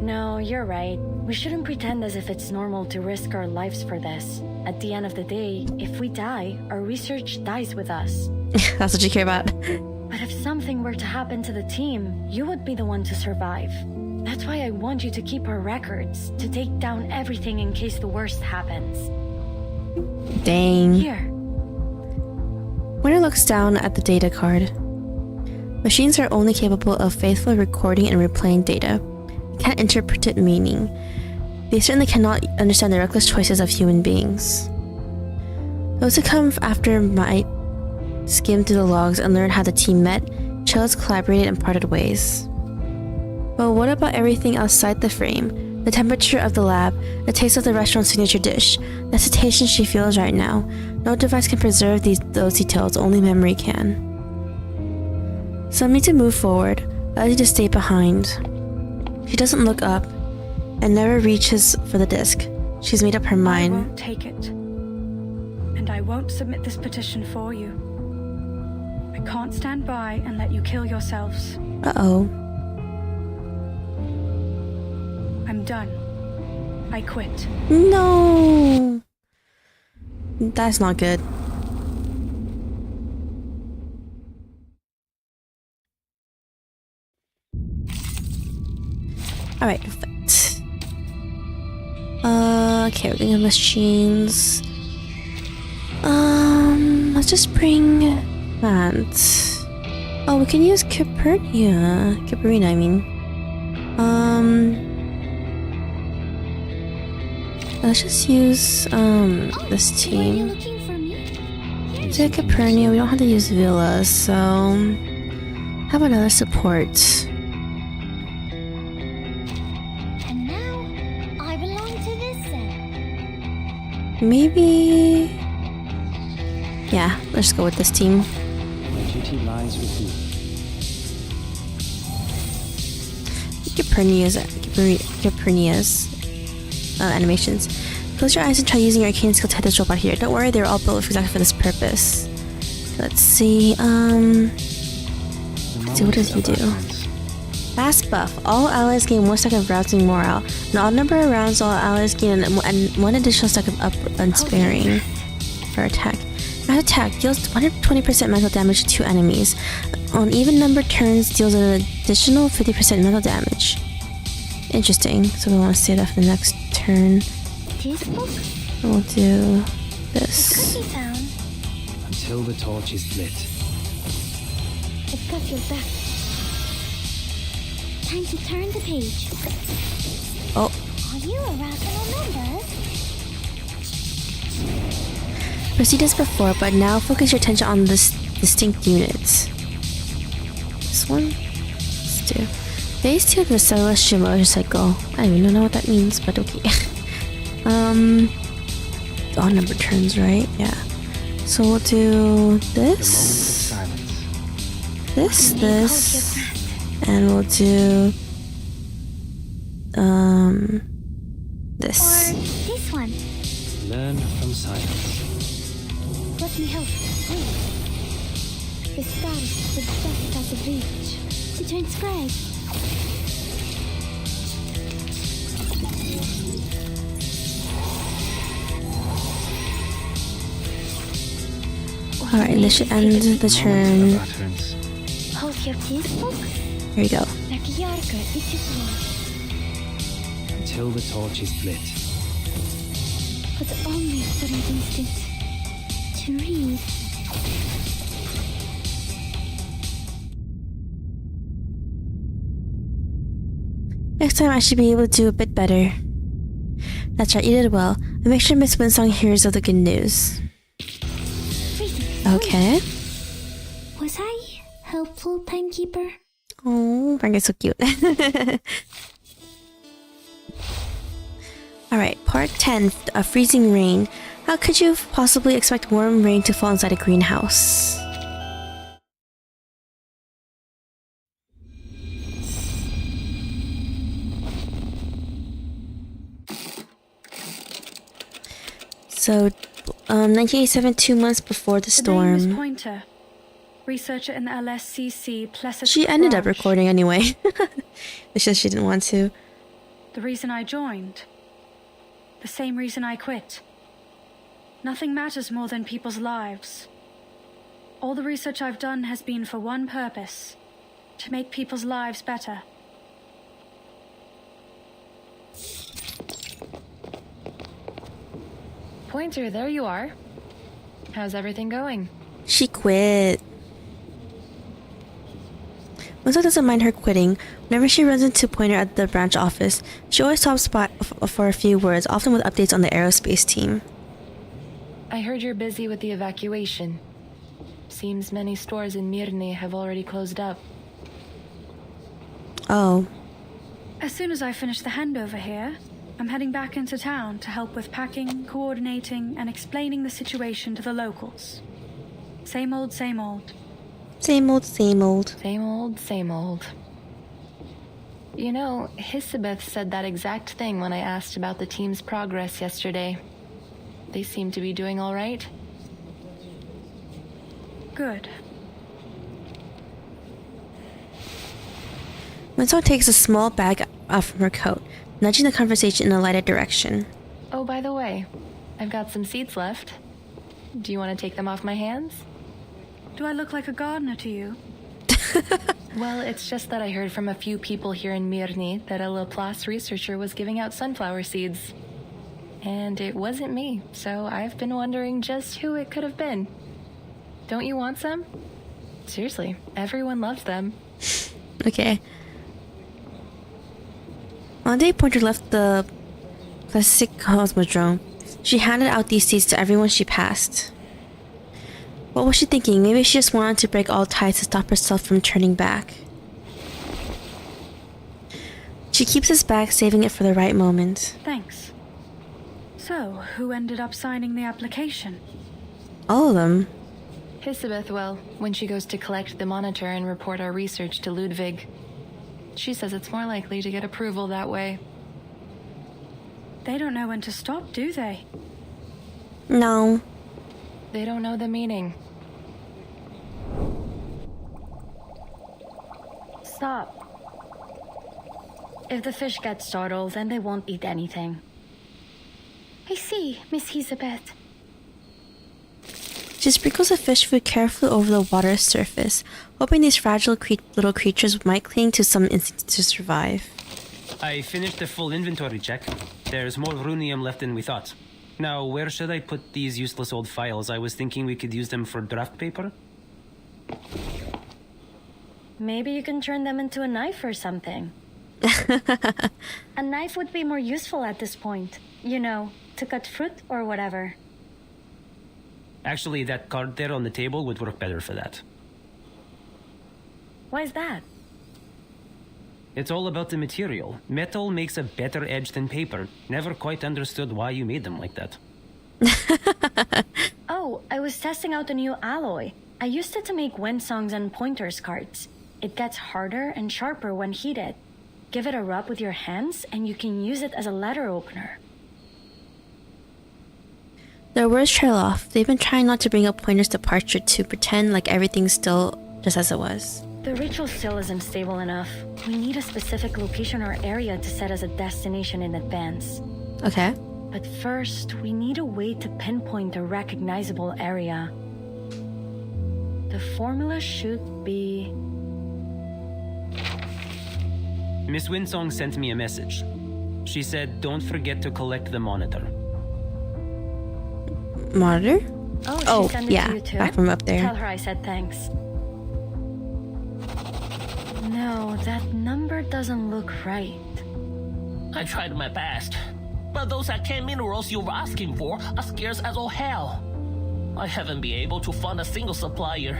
No, you're right. We shouldn't pretend as if it's normal to risk our lives for this. At the end of the day, if we die, our research dies with us. That's what you care about. But if something were to happen to the team, you would be the one to survive. That's why I want you to keep our records, to take down everything in case the worst happens. Dang. Here. Winter looks down at the data card. Machines are only capable of faithfully recording and replaying data. They can't interpret meaning. They certainly cannot understand the reckless choices of human beings. Those who come after might skim through the logs and learn how the team met, chose, collaborated, and parted ways. But what about everything outside the frame? The temperature of the lab, the taste of the restaurant's signature dish, the sensation she feels right now. No device can preserve those details, only memory can. Some need to move forward, others need to stay behind. She doesn't look up, and never reaches for the disc. She's made up her mind. I won't take it. And I won't submit this petition for you. I can't stand by and let you kill yourselves. Uh-oh. I'm done. I quit. No! That's not good. Alright, perfect. Okay, we're gonna have machines. Let's just bring that. Oh, we can use Caperina, I mean. Let's just use, this team. Is it Capernia? We don't have to use Villa, so... have another support. And now, I belong to this set. Maybe... yeah, let's just go with this team. My duty lies with you. Capernia's animations. Close your eyes and try using your arcane skill to hit this robot here. Don't worry, they're all built exactly for this purpose. Let's see, what does he do? Fast buff. All allies gain 1 stack of rousing morale. An odd number of rounds, all allies gain and 1 additional stack of up unsparing for attack. At attack, deals 120% mental damage to 2 enemies. On even numbered turns, deals an additional 50% mental damage. Interesting. So we want to save that for the next turn. We'll do this. Until the torch is lit. I've got your back. Time to turn the page. Oh. Are you a rational member? Proceed as before, but now focus your attention on this distinct units. This one? Let's do. Phase 2 of the celestial motorcycle. I don't even know what that means, but okay. Odd number turns, right? Yeah. So we'll do this. This. And we'll do this. Or this one. Learn from silence. Let me help, please. The stars, the dust has a reach to transcribe. Alright, this should end the turn. Hold your teaspoon. Here we go. Like Yarka, it is Until the torch is lit. but only for an instant. To read. Next time I should be able to do a bit better. That's right, you did well. And make sure Miss Winsong hears of the good news. Okay. Was I helpful, timekeeper? Oh, Frank is so cute. Alright, part 10, freezing rain. How could you possibly expect warm rain to fall inside a greenhouse? So, 1987, 2 months before the storm. The name is Pointer, researcher in the LSCC Plessis She ended up branch. recording anyway. It's just she didn't want to. The reason I joined. The same reason I quit. Nothing matters more than people's lives. All the research I've done has been for one purpose: to make people's lives better. Pointer, there you are. How's everything going? She quit. Winslow doesn't mind her quitting. Whenever she runs into Pointer at the branch office, she always stops by for a few words, often with updates on the aerospace team. I heard you're busy with the evacuation. Seems many stores in Mirny have already closed up. Oh. As soon as I finish the handover here, I'm heading back into town to help with packing, coordinating, and explaining the situation to the locals. Same old, same old. Same old, same old. Same old, same old. You know, Hisabeth said that exact thing when I asked about the team's progress yesterday. They seem to be doing all right. Good. Winslow takes a small bag out from her coat, nudging the conversation in a lighted direction. Oh, by the way, I've got some seeds left. Do you want to take them off my hands? Do I look like a gardener to you? Well, it's just that I heard from a few people here in Mirny that a Laplace researcher was giving out sunflower seeds. And it wasn't me, so I've been wondering just who it could have been. Don't you want some? Seriously, everyone loves them. Okay. On the day Pointer left the classic cosmodrome, she handed out these seeds to everyone she passed. What was she thinking? Maybe she just wanted to break all ties to stop herself from turning back. She keeps his bag, saving it for the right moment. Thanks. So, who ended up signing the application? All of them. Hisabeth will, when she goes to collect the monitor and report our research to Ludwig. She says it's more likely to get approval that way. They don't know when to stop, do they? No. They don't know the meaning. Stop. If the fish get startled, then they won't eat anything. I see, Miss Elizabeth. She sprinkles the fish food carefully over the water's surface, hoping these fragile little creatures might cling to some instinct to survive. I finished the full inventory check. There's more runium left than we thought. Now, where should I put these useless old files? I was thinking we could use them for draft paper. Maybe you can turn them into a knife or something. A knife would be more useful at this point. You know, to cut fruit or whatever. Actually, that card there on the table would work better for that. Why's that? It's all about the material. Metal makes a better edge than paper. Never quite understood why you made them like that. Oh, I was testing out a new alloy. I used it to make windsongs and pointers cards. It gets harder and sharper when heated. Give it a rub with your hands and you can use it as a letter opener. Their words trail off. They've been trying not to bring up Pointer's departure to pretend like everything's still just as it was. The ritual still isn't stable enough. We need a specific location or area to set as a destination in advance. Okay. But first, we need a way to pinpoint a recognizable area. The formula should be... Miss Winsong sent me a message. She said, don't forget to collect the monitor. Monitor? Oh, she sent it yeah, to you too? back from up there. Tell her I said thanks. No, that number doesn't look right. I tried my best, but those arcane minerals you were asking for are scarce as all hell. I haven't been able to find a single supplier.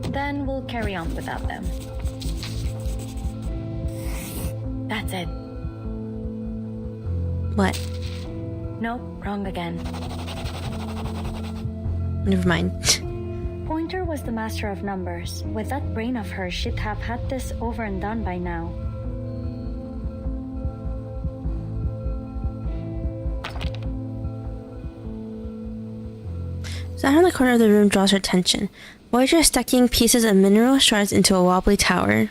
Then we'll carry on without them. That's it. What? Nope, wrong again. Never mind. Pointer was the master of numbers. With that brain of hers, she'd have had this over and done by now. Sound in the corner of the room draws her attention. Voyager is stacking pieces of mineral shards into a wobbly tower.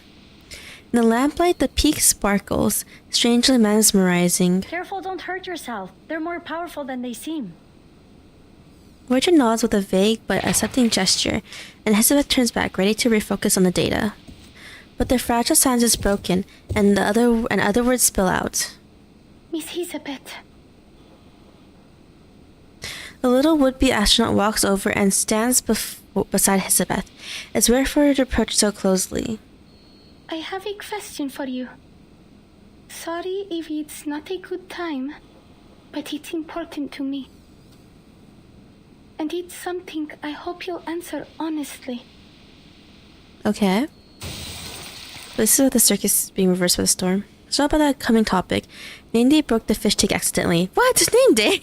In the lamplight, the peak sparkles, strangely mesmerizing. Careful, don't hurt yourself. They're more powerful than they seem. Voyager nods with a vague but accepting gesture, and Elizabeth turns back, ready to refocus on the data. But the fragile silence is broken, and other words spill out. Miss Elizabeth. The little would-be astronaut walks over and stands beside Elizabeth. It's weird for her to approach so closely. I have a question for you. Sorry if it's not a good time, but it's important to me. And it's something I hope you'll answer honestly. Okay. This is with the circus being reversed by the storm. So about that coming topic, Name Day broke the fish tank accidentally. What? It's Name Day?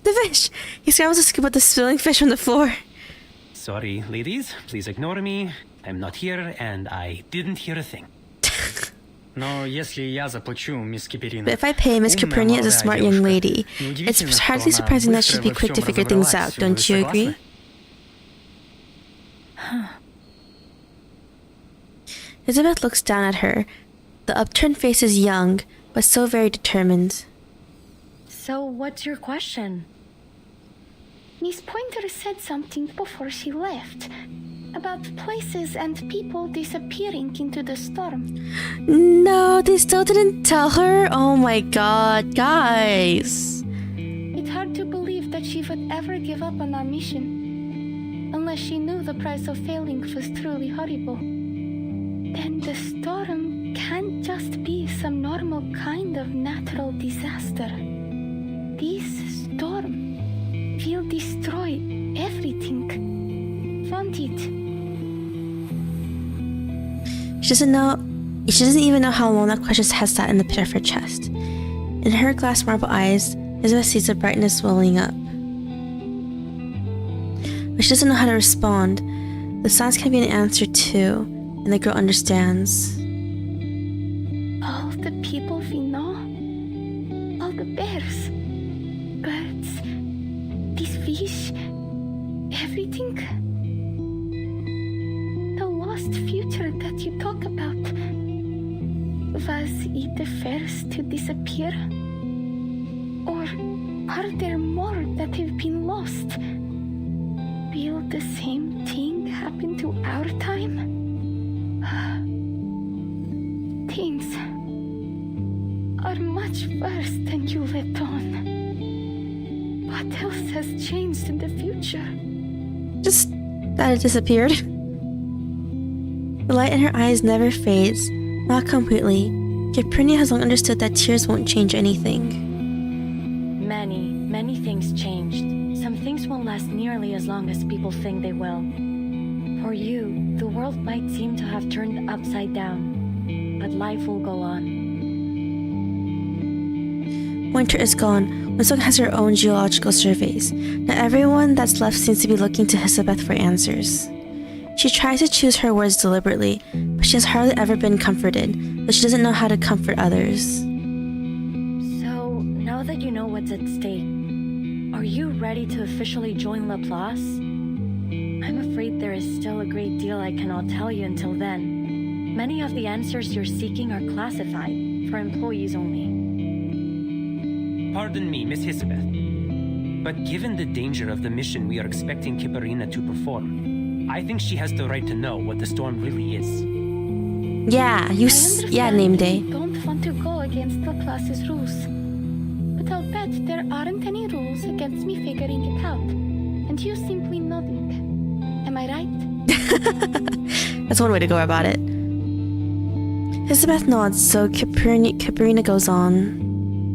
The fish! He scrambles to scoop up the spilling fish from the floor. Sorry, ladies. Please ignore me. I'm not here, and I didn't hear a thing. Но если я заплачу, мисс Киперина. But if I pay, Miss Capernia is a smart young lady. It's hardly surprising that she'd be quick to figure things out, don't you agree? Elizabeth looks down at her. The upturned face is young, but so very determined. So, what's your question? Miss Pointer said something before she left about places and people disappearing into the storm. No, they still didn't tell her? Oh my god, guys. It's hard to believe that she would ever give up on our mission. Unless she knew the price of failing was truly horrible. Then the storm can't just be some normal kind of natural disaster. This storm will destroy everything. Won't it? She doesn't even know how long that question has sat in the pit of her chest. In her glass marble eyes, Elizabeth sees the brightness welling up. But she doesn't know how to respond. The silence can be an answer too, and the girl understands. All the people we know, all the bears, birds, these fish, everything. The lost future that you talk about. Was it the first to disappear? Or are there more that have been lost? Will the same thing happen to our time? Things are much worse than you let on. What else has changed in the future? Just that it disappeared. The light in her eyes never fades, not completely. Caprinia has long understood that tears won't change anything. Many things changed. Some things won't last nearly as long as people think they will. For you, the world might seem to have turned upside down, but life will go on. Winter is gone. Winsong has her own geological surveys. Now everyone that's left seems to be looking to Elizabeth for answers. She tries to choose her words deliberately, but she has hardly ever been comforted, but she doesn't know how to comfort others. So, now that you know what's at stake, are you ready to officially join Laplace? I'm afraid there is still a great deal I cannot tell you until then. Many of the answers you're seeking are classified, for employees only. Pardon me, Miss Elizabeth. But given the danger of the mission we are expecting Kiparina to perform, I think she has the right to know what the storm really is. Yeah, Name Day. You don't want to go against Laplace's rules. But I'll bet there aren't any rules against me figuring it out. And you simply nodding. Am I right? That's one way to go about it. Elizabeth nods, so Caprina goes on.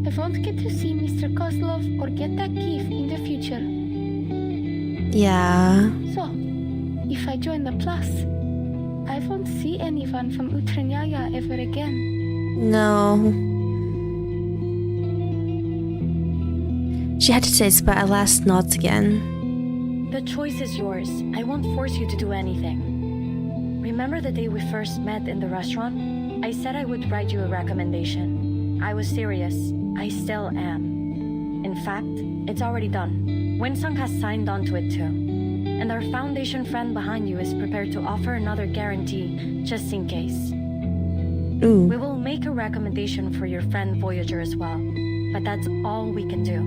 I won't get to see Mr. Kozlov or get that gift in the future. Yeah. So, if I join Laplace, I won't see anyone from Utranyaya ever again. No. She had to say this, but at last nods again. The choice is yours. I won't force you to do anything. Remember the day we first met in the restaurant? I said I would write you a recommendation. I was serious. I still am. In fact, it's already done. Winsong has signed on to it too. And our Foundation friend behind you is prepared to offer another guarantee, just in case. Ooh. We will make a recommendation for your friend Voyager as well, but that's all we can do.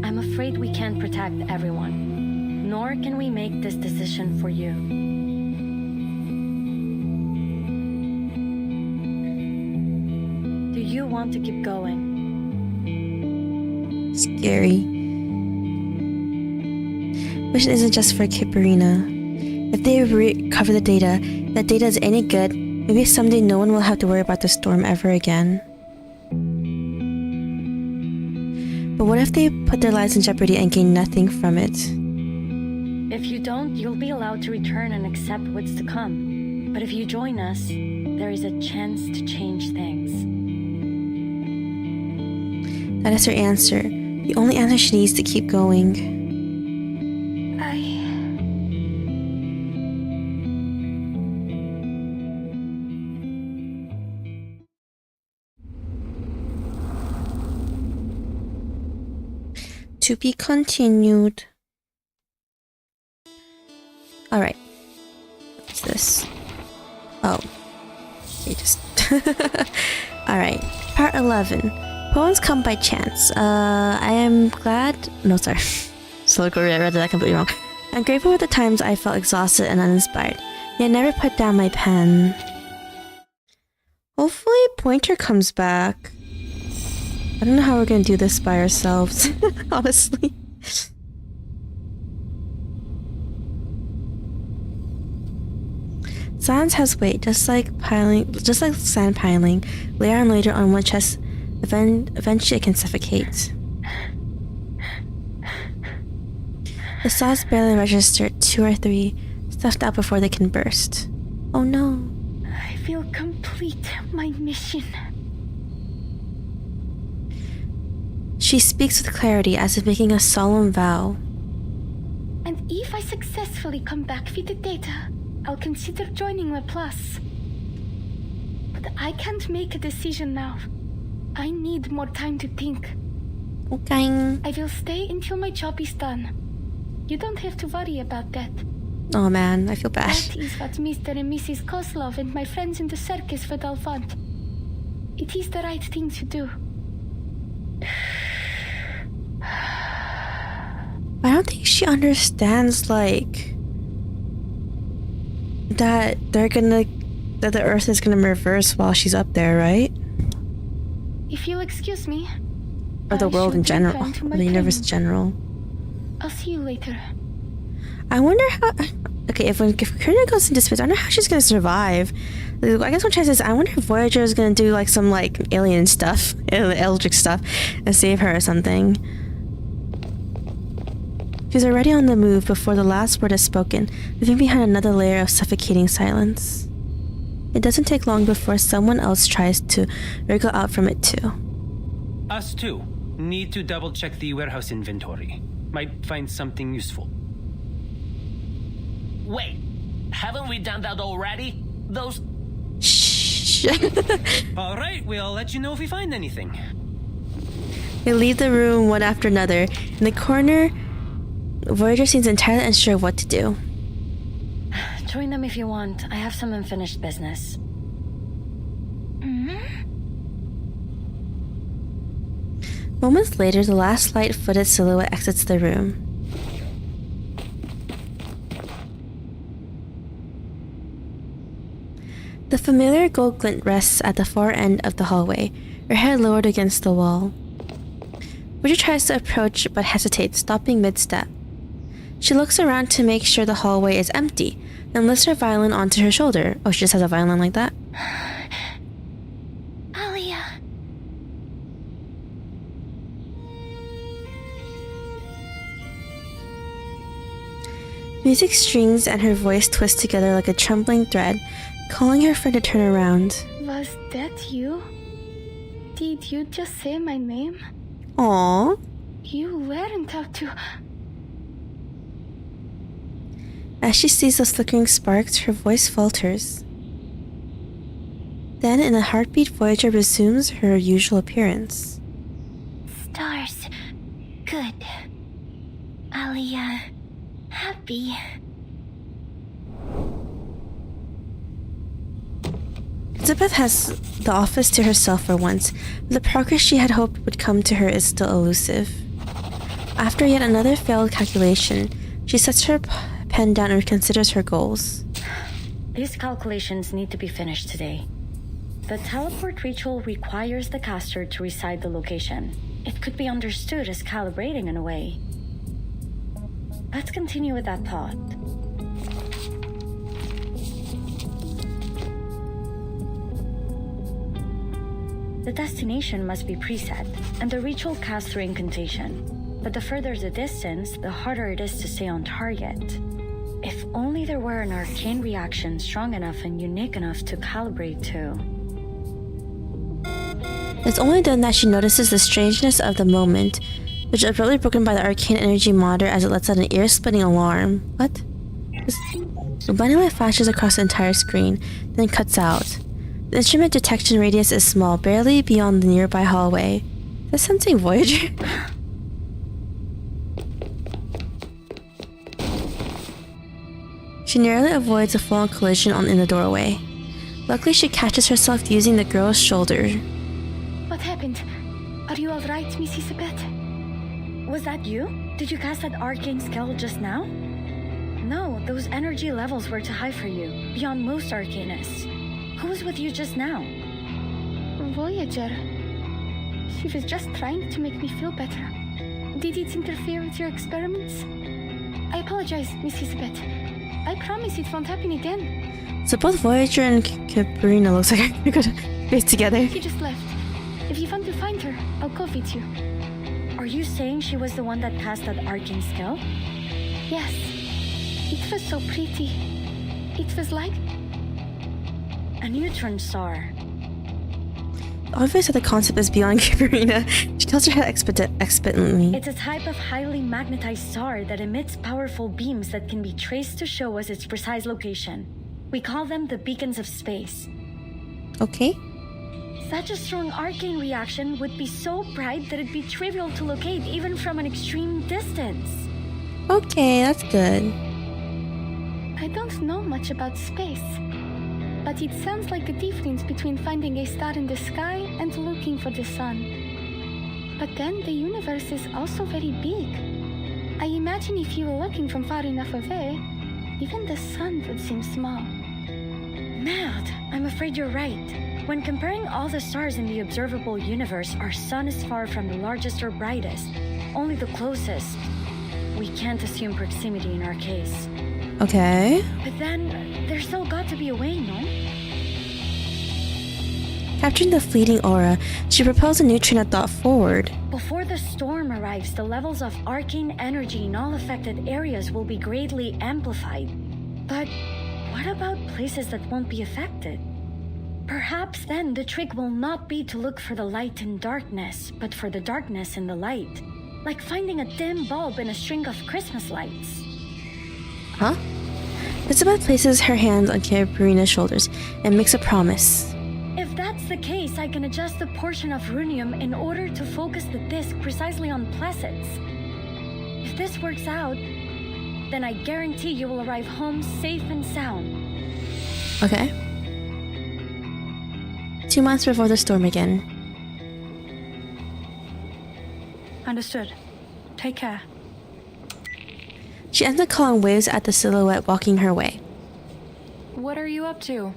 I'm afraid we can't protect everyone. nor can we make this decision for you. Do you want to keep going? Scary. Mission isn't just for Kiparina. If they recover the data, if that data is any good, maybe someday no one will have to worry about the storm ever again. But what if they put their lives in jeopardy and gain nothing from it? If you don't, you'll be allowed to return and accept what's to come. But if you join us, there is a chance to change things. That is her answer. The only answer she needs to keep going. To be continued. Alright. What's this? Oh. Okay, just... Alright. Part 11. Poems come by chance. I am glad... No, sorry. I read that completely wrong. I'm grateful for the times I felt exhausted and uninspired. Yet never put down my pen. Hopefully Pointer comes back. I don't know how we're gonna do this by ourselves, honestly. Silence has weight, just like sand piling. Layer on later on one chest, eventually it can suffocate. The saws barely register 2 or 3, stuffed out before they can burst. Oh no. I feel complete my mission. She speaks with clarity as if making a solemn vow. And if I successfully come back with the data, I'll consider joining Laplace. But I can't make a decision now. I need more time to think. Okay. I will stay until my job is done. You don't have to worry about that. Oh man, I feel bad. That is what Mr. and Mrs. Kozlov and my friends in the circus would all want. It is the right thing to do. I don't think she understands, like, that that the Earth is gonna reverse while she's up there, right? If you'll excuse me. Or the world in general, or the universe in general. I'll see you later. I wonder how... Okay, if Karina goes into space, I don't know how she's gonna survive. I guess one chance is I wonder if Voyager is gonna do like some like alien stuff, Eldritch stuff, and save her or something. She's already on the move before the last word is spoken, leaving behind another layer of suffocating silence. It doesn't take long before someone else tries to wriggle out from it too. Us too. Need to double check the warehouse inventory. Might find something useful. Wait, haven't we done that already? Those... Shh. Alright, we'll let you know if we find anything. They leave the room one after another. In the corner, Voyager seems entirely unsure of what to do. Join them if you want. I have some unfinished business. Moments later, the last light-footed silhouette exits the room. The familiar gold glint rests at the far end of the hallway, her head lowered against the wall. Voyager tries to approach but hesitates, stopping mid-step. She looks around to make sure the hallway is empty, then lifts her violin onto her shoulder. Oh, she just has a violin like that? Alia. Music strings and her voice twist together like a trembling thread, calling her friend to turn around. Was that you? Did you just say my name? Aww. You weren't out to... As she sees those flickering sparks, her voice falters. Then, in a heartbeat, Voyager resumes her usual appearance. Stars. Good. Alia. Happy. Elizabeth has the office to herself for once, but the progress she had hoped would come to her is still elusive. After yet another failed calculation, She sets her pen down and considers her goals. These calculations need to be finished today. The teleport ritual requires the caster to recite the location. It could be understood as calibrating in a way. Let's continue with that thought. The destination must be preset, and the ritual casts through incantation. But the further the distance, the harder it is to stay on target. If only there were an arcane reaction strong enough and unique enough to calibrate to. It's only then that she notices the strangeness of the moment, which is abruptly broken by the arcane energy monitor as it lets out an ear-splitting alarm. What? The blinding light flashes across the entire screen, then cuts out. The instrument detection radius is small, barely beyond the nearby hallway. Is that sensing Voyager? She narrowly avoids a full-on collision in the doorway. Luckily, she catches herself using the girl's shoulder. What happened? Are you alright, Miss Elizabeth? Was that you? Did you cast that arcane spell just now? No, those energy levels were too high for you, beyond most arcanists. Who was with you just now? Voyager. She was just trying to make me feel better. Did it interfere with your experiments? I apologize, Miss Elizabeth. I promise it won't happen again. So both Voyager and Caprina looks like they're gonna face together. She just left. If you want to find her, I'll go with you. Are you saying she was the one that cast that arcane spell? Yes. It was so pretty. It was like a neutron star. Obviously, the concept is beyond Caprina. She tells her head expectantly. It's a type of highly magnetized star that emits powerful beams that can be traced to show us its precise location. We call them the beacons of space. Okay. Such a strong arcane reaction would be so bright that it'd be trivial to locate even from an extreme distance. Okay, that's good. I don't know much about space, but it sounds like a difference between finding a star in the sky and looking for the sun. But then the universe is also very big. I imagine if you were looking from far enough away, even the sun would seem small. Mad, I'm afraid you're right. When comparing all the stars in the observable universe, our sun is far from the largest or brightest, only the closest. We can't assume proximity in our case. Okay. But then, there's still got to be a way, no? Capturing the fleeting aura, she propels a new train of thought forward. Before the storm arrives, the levels of arcane energy in all affected areas will be greatly amplified. But what about places that won't be affected? Perhaps then the trick will not be to look for the light in darkness, but for the darkness in the light. Like finding a dim bulb in a string of Christmas lights. Huh? Elizabeth places her hands on Caprina's shoulders and makes a promise. If that's the case, I can adjust the portion of runium in order to focus the disc precisely on placets. If this works out, then I guarantee you will arrive home safe and sound. Okay. 2 months before the storm again. Understood. Take care. She ends the call and waves at the silhouette walking her way. What are you up to?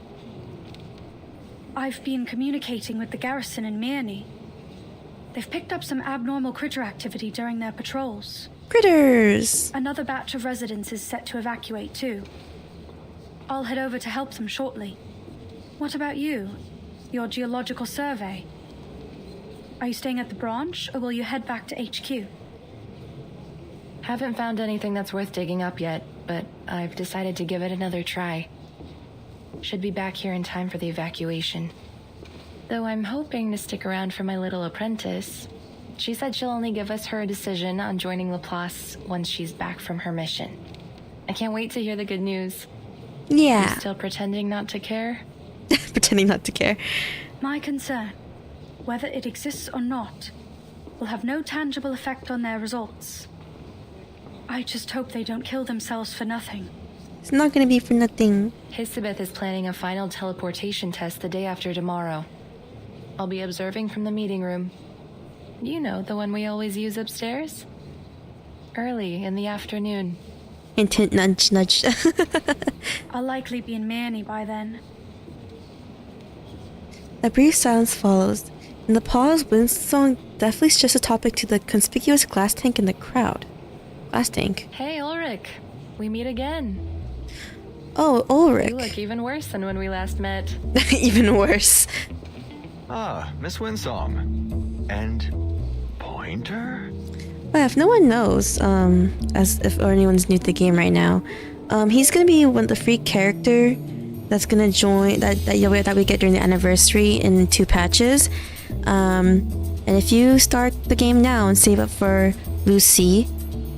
I've been communicating with the garrison in Mirny. They've picked up some abnormal critter activity during their patrols. Critters! Another batch of residents is set to evacuate too. I'll head over to help them shortly. What about you? Your geological survey? Are you staying at the branch, or will you head back to HQ? Haven't found anything that's worth digging up yet, but I've decided to give it another try. Should be back here in time for the evacuation. Though I'm hoping to stick around for my little apprentice. She said she'll only give us her decision on joining Laplace once she's back from her mission. I can't wait to hear the good news. Yeah. You still pretending not to care? Pretending not to care. My concern, whether it exists or not, will have no tangible effect on their results. I just hope they don't kill themselves for nothing. It's not gonna be for nothing. Elizabeth is planning a final teleportation test the day after tomorrow. I'll be observing from the meeting room. You know, the one we always use upstairs? Early in the afternoon. Hint, hint, nudge, nudge. I'll likely be in Manny by then. A brief silence follows. In the pause, Winsong deftly shifts the topic to the conspicuous glass tank in the crowd. Glass tank. Hey, Ulrich. We meet again. Oh, Ulrich. You look even worse than when we last met. Even worse. Ah, Miss Winsong. And Pointer? Well, if no one knows, as if or anyone's new to the game right now, he's gonna be the free character that's gonna join that we get during the anniversary in 2 patches. And if you start the game now and save up for Lucy,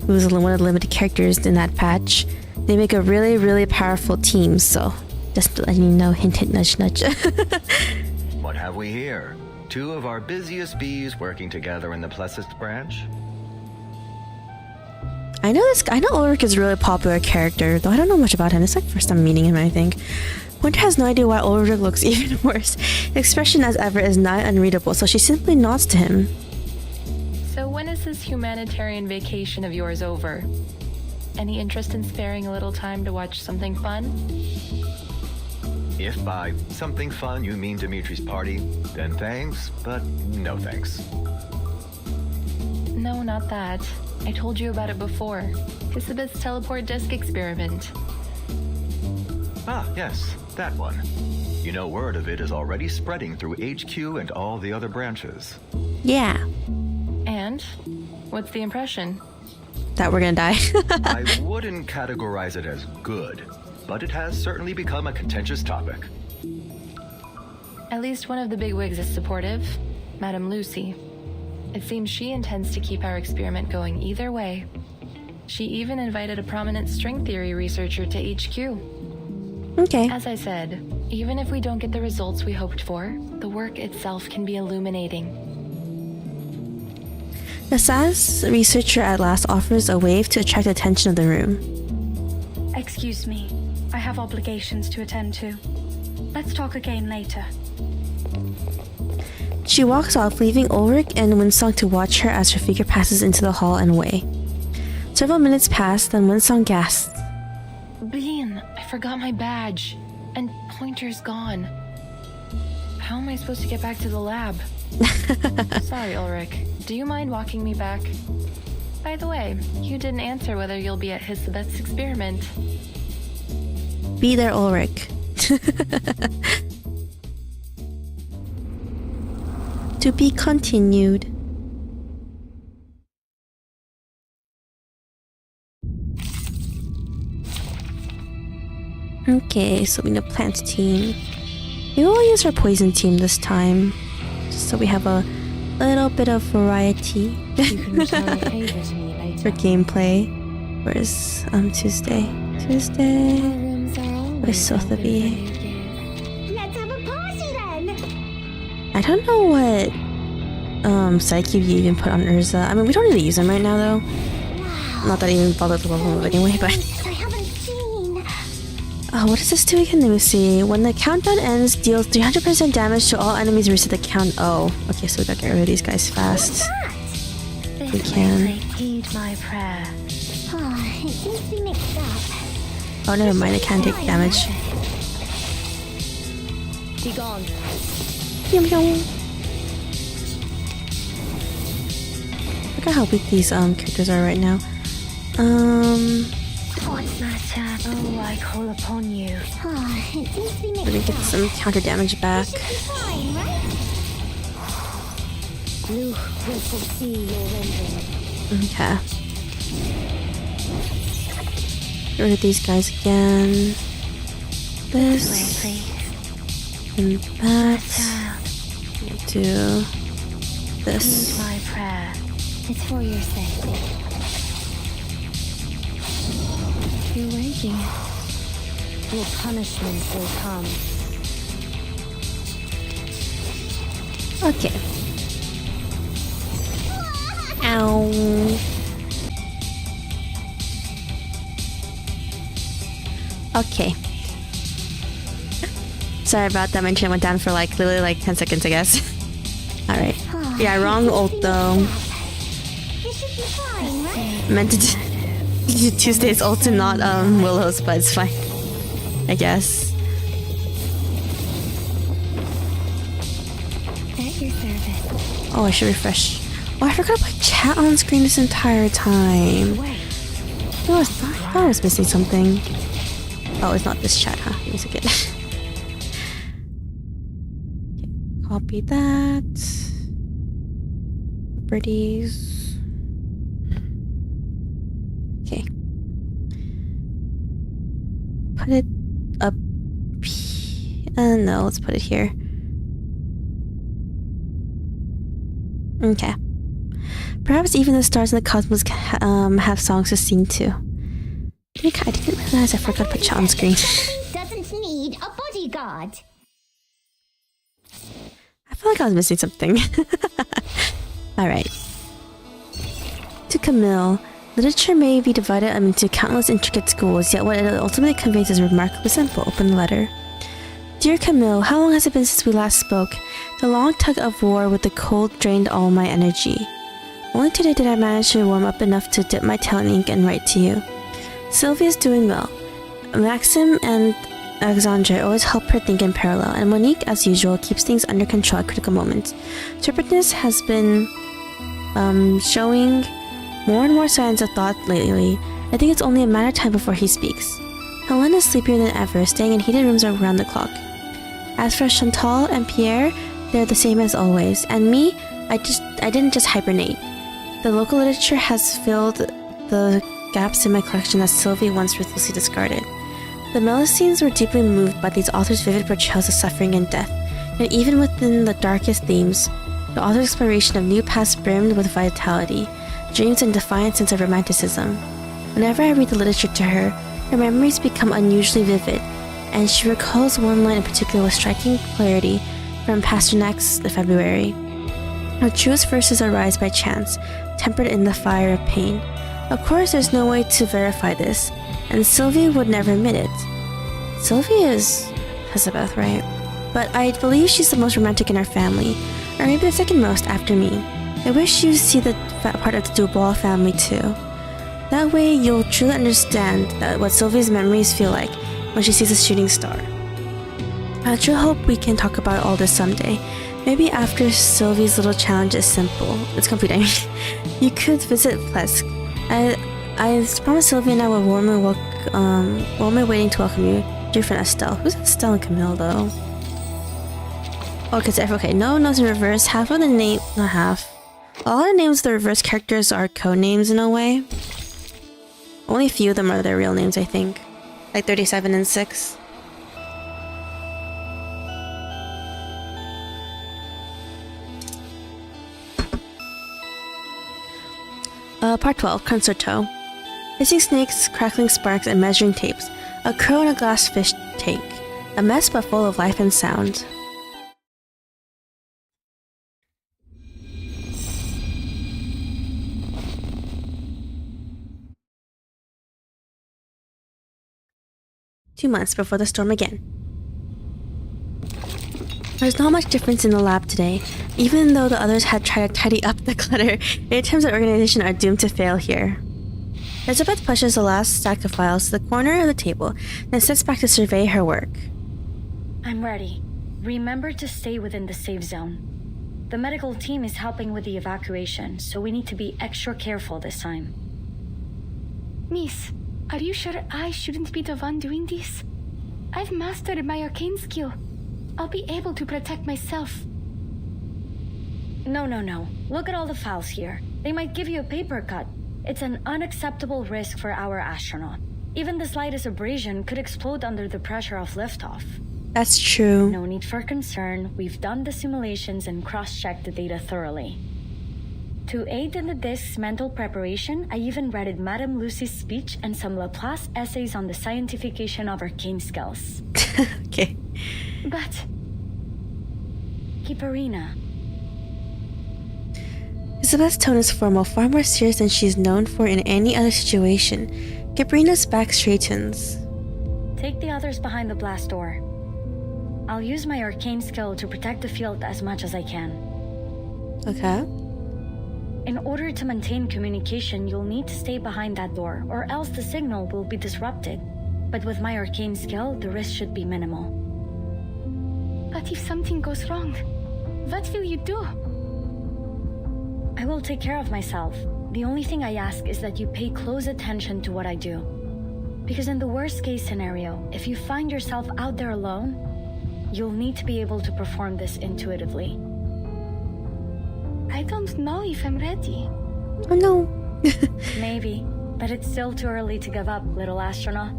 who's one of the limited characters in that patch, they make a really, really powerful team. So just letting you know, hint, hint, nudge, nudge. What have we here? 2 of our busiest bees working together in the Plessist branch? I know Ulrich is a really popular character, though I don't know much about him. It's like first time meeting him, I think. Winter has no idea why Ulrich looks even worse. The expression as ever is nigh unreadable, so she simply nods to him. So when is this humanitarian vacation of yours over? Any interest in sparing a little time to watch something fun? If by something fun you mean Dimitri's party, then thanks, but no thanks. No, not that. I told you about it before. Hisabeth's teleport disk experiment. Ah, yes, that one. You know, word of it is already spreading through HQ and all the other branches. Yeah. And? What's the impression? That we're gonna die. I wouldn't categorize it as good, but it has certainly become a contentious topic. At least one of the bigwigs is supportive, Madame Lucy. It seems she intends to keep our experiment going either way. She even invited a prominent string theory researcher to HQ. Okay. As I said, even if we don't get the results we hoped for, the work itself can be illuminating. The SAS researcher at last offers a wave to attract the attention of the room. Excuse me. I have obligations to attend to. Let's talk again later. She walks off, leaving Ulrich and Winsong to watch her as her figure passes into the hall and away. Several minutes pass, then Winsong gasps. Bean, I forgot my badge. And Pointer's gone. How am I supposed to get back to the lab? Sorry, Ulrich. Do you mind walking me back? By the way, you didn't answer whether you'll be at Hisabeth's experiment. Be there, Ulrich. To be continued. Okay, so we know plant team. Maybe we'll use our poison team this time, just so we have a little bit of variety for gameplay. Where's Tuesday? Where's Sothaby? Let's have a party then! I don't know what Psyche you even put on Urza. I mean, we don't need to use him right now though. Not that I even bothered to level him up anyway, but oh, what does this do again? Let me see. When the countdown ends, deals 300% damage to all enemies and reset the count. Oh, okay, so we gotta get rid of these guys fast. We can. Heed my prayer. Oh, it seems to be mixed up. Oh, never mind. It can't take damage. Be gone. Yum yum. Look at how weak these characters are right now. What's matter? Oh, I call upon you. Oh, it seems to be mixed Let me get some counter damage back. fine, right? Luke will foresee your rendering. Okay. Get rid of these guys again. This. And that. Do this. Heed my prayer. It's for your safety. You're raging. Your punishment will come. Okay. Ow. Okay. Sorry about that. My internet went down for literally 10 seconds, I guess. Alright. Yeah, wrong ult though. This should be fine, right? Meant to Tuesday's also not Willow's, but it's fine, I guess. At your service. Oh, I should refresh. Oh, I forgot to put chat on screen this entire time. Wait. I thought I was missing something. Oh, it's not this chat, huh? Give me a second. Okay, copy that. Properties. Okay. Put it up. No, let's put it here. Okay. Perhaps even the stars in the cosmos have songs to sing to. I didn't realize I forgot to put chat on screen. Doesn't need a bodyguard. I feel like I was missing something. Alright. To Camille, literature may be divided into countless intricate schools, yet what it ultimately conveys is remarkably simple. Open the letter. Dear Camille, how long has it been since we last spoke? The long tug of war with the cold drained all my energy. Only today did I manage to warm up enough to dip my tail in ink and write to you. Sylvia's doing well. Maxim and Alexandre always help her think in parallel, and Monique, as usual, keeps things under control at critical moments. Turpitness has been showing more and more signs of thought lately. I think it's only a matter of time before he speaks. Hélène is sleepier than ever, staying in heated rooms around the clock. As for Chantal and Pierre, they're the same as always, and me, I didn't just hibernate. The local literature has filled the gaps in my collection that Sylvie once ruthlessly discarded. The Melissines were deeply moved by these authors' vivid portrayals of suffering and death, and even within the darkest themes, the author's exploration of new paths brimmed with vitality, dreams, and defiant sense of romanticism. Whenever I read the literature to her, her memories become unusually vivid, and she recalls one line in particular with striking clarity from Pasternak's The February. Her truest verses arise by chance, tempered in the fire of pain. Of course, there's no way to verify this, and Sylvie would never admit it. Sylvie is Elizabeth, right? But I believe she's the most romantic in our family, or maybe the second most after me. I wish you see the part of the Dubois family too. That way, you'll truly understand what Sylvie's memories feel like when she sees a shooting star. I truly hope we can talk about all this someday. Maybe after Sylvie's little challenge is complete. I mean, you could visit Plesk. I promised Sylvie and I will warmly waiting to welcome you, dear friend Estelle. Who's Estelle and Camille though? Okay, no notes in reverse. Half of the name, not half. All the names of the reverse characters are code names in a way. Only a few of them are their real names, I think. Like 37 and 6. Part 12, Concerto. Hissing snakes, crackling sparks, and measuring tapes. A crow in a glass fish tank. A mess but full of life and sound. Two months before the storm again. There's not much difference in the lab today, even though the others had tried to tidy up the clutter. The attempts at organization are doomed to fail here. Elizabeth pushes the last stack of files to the corner of the table, then sits back to survey her work. I'm ready. Remember to stay within the safe zone. The medical team is helping with the evacuation, so we need to be extra careful this time. Miss, are you sure I shouldn't be the one doing this? I've mastered my arcane skill. I'll be able to protect myself. No. Look at all the files here. They might give you a paper cut. It's an unacceptable risk for our astronaut. Even the slightest abrasion could explode under the pressure of liftoff. That's true. No need for concern. We've done the simulations and cross-checked the data thoroughly. To aid in the disk's mental preparation, I even read Madame Lucy's speech and some Laplace essays on the scientification of arcane skills. Okay. But... Kiparina. Isabel's tone is formal, far more serious than she's known for in any other situation. Kiparina's back straightens. Take the others behind the blast door. I'll use my arcane skill to protect the field as much as I can. Okay. In order to maintain communication, you'll need to stay behind that door, or else the signal will be disrupted. But with my arcane skill, the risk should be minimal. But if something goes wrong, what will you do? I will take care of myself. The only thing I ask is that you pay close attention to what I do. Because in the worst case scenario, if you find yourself out there alone, you'll need to be able to perform this intuitively. I don't know if I'm ready. Oh no. Maybe, but it's still too early to give up, little astronaut.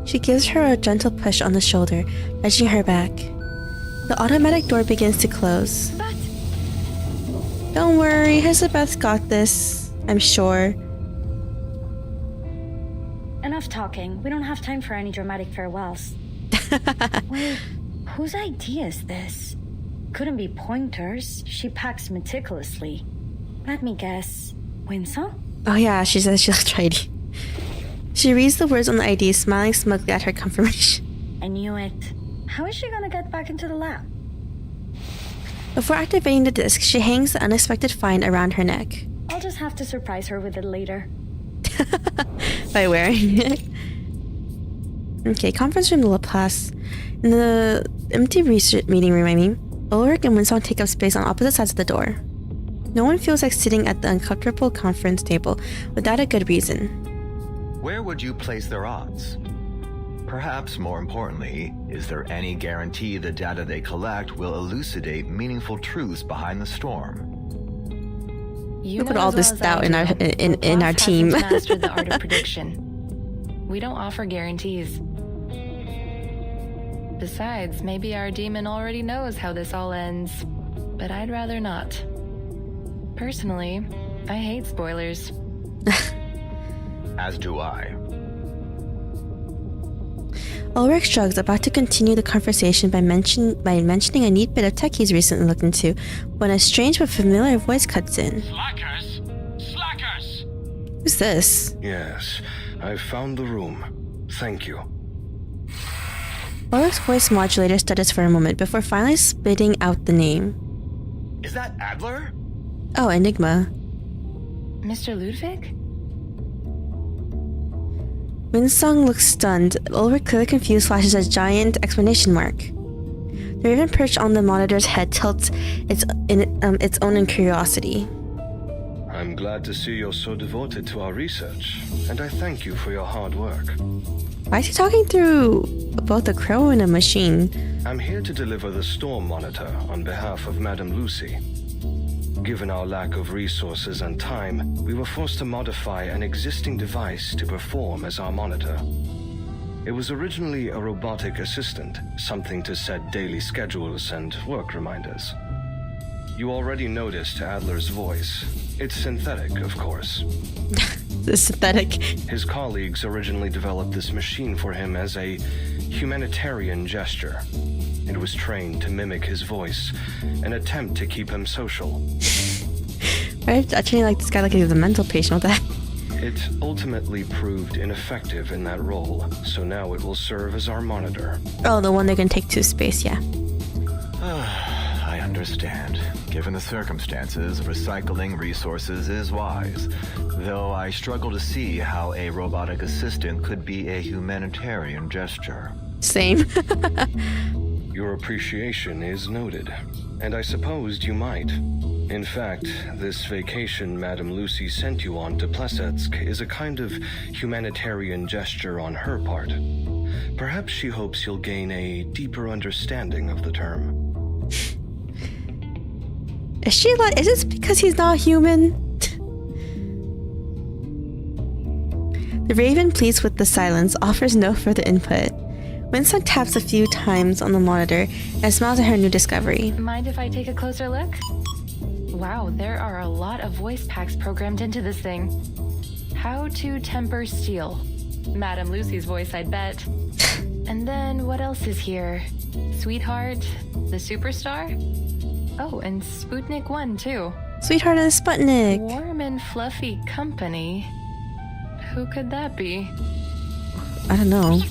She gives her a gentle push on the shoulder, nudging her back. The automatic door begins to close. But... Don't worry, Elizabeth's got this, I'm sure. Enough talking. We don't have time for any dramatic farewells. Wait, whose idea is this? Couldn't be Pointer's. She packs meticulously. Let me guess. Winsong? Oh yeah, she says she looks tidy. She reads the words on the ID, smiling smugly at her confirmation. I knew it. How is she gonna get back into the lab? Before activating the disc, she hangs the unexpected find around her neck. I'll just have to surprise her with it later. By wearing it. Okay, conference room Laplace. In the empty research meeting room, Ulrich and Winsong take up space on opposite sides of the door. No one feels like sitting at the uncomfortable conference table without a good reason. Where would you place their odds? Perhaps more importantly, is there any guarantee the data they collect will elucidate meaningful truths behind the storm? You we put all this doubt in our team. Mastered the art of prediction. We don't offer guarantees. Besides, maybe our demon already knows how this all ends, but I'd rather not. Personally, I hate spoilers. As do I. Ulrich shrugs, about to continue the conversation by mentioning a neat bit of tech he's recently looked into, when a strange but familiar voice cuts in. Slackers! Slackers! Who's this? Yes, I've found the room. Thank you. Ulrich's voice modulator stutters for a moment before finally spitting out the name. Is that Adler? Oh, Enigma. Mr. Ludwig? Winsong looks stunned. Ulrich, clearly confused, flashes a giant exclamation mark. The raven perched on the monitor's head tilts its own in curiosity. I'm glad to see you're so devoted to our research, and I thank you for your hard work. Why is he talking through both a crow and a machine? I'm here to deliver the storm monitor on behalf of Madame Lucy. Given our lack of resources and time, we were forced to modify an existing device to perform as our monitor. It was originally a robotic assistant, something to set daily schedules and work reminders. You already noticed Adler's voice. It's synthetic, of course. It's synthetic. His colleagues originally developed this machine for him as a humanitarian gesture. It was trained to mimic his voice, an attempt to keep him social. I'm treating like this guy like he's a mental patient with that. It ultimately proved ineffective in that role, so now it will serve as our monitor. Oh, the one they can take to space, yeah. I understand. Given the circumstances, recycling resources is wise. Though I struggle to see how a robotic assistant could be a humanitarian gesture. Same. Your appreciation is noted, and I supposed you might. In fact, this vacation Madame Lucy sent you on to Plesetsk is a kind of humanitarian gesture on her part. Perhaps she hopes you'll gain a deeper understanding of the term. Is she like, is this because he's not human? The raven, pleased with the silence, offers no further input. Winsong taps a few times on the monitor and smiles at her new discovery. Mind if I take a closer look? Wow, there are a lot of voice packs programmed into this thing. How to temper steel. Madame Lucy's voice, I'd bet. And then what else is here? Sweetheart? The superstar? Oh, and Sputnik 1 too. Sweetheart and Sputnik. Warm and fluffy company. Who could that be? I don't know.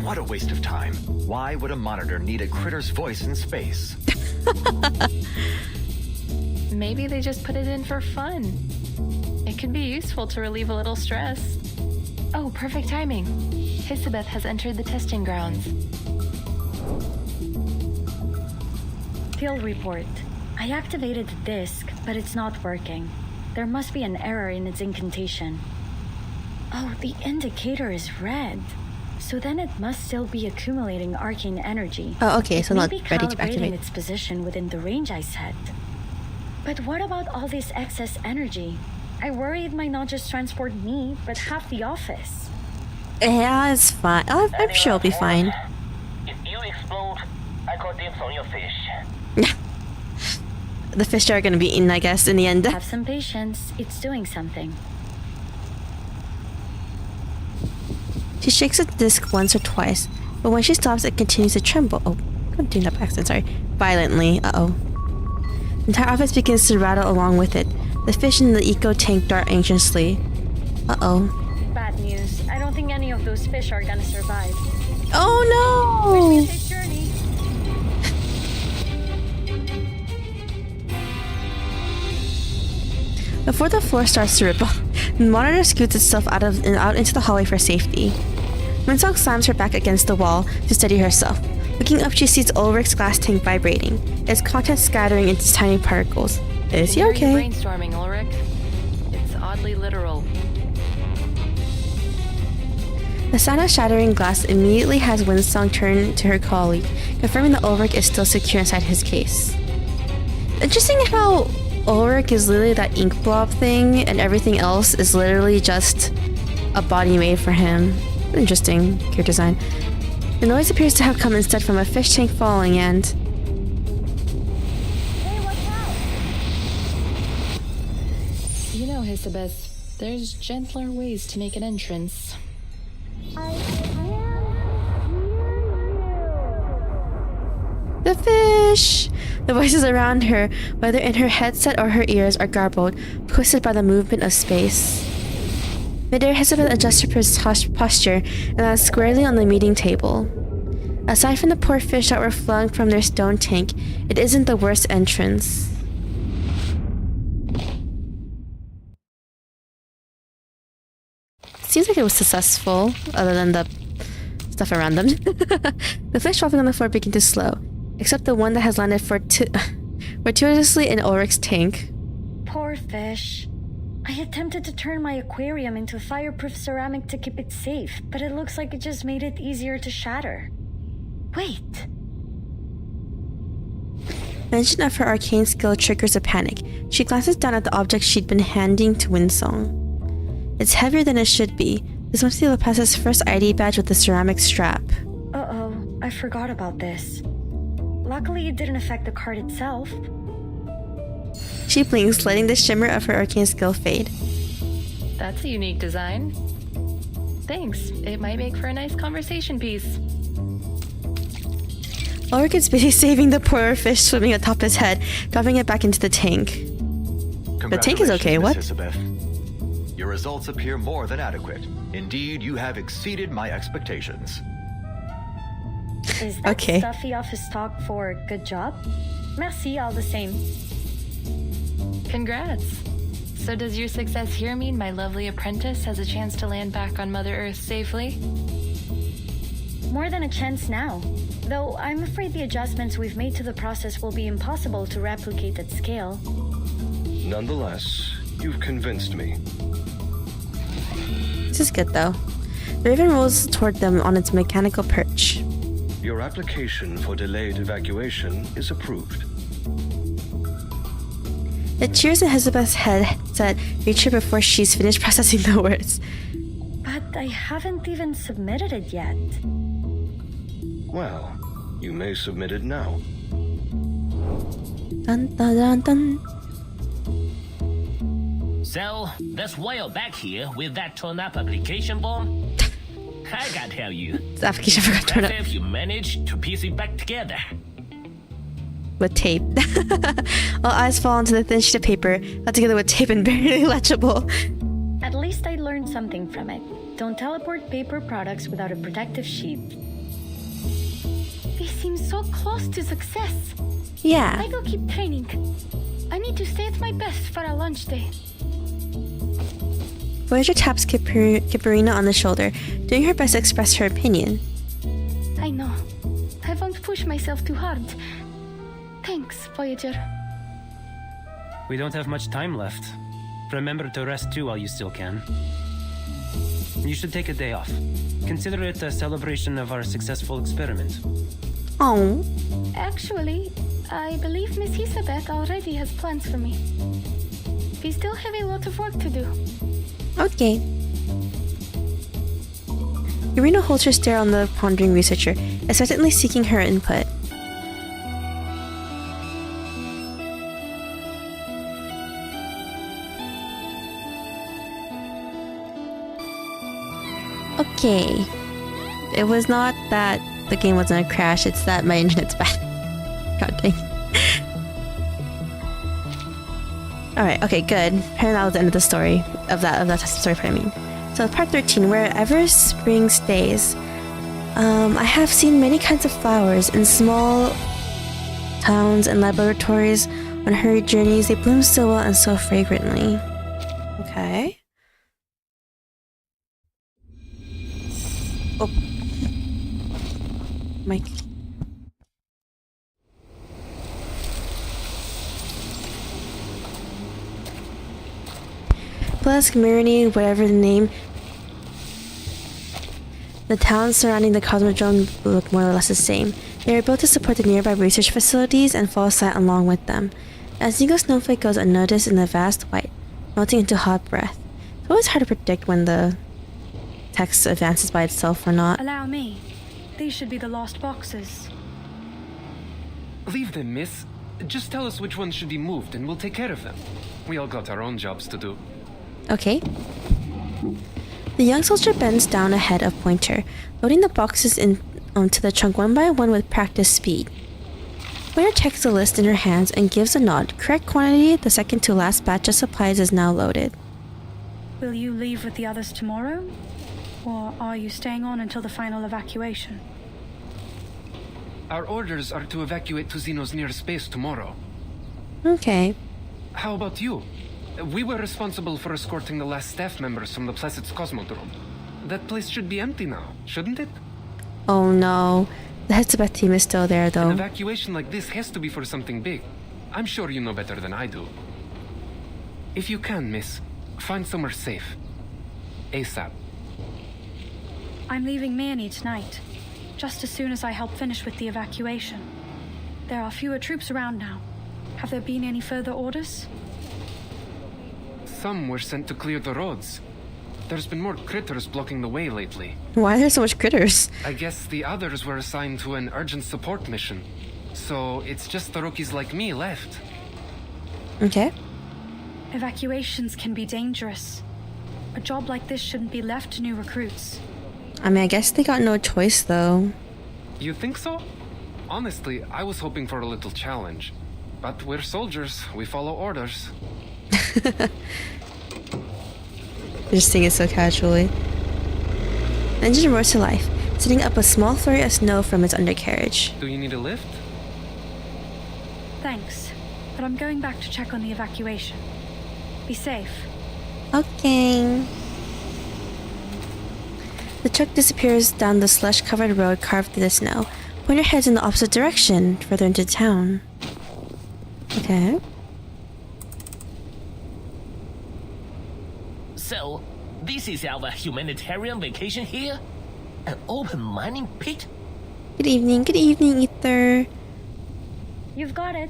What a waste of time. Why would a monitor need a critter's voice in space? Maybe they just put it in for fun. It could be useful to relieve a little stress. Oh, perfect timing. Hisabeth has entered the testing grounds. Field report. I activated the disc, but it's not working. There must be an error in its incantation. Oh, the indicator is red. So then it must still be accumulating arcane energy. Oh, okay, so not It may be ready to activate. calibrating its position within the range I set. But what about all this excess energy? I worry it might not just transport me, but half the office. Yeah, it's fine. Oh, I'm sure it'll be fine. If you explode, I call dibs on your fish. The fish are gonna be eaten, I guess, in the end. Have some patience. It's doing something. She shakes the disc once or twice, but when she stops, it continues to tremble. Oh, I'm doing that by accident, sorry. Violently. Uh-oh. The entire office begins to rattle along with it. The fish in the eco tank dart anxiously. Uh-oh. Bad news. I don't think any of those fish are gonna survive. Oh no! Wish me a safe journey. Before the floor starts to ripple, the monitor scoots itself out into the hallway for safety. Winsong slams her back against the wall to steady herself. Looking up, she sees Ulrich's glass tank vibrating, its contents scattering into tiny particles. Is he okay? Brainstorming, Ulrich. It's oddly literal. The sound of shattering glass immediately has Winsong turn to her colleague, confirming that Ulrich is still secure inside his case. Interesting how Ulrich is literally that ink blob thing, and everything else is literally just a body made for him. Interesting character design. The noise appears to have come instead from a fish tank falling and... Hey, watch out! You know, Hisabeth, there's gentler ways to make an entrance. The fish! The voices around her, whether in her headset or her ears, are garbled, twisted by the movement of space. Midair, Hisabeth adjusts her posture and lands squarely on the meeting table. Aside from the poor fish that were flung from their stone tank, it isn't the worst entrance. Seems like it was successful, other than the stuff around them. The fish dropping on the floor begin to slow, except the one that has landed fortuitously in Ulrich's tank. Poor fish. I attempted to turn my aquarium into fireproof ceramic to keep it safe, but it looks like it just made it easier to shatter. Wait. Mention of her arcane skill triggers a panic. She glances down at the object she'd been handing to Winsong. It's heavier than it should be. This must be Laplace's first ID badge with the ceramic strap. Uh-oh, I forgot about this. Luckily, it didn't affect the card itself. She blinks, letting the shimmer of her arcane skill fade. That's a unique design. Thanks. It might make for a nice conversation piece. Ulrich is busy saving the poor fish swimming atop his head, dropping it back into the tank. The tank is okay, what? Hisabeth. Your results appear more than adequate. Indeed, you have exceeded my expectations. Is that Okay. stuffy office talk for good job? Merci all the same. Congrats. So does your success here mean my lovely apprentice has a chance to land back on Mother Earth safely? More than a chance now. Though I'm afraid the adjustments we've made to the process will be impossible to replicate at scale. Nonetheless, you've convinced me. This is good though. The raven rolls toward them on its mechanical perch. Your application for delayed evacuation is approved. The cheers in Hisabeth's headset reach her before she's finished processing the words. But I haven't even submitted it yet. Well, you may submit it now. Dun dun dun dun. So, that's why you're back here with that torn-up application form? I gotta tell you, The application forgot to turn up impressive you managed to piece it back together. with tape. All eyes fall onto the thin sheet of paper, held together with tape and barely legible. At least I learned something from it. Don't teleport paper products without a protective sheet. They seem so close to success. Yeah. I will keep training. I need to stay at my best for our lunch day. Voyager taps Kipperina on the shoulder, doing her best to express her opinion. I know. I won't push myself too hard. Thanks, Voyager. We don't have much time left. Remember to rest too while you still can. You should take a day off. Consider it a celebration of our successful experiment. Oh. Actually, I believe Miss Isabeth already has plans for me. We still have a lot of work to do. Okay. Irina holds her stare on the pondering researcher, expectantly seeking her input. Okay. It was not that the game wasn't a crash, it's that my internet's bad. God dang. Alright, okay, good. Apparently that was the end of the story. Of that story part, I mean. So part 13, wherever spring stays. I have seen many kinds of flowers in small towns and laboratories. On hurried journeys, they bloom so well and so fragrantly. Okay. Oh. Mike. Plus, Mirny, whatever the name, the towns surrounding the Cosmodrome look more or less the same. They are built to support the nearby research facilities and fall sight along with them. A single snowflake goes unnoticed in the vast white, melting into hot breath. It's always hard to predict when the text advances by itself or not. Allow me. These should be the lost boxes. Leave them, miss. Just tell us which ones should be moved and we'll take care of them. We all got our own jobs to do. Okay. The young soldier bends down ahead of Pointer, loading the boxes onto the trunk one by one with practiced speed. Pointer checks the list in her hands and gives a nod. Correct quantity, the second to last batch of supplies is now loaded. Will you leave with the others tomorrow? Or are you staying on until the final evacuation? Our orders are to evacuate to Xeno's nearest base tomorrow. Okay. How about you? We were responsible for escorting the last staff members from the Placid's Cosmodrome. That place should be empty now, shouldn't it? Oh no. The Hetsabeth team is still there though. An evacuation like this has to be for something big. I'm sure you know better than I do. If you can, miss, find somewhere safe. ASAP. I'm leaving Mirny tonight, just as soon as I help finish with the evacuation. There are fewer troops around now. Have there been any further orders? Some were sent to clear the roads. There's been more critters blocking the way lately. Why are there so much critters? I guess the others were assigned to an urgent support mission. So it's just the rookies like me left. Okay. Evacuations can be dangerous. A job like this shouldn't be left to new recruits. I mean, I guess they got no choice though. You think so? Honestly, I was hoping for a little challenge. But we're soldiers. We follow orders. Just saying it so casually. The engine roars to life, setting up a small flurry of snow from its undercarriage. Do you need a lift? Thanks, but I'm going back to check on the evacuation. Be safe. Okay. The truck disappears down the slush-covered road carved through the snow. Pointer heads in the opposite direction, further into town. Okay. So, this is our humanitarian vacation here? An open mining pit? Good evening, Ether. You've got it.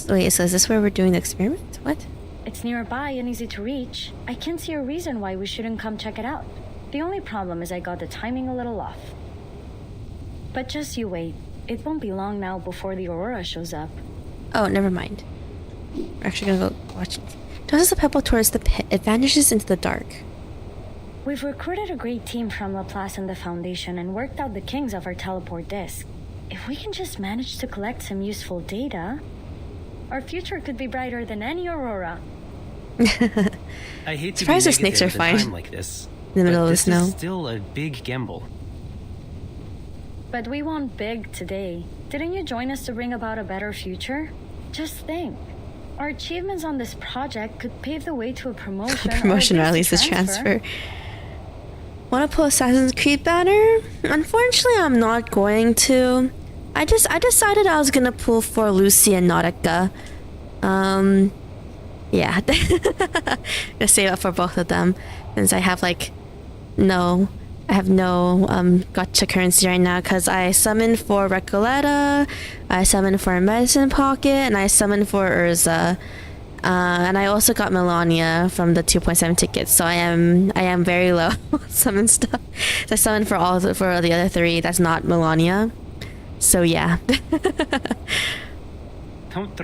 Wait, so is this where we're doing the experiment? What? It's nearby and easy to reach. I can't see a reason why we shouldn't come check it out. The only problem is I got the timing a little off. But just you wait. It won't be long now before the Aurora shows up. Oh, never mind. We're actually gonna go watch it. Tosses a pebble towards the pit. It vanishes into the dark. We've recruited a great team from Laplace and the Foundation and worked out the kinks of our teleport disk. If we can just manage to collect some useful data, our future could be brighter than any Aurora. I hate to Surprised be the snakes are negative at a fine time like this, in the middle of the this snow. is still a big gamble. but we want big today. Didn't you join us to bring about a better future? Just think. Our achievements on this project could pave the way to a promotion. Promotion, or at least a transfer. Want to pull Assassin's Creed banner? Unfortunately, I'm not going to. I decided I was gonna pull for Lucy and Nautica. Yeah. Gonna save up for both of them, since I have no gotcha currency right now, because I summoned for Recoleta, I summoned for Medicine Pocket, and I summoned for Urza. And I also got Melania from the 2.7 tickets, so I am very low on summon stuff. So I summoned for the other three. That's not Melania. So yeah.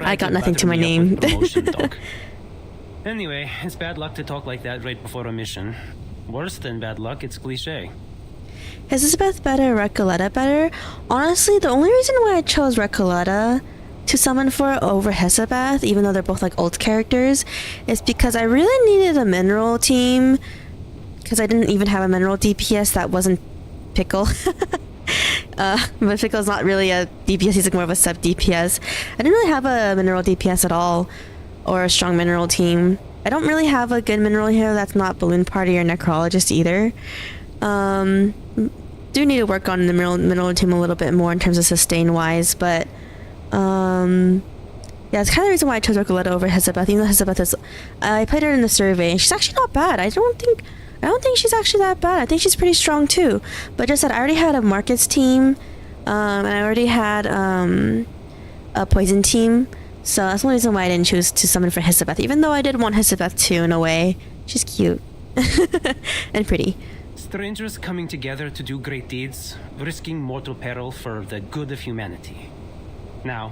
I got nothing to my name. Anyway, it's bad luck to talk like that right before a mission. Worse than bad luck, it's cliche. Is Elizabeth better, Recoleta better? Honestly, the only reason why I chose Recoleta to summon for over Hesabeth, even though they're both old characters, is because I really needed a mineral team, because I didn't even have a mineral DPS that wasn't Pickle. But Pickle's not really a DPS, he's more of a sub DPS. I didn't really have a mineral DPS at all, or a strong mineral team. I don't really have a good mineral hero that's not Balloon Party or Necrologist either. Do need to work on the mineral team a little bit more in terms of sustain wise, but yeah, it's kind of the reason why I chose Recoleta over Hesabeth. Even though Hesabeth is, I played her in the survey and she's actually not bad. I don't think she's actually that bad. I think she's pretty strong too. But just that I already had a markets team, and I already had a poison team, so that's the only reason why I didn't choose to summon for Hesabeth. Even though I did want Hesabeth too in a way. She's cute and pretty. Strangers coming together to do great deeds, risking mortal peril for the good of humanity. Now,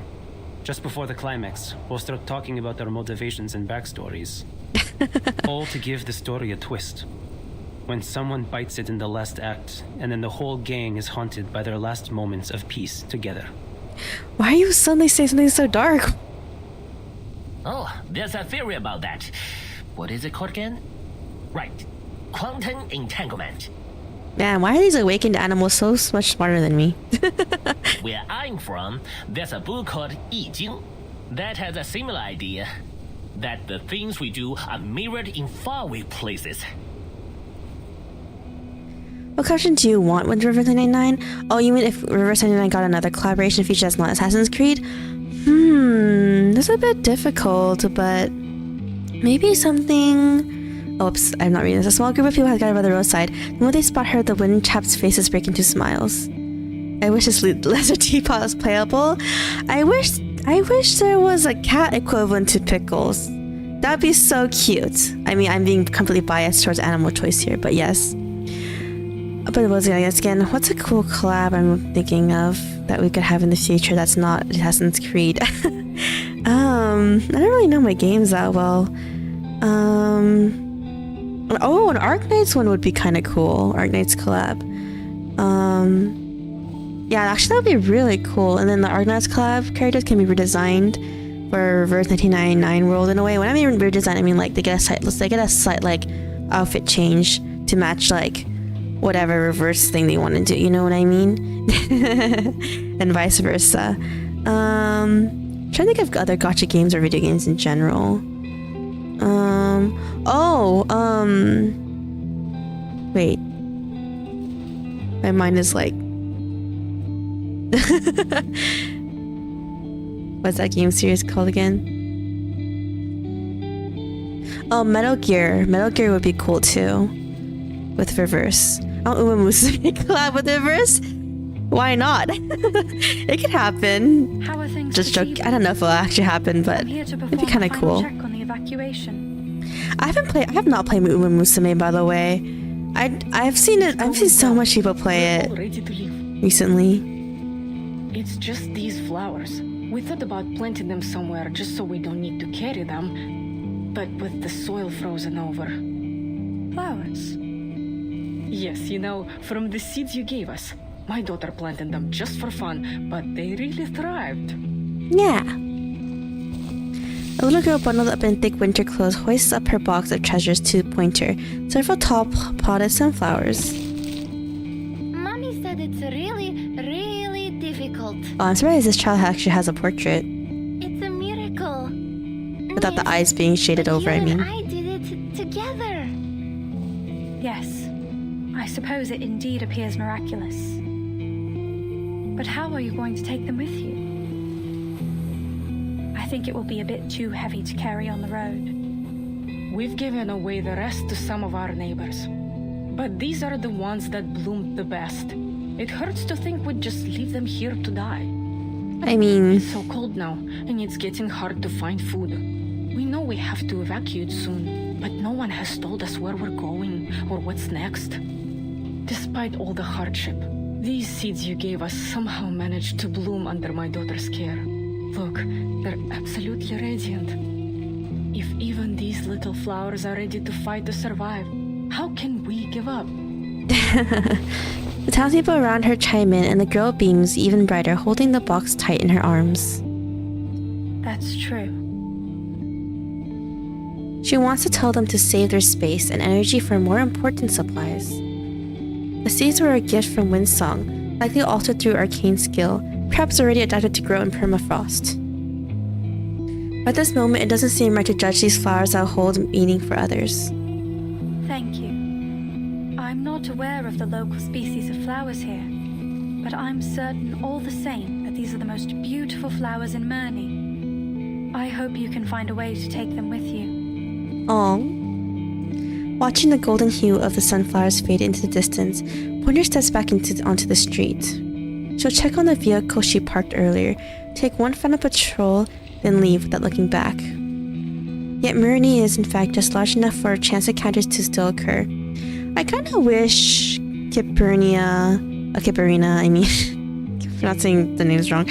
just before the climax, we'll start talking about their motivations and backstories. All to give the story a twist. When someone bites it in the last act, and then the whole gang is haunted by their last moments of peace together. Why are you suddenly saying something so dark? Oh, there's a theory about that. What is it called again? Right. Quantum entanglement. Man, why are these awakened animals so much smarter than me? Where I'm from, there's a book called I Jing that has a similar idea. That the things we do are mirrored in faraway places. What collection do you want with Reverse 99? Oh, you mean if Reverse 99 got another collaboration feature that's not Assassin's Creed? That's a bit difficult, but maybe something... Oops, I'm not reading this. A small group of people had gathered by the roadside. The moment they spot her, the wind chap's faces break into smiles. I wish this lesser teapot was playable. I wish there was a cat equivalent to Pickles. That'd be so cute. I mean, I'm being completely biased towards animal choice here, but yes. But what's a cool collab I'm thinking of that we could have in the future that's not Assassin's Creed? I don't really know my games that well. Oh, an Arknights one would be kind of cool. Arknights collab. Yeah, actually that would be really cool. And then the Arknights collab characters can be redesigned for Reverse 1999 world in a way. When I mean redesign, I mean they get a slight outfit change to match whatever reverse thing they want to do. You know what I mean? And vice versa. I'm trying to think of other gacha games or video games in general. Wait. My mind is what's that game series called again? Oh, Metal Gear. Metal Gear would be cool too. With Reverse. Oh, Umamusume collab with Reverse? Why not? It could happen. How are things? Just joke. I don't know if it'll actually happen, but it'd be kind of cool. Check on the evacuation. I have not played Umamusume, by the way. I've seen it. I've seen so much people play it recently. It's just these flowers. We thought about planting them somewhere just so we don't need to carry them. But with the soil frozen over. Flowers? Yes, from the seeds you gave us. My daughter planted them just for fun, but they really thrived. Yeah. A little girl bundled up in thick winter clothes hoists up her box of treasures to Pointer. Several tall potted sunflowers. Mommy said it's really really, really difficult. Oh, I'm surprised this child actually has a portrait. It's a miracle. Without the eyes being shaded over, I mean. I did it together. Yes, I suppose it indeed appears miraculous. But how are you going to take them with you? I think it will be a bit too heavy to carry on the road. We've given away the rest to some of our neighbors. But these are the ones that bloomed the best. It hurts to think we'd just leave them here to die. I mean... It's so cold now, and it's getting hard to find food. We know we have to evacuate soon, but no one has told us where we're going or what's next. Despite all the hardship, these seeds you gave us somehow managed to bloom under my daughter's care. Look, they're absolutely radiant. If even these little flowers are ready to fight to survive, how can we give up? The townspeople around her chime in, and the girl beams even brighter, holding the box tight in her arms. That's true. She wants to tell them to save their space and energy for more important supplies. The seeds were a gift from Windsong, likely altered through arcane skill, perhaps already adapted to grow in permafrost. At this moment, it doesn't seem right to judge these flowers that hold meaning for others. Thank you. I'm not aware of the local species of flowers here, but I'm certain all the same that these are the most beautiful flowers in Murney. I hope you can find a way to take them with you. Aww. Watching the golden hue of the sunflowers fade into the distance, Pointer steps back onto the street. She'll check on the vehicle she parked earlier, take one final patrol, then leave without looking back. Yet Murney is in fact just large enough for chance encounters to still occur. I kinda wish Kipperina, I mean, I'm not saying the names wrong.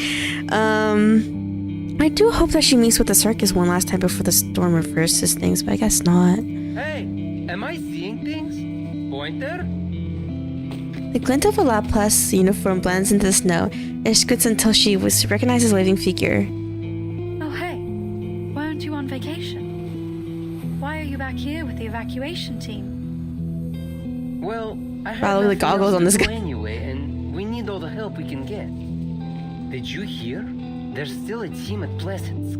I do hope that she meets with the circus one last time before the storm reverses things, but I guess not. Hey, am I seeing things? Pointer? The glint of a Laplace uniform blends into the snow and scoots until she recognizes a living figure. Oh hey, weren't you on vacation? Why are you back here with the evacuation team? Well, I have Probably the goggles on this guy. Anyway, and we need all the help we can get. Did you hear? There's still a team at Pleasance.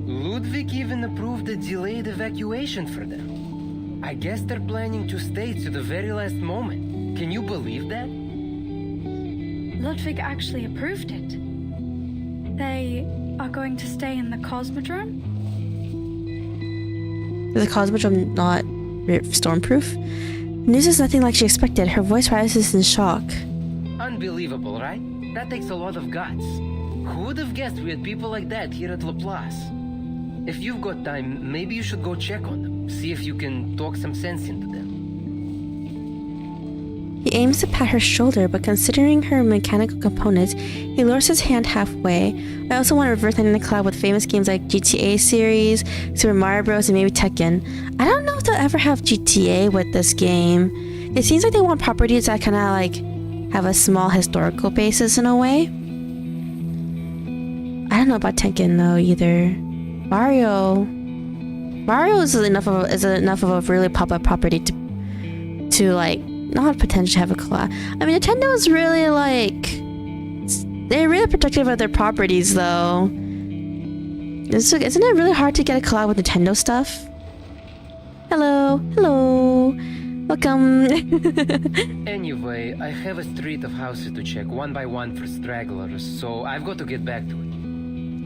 Ludwig even approved a delayed evacuation for them. I guess they're planning to stay to the very last moment. Can you believe that? Ludwig actually approved it. They are going to stay in the Cosmodrome? Is the Cosmodrome not stormproof? News is nothing like she expected. Her voice rises in shock. Unbelievable, right? That takes a lot of guts. Who would have guessed we had people like that here at Laplace? If you've got time, maybe you should go check on them. See if you can talk some sense into them. He aims to pat her shoulder, but considering her mechanical components, he lowers his hand halfway. I also want to reverse in the cloud with famous games like GTA series, Super Mario Bros, and maybe Tekken. I don't know if they'll ever have GTA with this game. It seems like they want properties that kind of like have a small historical basis in a way. I don't know about Tekken though either. Mario is enough of a really pop-up property to like not potentially have a collab. I mean, Nintendo is really like they're really protective of their properties though. Isn't it really hard to get a collab with Nintendo stuff? Hello, welcome. Anyway, I have a street of houses to check one by one for stragglers, so I've got to get back to it.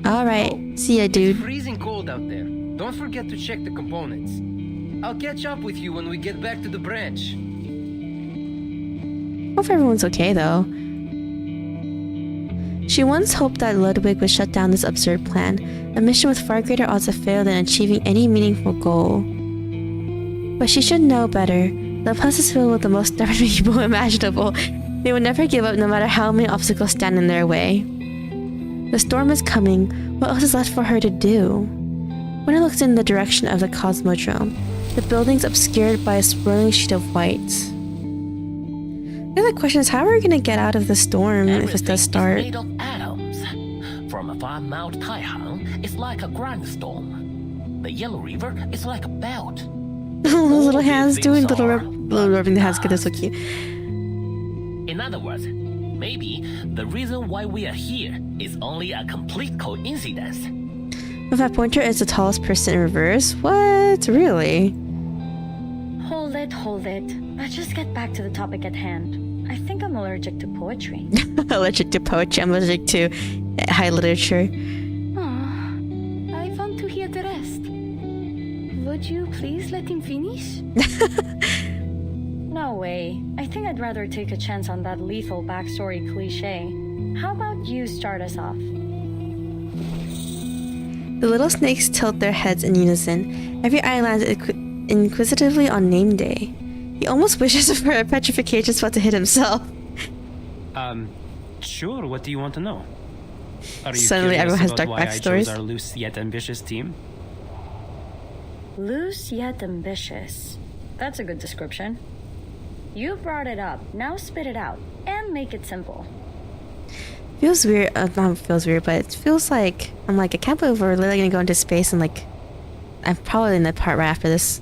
Alright, see ya, dude. It's freezing cold out there. Don't forget to check the components. I'll catch up with you when we get back to the branch. Hope everyone's okay though. She once hoped that Ludwig would shut down this absurd plan, a mission with far greater odds of failure than achieving any meaningful goal. But she should know better. Laplace is filled with the most stubborn people imaginable. They would never give up no matter how many obstacles stand in their way. The storm is coming. What else is left for her to do? When it looks in the direction of the Cosmodrome, the building's obscured by a swirling sheet of white. The other question is, how are we going to get out of the storm if it does start? Made of atoms. From a far Mount Taihang, it's like a grindstone. The Yellow River is like a belt. Those little hands doing little rubbing the hands, good, they're so cute. In other words, Maybe the reason why we are here is only a complete coincidence. That Pointer is the tallest person in reverse? What? Really? Hold it. Let's just get back to the topic at hand. I think I'm allergic to poetry. Allergic to poetry. I'm allergic to high literature. I want to hear the rest. Would you please let him finish? No way. I think I'd rather take a chance on that lethal backstory cliche. How about you start us off? The little snakes tilt their heads in unison. Every eye lands inquisitively on name day. He almost wishes for a petrification spot to hit himself. Sure, what do you want to know? Are you Suddenly everyone has dark why I backstories. chose our loose yet ambitious team? Loose yet ambitious. That's a good description. You brought it up. Now spit it out. And make it simple. Feels weird. Not feels weird, but it feels like... I'm like, I can't believe we're literally gonna go into space and like... I'm probably in the part right after this.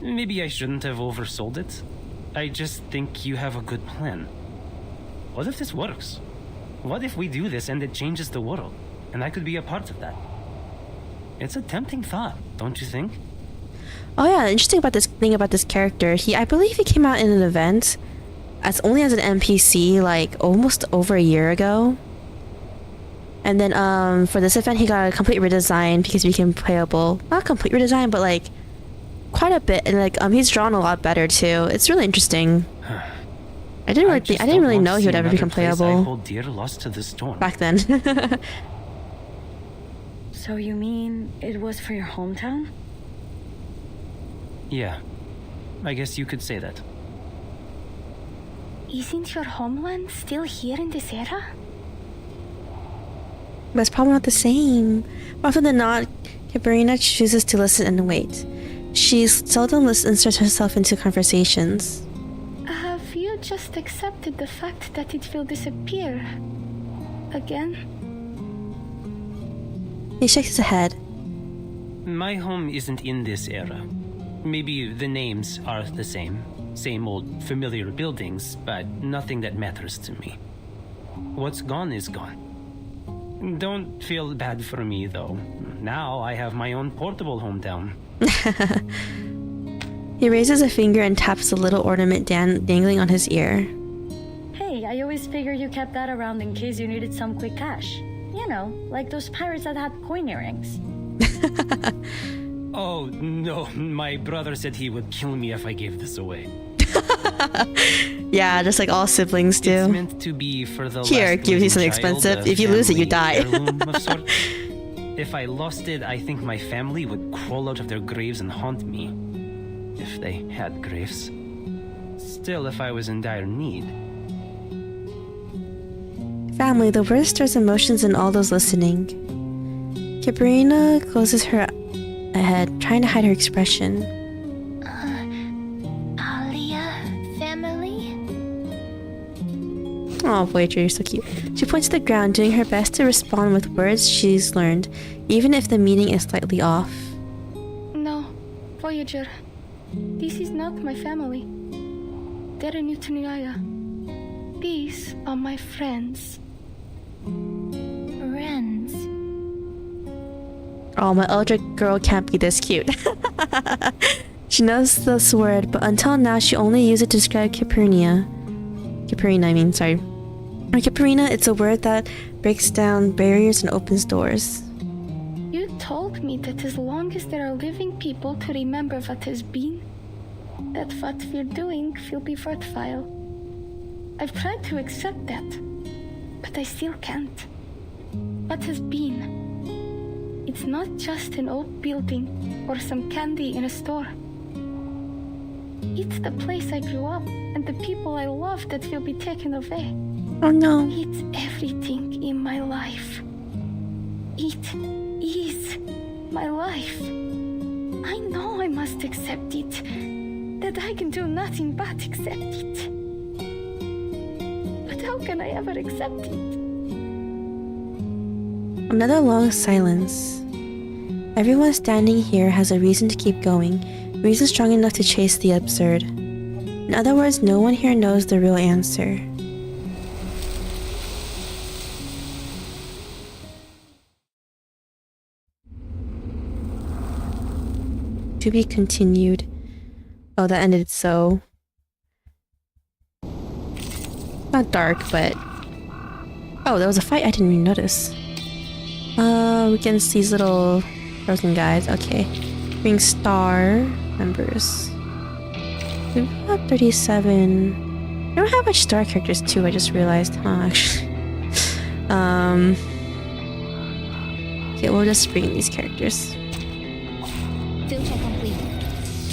Maybe I shouldn't have oversold it. I just think you have a good plan. What if this works? What if we do this and it changes the world? And I could be a part of that. It's a tempting thought, don't you think? Oh yeah, interesting about this thing about this character. I believe he came out in an event as only as an NPC like almost over a year ago. And then for this event he got a complete redesign because he became playable. Not complete redesign, but like quite a bit, and like he's drawn a lot better too. It's really interesting. I didn't really know he would ever become playable. I hold dear lost to the storm. Back then. So you mean it was for your hometown? Yeah, I guess you could say that. Isn't your homeland still here in this era? But it's probably not the same. More often than not, Cabrina chooses to listen and wait. She seldom inserts herself into conversations. Have you just accepted the fact that it will disappear again? He shakes his head. My home isn't in this era. Maybe the names are the same. Same old familiar buildings, but nothing that matters to me. What's gone is gone. Don't feel bad for me, though. Now I have my own portable hometown. He raises a finger and taps the little ornament dangling on his ear. Hey, I always figured you kept that around in case you needed some quick cash. You know, like those pirates that had coin earrings. Oh, no. My brother said he would kill me if I gave this away. Yeah, just like all siblings do. It's meant to be for the Here, last gives you something living child, expensive. If you lose it, you die. heirloom of sorts. If I lost it, I think my family would crawl out of their graves and haunt me. If they had graves. Still, if I was in dire need. Family, the word stirs emotions in all those listening. Cabrina closes her head, trying to hide her expression. Alia family? Oh, Voyager, you're so cute. She points to the ground, doing her best to respond with words she's learned, even if the meaning is slightly off. No, Voyager. This is not my family. They're in Utaniaya. These are my friends. Friends? Oh, my Eldritch girl can't be this cute. She knows this word, but until now she only used it to describe Caprina, sorry. Caprina, it's a word that breaks down barriers and opens doors. You told me that as long as there are living people to remember what has been, that what we're doing will be worthwhile. I've tried to accept that, but I still can't. What has been? It's not just an old building or some candy in a store. It's the place I grew up and the people I love that will be taken away. Oh no. It's everything in my life. It is my life. I know I must accept it. That I can do nothing but accept it. But how can I ever accept it? Another long silence. Everyone standing here has a reason to keep going, a reason strong enough to chase the absurd. In other words, no one here knows the real answer. To be continued. Oh, that ended so... Not dark, but... Oh, there was a fight I didn't even notice. We can see these little frozen guys. Okay. Bring star members. We've got 37. I don't have much star characters too, I just realized, huh, actually. Okay, we'll just bring these characters. Filter complete.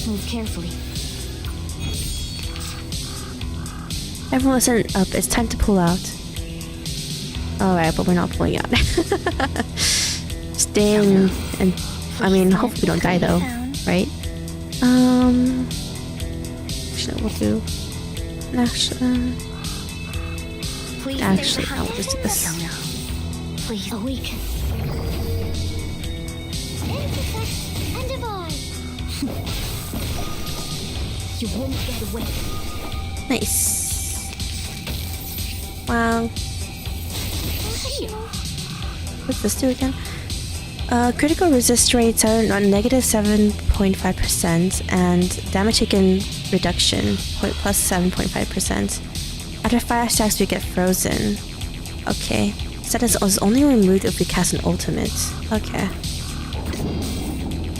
Move carefully. Everyone listen up, it's time to pull out. Alright, but we're not pulling out. Stay in, and I mean, hopefully we don't die though, right? Actually, we'll do... Actually, I'll just do this. Please awaken. Intersect and divide. You won't get away. Nice. Wow. What's this do again? Critical resist rates are on negative 7.5% and damage taken reduction plus 7.5%. After 5 stacks we get frozen. Okay. Status is only removed if we cast an ultimate. Okay.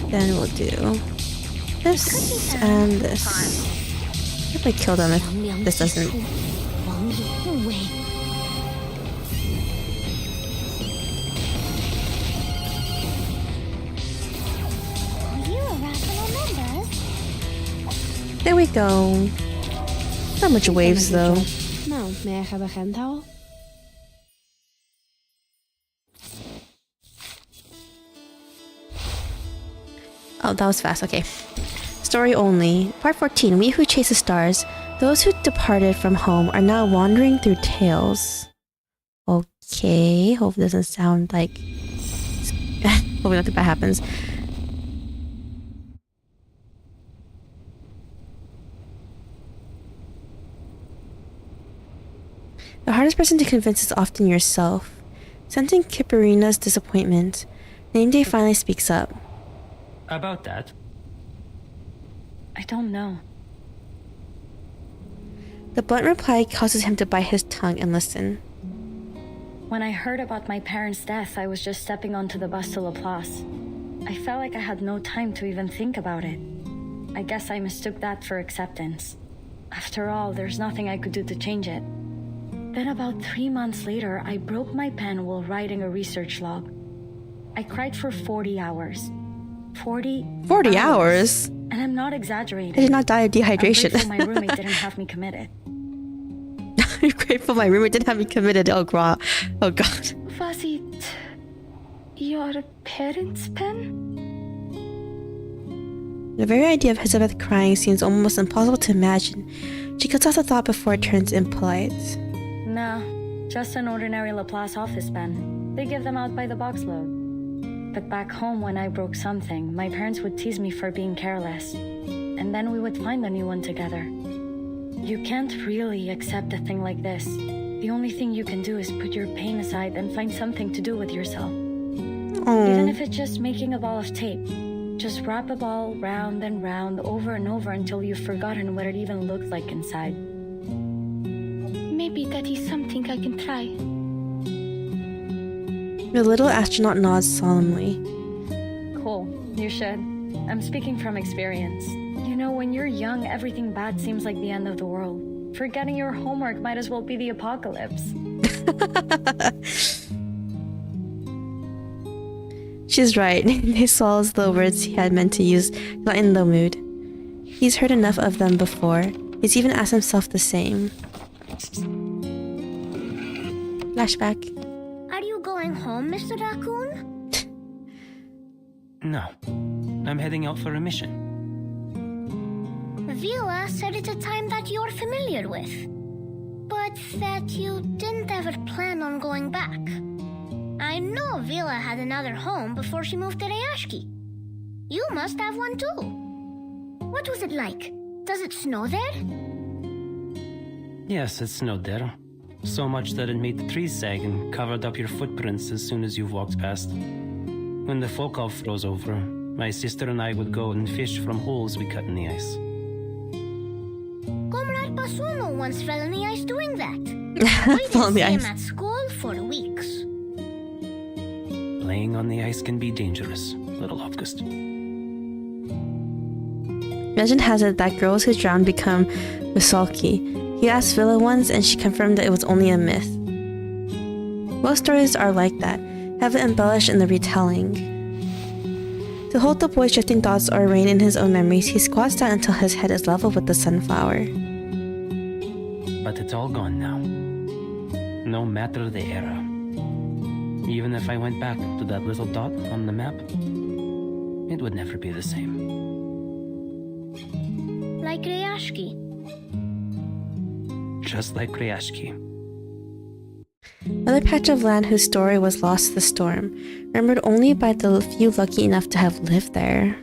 Then we'll do this and this. If I kill them if this doesn't... There we go. Not much waves though. Nou, mega begint al. Oh, that was fast. Okay. Story only. Part 14. We who chase the stars. Those who departed from home are now wandering through tales. Okay. Hope it doesn't sound like... Hopefully nothing bad happens. The hardest person to convince is often yourself. Sensing Kiparina's disappointment, Nameday finally speaks up. About that? I don't know. The blunt reply causes him to bite his tongue and listen. When I heard about my parents' death, I was just stepping onto the bus to Laplace. I felt like I had no time to even think about it. I guess I mistook that for acceptance. After all, there's nothing I could do to change it. Then about 3 months later, I broke my pen while writing a research log. I cried for 40 hours. 40 hours? And I'm not exaggerating. I did not die of dehydration. I'm grateful my roommate didn't have me committed. I'm grateful my roommate didn't have me committed. Oh, God. Oh, God. Was it your parents' pen? The very idea of Elizabeth crying seems almost impossible to imagine. She cuts off the thought before it turns impolite. Nah, just an ordinary Laplace office pen. They give them out by the box load. But back home, when I broke something, my parents would tease me for being careless. And then we would find a new one together. You can't really accept a thing like this. The only thing you can do is put your pain aside and find something to do with yourself. Even if it's just making a ball of tape. Just wrap a ball round and round over and over until you've forgotten what it even looked like inside. Maybe that is something I can try. The little astronaut nods solemnly. Cool, you should. I'm speaking from experience. You know, when you're young, everything bad seems like the end of the world. Forgetting your homework might as well be the apocalypse. She's right. He swallows the words he had meant to use, not in the mood. He's heard enough of them before. He's even asked himself the same. Flashback. Are you going home, Mr. Raccoon? No. I'm heading out for a mission. Vila said it's a time that you're familiar with. But that you didn't ever plan on going back. I know Vila had another home before she moved to Rayashki. You must have one too. What was it like? Does it snow there? Yes, it snowed there. So much that it made the trees sag and covered up your footprints as soon as you've walked past. When the Folkov froze over, My sister and I would go and fish from holes we cut in the ice. Comrade Pasuno once fell in the ice doing that. We Fell in didn't the see him ice. at school for weeks. Playing on the ice can be dangerous, little August. Legend has it that girls who drown become Rougelikes. He asked Villa once, and she confirmed that it was only a myth. Most stories are like that, heavily embellished in the retelling. To hold the boy's drifting thoughts or rein in his own memories, he squats down until his head is level with the sunflower. But it's all gone now. No matter the era. Even if I went back to that little dot on the map, it would never be the same. Like Ryashki. Just like Ryashki. Another patch of land whose story was lost to the storm, remembered only by the few lucky enough to have lived there.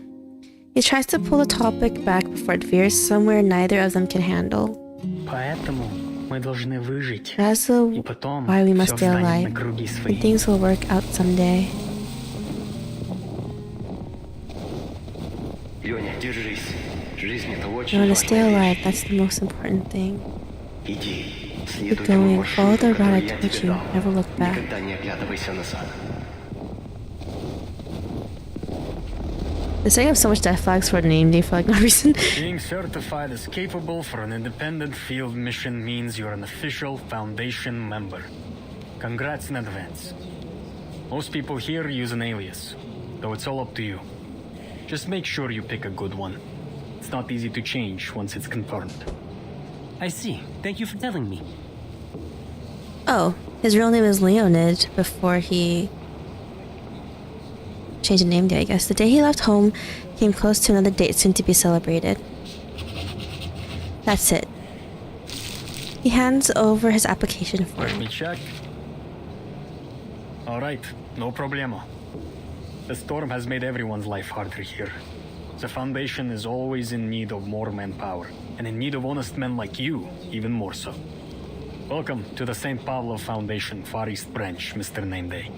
He tries to pull the topic back before it veers somewhere neither of them can handle. Поэтому мы должны выжить. That's the И потом why we must всё stay встанет alive, на круги свои. and things will work out someday. Леня, держись. Жизнь — это You очень want to важная stay alive, вещь. that's the most important thing. Иди, Keep следуй тому going, follow the маршруту, route I который я told тебе you, дал. never look back. Никогда не оглядывайся назад. They're setting up so much death flags for a name day for like no reason. Being certified as capable for an independent field mission means you're an official Foundation member. Congrats in advance. Most people here use an alias, though it's all up to you. Just make sure you pick a good one. It's not easy to change once it's confirmed. I see. Thank you for telling me. Oh, his real name is Leonid before he changed the name day, I guess. The day he left home came close to another date soon to be celebrated. That's it. He hands over his application Let form. me check. Alright, no problemo. The storm has made everyone's life harder here. The Foundation is always in need of more manpower, and in need of honest men like you, even more so. Welcome to the St. Pablo Foundation, Far East Branch, Mr. Nameday.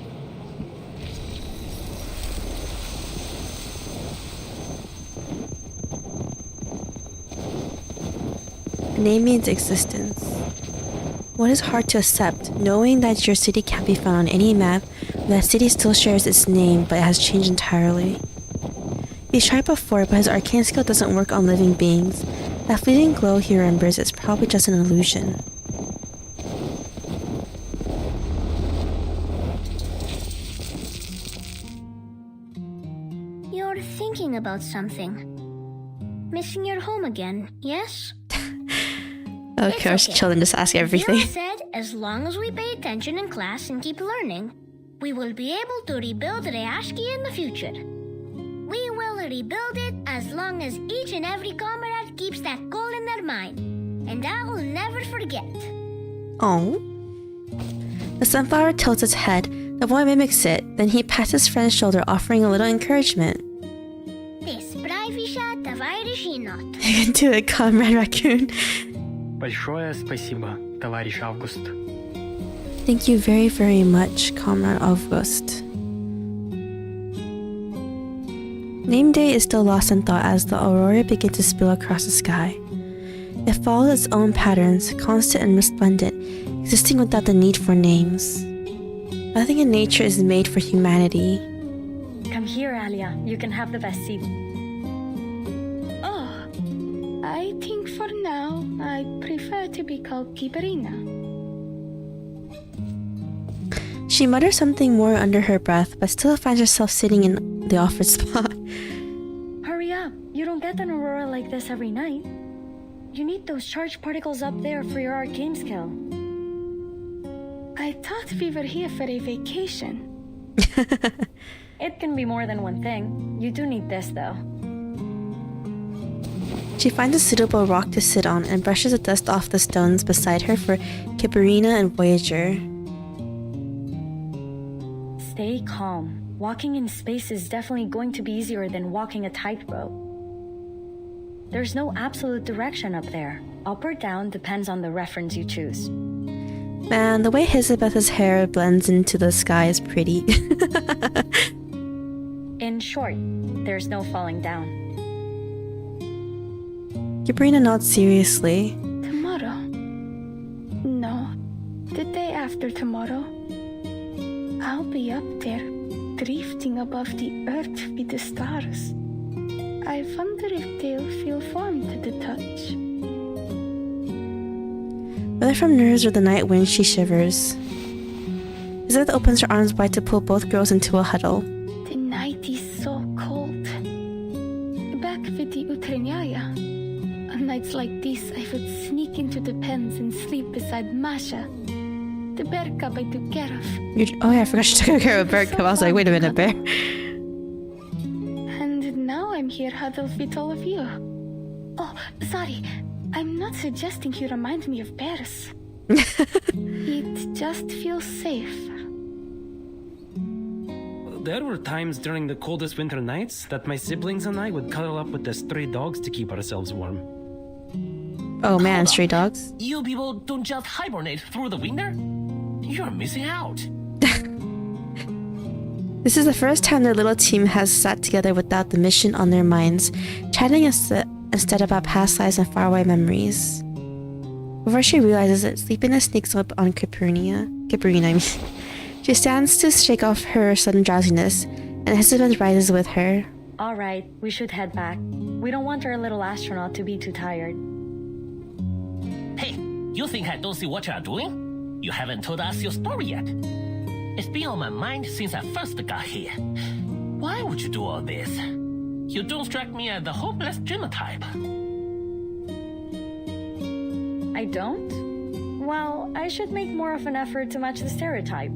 A name means existence. What is hard to accept, knowing that your city can't be found on any map, but that city still shares its name, but it has changed entirely. He's tried before, but his arcane skill doesn't work on living beings. That fleeting glow he remembers is probably just an illusion. You're thinking about something. Missing your home again, yes? Of course, children just ask everything. Jill said as long as we pay attention in class and keep learning, we will be able to rebuild Ryashki in the future. We will rebuild it as long as each and every comrade keeps that goal in their mind. And I will never forget. Oh. The sunflower tilts its head. The boy mimics it. Then he pats his friend's shoulder, offering a little encouragement. You can do it, Comrade Raccoon. Большое спасибо, товарищ Август. Thank you very, very much, Comrade August. Name day is still lost in thought as the aurora begins to spill across the sky. It follows its own patterns, constant and resplendent, existing without the need for names. Nothing in nature is made for humanity. Come here, Alia. You can have the best seat. Oh, I think for now I prefer to be called Kibarina. She mutters something more under her breath, but still finds herself sitting in the offered spot. Hurry up. You don't get an aurora like this every night. You need those charged particles up there for your arcane skill. I thought we were here for a vacation. It can be more than one thing. You do need this, though. She finds a suitable rock to sit on and brushes the dust off the stones beside her for Kibarina and Voyager. Stay calm. Walking in space is definitely going to be easier than walking a tightrope. There's no absolute direction up there. Up or down depends on the reference you choose. Man, the way Elizabeth's hair blends into the sky is pretty. In In short, there's no falling down. Gabrina nods seriously. Tomorrow? No, the day after tomorrow. I'll be up there, drifting above the earth with the stars. I wonder if they'll feel warm to the touch. Whether from nerves or the night wind, she shivers. Elizabeth opens her arms wide to pull both girls into a huddle. The night is so cold. Back with the Utreniaya. On nights like this, I would sneak into the pens and sleep beside Masha, the bear cub I took care of. Oh yeah, I forgot she took care of a bear cub. I was like, wait a minute, bear. And now I'm here huddled with all of you. Oh, sorry. I'm not suggesting you remind me of bears. It just feels safe. There were times during the coldest winter nights that my siblings and I would cuddle up with the stray dogs to keep ourselves warm. Oh man, stray dogs. You people don't just hibernate through the winter? You're missing out. This is the first time their little team has sat together without the mission on their minds, chatting instead about past lives and faraway memories. Before she realizes it, sleepiness sneaks up on Caprina. She stands to shake off her sudden drowsiness, and Elizabeth rises with her. All right, we should head back. We don't want our little astronaut to be too tired. Hey, you think I don't see what you are doing? You haven't told us your story yet. It's been on my mind since I first got here. Why would you do all this? You don't strike me as the hopeless dreamer type. I don't? Well, I should make more of an effort to match the stereotype.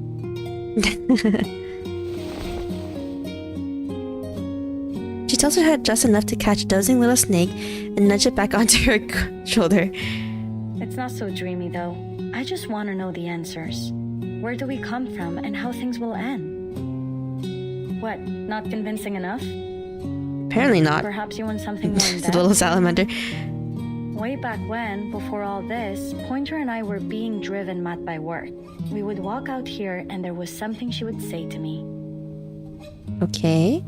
She tilts her head just enough to catch a dozing little snake and nudge it back onto her shoulder. It's not so dreamy, though. I just want to know the answers. Where do we come from and how things will end? What, not convincing enough? Apparently not. Perhaps you want something more in It's a depth? little salamander. Way back when, before all this, Pointer and I were being driven mad by work. We would walk out here and there was something she would say to me. Okay.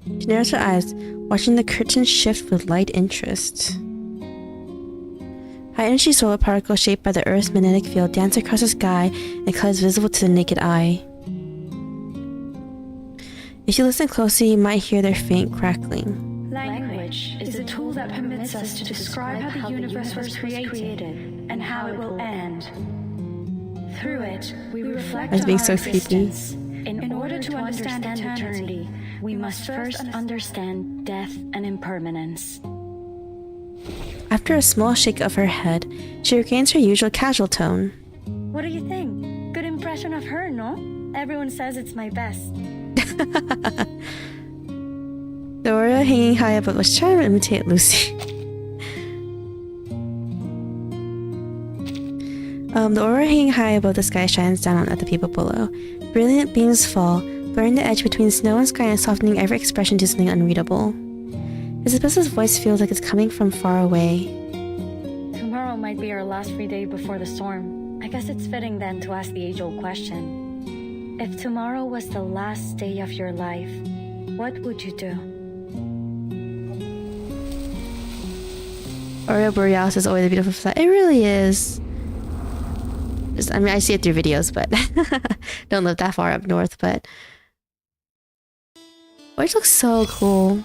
She narrows her eyes, watching the curtain shift with light interest. High-energy solar particles shaped by the Earth's magnetic field dance across the sky in colors visible to the naked eye. If you listen closely, you might hear their faint crackling. Language is a tool that permits us to describe how the universe was created and how it will end. Through it, we reflect That's on being our so creepy. existence. In order to understand eternity, we must first understand death and impermanence. After a small shake of her head, she regains her usual casual tone. What do you think? Good impression of her, no? Everyone says it's my best. The aura hanging high above was trying to imitate Lucy. The aura hanging high above the sky shines down at the people below. Brilliant beams fall, blurring the edge between snow and sky and softening every expression to something unreadable. Isabel's voice feels like it's coming from far away. Tomorrow might be our last free day before the storm. I guess it's fitting then to ask the age-old question. If tomorrow was the last day of your life, what would you do? Aurora Borealis is always a beautiful sight. It really is. I mean, I see it through videos, but don't live that far up north, but... Orange looks so cool.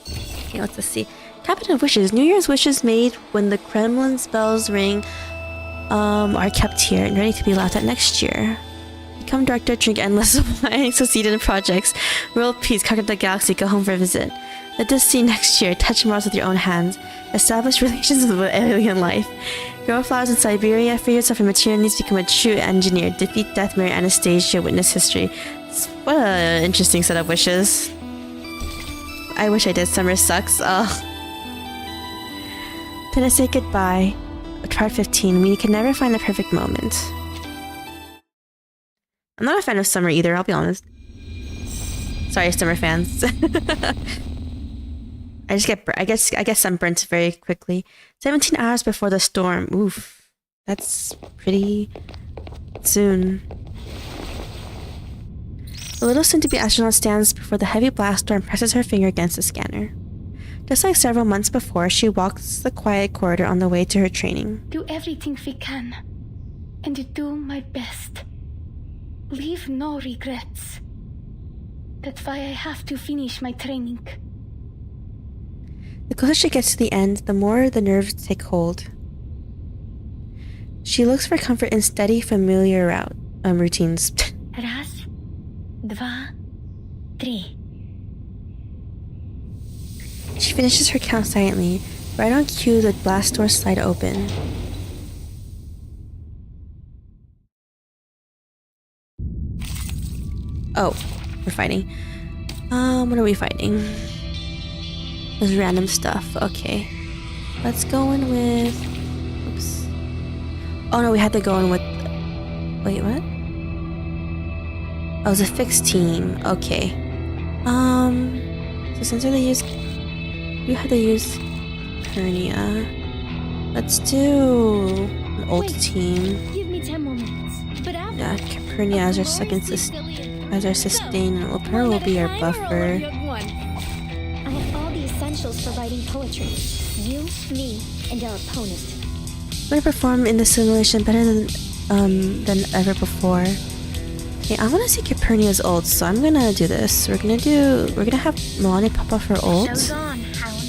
Okay, let's just see. Cabinet of Wishes. New Year's wishes made when the Kremlin's bells ring are kept here and ready to be laughed at next year. Become director, drink endless wine, succeed in projects, world peace, conquer the galaxy, go home for a visit. Let this see next year, touch Mars with your own hands, establish relations with alien life, grow flowers in Siberia, free yourself from material needs, become a true engineer, defeat death, marry Anastasia, witness history. What an interesting set of wishes. I wish I did. Summer sucks. Then I say goodbye. Part 15. We can never find the perfect moment. I'm not a fan of summer either, I'll be honest. Sorry, summer fans. I get sunburnt very quickly. 17 hours before the storm. Oof. That's pretty soon. The little soon-to-be astronaut stands before the heavy blast door and presses her finger against the scanner. Just like several months before, she walks the quiet corridor on the way to her training. Do everything we can, and do my best. Leave no regrets. That's why I have to finish my training. The closer she gets to the end, the more the nerves take hold. She looks for comfort in steady, familiar routines. Raz, dva, tri. She finishes her count silently. Right on cue, the blast doors slide open. Oh, we're fighting. What are we fighting? There's random stuff. Okay. Let's go in with... Oops. Oh no, we had to go in with... Wait, what? Oh, it was a fixed team. Okay. So since they use... You had to use Pernia. Let's do an old team. Give me 10 more minutes. But after, Yeah, Pernia as our second as our sustain, and Lopera will be our buffer. I have all the essentials for writing poetry. You, me, and our opponent. We're gonna perform in the simulation better than ever before. Okay, I wanna see Capernia's ult, so I'm gonna do this. We're gonna have Melania pop off her ult. Show's on, hound.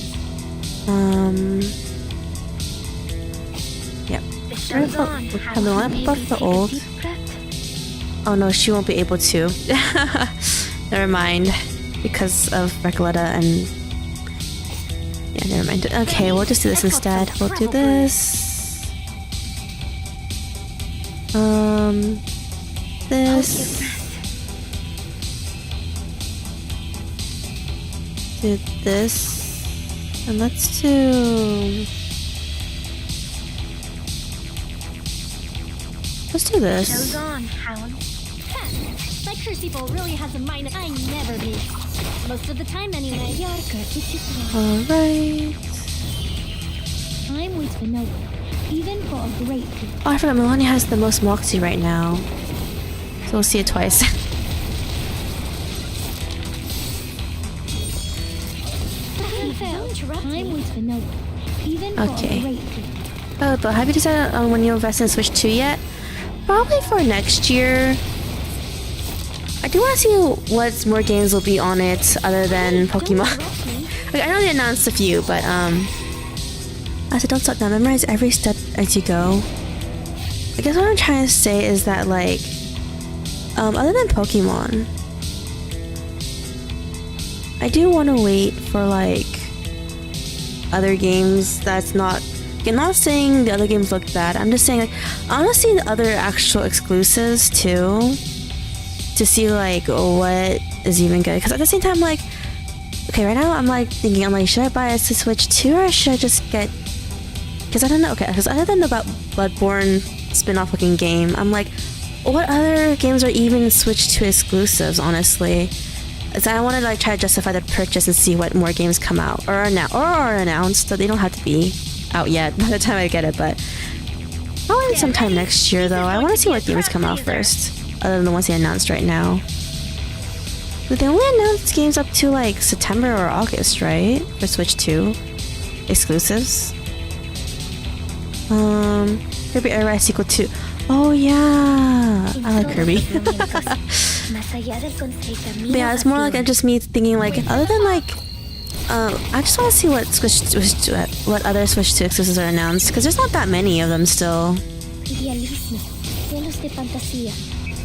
Yep. We're gonna have Melania pop off the ult. Oh no, she won't be able to. Never mind. Because of Recoletta and... Yeah, never mind. Okay, we'll just do this instead. We'll do this. This. Do this. And let's do... Let's do this. Show's on, hound. My crucible really has a mind I never miss. Most of the time, anyway. You're good with your Alright. I'm with Vanilla, even for a great people. Oh, I forgot Melania has the most Moxie right now. So we'll see it twice. I'm with Vanilla, even for a Okay. great people. Oh, but have you decided on when you'll invest in Switch 2 yet? Probably for next year. I do want to see what more games will be on it other than Pokemon. Like, I know they announced a few, but I said don't stop now. Memorize every step as you go. I guess what I'm trying to say is that, like, other than Pokemon, I do want to wait for, like, other games that's not... I'm not saying the other games look bad. I'm just saying, like, I want to see the other actual exclusives, too. To see, like, what is even good. Because at the same time, like... Okay, right now, I'm, like, thinking, should I buy a Switch 2 or should I just get... Because I don't know, okay, because other than the Bloodborne spin-off looking game, I'm like, what other games are even Switch 2 exclusives, honestly? So I want to, like, try to justify the purchase and see what more games come out. Or are announced, so they don't have to be out yet by the time I get it, but... Probably sometime next year, though. I want to see what games come out first. Other than the ones they announced right now. But they only announced games up to, like, September or August, right? For Switch 2. Exclusives. Kirby Air Ride Sequel 2. Oh, yeah! I like Kirby. But yeah, it's more like just me thinking, like, other than, like... I just want to see what other Switch 2 exclusives are announced, because there's not that many of them still.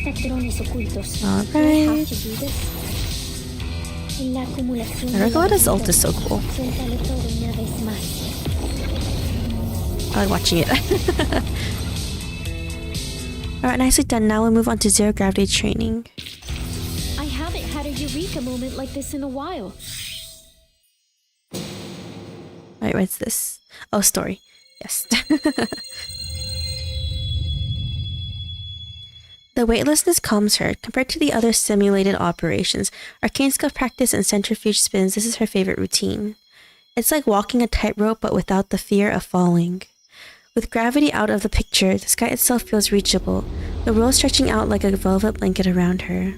Alright. Regoletta's ult is so cool. I like watching it. Alright, nicely done. Now we'll move on to zero gravity training. I haven't had a eureka moment like this in a while. Alright, what's this? Oh, story. Yes. The weightlessness calms her. Compared to the other simulated operations, arcane skill practice and centrifuge spins, this is her favorite routine. It's like walking a tightrope but without the fear of falling. With gravity out of the picture, the sky itself feels reachable, the world stretching out like a velvet blanket around her.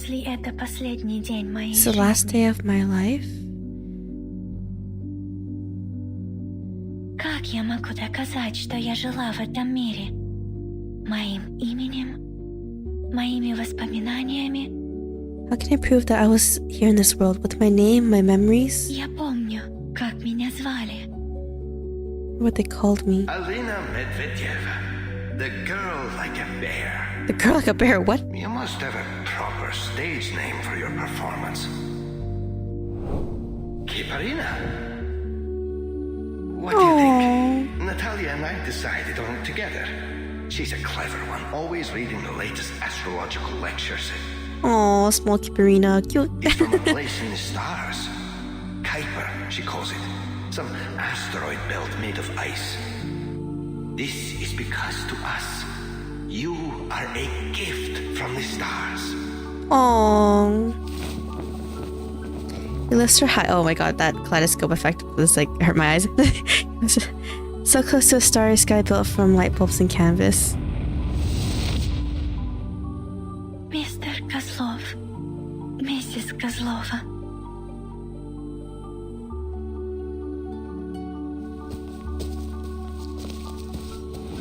Если это последний день моей It's the last day of my life? Как я могу доказать, что я жила в этом мире? Моим именем? Моими воспоминаниями? How can I prove that I was here in this world with my name, my memories? Я помню, как меня звали. What they called me. Alina Medvedeva, the girl like a bear. The girl like a bear, what? You must have a proper stage name for your performance. Kiparina. What do you think? Natalia and I decided on it together. She's a clever one, always reading the latest astrological lectures. Oh, small Kiparina, cute. It's from a place in the stars. Kuiper, she calls it. Some asteroid belt made of ice. This is because to us, you are a gift from the stars. Aww. He lifts her high. Oh my god, that kaleidoscope effect was like hurt my eyes. So close to a starry sky built from light bulbs and canvas. Mr. Kozlov, Mrs. Kozlova.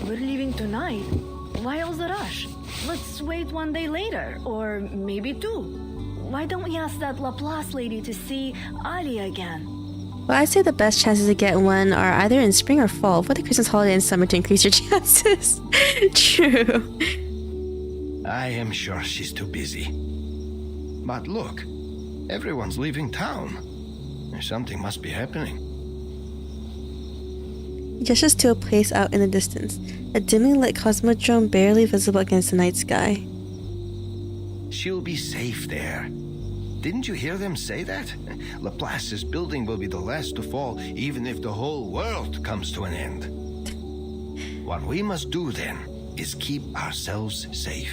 We're leaving tonight. Why all the rush? Let's wait one day later, or maybe two. Why don't we ask that Laplace lady to see Ali again? Well, I'd say the best chances to get one are either in spring or fall. For the Christmas holiday and summer to increase your chances. True. I am sure she's too busy. But look, everyone's leaving town. Something must be happening. He gestures to a place out in the distance, a dimly lit cosmodrome barely visible against the night sky. She'll be safe there. Didn't you hear them say that? Laplace's building will be the last to fall, even if the whole world comes to an end. What we must do then is keep ourselves safe.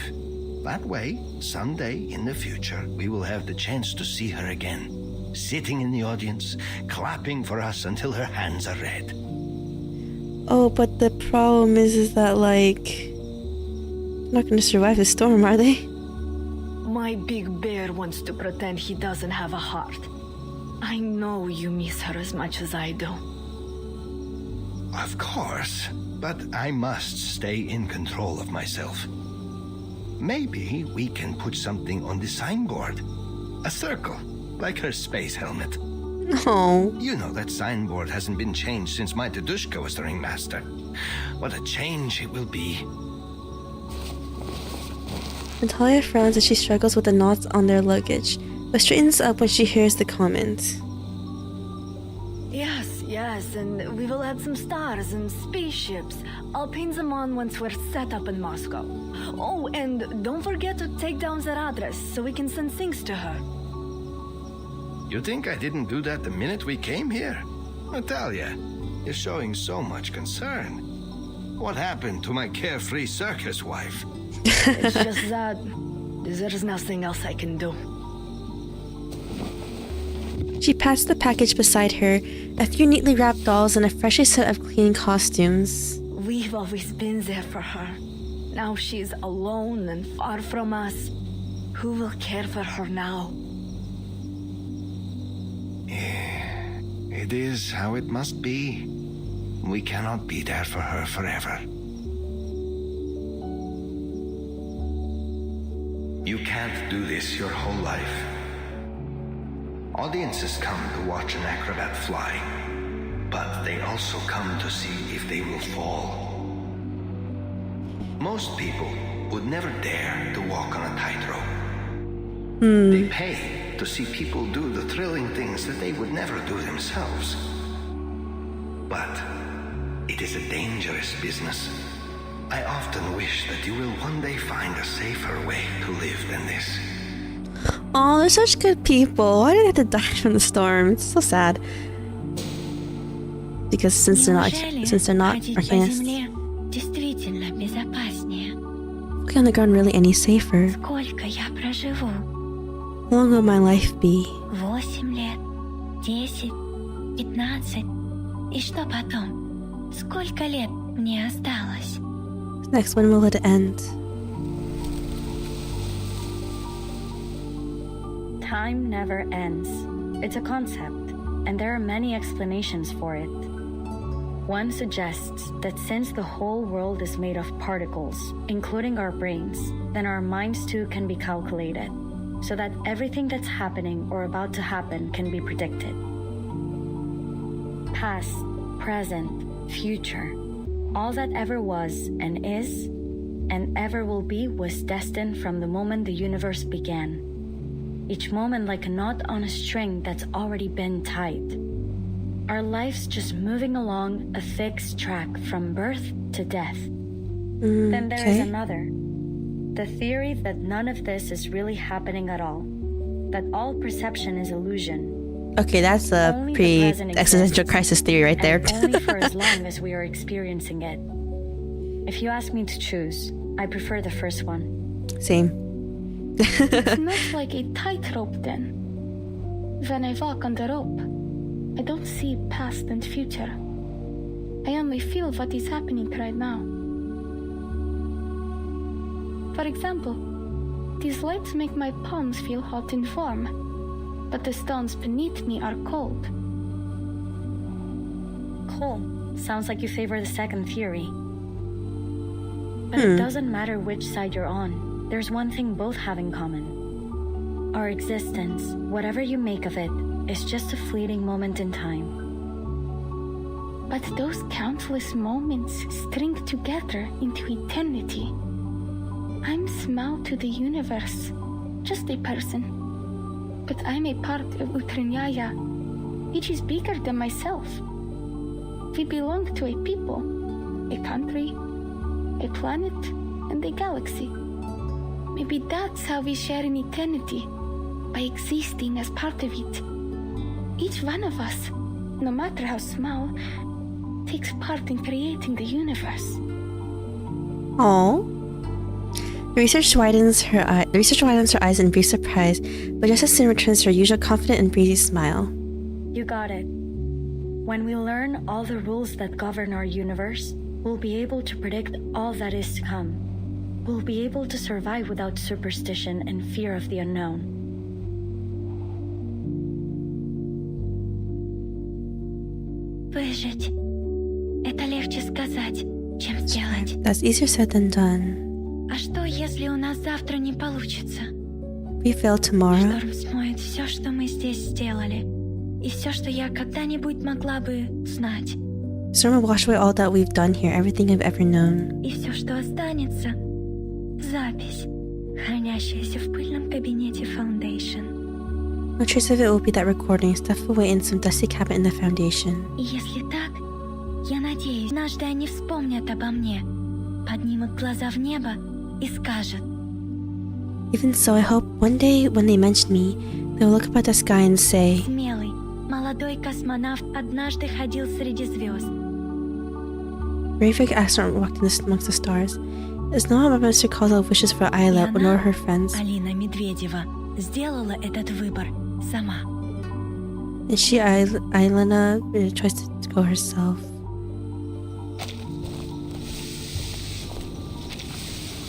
That way, someday in the future, we will have the chance to see her again, sitting in the audience, clapping for us until her hands are red. Oh, but the problem is that, like, they're not going to survive the storm, are they? My big bear wants to pretend he doesn't have a heart. I know you miss her as much as I do. Of course, but I must stay in control of myself. Maybe we can put something on the signboard. A circle, like her space helmet. Oh. You know that signboard hasn't been changed since my Dedushka was the ringmaster. What a change it will be. Natalia frowns as she struggles with the knots on their luggage, but straightens up when she hears the comment. Yes, and we will add some stars and spaceships. I'll paint them on once we're set up in Moscow. Oh, and don't forget to take down their address so we can send things to her. You think I didn't do that the minute we came here? Natalia, you're showing so much concern. What happened to my carefree circus wife? It's just that there's nothing else I can do. She pats the package beside her, a few neatly wrapped dolls and a fresh set of clean costumes. We've always been there for her. Now she's alone and far from us. Who will care for her now? It is how it must be. We cannot be there for her forever. You can't do this your whole life. Audiences come to watch an acrobat fly, but they also come to see if they will fall. Most people would never dare to walk on a tightrope. They pay to see people do the thrilling things that they would never do themselves. But it is a dangerous business. I often wish that you will one day find a safer way to live than this. Oh, they're such good people. Why did they have to die from the storm? It's so sad. Because since they're not arcanists, действительно безопаснее. walking on the ground really any safer? Сколько я проживу? How long will my life be? 8 лет, 10, 15. И что потом? Сколько лет мне осталось? Next, when will it end? Time never ends. It's a concept, and there are many explanations for it. One suggests that since the whole world is made of particles, including our brains, then our minds too can be calculated, so that everything that's happening or about to happen can be predicted. Past, present, future, all that ever was and is, and ever will be was destined from the moment the universe began. Each moment like a knot on a string that's already been tied. Our lives just moving along a fixed track from birth to death. Then there is another. The theory that none of this is really happening at all. That all perception is illusion. Okay, that's a pre-existential crisis theory right there. Only for as long as we are experiencing it. If you ask me to choose, I prefer the first one. Same. It's not like a tightrope then. When I walk on the rope, I don't see past and future. I only feel what is happening right now. For example, these lights make my palms feel hot and warm, but the stones beneath me are cold. Cool. Sounds like you favor the second theory. But it doesn't matter which side you're on. There's one thing both have in common. Our existence, whatever you make of it, is just a fleeting moment in time. But those countless moments string together into eternity. I'm small to the universe, just a person. But I'm a part of Utranyaya, which is bigger than myself. We belong to a people, a country, a planet, and a galaxy. Maybe that's how we share in eternity, by existing as part of it. Each one of us, no matter how small, takes part in creating the universe. Oh. The researcher widens her eyes in brief surprise, but just as soon returns to her usual confident and breezy smile. You got it. When we learn all the rules that govern our universe, we'll be able to predict all that is to come. We'll be able to survive without superstition and fear of the unknown. Выжить. Это легче сказать, чем сделать. That's easier said than done. А что, если у нас завтра не получится? We fail tomorrow. Шторм смоет все, что мы здесь сделали, и все, что я когда-нибудь могла бы знать. Storm will wash away all that we've done here, everything I've ever known. И все, что останется, запись, хранящаяся в пыльном кабинете Foundation. No trace of it will be that recording stuffed away in some dusty cabinet in the Foundation. И если так, я надеюсь, однажды они вспомнят обо мне, поднимут глаза в небо и скажут. Even so, I hope one day when they mention me, they will look up at the sky and say, Смелый, молодой космонавт однажды ходил среди звезд. Brave astronaut walked amongst the stars. It's not what Mr. Kozlov wishes for Ayla nor her friends. Алина Медведева сделала этот выбор сама. And she, Aylana, tries to go herself.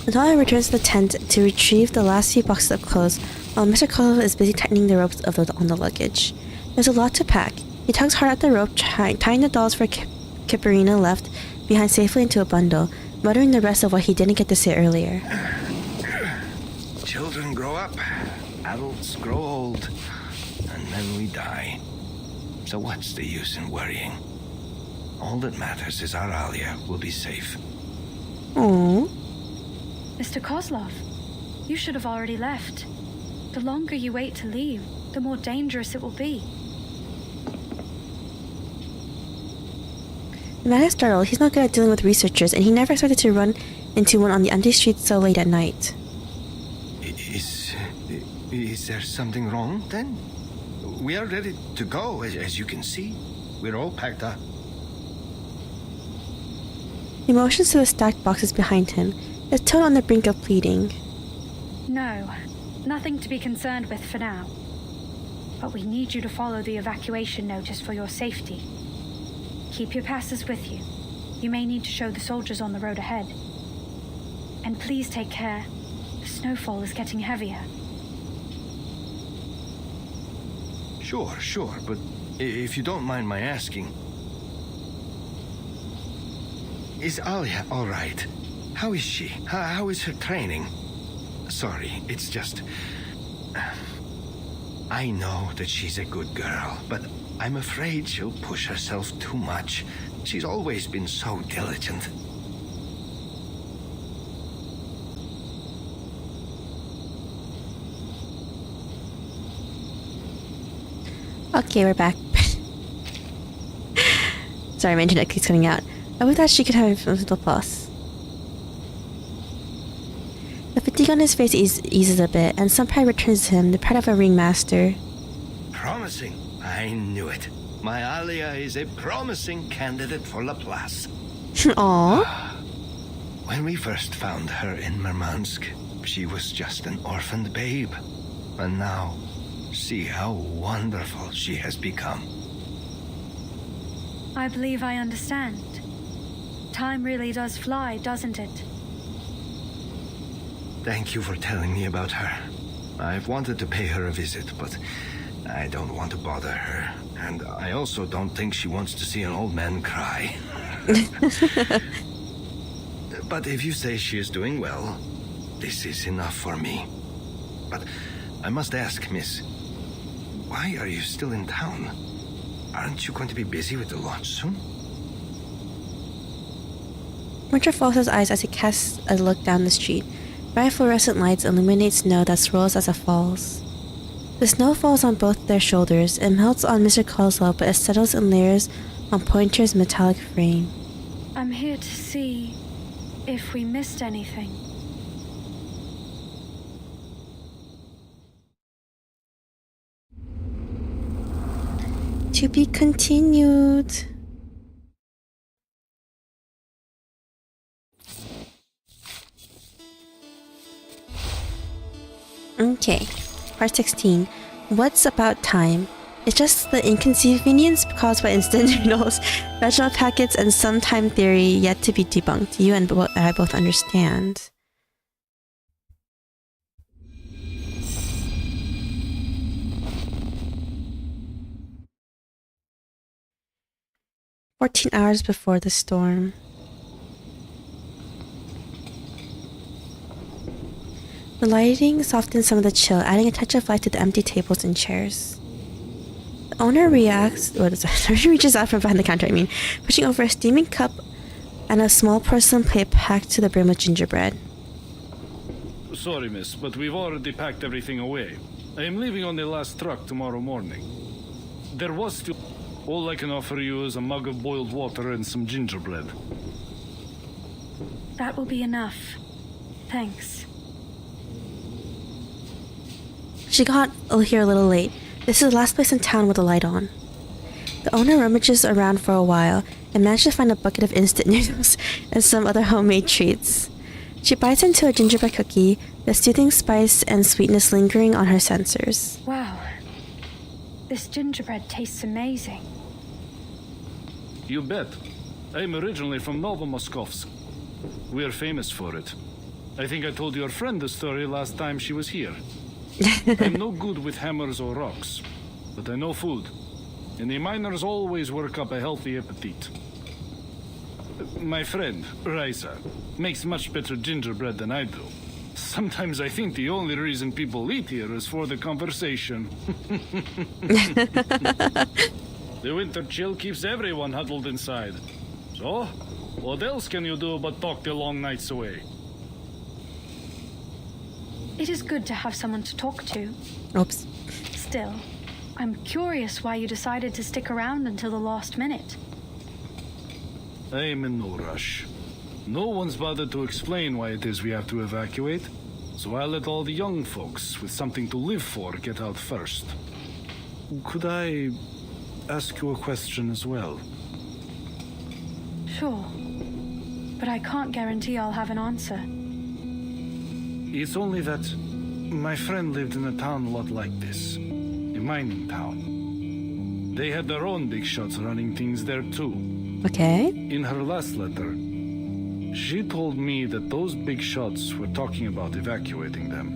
Natalia returns to the tent to retrieve the last few boxes of clothes, while Mr. Kozlov is busy tightening the ropes on the luggage. There's a lot to pack. He tugs hard at the rope, tying the dolls for Kiparina left behind safely into a bundle, muttering the rest of what he didn't get to say earlier. Children grow up, adults grow old, and then we die. So what's the use in worrying? All that matters is our Alia will be safe. Aww. Mr. Kozlov, you should have already left. The longer you wait to leave, the more dangerous it will be. The man is startled. He's not good at dealing with researchers, and he never expected to run into one on the empty streets so late at night. Is there something wrong, then? We are ready to go, as you can see. We're all packed up. He motions to the stacked boxes behind him, his tone on the brink of pleading. No, nothing to be concerned with for now. But we need you to follow the evacuation notice for your safety. Keep your passes with you. You may need to show the soldiers on the road ahead. And please take care. The snowfall is getting heavier. Sure, but if you don't mind my asking, is Alia all right? How is she? How is her training? Sorry, it's just... I know that she's a good girl, but I'm afraid she'll push herself too much. She's always been so diligent. Okay, we're back. Sorry, my internet keeps cutting out. I thought she could have a little plus. The fatigue on his face eases a bit, and some pride returns to him, the pride of a ringmaster. Promising. I knew it. My Alia is a promising candidate for Laplace. Aww. When we first found her in Murmansk, she was just an orphaned babe. And now, see how wonderful she has become. I believe I understand. Time really does fly, doesn't it? Thank you for telling me about her. I've wanted to pay her a visit, but I don't want to bother her. And I also don't think she wants to see an old man cry. But if you say she is doing well, this is enough for me. But I must ask, miss, why are you still in town? Aren't you going to be busy with the launch soon? Winter follows his eyes as he casts a look down the street. Bright fluorescent lights illuminate snow that swirls as it falls. The snow falls on both their shoulders and melts on Mr. Kozlov, but it settles in layers on Pointer's metallic frame. I'm here to see if we missed anything. To be continued. Okay, part 16. What's about time? It's just the inconvenience caused by instant noodles, vaginal packets, and some time theory yet to be debunked. You and I both understand. "14 hours before the storm." The lighting softens some of the chill, adding a touch of light to the empty tables and chairs. The owner reaches out from behind the counter, pushing over a steaming cup and a small porcelain plate packed to the brim with gingerbread. Sorry, miss, but we've already packed everything away. I am leaving on the last truck tomorrow morning. There was still... All I can offer you is a mug of boiled water and some gingerbread. That will be enough. Thanks. She got here a little late. This is the last place in town with a light on. The owner rummages around for a while and manages to find a bucket of instant noodles and some other homemade treats. She bites into a gingerbread cookie, the soothing spice and sweetness lingering on her sensors. Wow. This gingerbread tastes amazing. You bet. I'm originally from Novomoskovsk. We're famous for it. I think I told your friend the story last time she was here. I'm no good with hammers or rocks, but I know food, and the miners always work up a healthy appetite. My friend, Raisa, makes much better gingerbread than I do. Sometimes I think the only reason people eat here is for the conversation. The winter chill keeps everyone huddled inside. So, what else can you do but talk the long nights away? It is good to have someone to talk to. Oops. Still, I'm curious why you decided to stick around until the last minute. I'm in no rush. No one's bothered to explain why it is we have to evacuate, so I'll let all the young folks with something to live for get out first. Could I ask you a question as well? Sure. But I can't guarantee I'll have an answer. It's only that my friend lived in a town a lot like this. A mining town. They had their own big shots running things there too. Okay. In her last letter, she told me that those big shots were talking about evacuating them.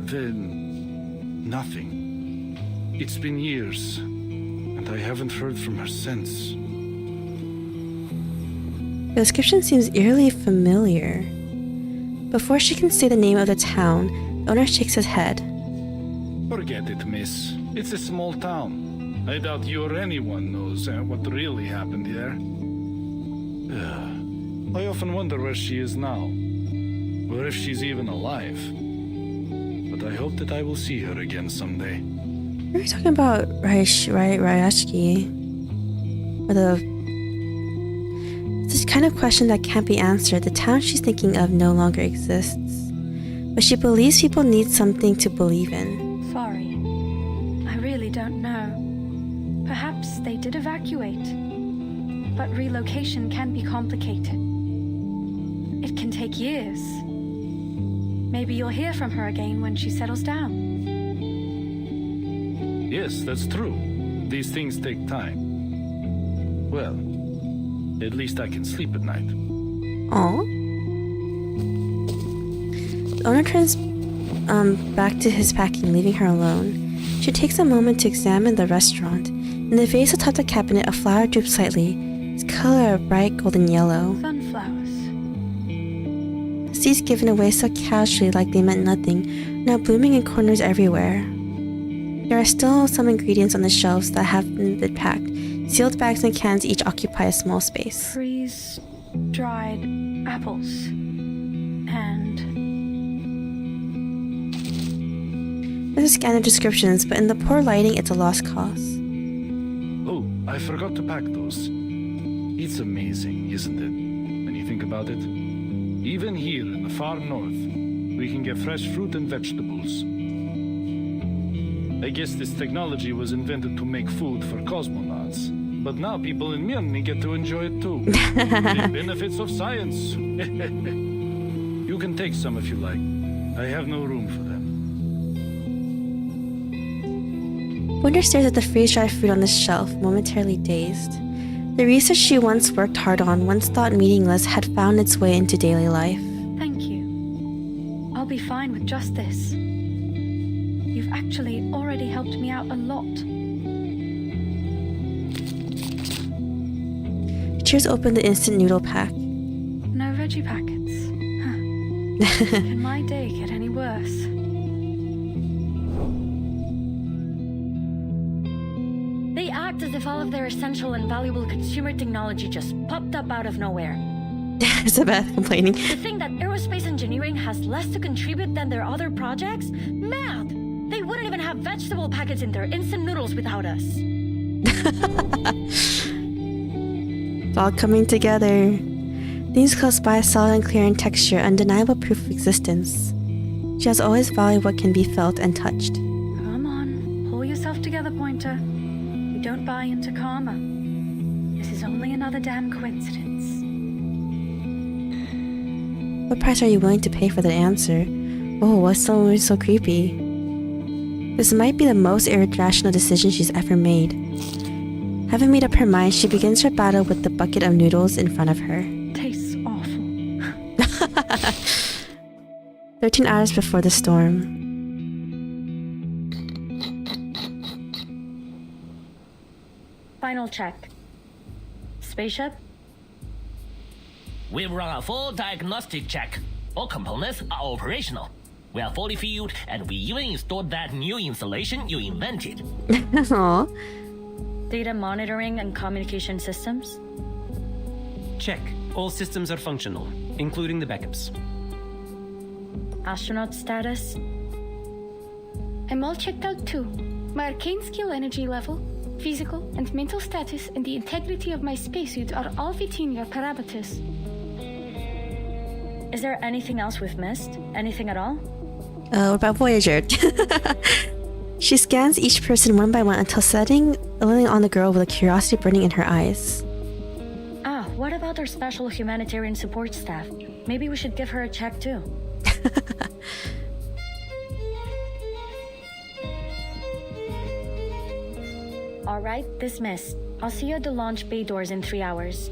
Then, nothing. It's been years, and I haven't heard from her since. The description seems eerily familiar. Before she can say the name of the town, the owner shakes his head. Forget it, miss. It's a small town. I doubt you or anyone knows what really happened here. I often wonder where she is now, or if she's even alive. But I hope that I will see her again someday. We're talking about Ryashki. Or it's this kind of question that can't be answered. The town she's thinking of no longer exists. But she believes people need something to believe in. Sorry. I really don't know. Perhaps they did evacuate. But relocation can be complicated. It can take years. Maybe you'll hear from her again when she settles down. Yes, that's true. These things take time. Well, at least I can sleep at night. Aww. The owner turns back to his packing, leaving her alone. She takes a moment to examine the restaurant. In the vase atop the cabinet, a flower droops slightly, its color a bright golden yellow. Sunflowers. The seeds given away so casually like they meant nothing, now blooming in corners everywhere. There are still some ingredients on the shelves that haven't been packed. Sealed bags and cans each occupy a small space. Freeze-dried apples. And... There's a scan of descriptions, but in the poor lighting, it's a lost cause. Oh, I forgot to pack those. It's amazing, isn't it, when you think about it? Even here in the far north, we can get fresh fruit and vegetables. I guess this technology was invented to make food for cosmonauts. But now people in Mjolnir get to enjoy it too. The benefits of science. You can take some if you like. I have no room for them. Wonder stares at the freeze-dried fruit on the shelf, momentarily dazed. The research she once worked hard on, once thought meaningless, had found its way into daily life. Thank you. I'll be fine with just this. You've actually already helped me out a lot. Cheers open the instant noodle pack. No veggie packets. Huh. Can my day get any worse? They act as if all of their essential and valuable consumer technology just popped up out of nowhere. Isabeth complaining. To think that aerospace engineering has less to contribute than their other projects? Mad! They wouldn't even have vegetable packets in their instant noodles without us. It's all coming together. Things close by, solid and clear in texture, undeniable proof of existence. She has always valued what can be felt and touched. Come on, pull yourself together, Pointer. We don't buy into karma. This is only another damn coincidence. What price are you willing to pay for that answer? Oh, what's so creepy? This might be the most irrational decision she's ever made. Having made up her mind, she begins her battle with the bucket of noodles in front of her. Tastes awful. 13 hours before the storm. Final check. Spaceship? We've run a full diagnostic check. All components are operational. We are fully fueled, and we even installed that new installation you invented. Aww. Data monitoring and communication systems? Check. All systems are functional, including the backups. Astronaut status? I'm all checked out too. My arcane skill energy level, physical and mental status, and the integrity of my spacesuit are all within your parameters. Is there anything else we've missed? Anything at all? What about Voyager? She scans each person one by one until settling on the girl with a curiosity burning in her eyes. Ah, what about our special humanitarian support staff? Maybe we should give her a check too. Alright, dismissed. I'll see you at the launch bay doors in 3 hours.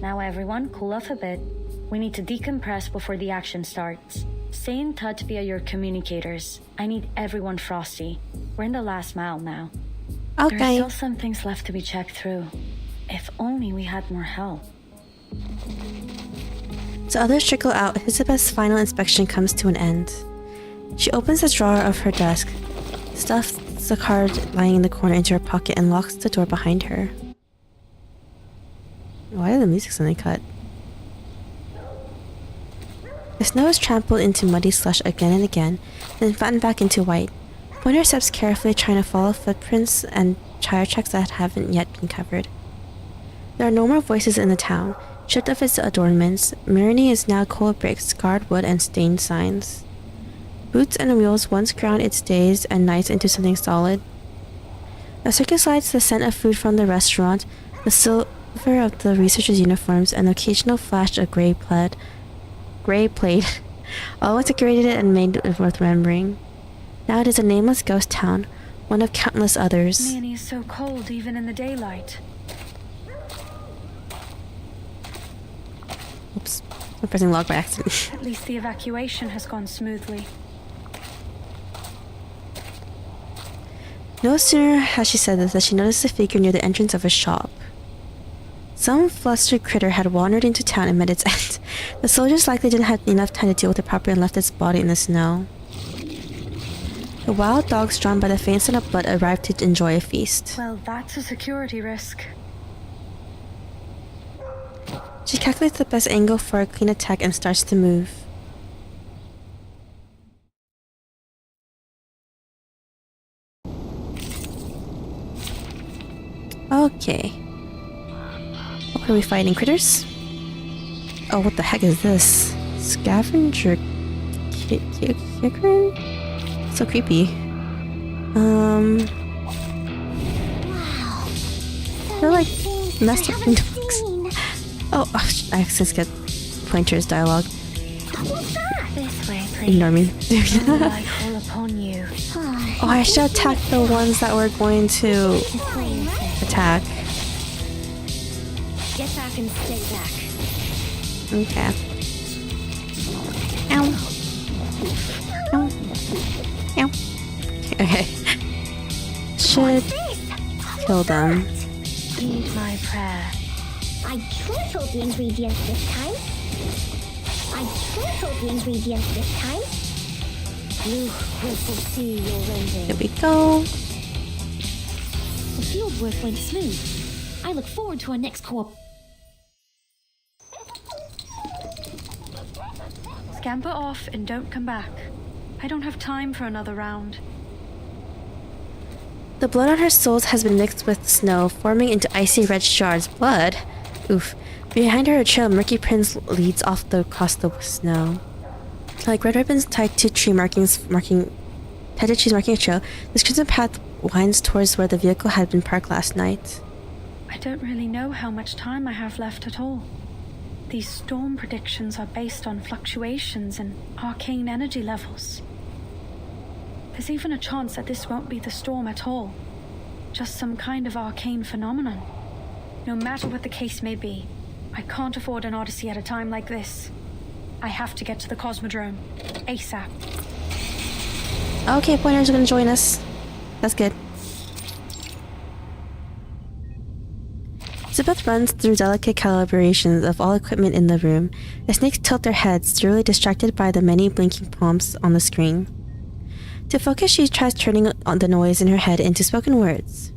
Now everyone, cool off a bit. We need to decompress before the action starts. Stay in touch via your communicators. I need everyone frosty. We're in the last mile now. Okay. There's still some things left to be checked through. If only we had more help. As others trickle out, Elizabeth's final inspection comes to an end. She opens the drawer of her desk, stuffs the card lying in the corner into her pocket, and locks the door behind her. Why did the music suddenly cut? The snow is trampled into muddy slush again and again, then flattened back into white. Pointer steps carefully, trying to follow footprints and tire tracks that haven't yet been covered. There are no more voices in the town. Stripped of its adornments, Marini is now cold bricks, scarred wood, and stained signs. Boots and wheels once ground its days and nights into something solid. The circus lights, the scent of food from the restaurant, the silver of the researchers' uniforms, and the occasional flash of gray plaid, all once decorated it and made it worth remembering. Now it is a nameless ghost town, one of countless others. Marini is so cold even in the daylight. Oops, I'm pressing log by accident. At least the evacuation has gone smoothly. No sooner has she said this than she noticed a figure near the entrance of a shop. Some flustered critter had wandered into town and met its end. The soldiers likely didn't have enough time to deal with it properly and left its body in the snow. The wild dogs, drawn by the faint scent of blood, arrived to enjoy a feast. Well, that's a security risk. She calculates the best angle for a clean attack and starts to move. Okay. What are we fighting? Critters? Oh, what the heck is this? Scavenger kicker? So creepy. They're like messed up dogs. Oh, I accidentally skipped Pointer's dialogue. This way, please. Ignore me. I call upon you. Oh, I should attack the ones that were going to attack. Get back and stay back. Okay. Ow. Ow. Ow. Okay. Should kill them. Heed my prayer. I tripled the ingredients this time. You will foresee your rending. Here we go. The field work went smooth. I look forward to our next co-op. Scamper off and don't come back. I don't have time for another round. The blood on her soles has been mixed with snow, forming into icy red shards. Blood? Oof. Behind her, a trail of murky prints leads off across the snow. Like red ribbons tied to trees marking a trail, this crimson path winds towards where the vehicle had been parked last night. I don't really know how much time I have left at all. These storm predictions are based on fluctuations in arcane energy levels. There's even a chance that this won't be the storm at all, just some kind of arcane phenomenon. No matter what the case may be, I can't afford an odyssey at a time like this. I have to get to the Cosmodrome, ASAP. Okay, Pointer's gonna join us. That's good. Elizabeth runs through delicate calibrations of all equipment in the room. The snakes tilt their heads, thoroughly distracted by the many blinking prompts on the screen. To focus, she tries turning on the noise in her head into spoken words.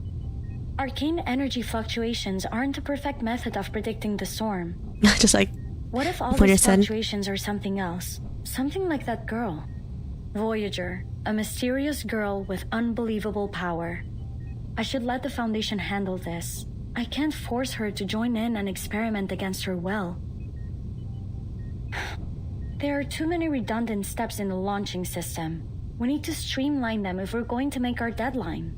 Arcane energy fluctuations aren't a perfect method of predicting the storm. Just like what if all Pointer these said. fluctuations are something else? Something like that girl. Voyager, a mysterious girl with unbelievable power. I should let the Foundation handle this. I can't force her to join in and experiment against her will. There are too many redundant steps in the launching system. We need to streamline them if we're going to make our deadline.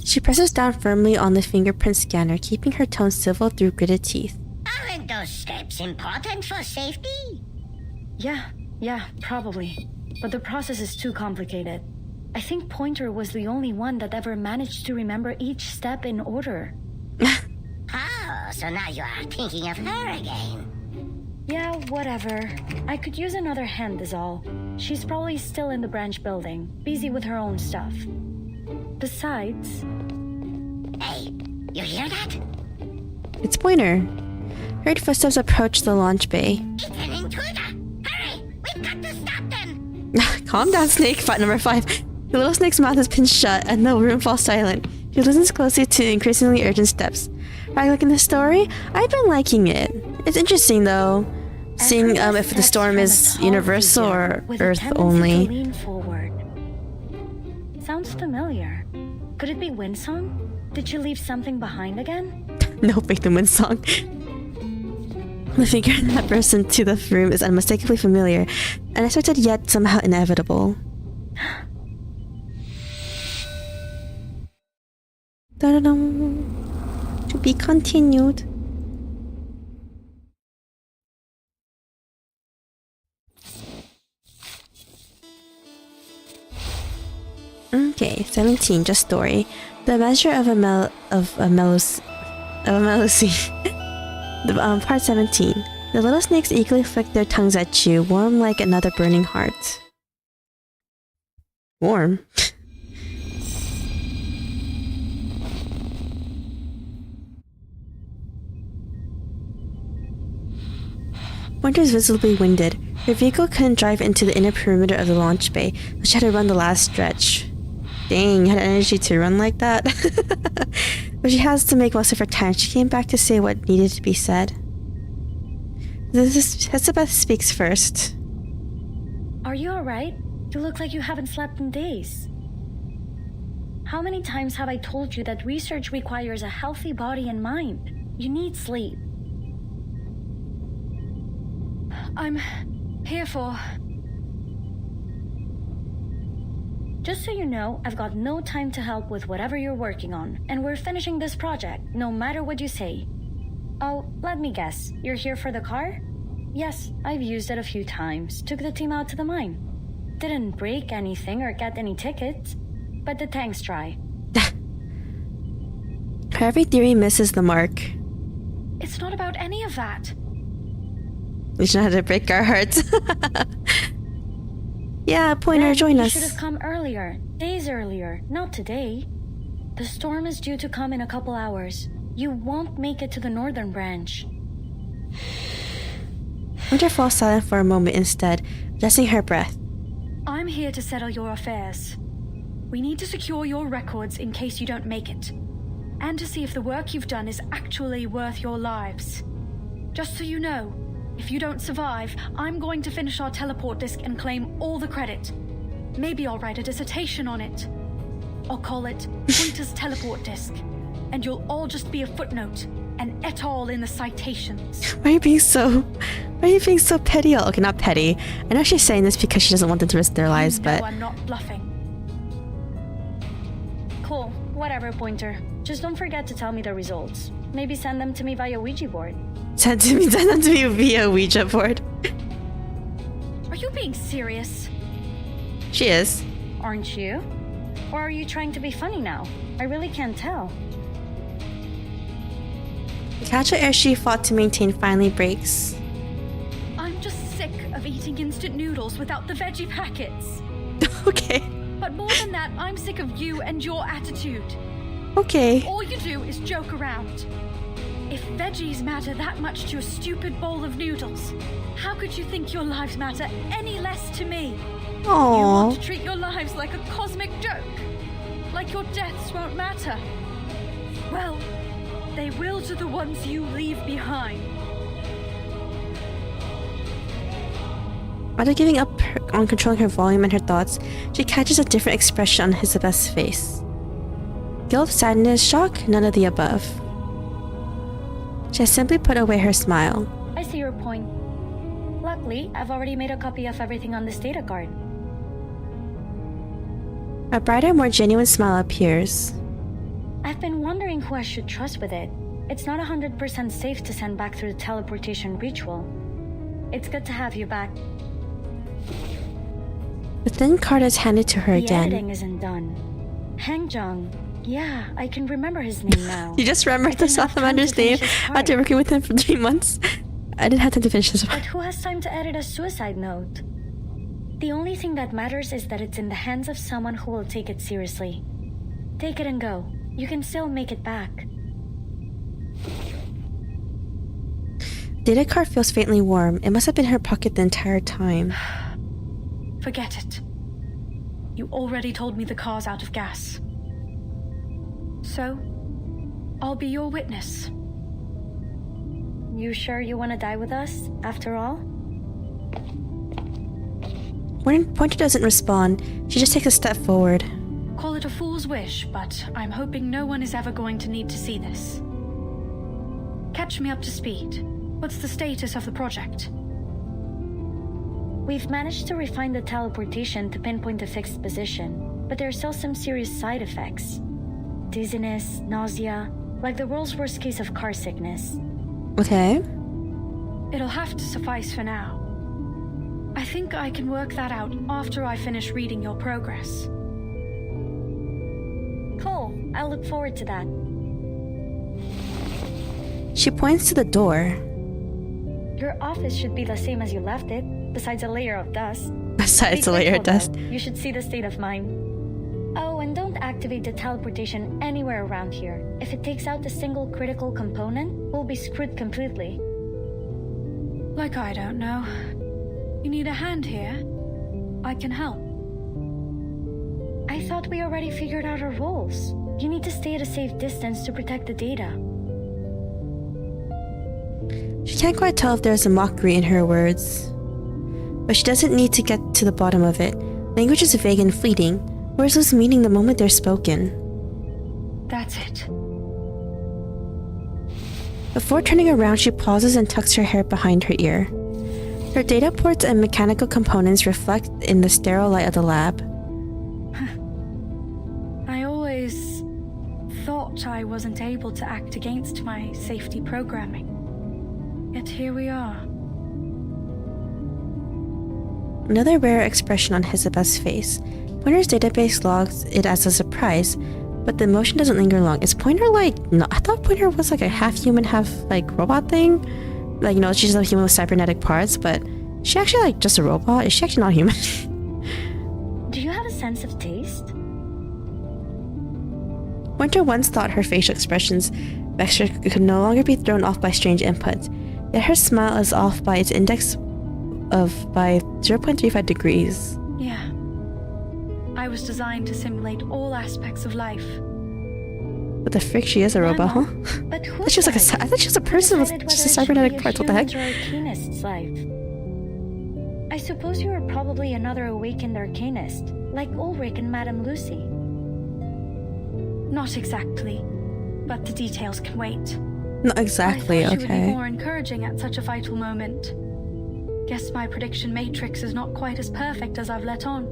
She presses down firmly on the fingerprint scanner, keeping her tone civil through gritted teeth. Aren't those steps important for safety? Yeah, probably. But the process is too complicated. I think Pointer was the only one that ever managed to remember each step in order. Oh, so now you are thinking of her again. Yeah, whatever. I could use another hand is all. She's probably still in the branch building, busy with her own stuff. Besides... Hey, you hear that? It's Pointer. Heard footsteps approach the launch bay. It's an intruder! Hurry! We've got to stop them! Calm down, Snake. Fight number 5. The little snake's mouth is pinched shut, and the room falls silent. She listens closely to increasingly urgent steps. Right, like in the story, I've been liking it. It's interesting, though, seeing if the storm is universal or Earth only. Lean forward. Sounds familiar. Could it be Windsong? Did she leave something behind again? No faith in Windsong. The figure that bursts into the room is unmistakably familiar, unexpected yet somehow inevitable. Da-da-dum. To be continued. Okay, 17, just story. The measure of a melusi. Part 17. The little snakes eagerly flick their tongues at you, warm like another burning heart. Warm? Winter is visibly winded. Her vehicle couldn't drive into the inner perimeter of the launch bay, so she had to run the last stretch. Dang, had energy to run like that? But she has to make most of her time. She came back to say what needed to be said. Elizabeth speaks first. Are you alright? You look like you haven't slept in days. How many times have I told you that research requires a healthy body and mind? You need sleep. I'm here for... Just so you know, I've got no time to help with whatever you're working on, and we're finishing this project, no matter what you say. Oh, let me guess, you're here for the car? Yes, I've used it a few times, took the team out to the mine. Didn't break anything or get any tickets, but the tanks dry. Every theory misses the mark. It's not about any of that. We should have to break our hearts. Yeah, Pointer, join us. You should have come earlier, days earlier, not today. The storm is due to come in a couple hours. You won't make it to the northern branch. Winter falls silent for a moment instead, adjusting her breath. I'm here to settle your affairs. We need to secure your records in case you don't make it. And to see if the work you've done is actually worth your lives. Just so you know, if you don't survive, I'm going to finish our teleport disk and claim all the credit. Maybe I'll write a dissertation on it. I'll call it Pointer's Teleport Disk. And you'll all just be a footnote, an et al. In the citations. Why are you being so petty? Okay, not petty. I know she's saying this because she doesn't want them to risk their lives, but... I'm not bluffing. Cool, whatever, Pointer. Just don't forget to tell me the results. Maybe send them to me via Ouija board. Send them to me via Ouija board. Are you being serious? She is. Aren't you? Or are you trying to be funny now? I really can't tell. The catch of air she fought to maintain finally breaks. I'm just sick of eating instant noodles without the veggie packets. Okay. But more than that, I'm sick of you and your attitude. Okay. All you do is joke around. If veggies matter that much to a stupid bowl of noodles, how could you think your lives matter any less to me? Aww. You want to treat your lives like a cosmic joke? Like your deaths won't matter? Well, they will to the ones you leave behind. After giving up on controlling her volume and her thoughts, she catches a different expression on Elizabeth's face. Guilt, sadness, shock, none of the above. She has simply put away her smile. I see your point. Luckily, I've already made a copy of everything on this data card. A brighter, more genuine smile appears. I've been wondering who I should trust with it. It's not 100% safe to send back through the teleportation ritual. It's good to have you back. The thin card is handed to her the again. The editing isn't done. Hangjong. Yeah, I can remember his name now. You just remembered the South Commander's name after working with him for 3 months? I didn't have time to finish this But one. who has time to edit a suicide note? The only thing that matters is that it's in the hands of someone who will take it seriously. Take it and go. You can still make it back. Data card feels faintly warm. It must have been in her pocket the entire time. Forget it. You already told me the car's out of gas. So, I'll be your witness. You sure you want to die with us, after all? When Pointer doesn't respond, she just takes a step forward. Call it a fool's wish, but I'm hoping no one is ever going to need to see this. Catch me up to speed. What's the status of the project? We've managed to refine the teleportation to pinpoint a fixed position, but there are still some serious side effects. Dizziness, nausea, like the world's worst case of car sickness. Okay. It'll have to suffice for now. I think I can work that out after I finish reading your progress. Cool. I'll look forward to that. She points to the door. Your office should be the same as you left it, besides a layer of dust. Besides a layer of dust. You should see the state of mine. Oh, and don't activate the teleportation anywhere around here. If it takes out a single critical component, we'll be screwed completely. Like I don't know. You need a hand here? I can help. I thought we already figured out our roles. You need to stay at a safe distance to protect the data. She can't quite tell if there's a mockery in her words. But she doesn't need to get to the bottom of it. Language is vague and fleeting. Words lose meaning the moment they're spoken. That's it. Before turning around, she pauses and tucks her hair behind her ear. Her data ports and mechanical components reflect in the sterile light of the lab. I always thought I wasn't able to act against my safety programming. Yet here we are. Another rare expression on Elizabeth's face. Pointer's database logs it as a surprise, but the emotion doesn't linger long. Is Pointer like... No, I thought Pointer was like a half-human, half-like robot thing. Like, you know, she's a human with cybernetic parts, but is she actually like just a robot? Is she actually not human? Do you have a sense of taste? Pointer once thought her facial expressions Vexture could no longer be thrown off by strange inputs, yet her smile is off by its index by 0.35 degrees. Yeah. I was designed to simulate all aspects of life. What the frick? She is a robot, huh? But who I thought she was like I thought she was a person with just a cybernetic parts. What the heck? Arcanist's life. I suppose you were probably another awakened arcanist, like Ulrich and Madame Lucy. Not exactly, but the details can wait. Not exactly, I thought she would be okay. more encouraging at such a vital moment. Guess my prediction matrix is not quite as perfect as I've let on.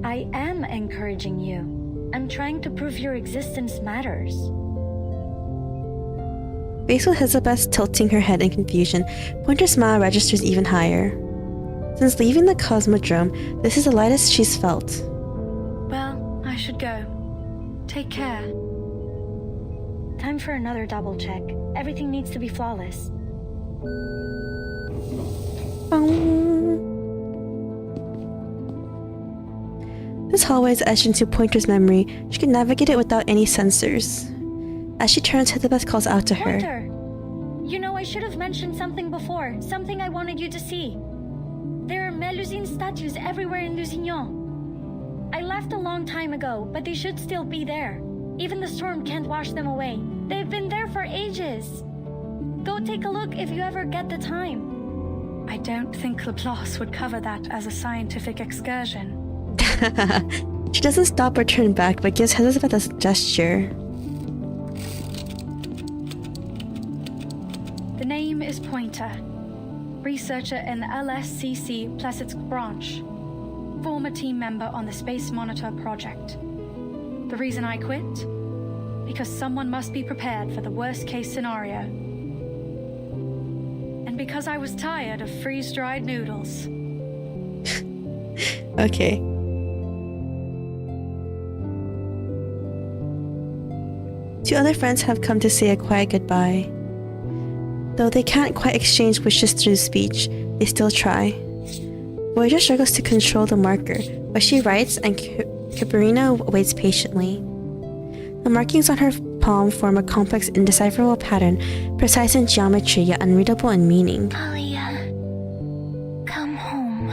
I am encouraging you. I'm trying to prove your existence matters. Faced with Elizabeth tilting her head in confusion, Pointer's smile registers even higher. Since leaving the Cosmodrome, this is the lightest she's felt. Well, I should go. Take care. Time for another double check. Everything needs to be flawless. This hallway is etched into Pointer's memory. She can navigate it without any sensors. As she turns, Elizabeth calls out to her. Pointer! You know, I should have mentioned something before. Something I wanted you to see. There are Melusine statues everywhere in Lusignan. I left a long time ago, but they should still be there. Even the storm can't wash them away. They've been there for ages. Go take a look if you ever get the time. I don't think Laplace would cover that as a scientific excursion. She doesn't stop or turn back, but gives Elizabeth a gesture. The name is Pointer, researcher in the LSCC Plesetsk branch, former team member on the Space Monitor project. The reason I quit? Because someone must be prepared for the worst-case scenario. And because I was tired of freeze-dried noodles. Okay. Two other friends have come to say a quiet goodbye. Though they can't quite exchange wishes through speech, they still try. Voyager struggles to control the marker, but she writes and Caparina waits patiently. The markings on her palm form a complex, indecipherable pattern, precise in geometry yet unreadable in meaning. Alia, come home.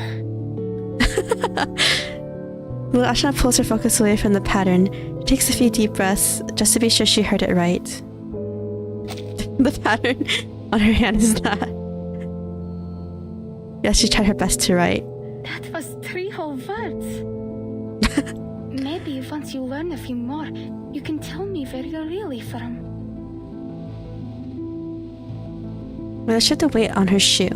Little Ashna pulls her focus away from the pattern. She takes a few deep breaths just to be sure she heard it right. The pattern on her hand is that. Yes, she tried her best to write. That was 3 whole words. Maybe once you learn a few more, you can tell me where you're really from. With a shift of weight on her shoe,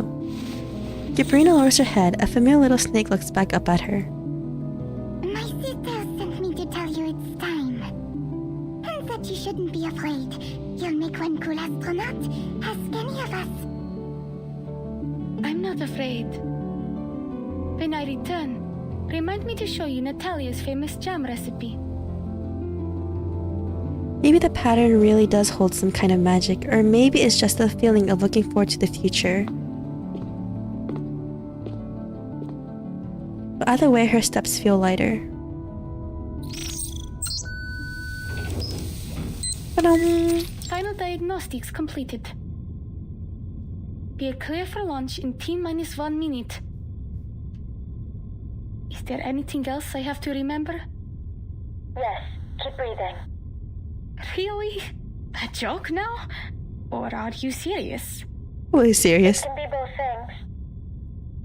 Gabrina lowers her head. A familiar little snake looks back up at her. My sister sent me to tell you it's time. And that you shouldn't be afraid. You'll make one cool astronaut. Ask any of us. I'm not afraid. When I return, remind me to show you Natalia's famous jam recipe. Maybe the pattern really does hold some kind of magic, or maybe it's just the feeling of looking forward to the future. But either way, her steps feel lighter. Final diagnostics completed. We are clear for launch in T-1 minute. Is there anything else I have to remember? Yes, keep breathing. Really? A joke now? Or are you serious? Really serious. It can be both things.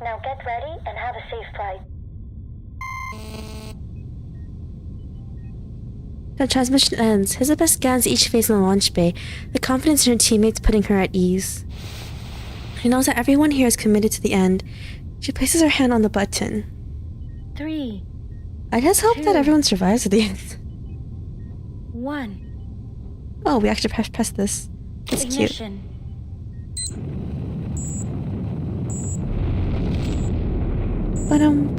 Now get ready and have a safe flight. The transmission ends. Elizabeth scans each face in the launch bay, the confidence in her teammates putting her at ease. She knows that everyone here is committed to the end. She places her hand on the button. 3. I just hope that everyone survives at the end. 1. Oh, we actually press this. That's cute. Ignition. Ba-dum.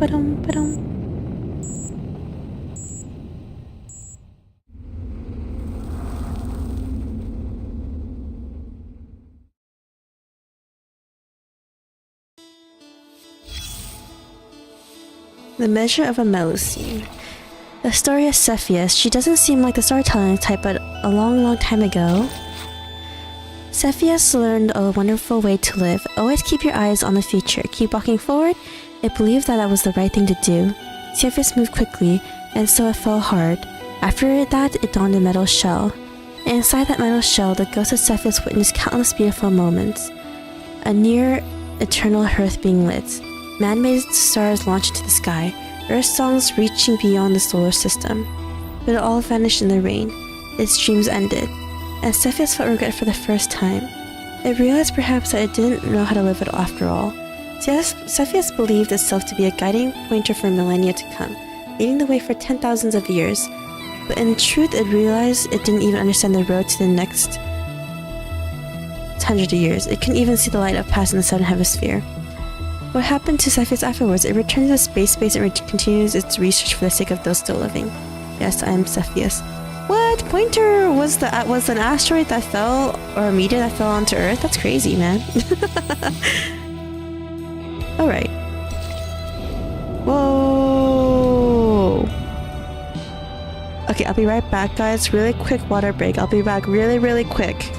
The Measure of a Melusine. The story of Cepheus. She doesn't seem like the storytelling type, but a long time ago, Cepheus learned a wonderful way to live. Always keep your eyes on the future. Keep walking forward. It believed that was the right thing to do. Cepheus moved quickly, and so it fell hard. After that, it donned a metal shell. And inside that metal shell, the ghost of Cepheus witnessed countless beautiful moments. A near eternal hearth being lit. Man-made stars launched into the sky. Earth songs reaching beyond the solar system. But it all vanished in the rain. Its dreams ended. And Cepheus felt regret for the first time. It realized perhaps that it didn't know how to live it after all. Cepheus believed itself to be a guiding pointer for millennia to come, leading the way for 10,000s of years. But in truth, it realized it didn't even understand the road to the next 100 years. It couldn't even see the light of past in the southern hemisphere. What happened to Cepheus afterwards? It returned to the space base and continues its research for the sake of those still living. Yes, I am Cepheus. What? Pointer was an asteroid that fell, or a meteor that fell onto Earth? That's crazy, man. Alright. Whoa! Okay, I'll be right back, guys. Really quick water break. I'll be back really quick.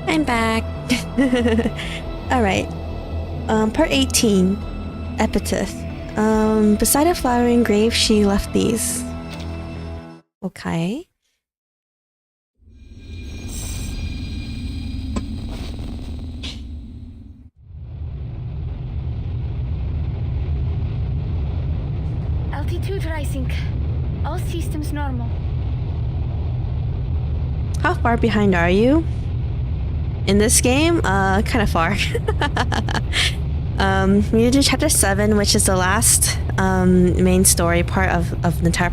I'm back. Alright. Part 18. Epitaph. Beside a flowering grave, she left these. Okay. Altitude rising. All systems normal. How far behind are you? In this game? Kind of far. We need to do chapter 7, which is the last main story part of the entire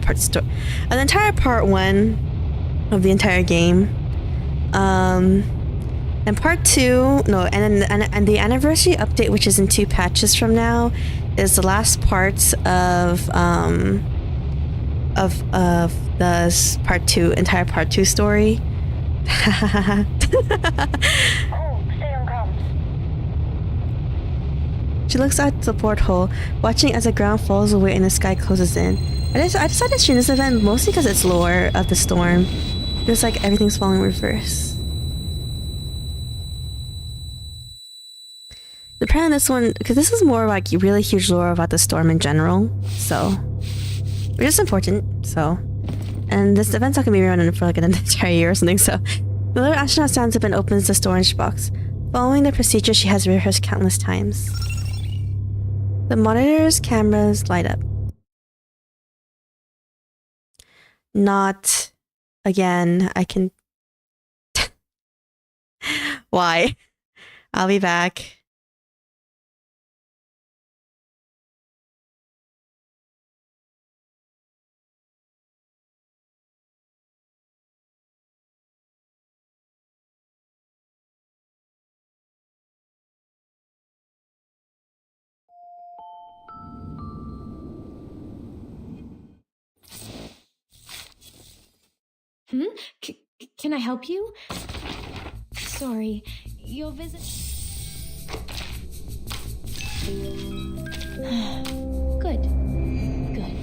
part 1 of the entire game. And part 2, no, and the anniversary update, which is in 2 patches from now, is the last parts of the entire part 2 story. She looks out the porthole, watching as the ground falls away and the sky closes in. I decided to stream this event mostly because it's lore of the storm. It feels like everything's falling in reverse. Apparently this one, because this is more like really huge lore about the storm in general, so which is important. So, and this event's not gonna be running for like an entire year or something. So, the little astronaut stands up and opens the storage box. Following the procedure she has rehearsed countless times. The monitor's cameras light up. Not again. I can. Why? I'll be back. Can I help you? Sorry, your visit... Good. Good.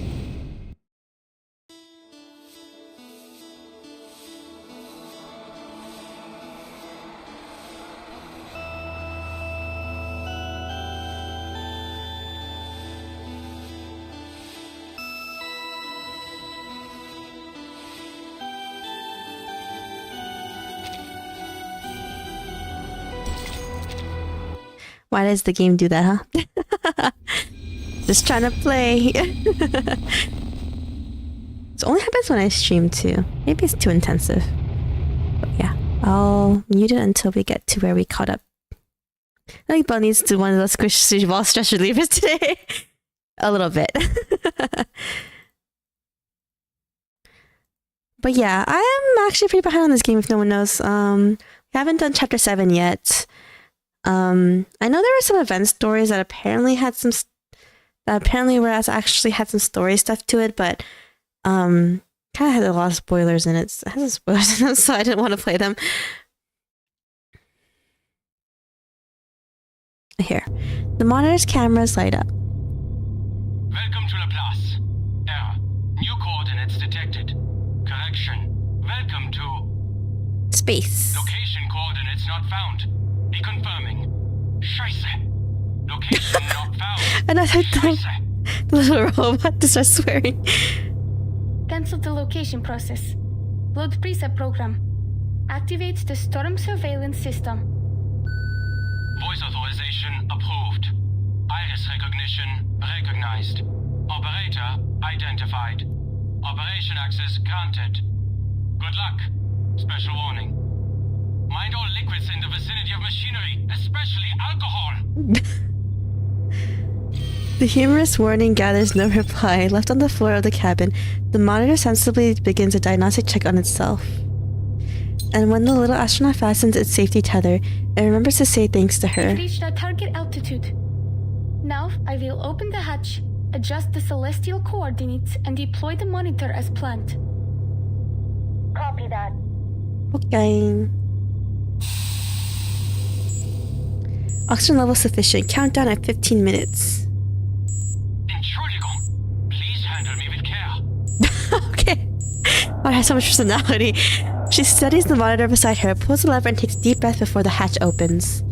Why does the game do that, huh? Just trying to play. It only happens when I stream too. Maybe it's too intensive. But yeah, I'll mute it until we get to where we caught up. I think Belle needs to do one of those squishy ball stress relievers today. A little bit. But yeah, I am actually pretty behind on this game if no one knows. We haven't done chapter 7 yet. I know there were some event stories that apparently had some actually had some story stuff to it, but kind of had a lot of spoilers in it. It has some spoilers in them, so I didn't want to play them. Here, the monitor's cameras light up. Welcome to Laplace. Error. New coordinates detected. Correction. Welcome to space. Location coordinates not found. Reconfirming. Scheiße. Location not found. And I heard the little robot to start swearing. Cancel the location process. Load preset program. Activate the storm surveillance system. Voice authorization approved. Iris recognition recognized. Operator identified. Operation access granted. Good luck. Special warning. Mind all liquids in the vicinity of machinery, especially alcohol. The humorous warning gathers no reply. Left on the floor of the cabin, the monitor sensibly begins a diagnostic check on itself. And when the little astronaut fastens its safety tether, it remembers to say thanks to her. We've reached our target altitude. Now I will open the hatch, adjust the celestial coordinates, and deploy the monitor as planned. Copy that. Okay. Oxygen level sufficient. Countdown at 15 minutes. Entschuldigung. Please handle me with care. Okay. What has so much personality. She studies the monitor beside her, pulls the lever, and takes a deep breath before the hatch opens.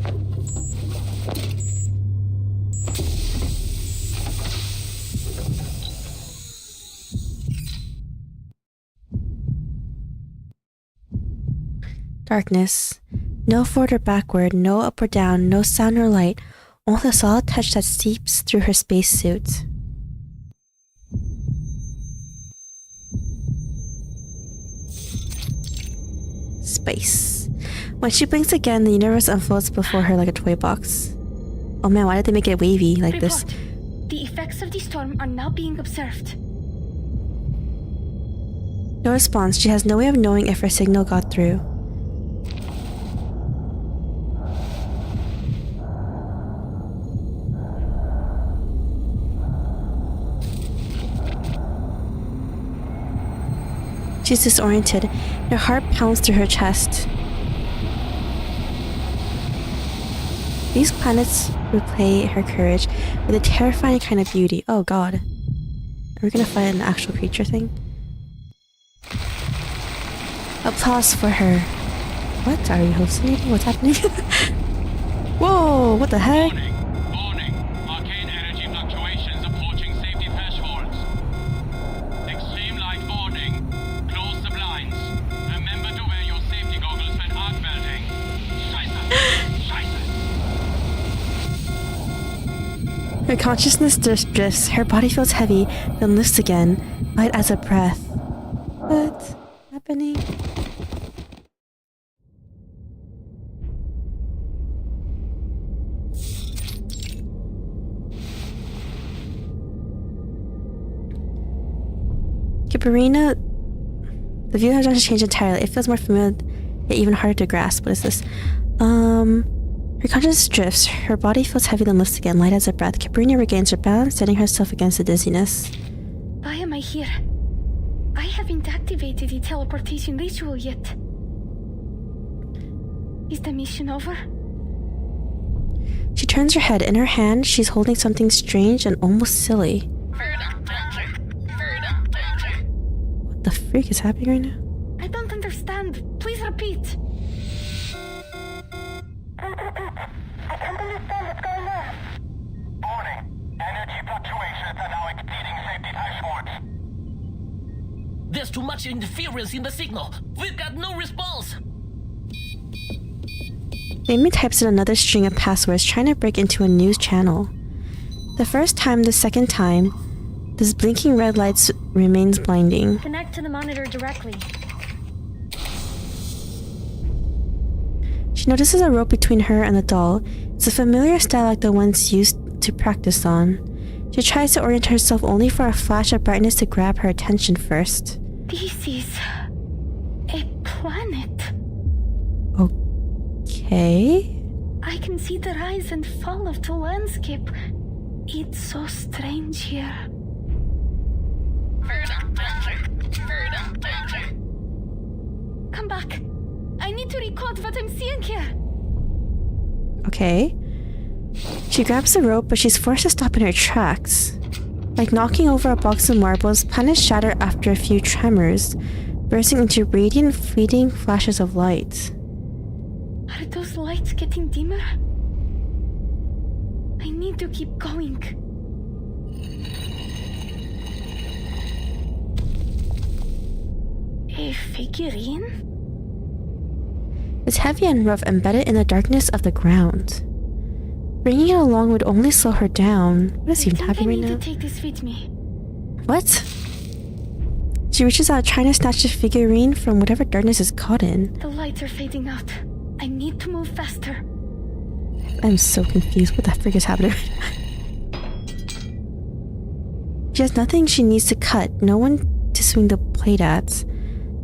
Darkness. No forward or backward, no up or down, no sound or light, only the solid touch that seeps through her spacesuit. Space. When she blinks again, the universe unfolds before her like a toy box. Oh man, why did they make it wavy like this? The effects of the storm are now being observed. No response. She has no way of knowing if her signal got through. She's disoriented, and her heart pounds through her chest. These planets replay her courage with a terrifying kind of beauty. Oh god. Are we gonna fight an actual creature thing? Applause for her. What? Are you hallucinating? What's happening? Whoa, what the heck? Arcane energy fluctuations approaching safety thresholds. Extreme light warning. Close the blinds. Remember to wear your safety goggles when arc melting. Scheiße. Her consciousness drifts. Her body feels heavy, then lifts again, light as a breath. What's happening? Kibarina, the view has changed entirely. It feels more familiar, yet even harder to grasp. What is this? Her consciousness drifts. Her body feels heavy, then lifts again, light as a breath. Kibarina regains her balance, setting herself against the dizziness. Why am I here? I haven't activated the teleportation ritual yet. Is the mission over? She turns her head. In her hand, she's holding something strange and almost silly. What the freak is happening right now? I don't understand. Please repeat. I can't understand what's going on. Warning. Energy fluctuations are now exceeding safety thresholds. There's too much interference in the signal. We've got no response. Amy types in another string of passwords, trying to break into a news channel. The first time, the second time, this blinking red light remains blinding. Connect to the monitor directly. She notices a rope between her and the doll. It's a familiar style like the ones used to practice on. She tries to orient herself only for a flash of brightness to grab her attention first. This is a planet. Okay. I can see the rise and fall of the landscape. It's so strange here. Come back. I need to record what I'm seeing here. Okay. She grabs the rope, but she's forced to stop in her tracks. Like knocking over a box of marbles, planets shatter after a few tremors, bursting into radiant, fleeting flashes of light. Are those lights getting dimmer? I need to keep going. A figurine? It's heavy and rough, embedded in the darkness of the ground. Bringing it along would only slow her down. What is even happening right now? I need to take this with me. What? She reaches out, trying to snatch the figurine from whatever darkness is caught in. The lights are fading out. I need to move faster. I'm so confused. What the frick is happening? She has nothing she needs to cut, no one to swing the blade at.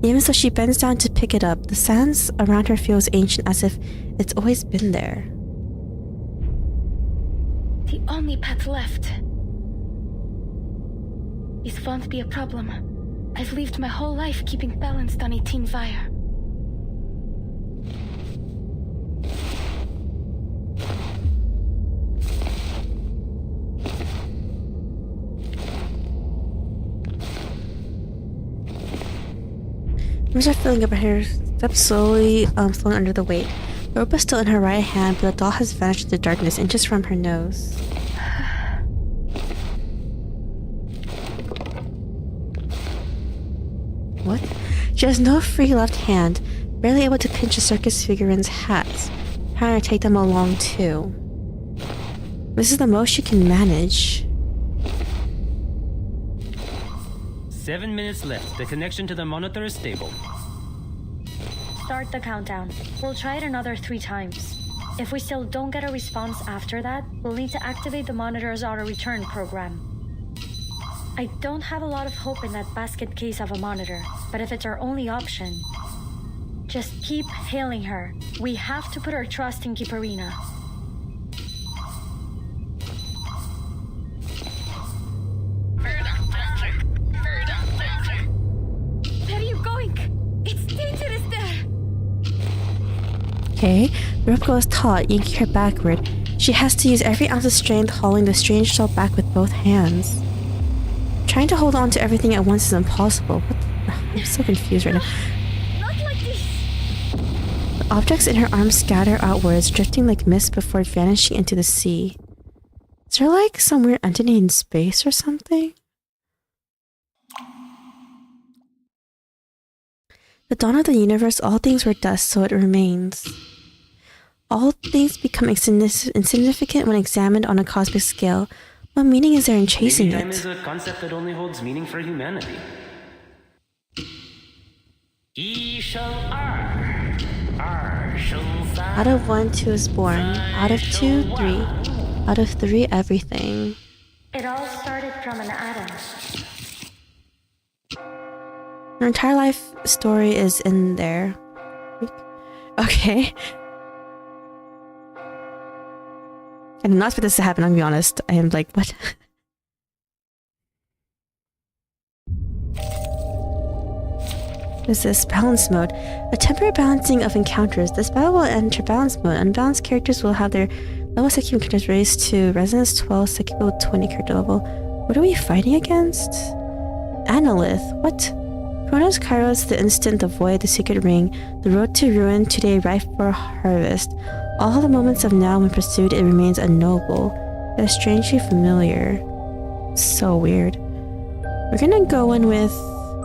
Even so, she bends down to pick it up. The sands around her feels ancient, as if it's always been there. The only path left. This won't be a problem. I've lived my whole life keeping balanced on a tin wire. Numbers are filling up her steps slowly flowing under the weight. The rope is still in her right hand, but the doll has vanished into darkness inches from her nose. What? She has no free left hand, barely able to pinch a circus figurine's hats, trying to take them along too. This is the most she can manage. 7 minutes left. The connection to the monitor is stable. Start the countdown. We'll try it another 3 times. If we still don't get a response after that, we'll need to activate the monitor's auto-return program. I don't have a lot of hope in that basket case of a monitor, but if it's our only option, just keep hailing her. We have to put our trust in Kiparina. Where are you going? It's dangerous there. Okay, the rope goes taut, yanking her backward. She has to use every ounce of strength hauling the strange doll back with both hands. Trying to hold on to everything at once is impossible. I'm so confused right now. Not like this. The objects in her arms scatter outwards, drifting like mist before vanishing into the sea. Is there like some weird entity in space or something? The dawn of the universe, all things were dust, so it remains. All things become insignificant when examined on a cosmic scale. What meaning is there in chasing Maybe time it? is a concept that only holds meaning for humanity. Out of 1, 2 is born. Out of 2, 3. Out of 3, everything. It all started from an atom. Her entire life story is in there. Okay. I did not expect this to happen, I'm gonna be honest. I am like, what? What is this? Balance mode. A temporary balancing of encounters. This battle will enter balance mode. Unbalanced characters will have their level secular characters raised to resonance 12, secular 20 character level. What are we fighting against? Analyth. What? Chronos Kairos, the instant, the void, the secret ring, the road to ruin, today ripe for harvest. All the moments of now when pursued, it remains unknowable, yet strangely familiar. So weird. We're gonna go in with...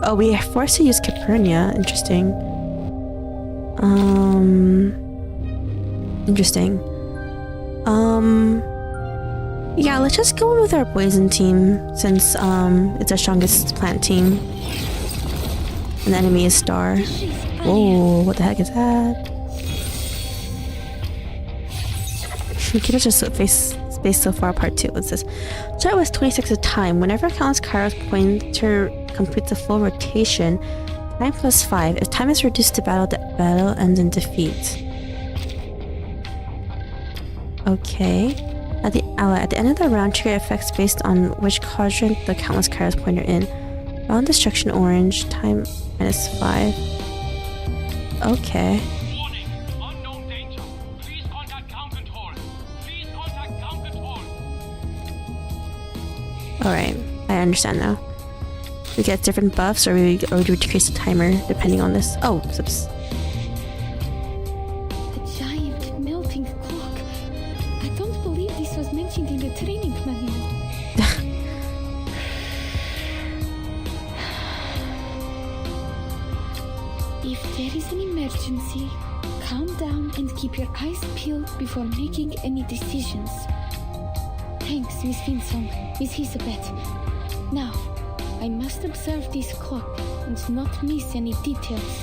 Oh, we are forced to use Capernia. Interesting. Interesting. Yeah, let's just go in with our poison team, since, it's our strongest plant team. And the enemy is Star. Whoa, what the heck is that? Kiddo's just space so far apart too. What's this? Start with 26 at a time. Whenever countless Kairos pointer completes a full rotation, time plus 5. If time is reduced to battle, the battle ends in defeat. Okay. At the end of the round, trigger effects based on which quadrant the countless Kairos pointer in. Round destruction orange, time minus 5. Okay. Alright, I understand now. We get different buffs or do we decrease the timer depending on this? Oh, oops. A giant melting clock. I don't believe this was mentioned in the training manual. If there is an emergency, calm down and keep your eyes peeled before making any decisions. Thanks, Miss Vinsong, Miss Elizabeth. Now, I must observe this clock and not miss any details.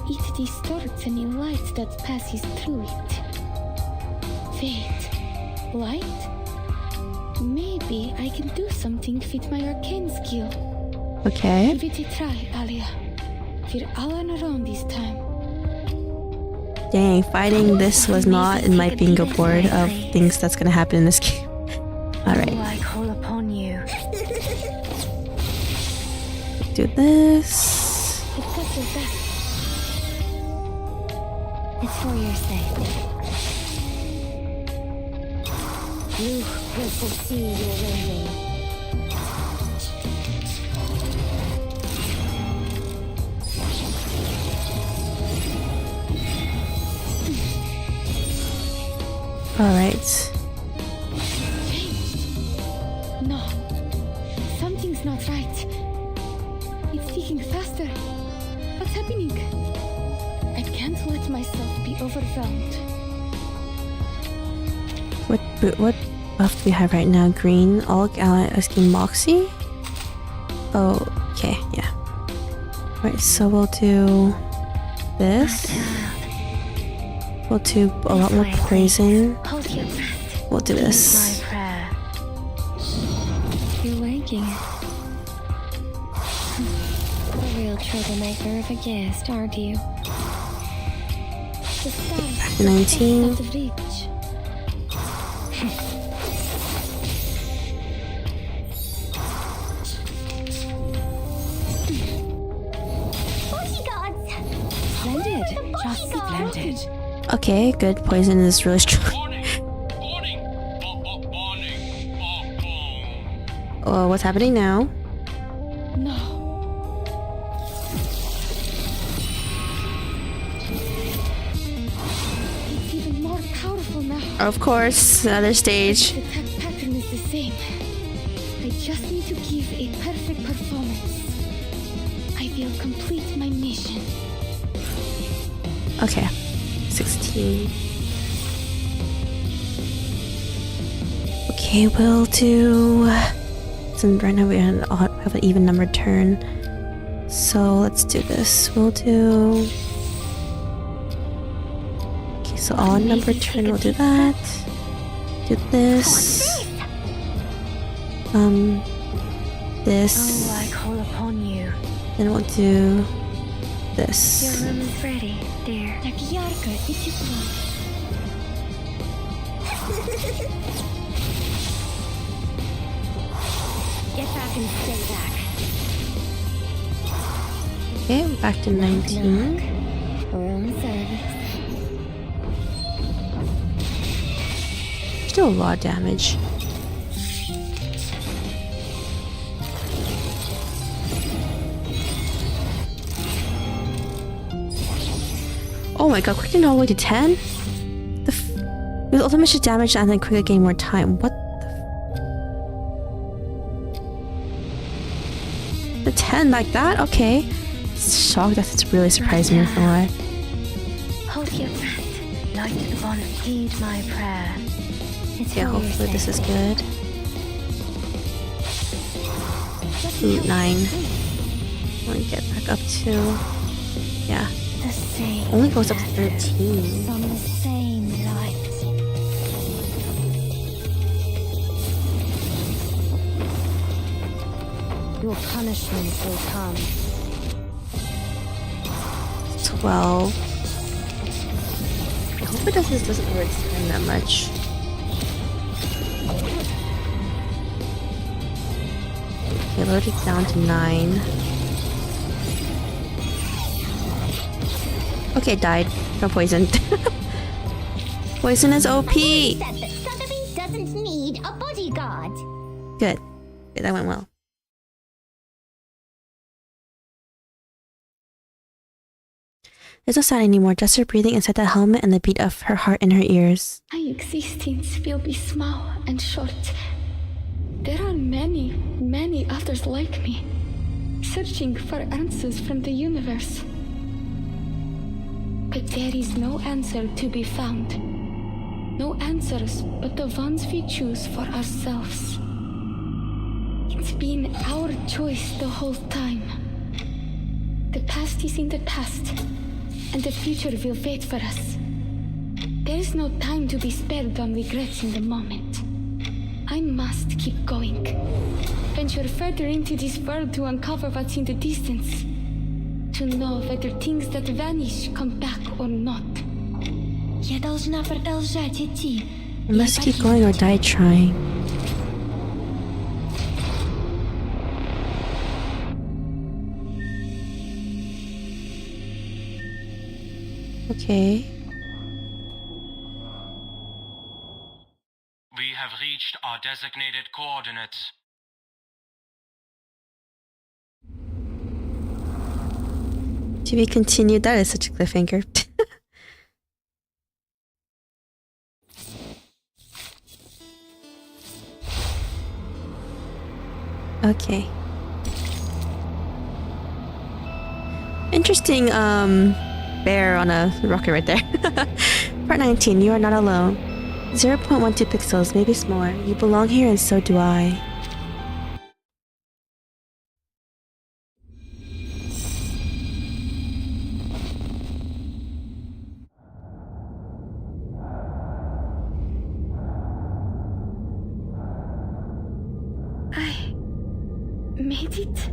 It distorts any light that passes through it. Wait, light? Maybe I can do something with my arcane skill. Okay. Give it a try, Alia. We're all on our own this time. Dang, fighting this was not in my bingo board of things that's gonna happen in this game. Alright. I call upon you. Do this. It's for your sake. You will foresee your ending. Alright. No. Something's not right. It's ticking faster. What's happening? I can't let myself be overwhelmed. What buff do we have right now? Green, all asking Moxie? Oh, okay, yeah. Right, so we'll do this. We'll do a lot more poison. We'll do this. You're liking it. A real troublemaker of a guest, aren't you? Back to 19. Splendid. Just splendid. Okay, good. Poison is really strong. Oh, what's happening now? No. It's even more powerful now. Of course, another stage. The attack pattern is the same. I just need to give a perfect performance. I will complete my mission. Okay, 16. Okay, we'll do... Since right now we have an even numbered turn. So let's do this. We'll do... Okay, so all numbered turn, we'll do that. Do this. This. Oh, I call upon you. Then we'll do this. Your room is ready, dear. Jak Jarka, it's your Get back and stay back. Okay, back to 19. room service. Still a lot of damage. Oh my god, quicken all the way to 10? With ultimate damage and then quicker gain more time. What the 10 like that? Okay. Shocked, that's really surprised me, for why. Hold your breath. Light the bond. Heed my prayer. Yeah, hopefully this is good. Ooh, 9. Want to get back up to... Yeah. The same. Only goes up to 13. From the same light. Your punishment will come. 12. I hope it doesn't really extend that much. Okay, load it down to 9. Okay, died. Got poisoned. Poison is OP! Said that Sotheby doesn't need a bodyguard. Good. Okay, that went well. There's no sound anymore, just her breathing inside the helmet and the beat of her heart in her ears. My existence will be small and short. There are many, many others like me, searching for answers from the universe. But there is no answer to be found. No answers but the ones we choose for ourselves. It's been our choice the whole time. The past is in the past, and the future will wait for us. There is no time to be spared on regrets in the moment. I must keep going. Venture further into this world to uncover what's in the distance. To know whether things that vanish come back or not. I must keep going or die trying. Okay. We have reached our designated coordinates. To be continued. That is such a cliffhanger. Okay. Interesting, bear on a rocket right there. Part 19, you are not alone. 0.12 pixels, maybe smaller. You belong here and so do I. I made it?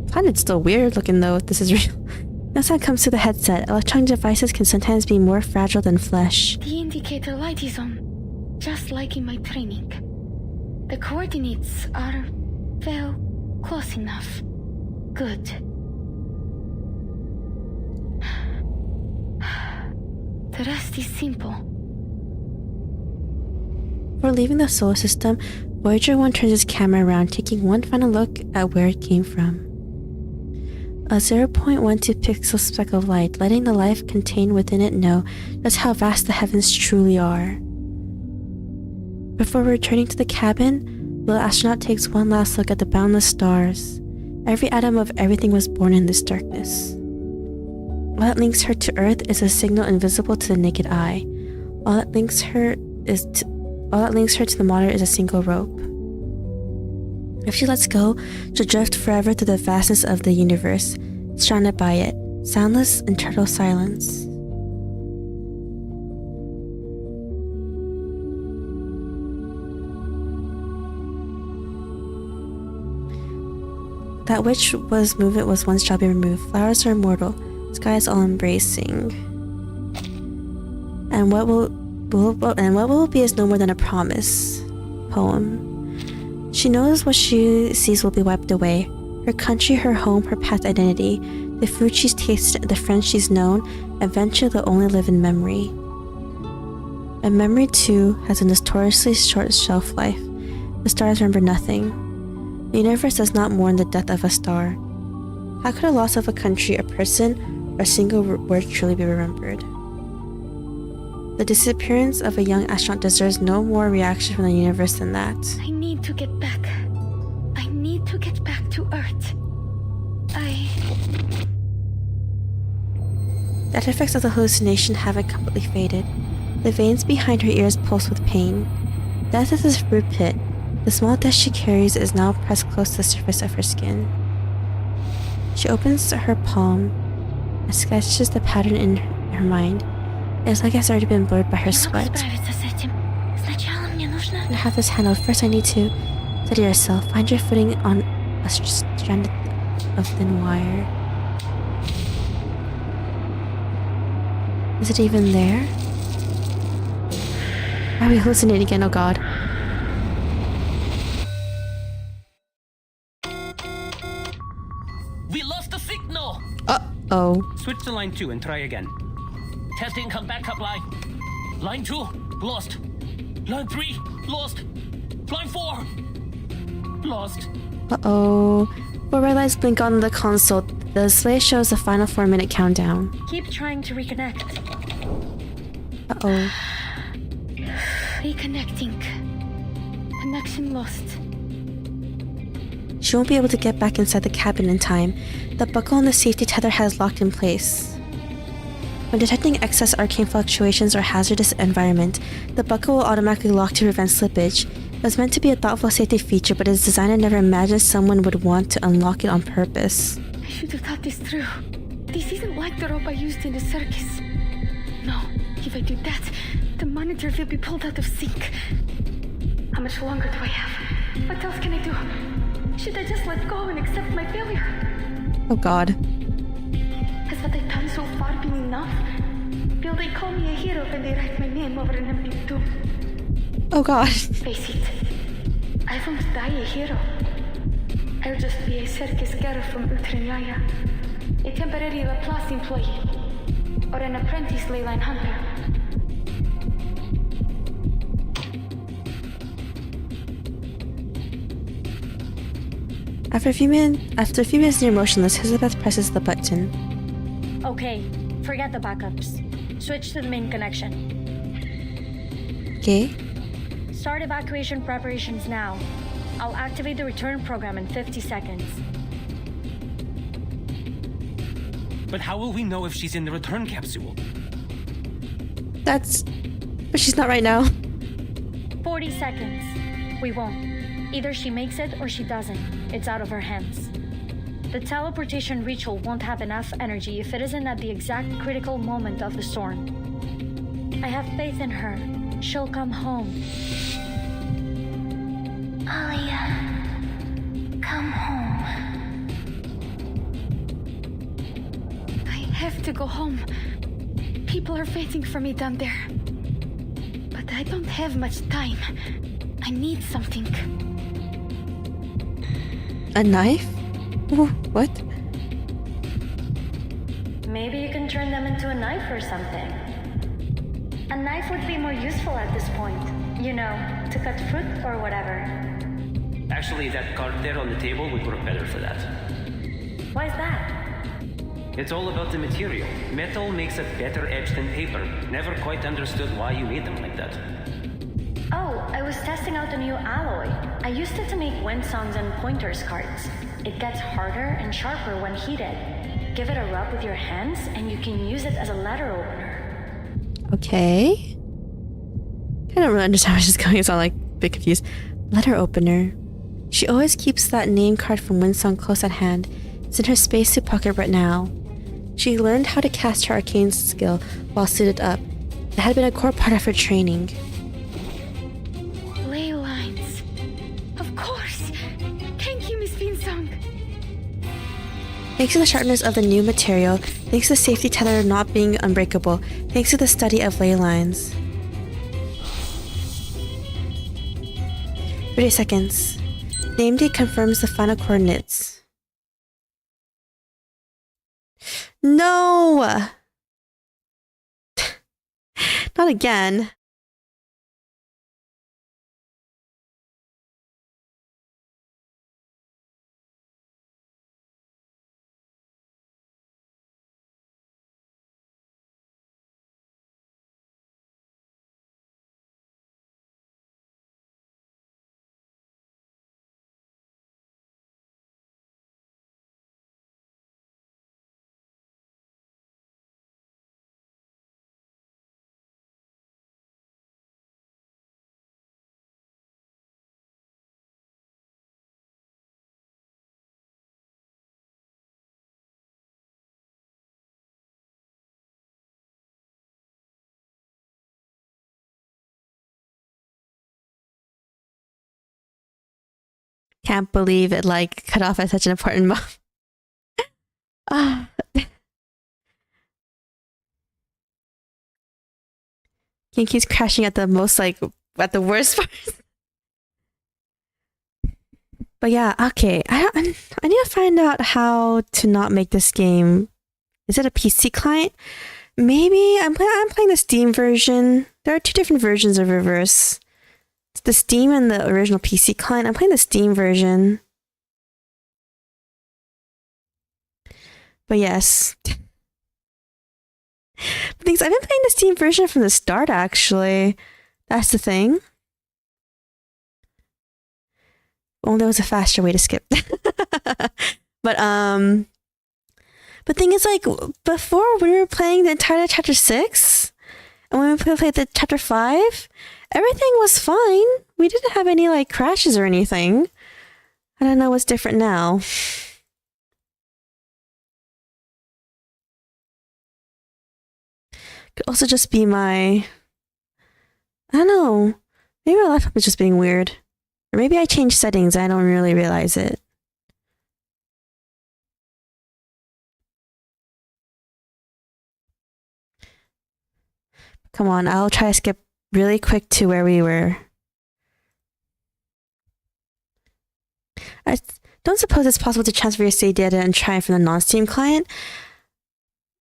I find it still weird looking though if this is real. That's how it comes to the headset. Electronic devices can sometimes be more fragile than flesh. The indicator light is on, just like in my training. The coordinates are, well, close enough. Good. The rest is simple. Before leaving the solar system, Voyager 1 turns its camera around, taking one final look at where it came from. A 0.12 pixel speck of light, letting the life contained within it know just how vast the heavens truly are. Before returning to the cabin, the astronaut takes one last look at the boundless stars. Every atom of everything was born in this darkness. All that links her to Earth is a signal invisible to the naked eye. All that links her to the monitor is a single rope. If she lets go, she'll drift forever through the vastness of the universe, surrounded by it, soundless in total silence. That which was movement was once shall be removed. Flowers are immortal, sky is all embracing. And what will be is no more than a promise. Poem. She knows what she sees will be wiped away. Her country, her home, her past identity, the food she's tasted, the friends she's known, eventually they'll only live in memory. And memory, too, has a notoriously short shelf life. The stars remember nothing. The universe does not mourn the death of a star. How could a loss of a country, a person, or a single word truly be remembered? The disappearance of a young astronaut deserves no more reaction from the universe than that. I need to get back. I need to get back to Earth. The after effects of the hallucination haven't completely faded. The veins behind her ears pulse with pain. Death is this root pit. The small dust she carries is now pressed close to the surface of her skin. She opens her palm and sketches the pattern in her mind. It's like it's already been blurred by her sweat. I have this handled. First I need to steady yourself. Find your footing on a strand of thin wire. Is it even there? Are we hallucinating again? Oh god. We lost the signal! Uh-oh. Switch to line 2 and try again. Testing, come backup line. Line 2, lost. Line 3, lost. Line 4, lost. Uh-oh. 4 red lights blink on the console. The display shows the final 4-minute countdown. Keep trying to reconnect. Uh-oh. Reconnecting. Connection lost. She won't be able to get back inside the cabin in time. The buckle on the safety tether has locked in place. When detecting excess arcane fluctuations or hazardous environment, the buckle will automatically lock to prevent slippage. It was meant to be a thoughtful safety feature, but its designer never imagined someone would want to unlock it on purpose. I should have thought this through. This isn't like the rope I used in the circus. No, if I do that, the monitor will be pulled out of sync. How much longer do I have? What else can I do? Should I just let go and accept my failure? Oh god. Has what I've done so far been enough? Will they call me a hero when they write my name over an empty tomb? Oh god. Face it, I won't die a hero. I'll just be a circus girl from Utranyaya, a temporary Laplace employee, or an apprentice leyline hunter. After a few minutes near motionless, Elizabeth presses the button. Okay, forget the backups. Switch to the main connection. Okay. Start evacuation preparations now. I'll activate the return program in 50 seconds. But how will we know if she's in the return capsule? But she's not right now. 40 seconds. We won't. Either she makes it or she doesn't. It's out of her hands. The teleportation ritual won't have enough energy if it isn't at the exact critical moment of the storm. I have faith in her. She'll come home. Alia, come home. I have to go home. People are waiting for me down there. But I don't have much time. I need something. A knife? What? Maybe you can turn them into a knife or something. A knife would be more useful at this point. You know, to cut fruit or whatever. Actually, that card there on the table would work better for that. Why's that? It's all about the material. Metal makes a better edge than paper. Never quite understood why you made them like that. Oh, I was testing out a new alloy. I used it to make windsongs and pointers cards. It gets harder and sharper when heated. Give it a rub with your hands and you can use it as a letter opener. Okay. I don't really understand where she's going, so I'm like a bit confused. Letter opener. She always keeps that name card from Windsong close at hand. It's in her spacesuit pocket right now. She learned how to cast her arcane skill while suited up. It had been a core part of her training. Ley lines. Of course. Thank you, Miss Winsong. Thanks to the sharpness of the new material, thanks to the safety tether not being unbreakable, thanks to the study of ley lines. 30 seconds. Name date confirms the final coordinates. No! Not again. Can't believe it like cut off at such an important moment. Game keeps crashing at the most at the worst parts. But yeah, okay. I need to find out how to not make this game. Is it a PC client? Maybe I'm playing the Steam version. There are two different versions of Reverse. It's the Steam and the original PC client. I'm playing the Steam version. But yes. But things, I've been playing the Steam version from the start, actually. That's the thing. Only there was a faster way to skip. But thing is, like, before when we were playing the entire chapter 6, and when we played the chapter 5, everything was fine. We didn't have any, like, crashes or anything. I don't know what's different now. Could also just be my... I don't know. Maybe my laptop is just being weird. Or maybe I changed settings and I don't really realize it. Come on, I'll try to skip really quick to where we were. I don't suppose it's possible to transfer your save data and try it from the non-Steam client?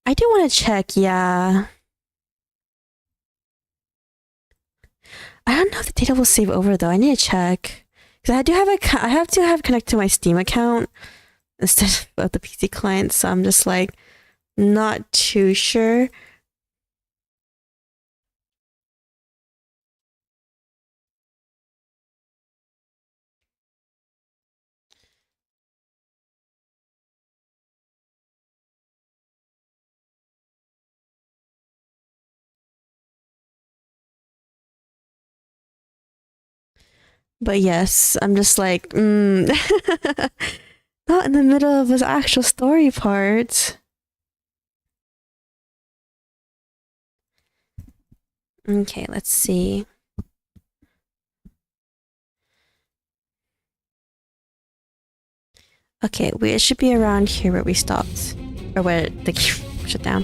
I do want to check, yeah. I don't know if the data will save over though. I need to check. Because I have to have connected to my Steam account instead of the PC client, so I'm just like not too sure. But yes, I'm just like, not in the middle of his actual story part. Okay, let's see. Okay, it should be around here where we stopped. Or where the shut down.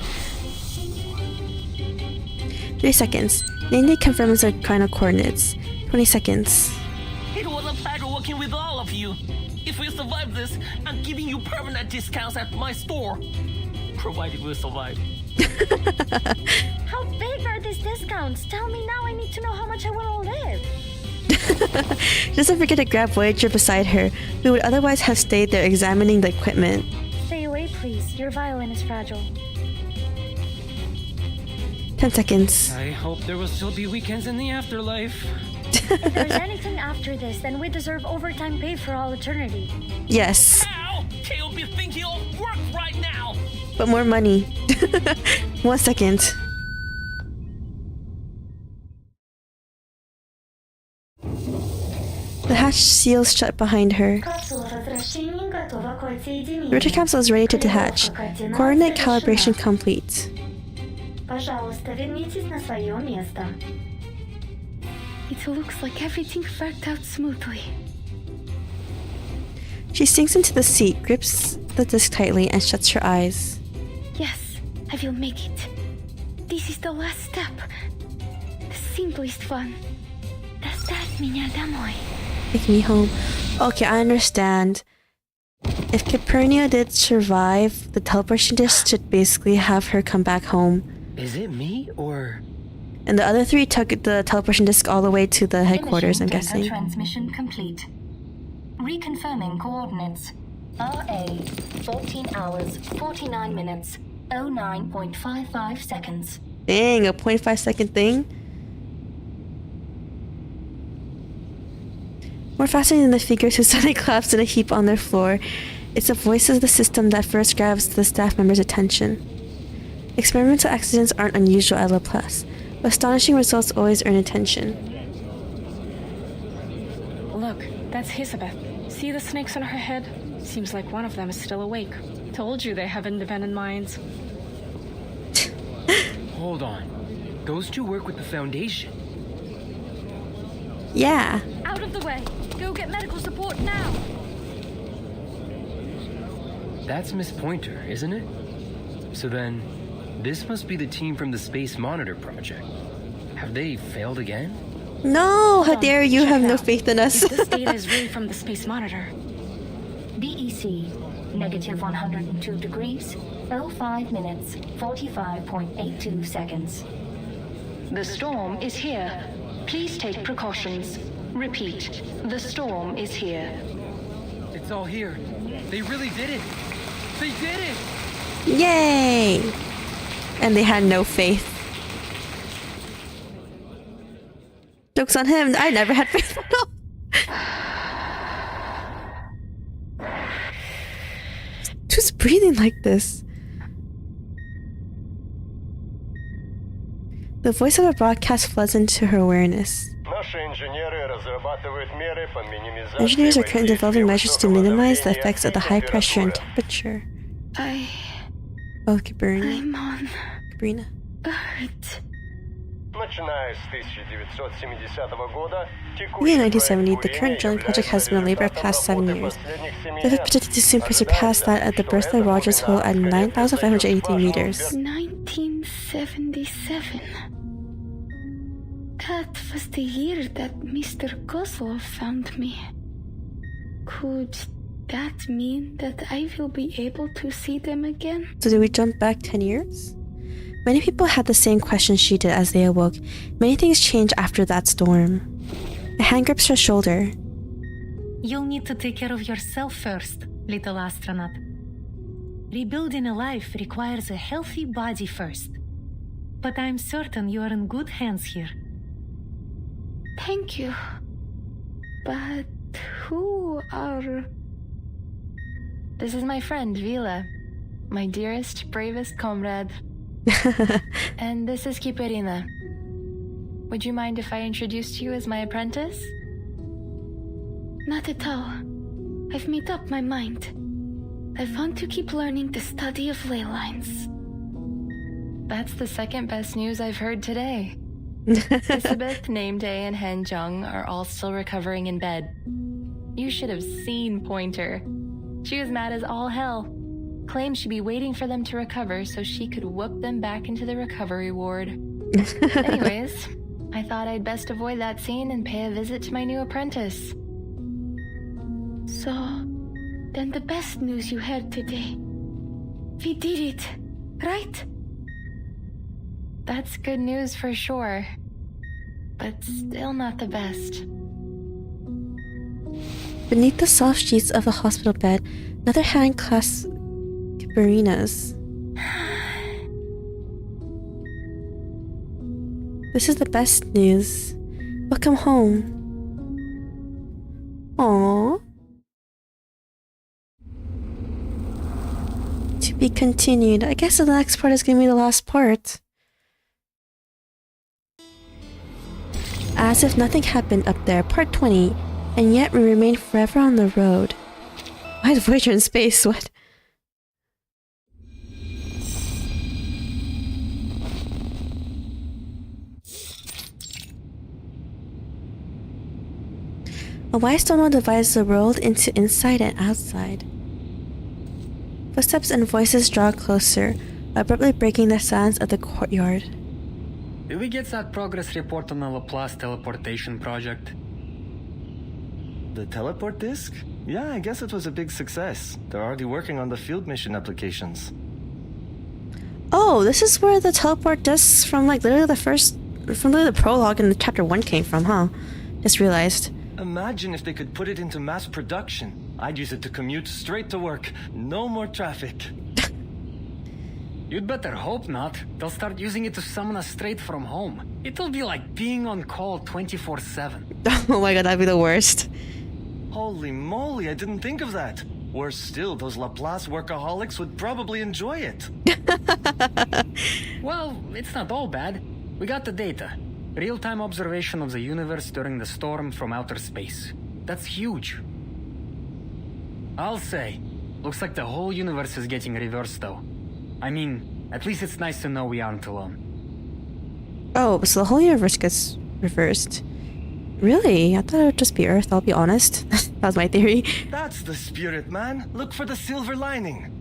3 seconds. Name confirms our final coordinates. 20 seconds. It was a pleasure working with all of you. If we survive this, I'm giving you permanent discounts at my store. Provided we survive. How big are these discounts? Tell me now, I need to know how much I will live. Doesn't forget to grab Voyager beside her, who would otherwise have stayed there examining the equipment. Stay away, please. Your violin is fragile. 10 seconds. I hope there will still be weekends in the afterlife. If there's anything after this, then we deserve overtime pay for all eternity. Yes. Ow! He'll be thinking of work right now! But more money. 1 second. The hatch seals shut behind her. The rotor capsule is ready to detach. Coordinate calibration complete. It looks like everything worked out smoothly. She sinks into the seat, grips the disc tightly, and shuts her eyes. Yes, I will make it. This is the last step. The simplest one. Доставь меня домой. Take me home. Okay, I understand. If Capernia did survive, the teleportation disc should basically have her come back home. Is it me, or...? And the other three took the teleportation disc all the way to the headquarters, I'm guessing. Transmission complete. Reconfirming coordinates. RA, 14 hours, 49 minutes, 09.55 seconds. Dang, a 0.5 second thing? More fascinating than the figures who suddenly collapsed in a heap on their floor, it's the voices of the system that first grabs the staff members' attention. Experimental accidents aren't unusual at Laplace, but astonishing results always earn attention. Look, that's Elizabeth. See the snakes on her head? Seems like one of them is still awake. Told you they have independent minds. Hold on. Those two work with the Foundation. Yeah. Out of the way! Go get medical support now! That's Miss Pointer, isn't it? So then, this must be the team from the Space Monitor Project. Have they failed again? No! How dare you have no faith in us? If this data is really from the Space Monitor. DEC, negative 102 degrees, 05 minutes, 45.82 seconds. The storm is here. Please take precautions. Repeat, the storm is here. It's all here. They really did it. They did it! Yay! And they had no faith. Joke's on him. I never had faith at all. Who's breathing like this? The voice of a broadcast floods into her awareness. Engineers are currently developing measures to minimize the effects of the high pressure and temperature. Oh, Cabrina. I'm on Cabrina. Earth. In 1970, the current drilling project has been in labor past 7 years. The effort projected to soon surpass that at the Bertha Rogers hole at 9,583 meters. 1977. That was the year that Mr. Kozlov found me. Could that mean that I will be able to see them again? So did we jump back 10 years? Many people had the same question she did as they awoke. Many things changed after that storm. A hand grips her shoulder. You'll need to take care of yourself first, little astronaut. Rebuilding a life requires a healthy body first. But I'm certain you are in good hands here. Thank you. But who are... This is my friend, Vila. My dearest, bravest comrade. And this is Kiperina. Would you mind if I introduced you as my apprentice? Not at all. I've made up my mind. I want to keep learning the study of ley lines. That's the second best news I've heard today. Elizabeth, Nameday, and Henjung are all still recovering in bed. You should have seen Pointer. She was mad as all hell. Claimed she'd be waiting for them to recover so she could whoop them back into the recovery ward. Anyways, I thought I'd best avoid that scene and pay a visit to my new apprentice. So, then the best news you heard today. We did it, right? That's good news for sure. But still not the best. Beneath the soft sheets of a hospital bed, another hand clasps Kabarina's. This is the best news. Welcome home. Aww. To be continued. I guess the next part is gonna be the last part. As if nothing happened up there, part 20, and yet we remain forever on the road. Why is Voyager in space? What? A wise stone divides the world into inside and outside. Footsteps and voices draw closer, abruptly breaking the silence of the courtyard. Did we get that progress report on the Laplace teleportation project? The teleport disk? Yeah, I guess it was a big success. They're already working on the field mission applications. Oh, this is where the teleport discs from literally the prologue in the chapter 1 came from, huh? Just realized. Imagine if they could put it into mass production. I'd use it to commute straight to work. No more traffic. You'd better hope not. They'll start using it to summon us straight from home. It'll be like being on call 24/7. Oh my god, that'd be the worst. Holy moly, I didn't think of that. Worse still, those Laplace workaholics would probably enjoy it. Well, it's not all bad. We got the data. Real-time observation of the universe during the storm from outer space. That's huge. I'll say, looks like the whole universe is getting reversed though. I mean, at least it's nice to know we aren't alone. Oh, so the whole universe gets reversed. Really? I thought it would just be Earth, I'll be honest. That was my theory. That's the spirit, man. Look for the silver lining.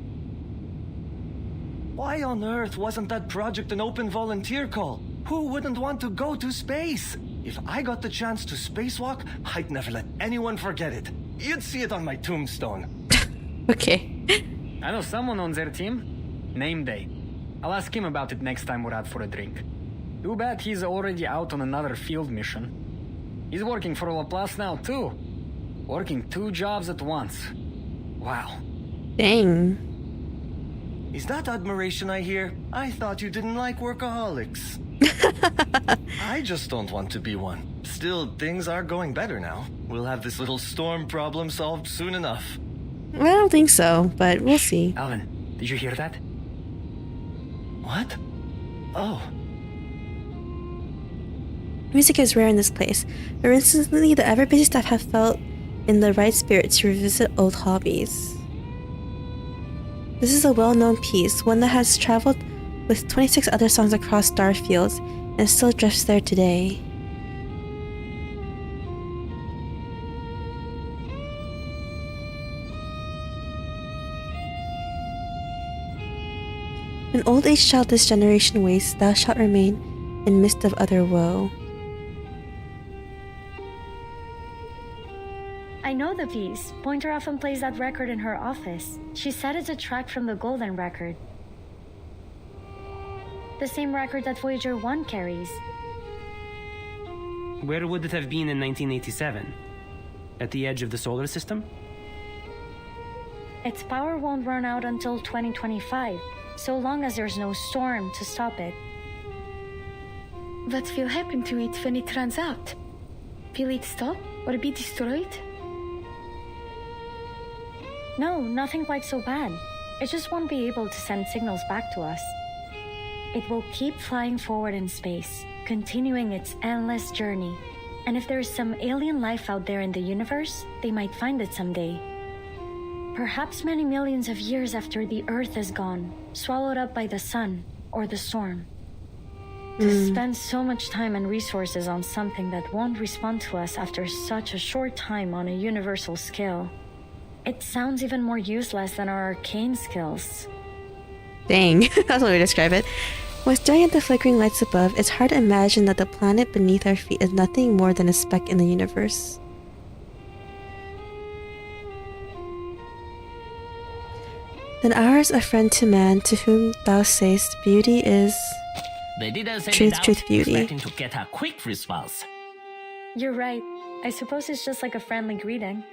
Why on earth wasn't that project an open volunteer call? Who wouldn't want to go to space? If I got the chance to spacewalk, I'd never let anyone forget it. You'd see it on my tombstone. Okay. I know someone on their team. Nameday. I'll ask him about it next time we're out for a drink. Too bad he's already out on another field mission. He's working for Laplace now too. Working 2 jobs at once. Wow. Dang. Is that admiration I hear? I thought you didn't like workaholics. I just don't want to be one. Still, things are going better now. We'll have this little storm problem solved soon enough. I don't think so, but we'll see. Alvin, did you hear that? What? Oh. Music is rare in this place, but recently the ever-busy staff have felt in the right spirit to revisit old hobbies. This is a well-known piece, one that has traveled with 26 other songs across star fields and still drifts there today. When old age shall this generation waste, thou shalt remain in midst of other woe. I know the piece. Pointer often plays that record in her office. She said it's a track from the Golden Record. The same record that Voyager 1 carries. Where would it have been in 1987? At the edge of the solar system? Its power won't run out until 2025, so long as there's no storm to stop it. What will happen to it when it runs out? Will it stop or be destroyed? No, nothing quite so bad. It just won't be able to send signals back to us. It will keep flying forward in space, continuing its endless journey. And if there's some alien life out there in the universe, they might find it someday. Perhaps many millions of years after the Earth is gone, swallowed up by the sun or the storm. To spend so much time and resources on something that won't respond to us after such a short time on a universal scale, it sounds even more useless than our arcane skills. Dang, that's one way to describe it. When staring at the flickering lights above, it's hard to imagine that the planet beneath our feet is nothing more than a speck in the universe. Then ours a friend to man, to whom thou sayest beauty is... They didn't send Truth, it out truth, beauty. expecting to get a quick response. You're right. I suppose it's just like a friendly greeting.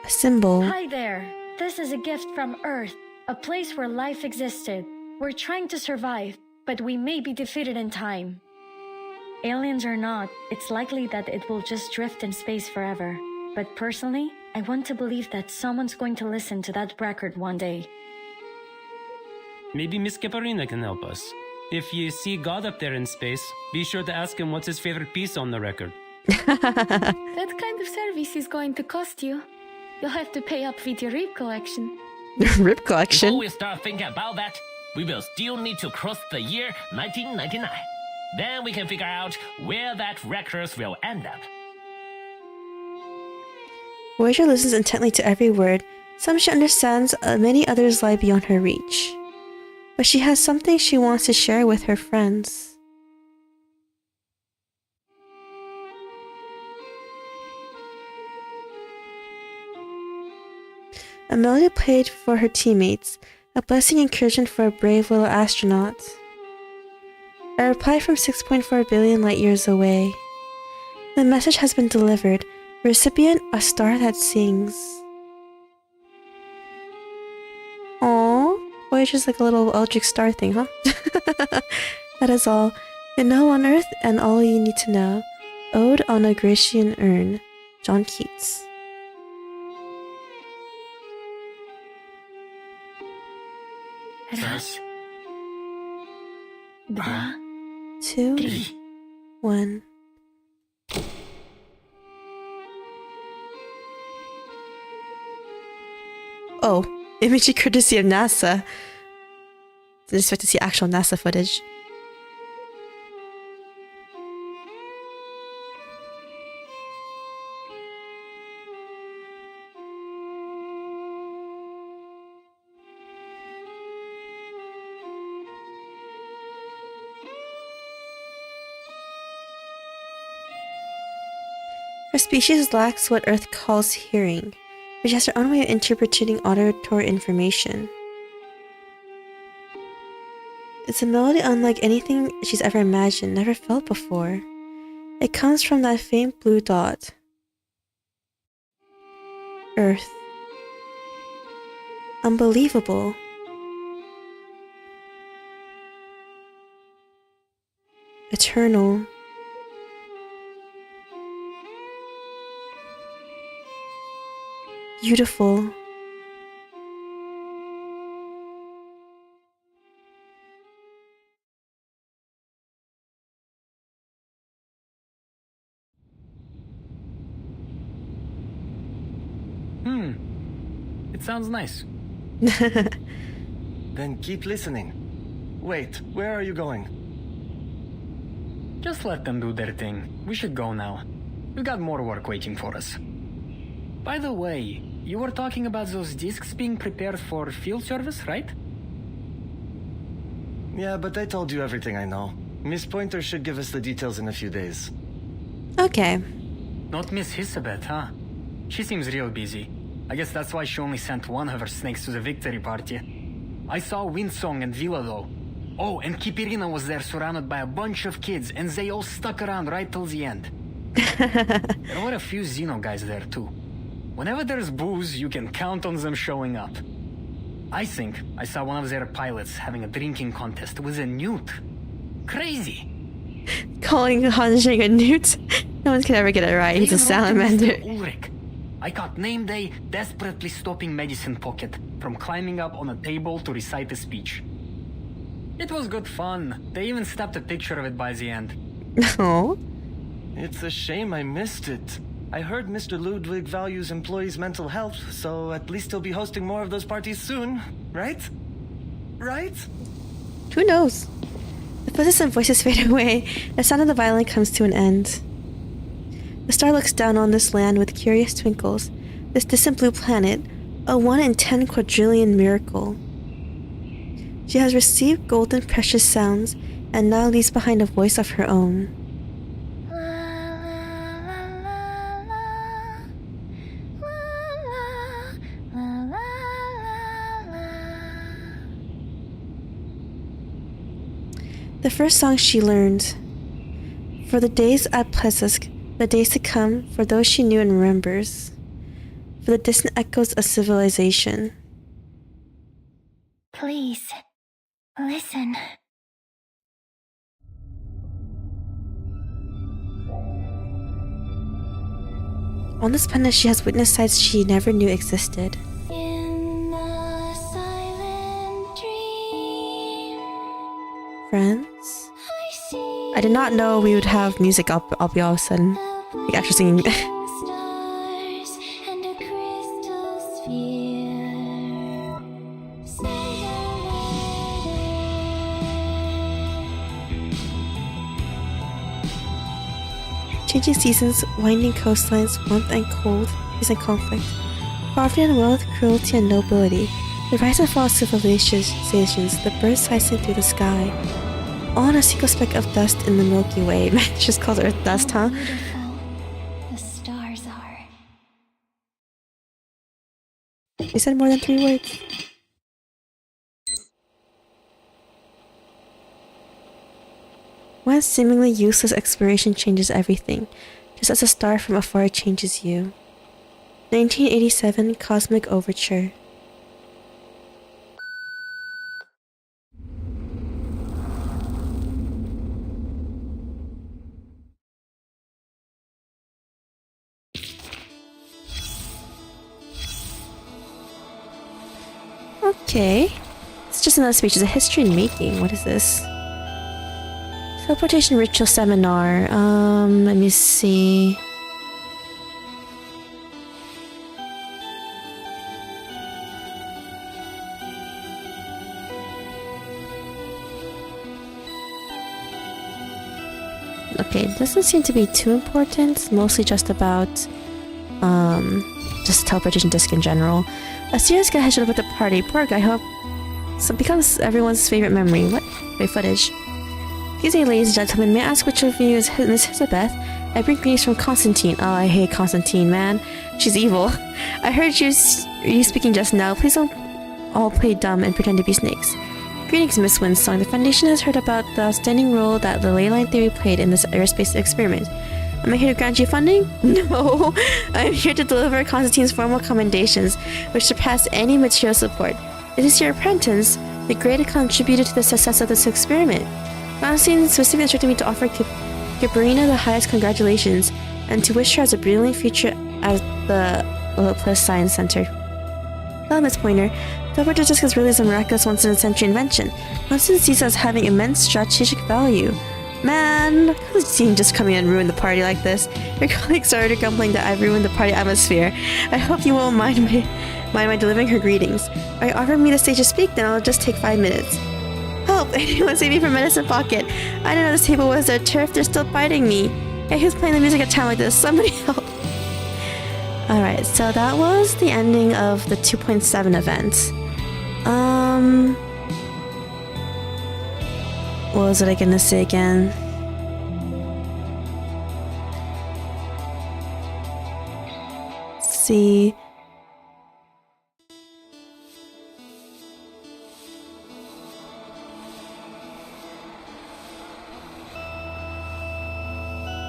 A symbol. Hi there. This is a gift from Earth, a place where life existed. We're trying to survive, but we may be defeated in time. Aliens or not, it's likely that it will just drift in space forever. But personally, I want to believe that someone's going to listen to that record one day. Maybe Miss Caparina can help us. If you see God up there in space, be sure to ask him what's his favorite piece on the record. That kind of service is going to cost you. You'll have to pay up with your rib collection. Rib collection? Before we start thinking about that, we will still need to cross the year 1999. Then we can figure out where that record will end up. Voyager listens intently to every word. Some she understands, many others lie beyond her reach. But she has something she wants to share with her friends. A melody played for her teammates, a blessing incursion for a brave little astronaut. A reply from 6.4 billion light years away. The message has been delivered. Recipient, a star that sings. Aww. Voyager's like a little Eldritch star thing, huh? That is all. You know on Earth and all you need to know. Ode on a Grecian Urn. John Keats. Раз, 2, 1. Oh, imaging courtesy of NASA. Didn't expect to see actual NASA footage. Her species lacks what Earth calls hearing, which has her own way of interpreting auditory information. It's a melody unlike anything she's ever imagined, never felt before. It comes from that faint blue dot. Earth. Unbelievable. Eternal. Beautiful. It sounds nice. Then keep listening. Wait, where are you going? Just let them do their thing. We should go now. We've got more work waiting for us. By the way, you were talking about those discs being prepared for field service, right? Yeah, but I told you everything I know. Miss Pointer should give us the details in a few days. Okay. Not Miss Hisabeth, huh? She seems real busy. I guess that's why she only sent one of her snakes to the victory party. I saw Windsong and Villa though. Oh, and Kipirina was there surrounded by a bunch of kids, and they all stuck around right till the end. There were a few Xeno guys there too. Whenever there's booze, you can count on them showing up. I think I saw one of their pilots having a drinking contest with a newt. Crazy! Calling Hanjing a newt? No one can ever get it right. He's a salamander. Ulrich. I caught name day desperately stopping Medicine Pocket from climbing up on a table to recite a speech. It was good fun. They even snapped a picture of it by the end. Oh. It's a shame I missed it. I heard Mr. Ludwig values employees' mental health, so at least he'll be hosting more of those parties soon, right? Right? Who knows? The buzzes and voices fade away. The sound of the violin comes to an end. The star looks down on this land with curious twinkles. This distant blue planet, a 1 in 10 quadrillion miracle. She has received golden precious sounds, and now leaves behind a voice of her own. The first song she learned. For the days at Plesask, the days to come, for those she knew and remembers. For the distant echoes of civilization. Please, listen. On this planet she has witnessed sights she never knew existed. Friends? I did not know we would have music up all of a sudden. Like actually singing. Changing seasons, winding coastlines, warmth and cold, peace and conflict, poverty and wealth, cruelty and nobility, the rise and fall of civilizations, the birds slicing through the sky, all in a single speck of dust in the Milky Way. Man, it's just called Earth dust, huh? The stars are. They said more than 3 words. One seemingly useless exploration changes everything, just as a star from afar changes you. 1987 Cosmic Overture. Okay. It's just another speech. It's a history in making. What is this? Teleportation ritual seminar. Let me see. Okay, it doesn't seem to be too important. It's mostly just about just teleportation disc in general. A serious guy has showed up at the party. Poor guy, I hope so becomes everyone's favorite memory. What? Wait, footage. Excuse me, ladies and gentlemen, may I ask which of you is Miss Elizabeth? I bring greetings from Constantine. Oh, I hate Constantine, man. She's evil. I heard you speaking just now. Please don't all play dumb and pretend to be snakes. Greetings, Miss Winsong. The Foundation has heard about the outstanding role that the ley line theory played in this aerospace experiment. Am I here to grant you funding? No. I'm here to deliver Constantine's formal commendations, which surpass any material support. It is your apprentice, the greatest contributor to the success of this experiment. Constantine specifically instructed me to offer Gabarina the highest congratulations, and to wish her as a brilliant future at the Plus Science Center. Hello, Miss Pointer. Teleporter disc is really a miraculous once-in-a-century invention. Constance sees it as having immense strategic value. Man, how does team just come in and ruin the party like this? Your colleagues are already grumbling that I've ruined the party atmosphere. I hope you won't mind my delivering her greetings. Alright, offer me the stage to speak, then I'll just take 5 minutes. Help! Anyone save me from Medicine Pocket! I didn't know this table was their turf, they're still biting me. Hey, who's playing the music at a time like this? Somebody help! Alright, so that was the ending of the 2.7 event. What was it I gonna say again? Let's see.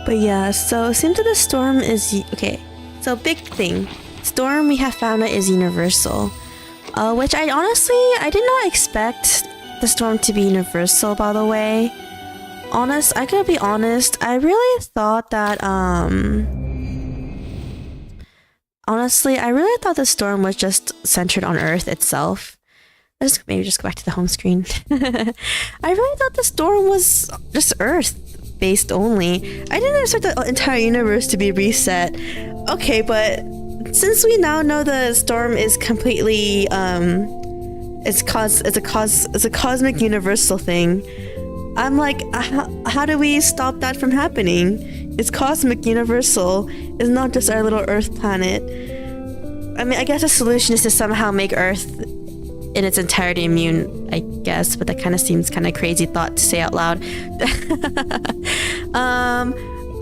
But yeah, so it seems that the storm is... Okay, so big thing. Storm we have found out is universal. Which I did not expect the storm to be universal, by the way. I gotta be honest, I really thought that, honestly, I really thought the storm was just centered on Earth itself. Maybe just go back to the home screen. I really thought the storm was just Earth. based only. I didn't expect the entire universe to be reset. Okay, but since we now know the storm is completely it's a cosmic universal thing, I'm like, how do we stop that from happening? It's cosmic universal. It's not just our little Earth planet. I mean, I guess the solution is to somehow make Earth in its entirety immune, I guess, but that kind of seems kind of crazy thought to say out loud.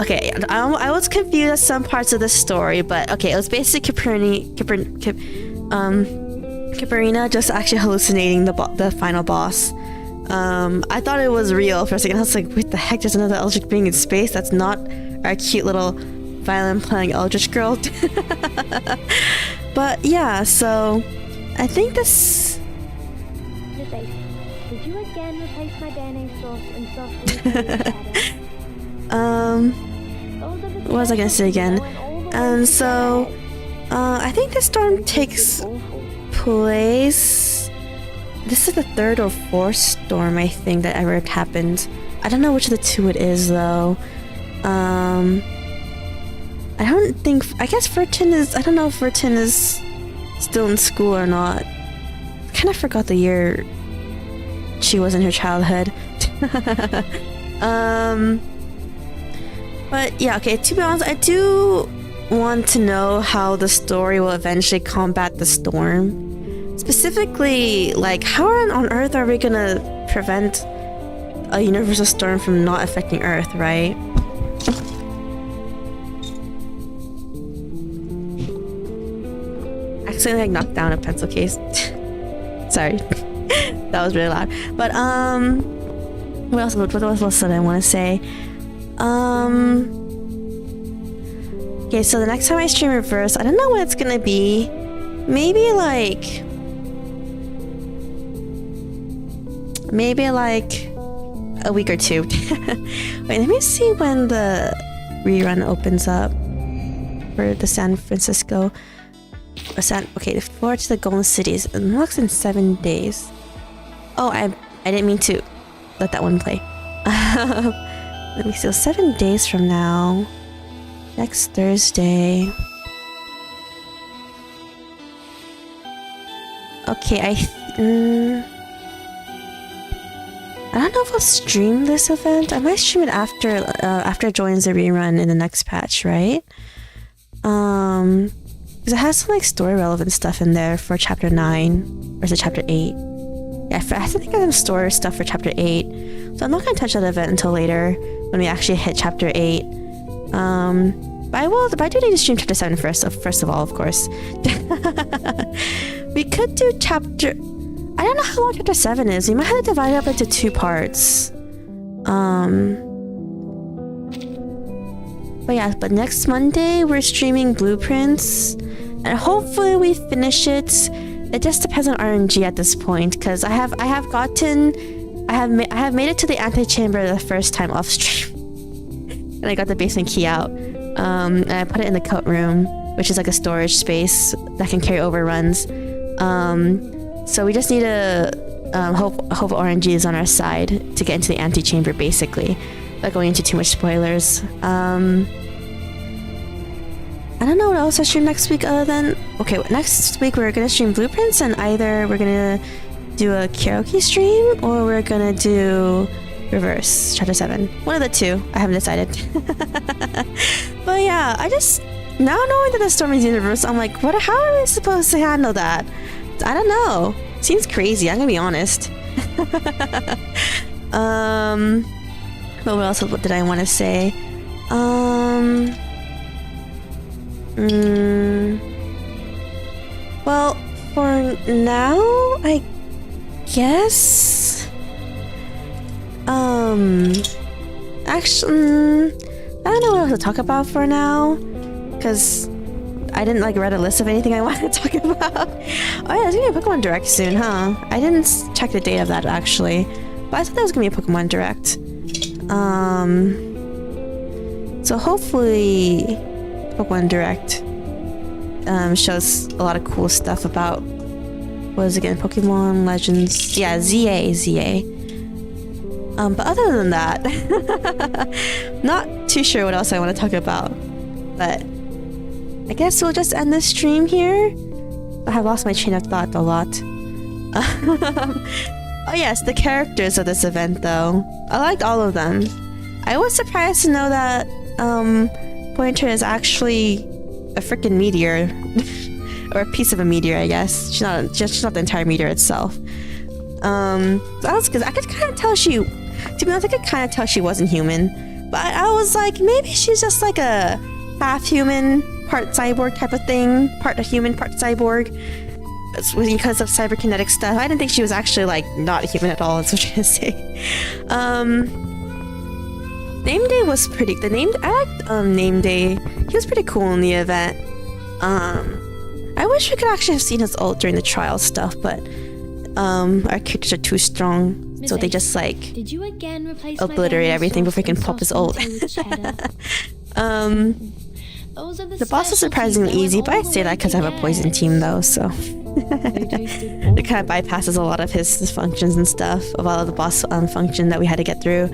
Okay, I was confused at some parts of the story, but okay, it was basically Caparina just actually hallucinating the final boss. I thought it was real for a second. I was like, what the heck, there's another Eldritch being in space? That's not our cute little violin playing Eldritch girl. But yeah, so I think this... Did you again replace my DNA source and what was I gonna say again? And so I think the storm takes place... This is the third or fourth storm, I think, that ever happened. I don't know which of the two it is, though. I don't think... I guess Vertin is... I don't know if Vertin is still in school or not. I kind of forgot the year she was in her childhood. But yeah, okay, to be honest, I do want to know how the story will eventually combat the storm. Specifically, like, how on Earth are we gonna prevent a universal storm from not affecting Earth, right? Accidentally knocked down a pencil case. Sorry. That was really loud. But what else did I want to say? Okay, so the next time I stream Reverse, I don't know what it's gonna be. Maybe like a week or two. Wait, let me see when the rerun opens up for the San Francisco. Okay, the floor to the Golden Cities. It unlocks in 7 days. Oh, I didn't mean to let that one play. Let me see. 7 days from now, next Thursday. Okay, I don't know if I'll stream this event. I might stream it after it joins the rerun in the next patch, right? Because it has some like story relevant stuff in there for chapter 9 or is it chapter 8? Yeah, I think I have some story stuff for chapter 8. So I'm not gonna touch that event until later when we actually hit chapter 8. But I do need to stream chapter 7 first of all, of course. We could do chapter... I don't know how long chapter 7 is. We might have to divide it up into 2 parts. But yeah, but next Monday we're streaming Blueprints, and hopefully we finish it. It just depends on RNG at this point, because I have made it to the antechamber the first time off stream, and I got the basement key out. And I put it in the coat room, which is like a storage space that can carry overruns. So we just need to hope RNG is on our side to get into the antechamber, basically. Without going into too much spoilers. I don't know what else I stream next week other than... Okay, next week we're gonna stream Blueprints, and either we're gonna do a karaoke stream or we're gonna do Reverse, chapter 7. One of the two. I haven't decided. But yeah, I just... Now knowing that the storm is universe, I'm like, how are we supposed to handle that? I don't know. Seems crazy, I'm gonna be honest. But what else did I want to say? Well, for now, I guess... Actually, I don't know what else to talk about for now, because I didn't read a list of anything I wanted to talk about. Oh yeah, there's gonna be a Pokemon Direct soon, huh? I didn't check the date of that actually, but I thought there was gonna be a Pokemon Direct. So hopefully Pokemon Direct shows a lot of cool stuff about, what is it again, Pokemon Legends, yeah, ZA. But other than that, not too sure what else I want to talk about. But I guess we'll just end this stream here. I have lost my train of thought a lot. Oh yes, the characters of this event though. I liked all of them. I was surprised to know that Pointer is actually a freaking meteor. Or a piece of a meteor, I guess. She's not the entire meteor itself. That was because I could kind of tell to be honest, I could kind of tell she wasn't human. But I was like, maybe she's just like a half human, part cyborg type of thing. Part human, part cyborg. It's because of cyberkinetic stuff. I didn't think she was actually like not human at all, that's what I'm trying to say. Name Day was pretty. I liked Name Day. He was pretty cool in the event. I wish we could actually have seen his ult during the trial stuff, but our characters are too strong, so they just like Did you again replace obliterate everything before we can pop his ult. The boss was surprisingly easy, but I say that because I have a poison team though, so it kind of bypasses a lot of his functions and stuff, of all of the boss function that we had to get through.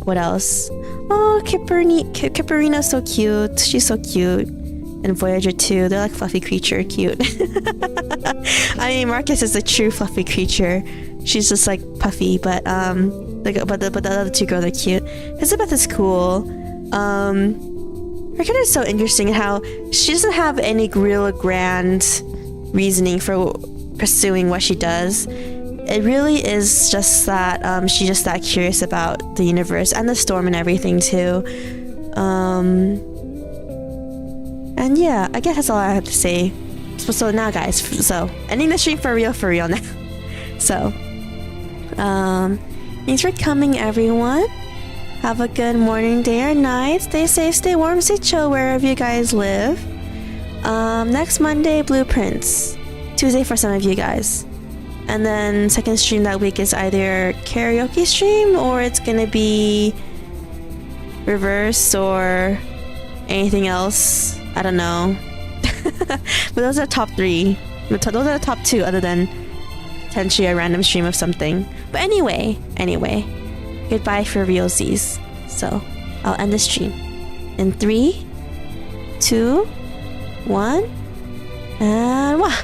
What else? Oh, Kipperina's so cute. She's so cute. And Voyager too. They're like fluffy creature cute. I mean, Marcus is a true fluffy creature. She's just like puffy, but the other two girls are cute. Elizabeth is cool. Her character is so interesting in how she doesn't have any guerrilla grand reasoning for pursuing what she does. It really is just that she's just that curious about the universe and the storm and everything too. And yeah, I guess that's all I have to say. So now guys, so ending the stream for real now. So thanks for coming everyone. Have a good morning, day or night. Stay safe, stay warm, stay chill wherever you guys live. Next Monday, Blueprints. Tuesday for some of you guys. And then second stream that week is either karaoke stream or it's gonna be reverse or anything else. I don't know. But those are top 3. Those are the top 2 other than potentially a random stream of something. But anyway. Goodbye for realsies. So I'll end the stream in 3, 2, 1, and wah!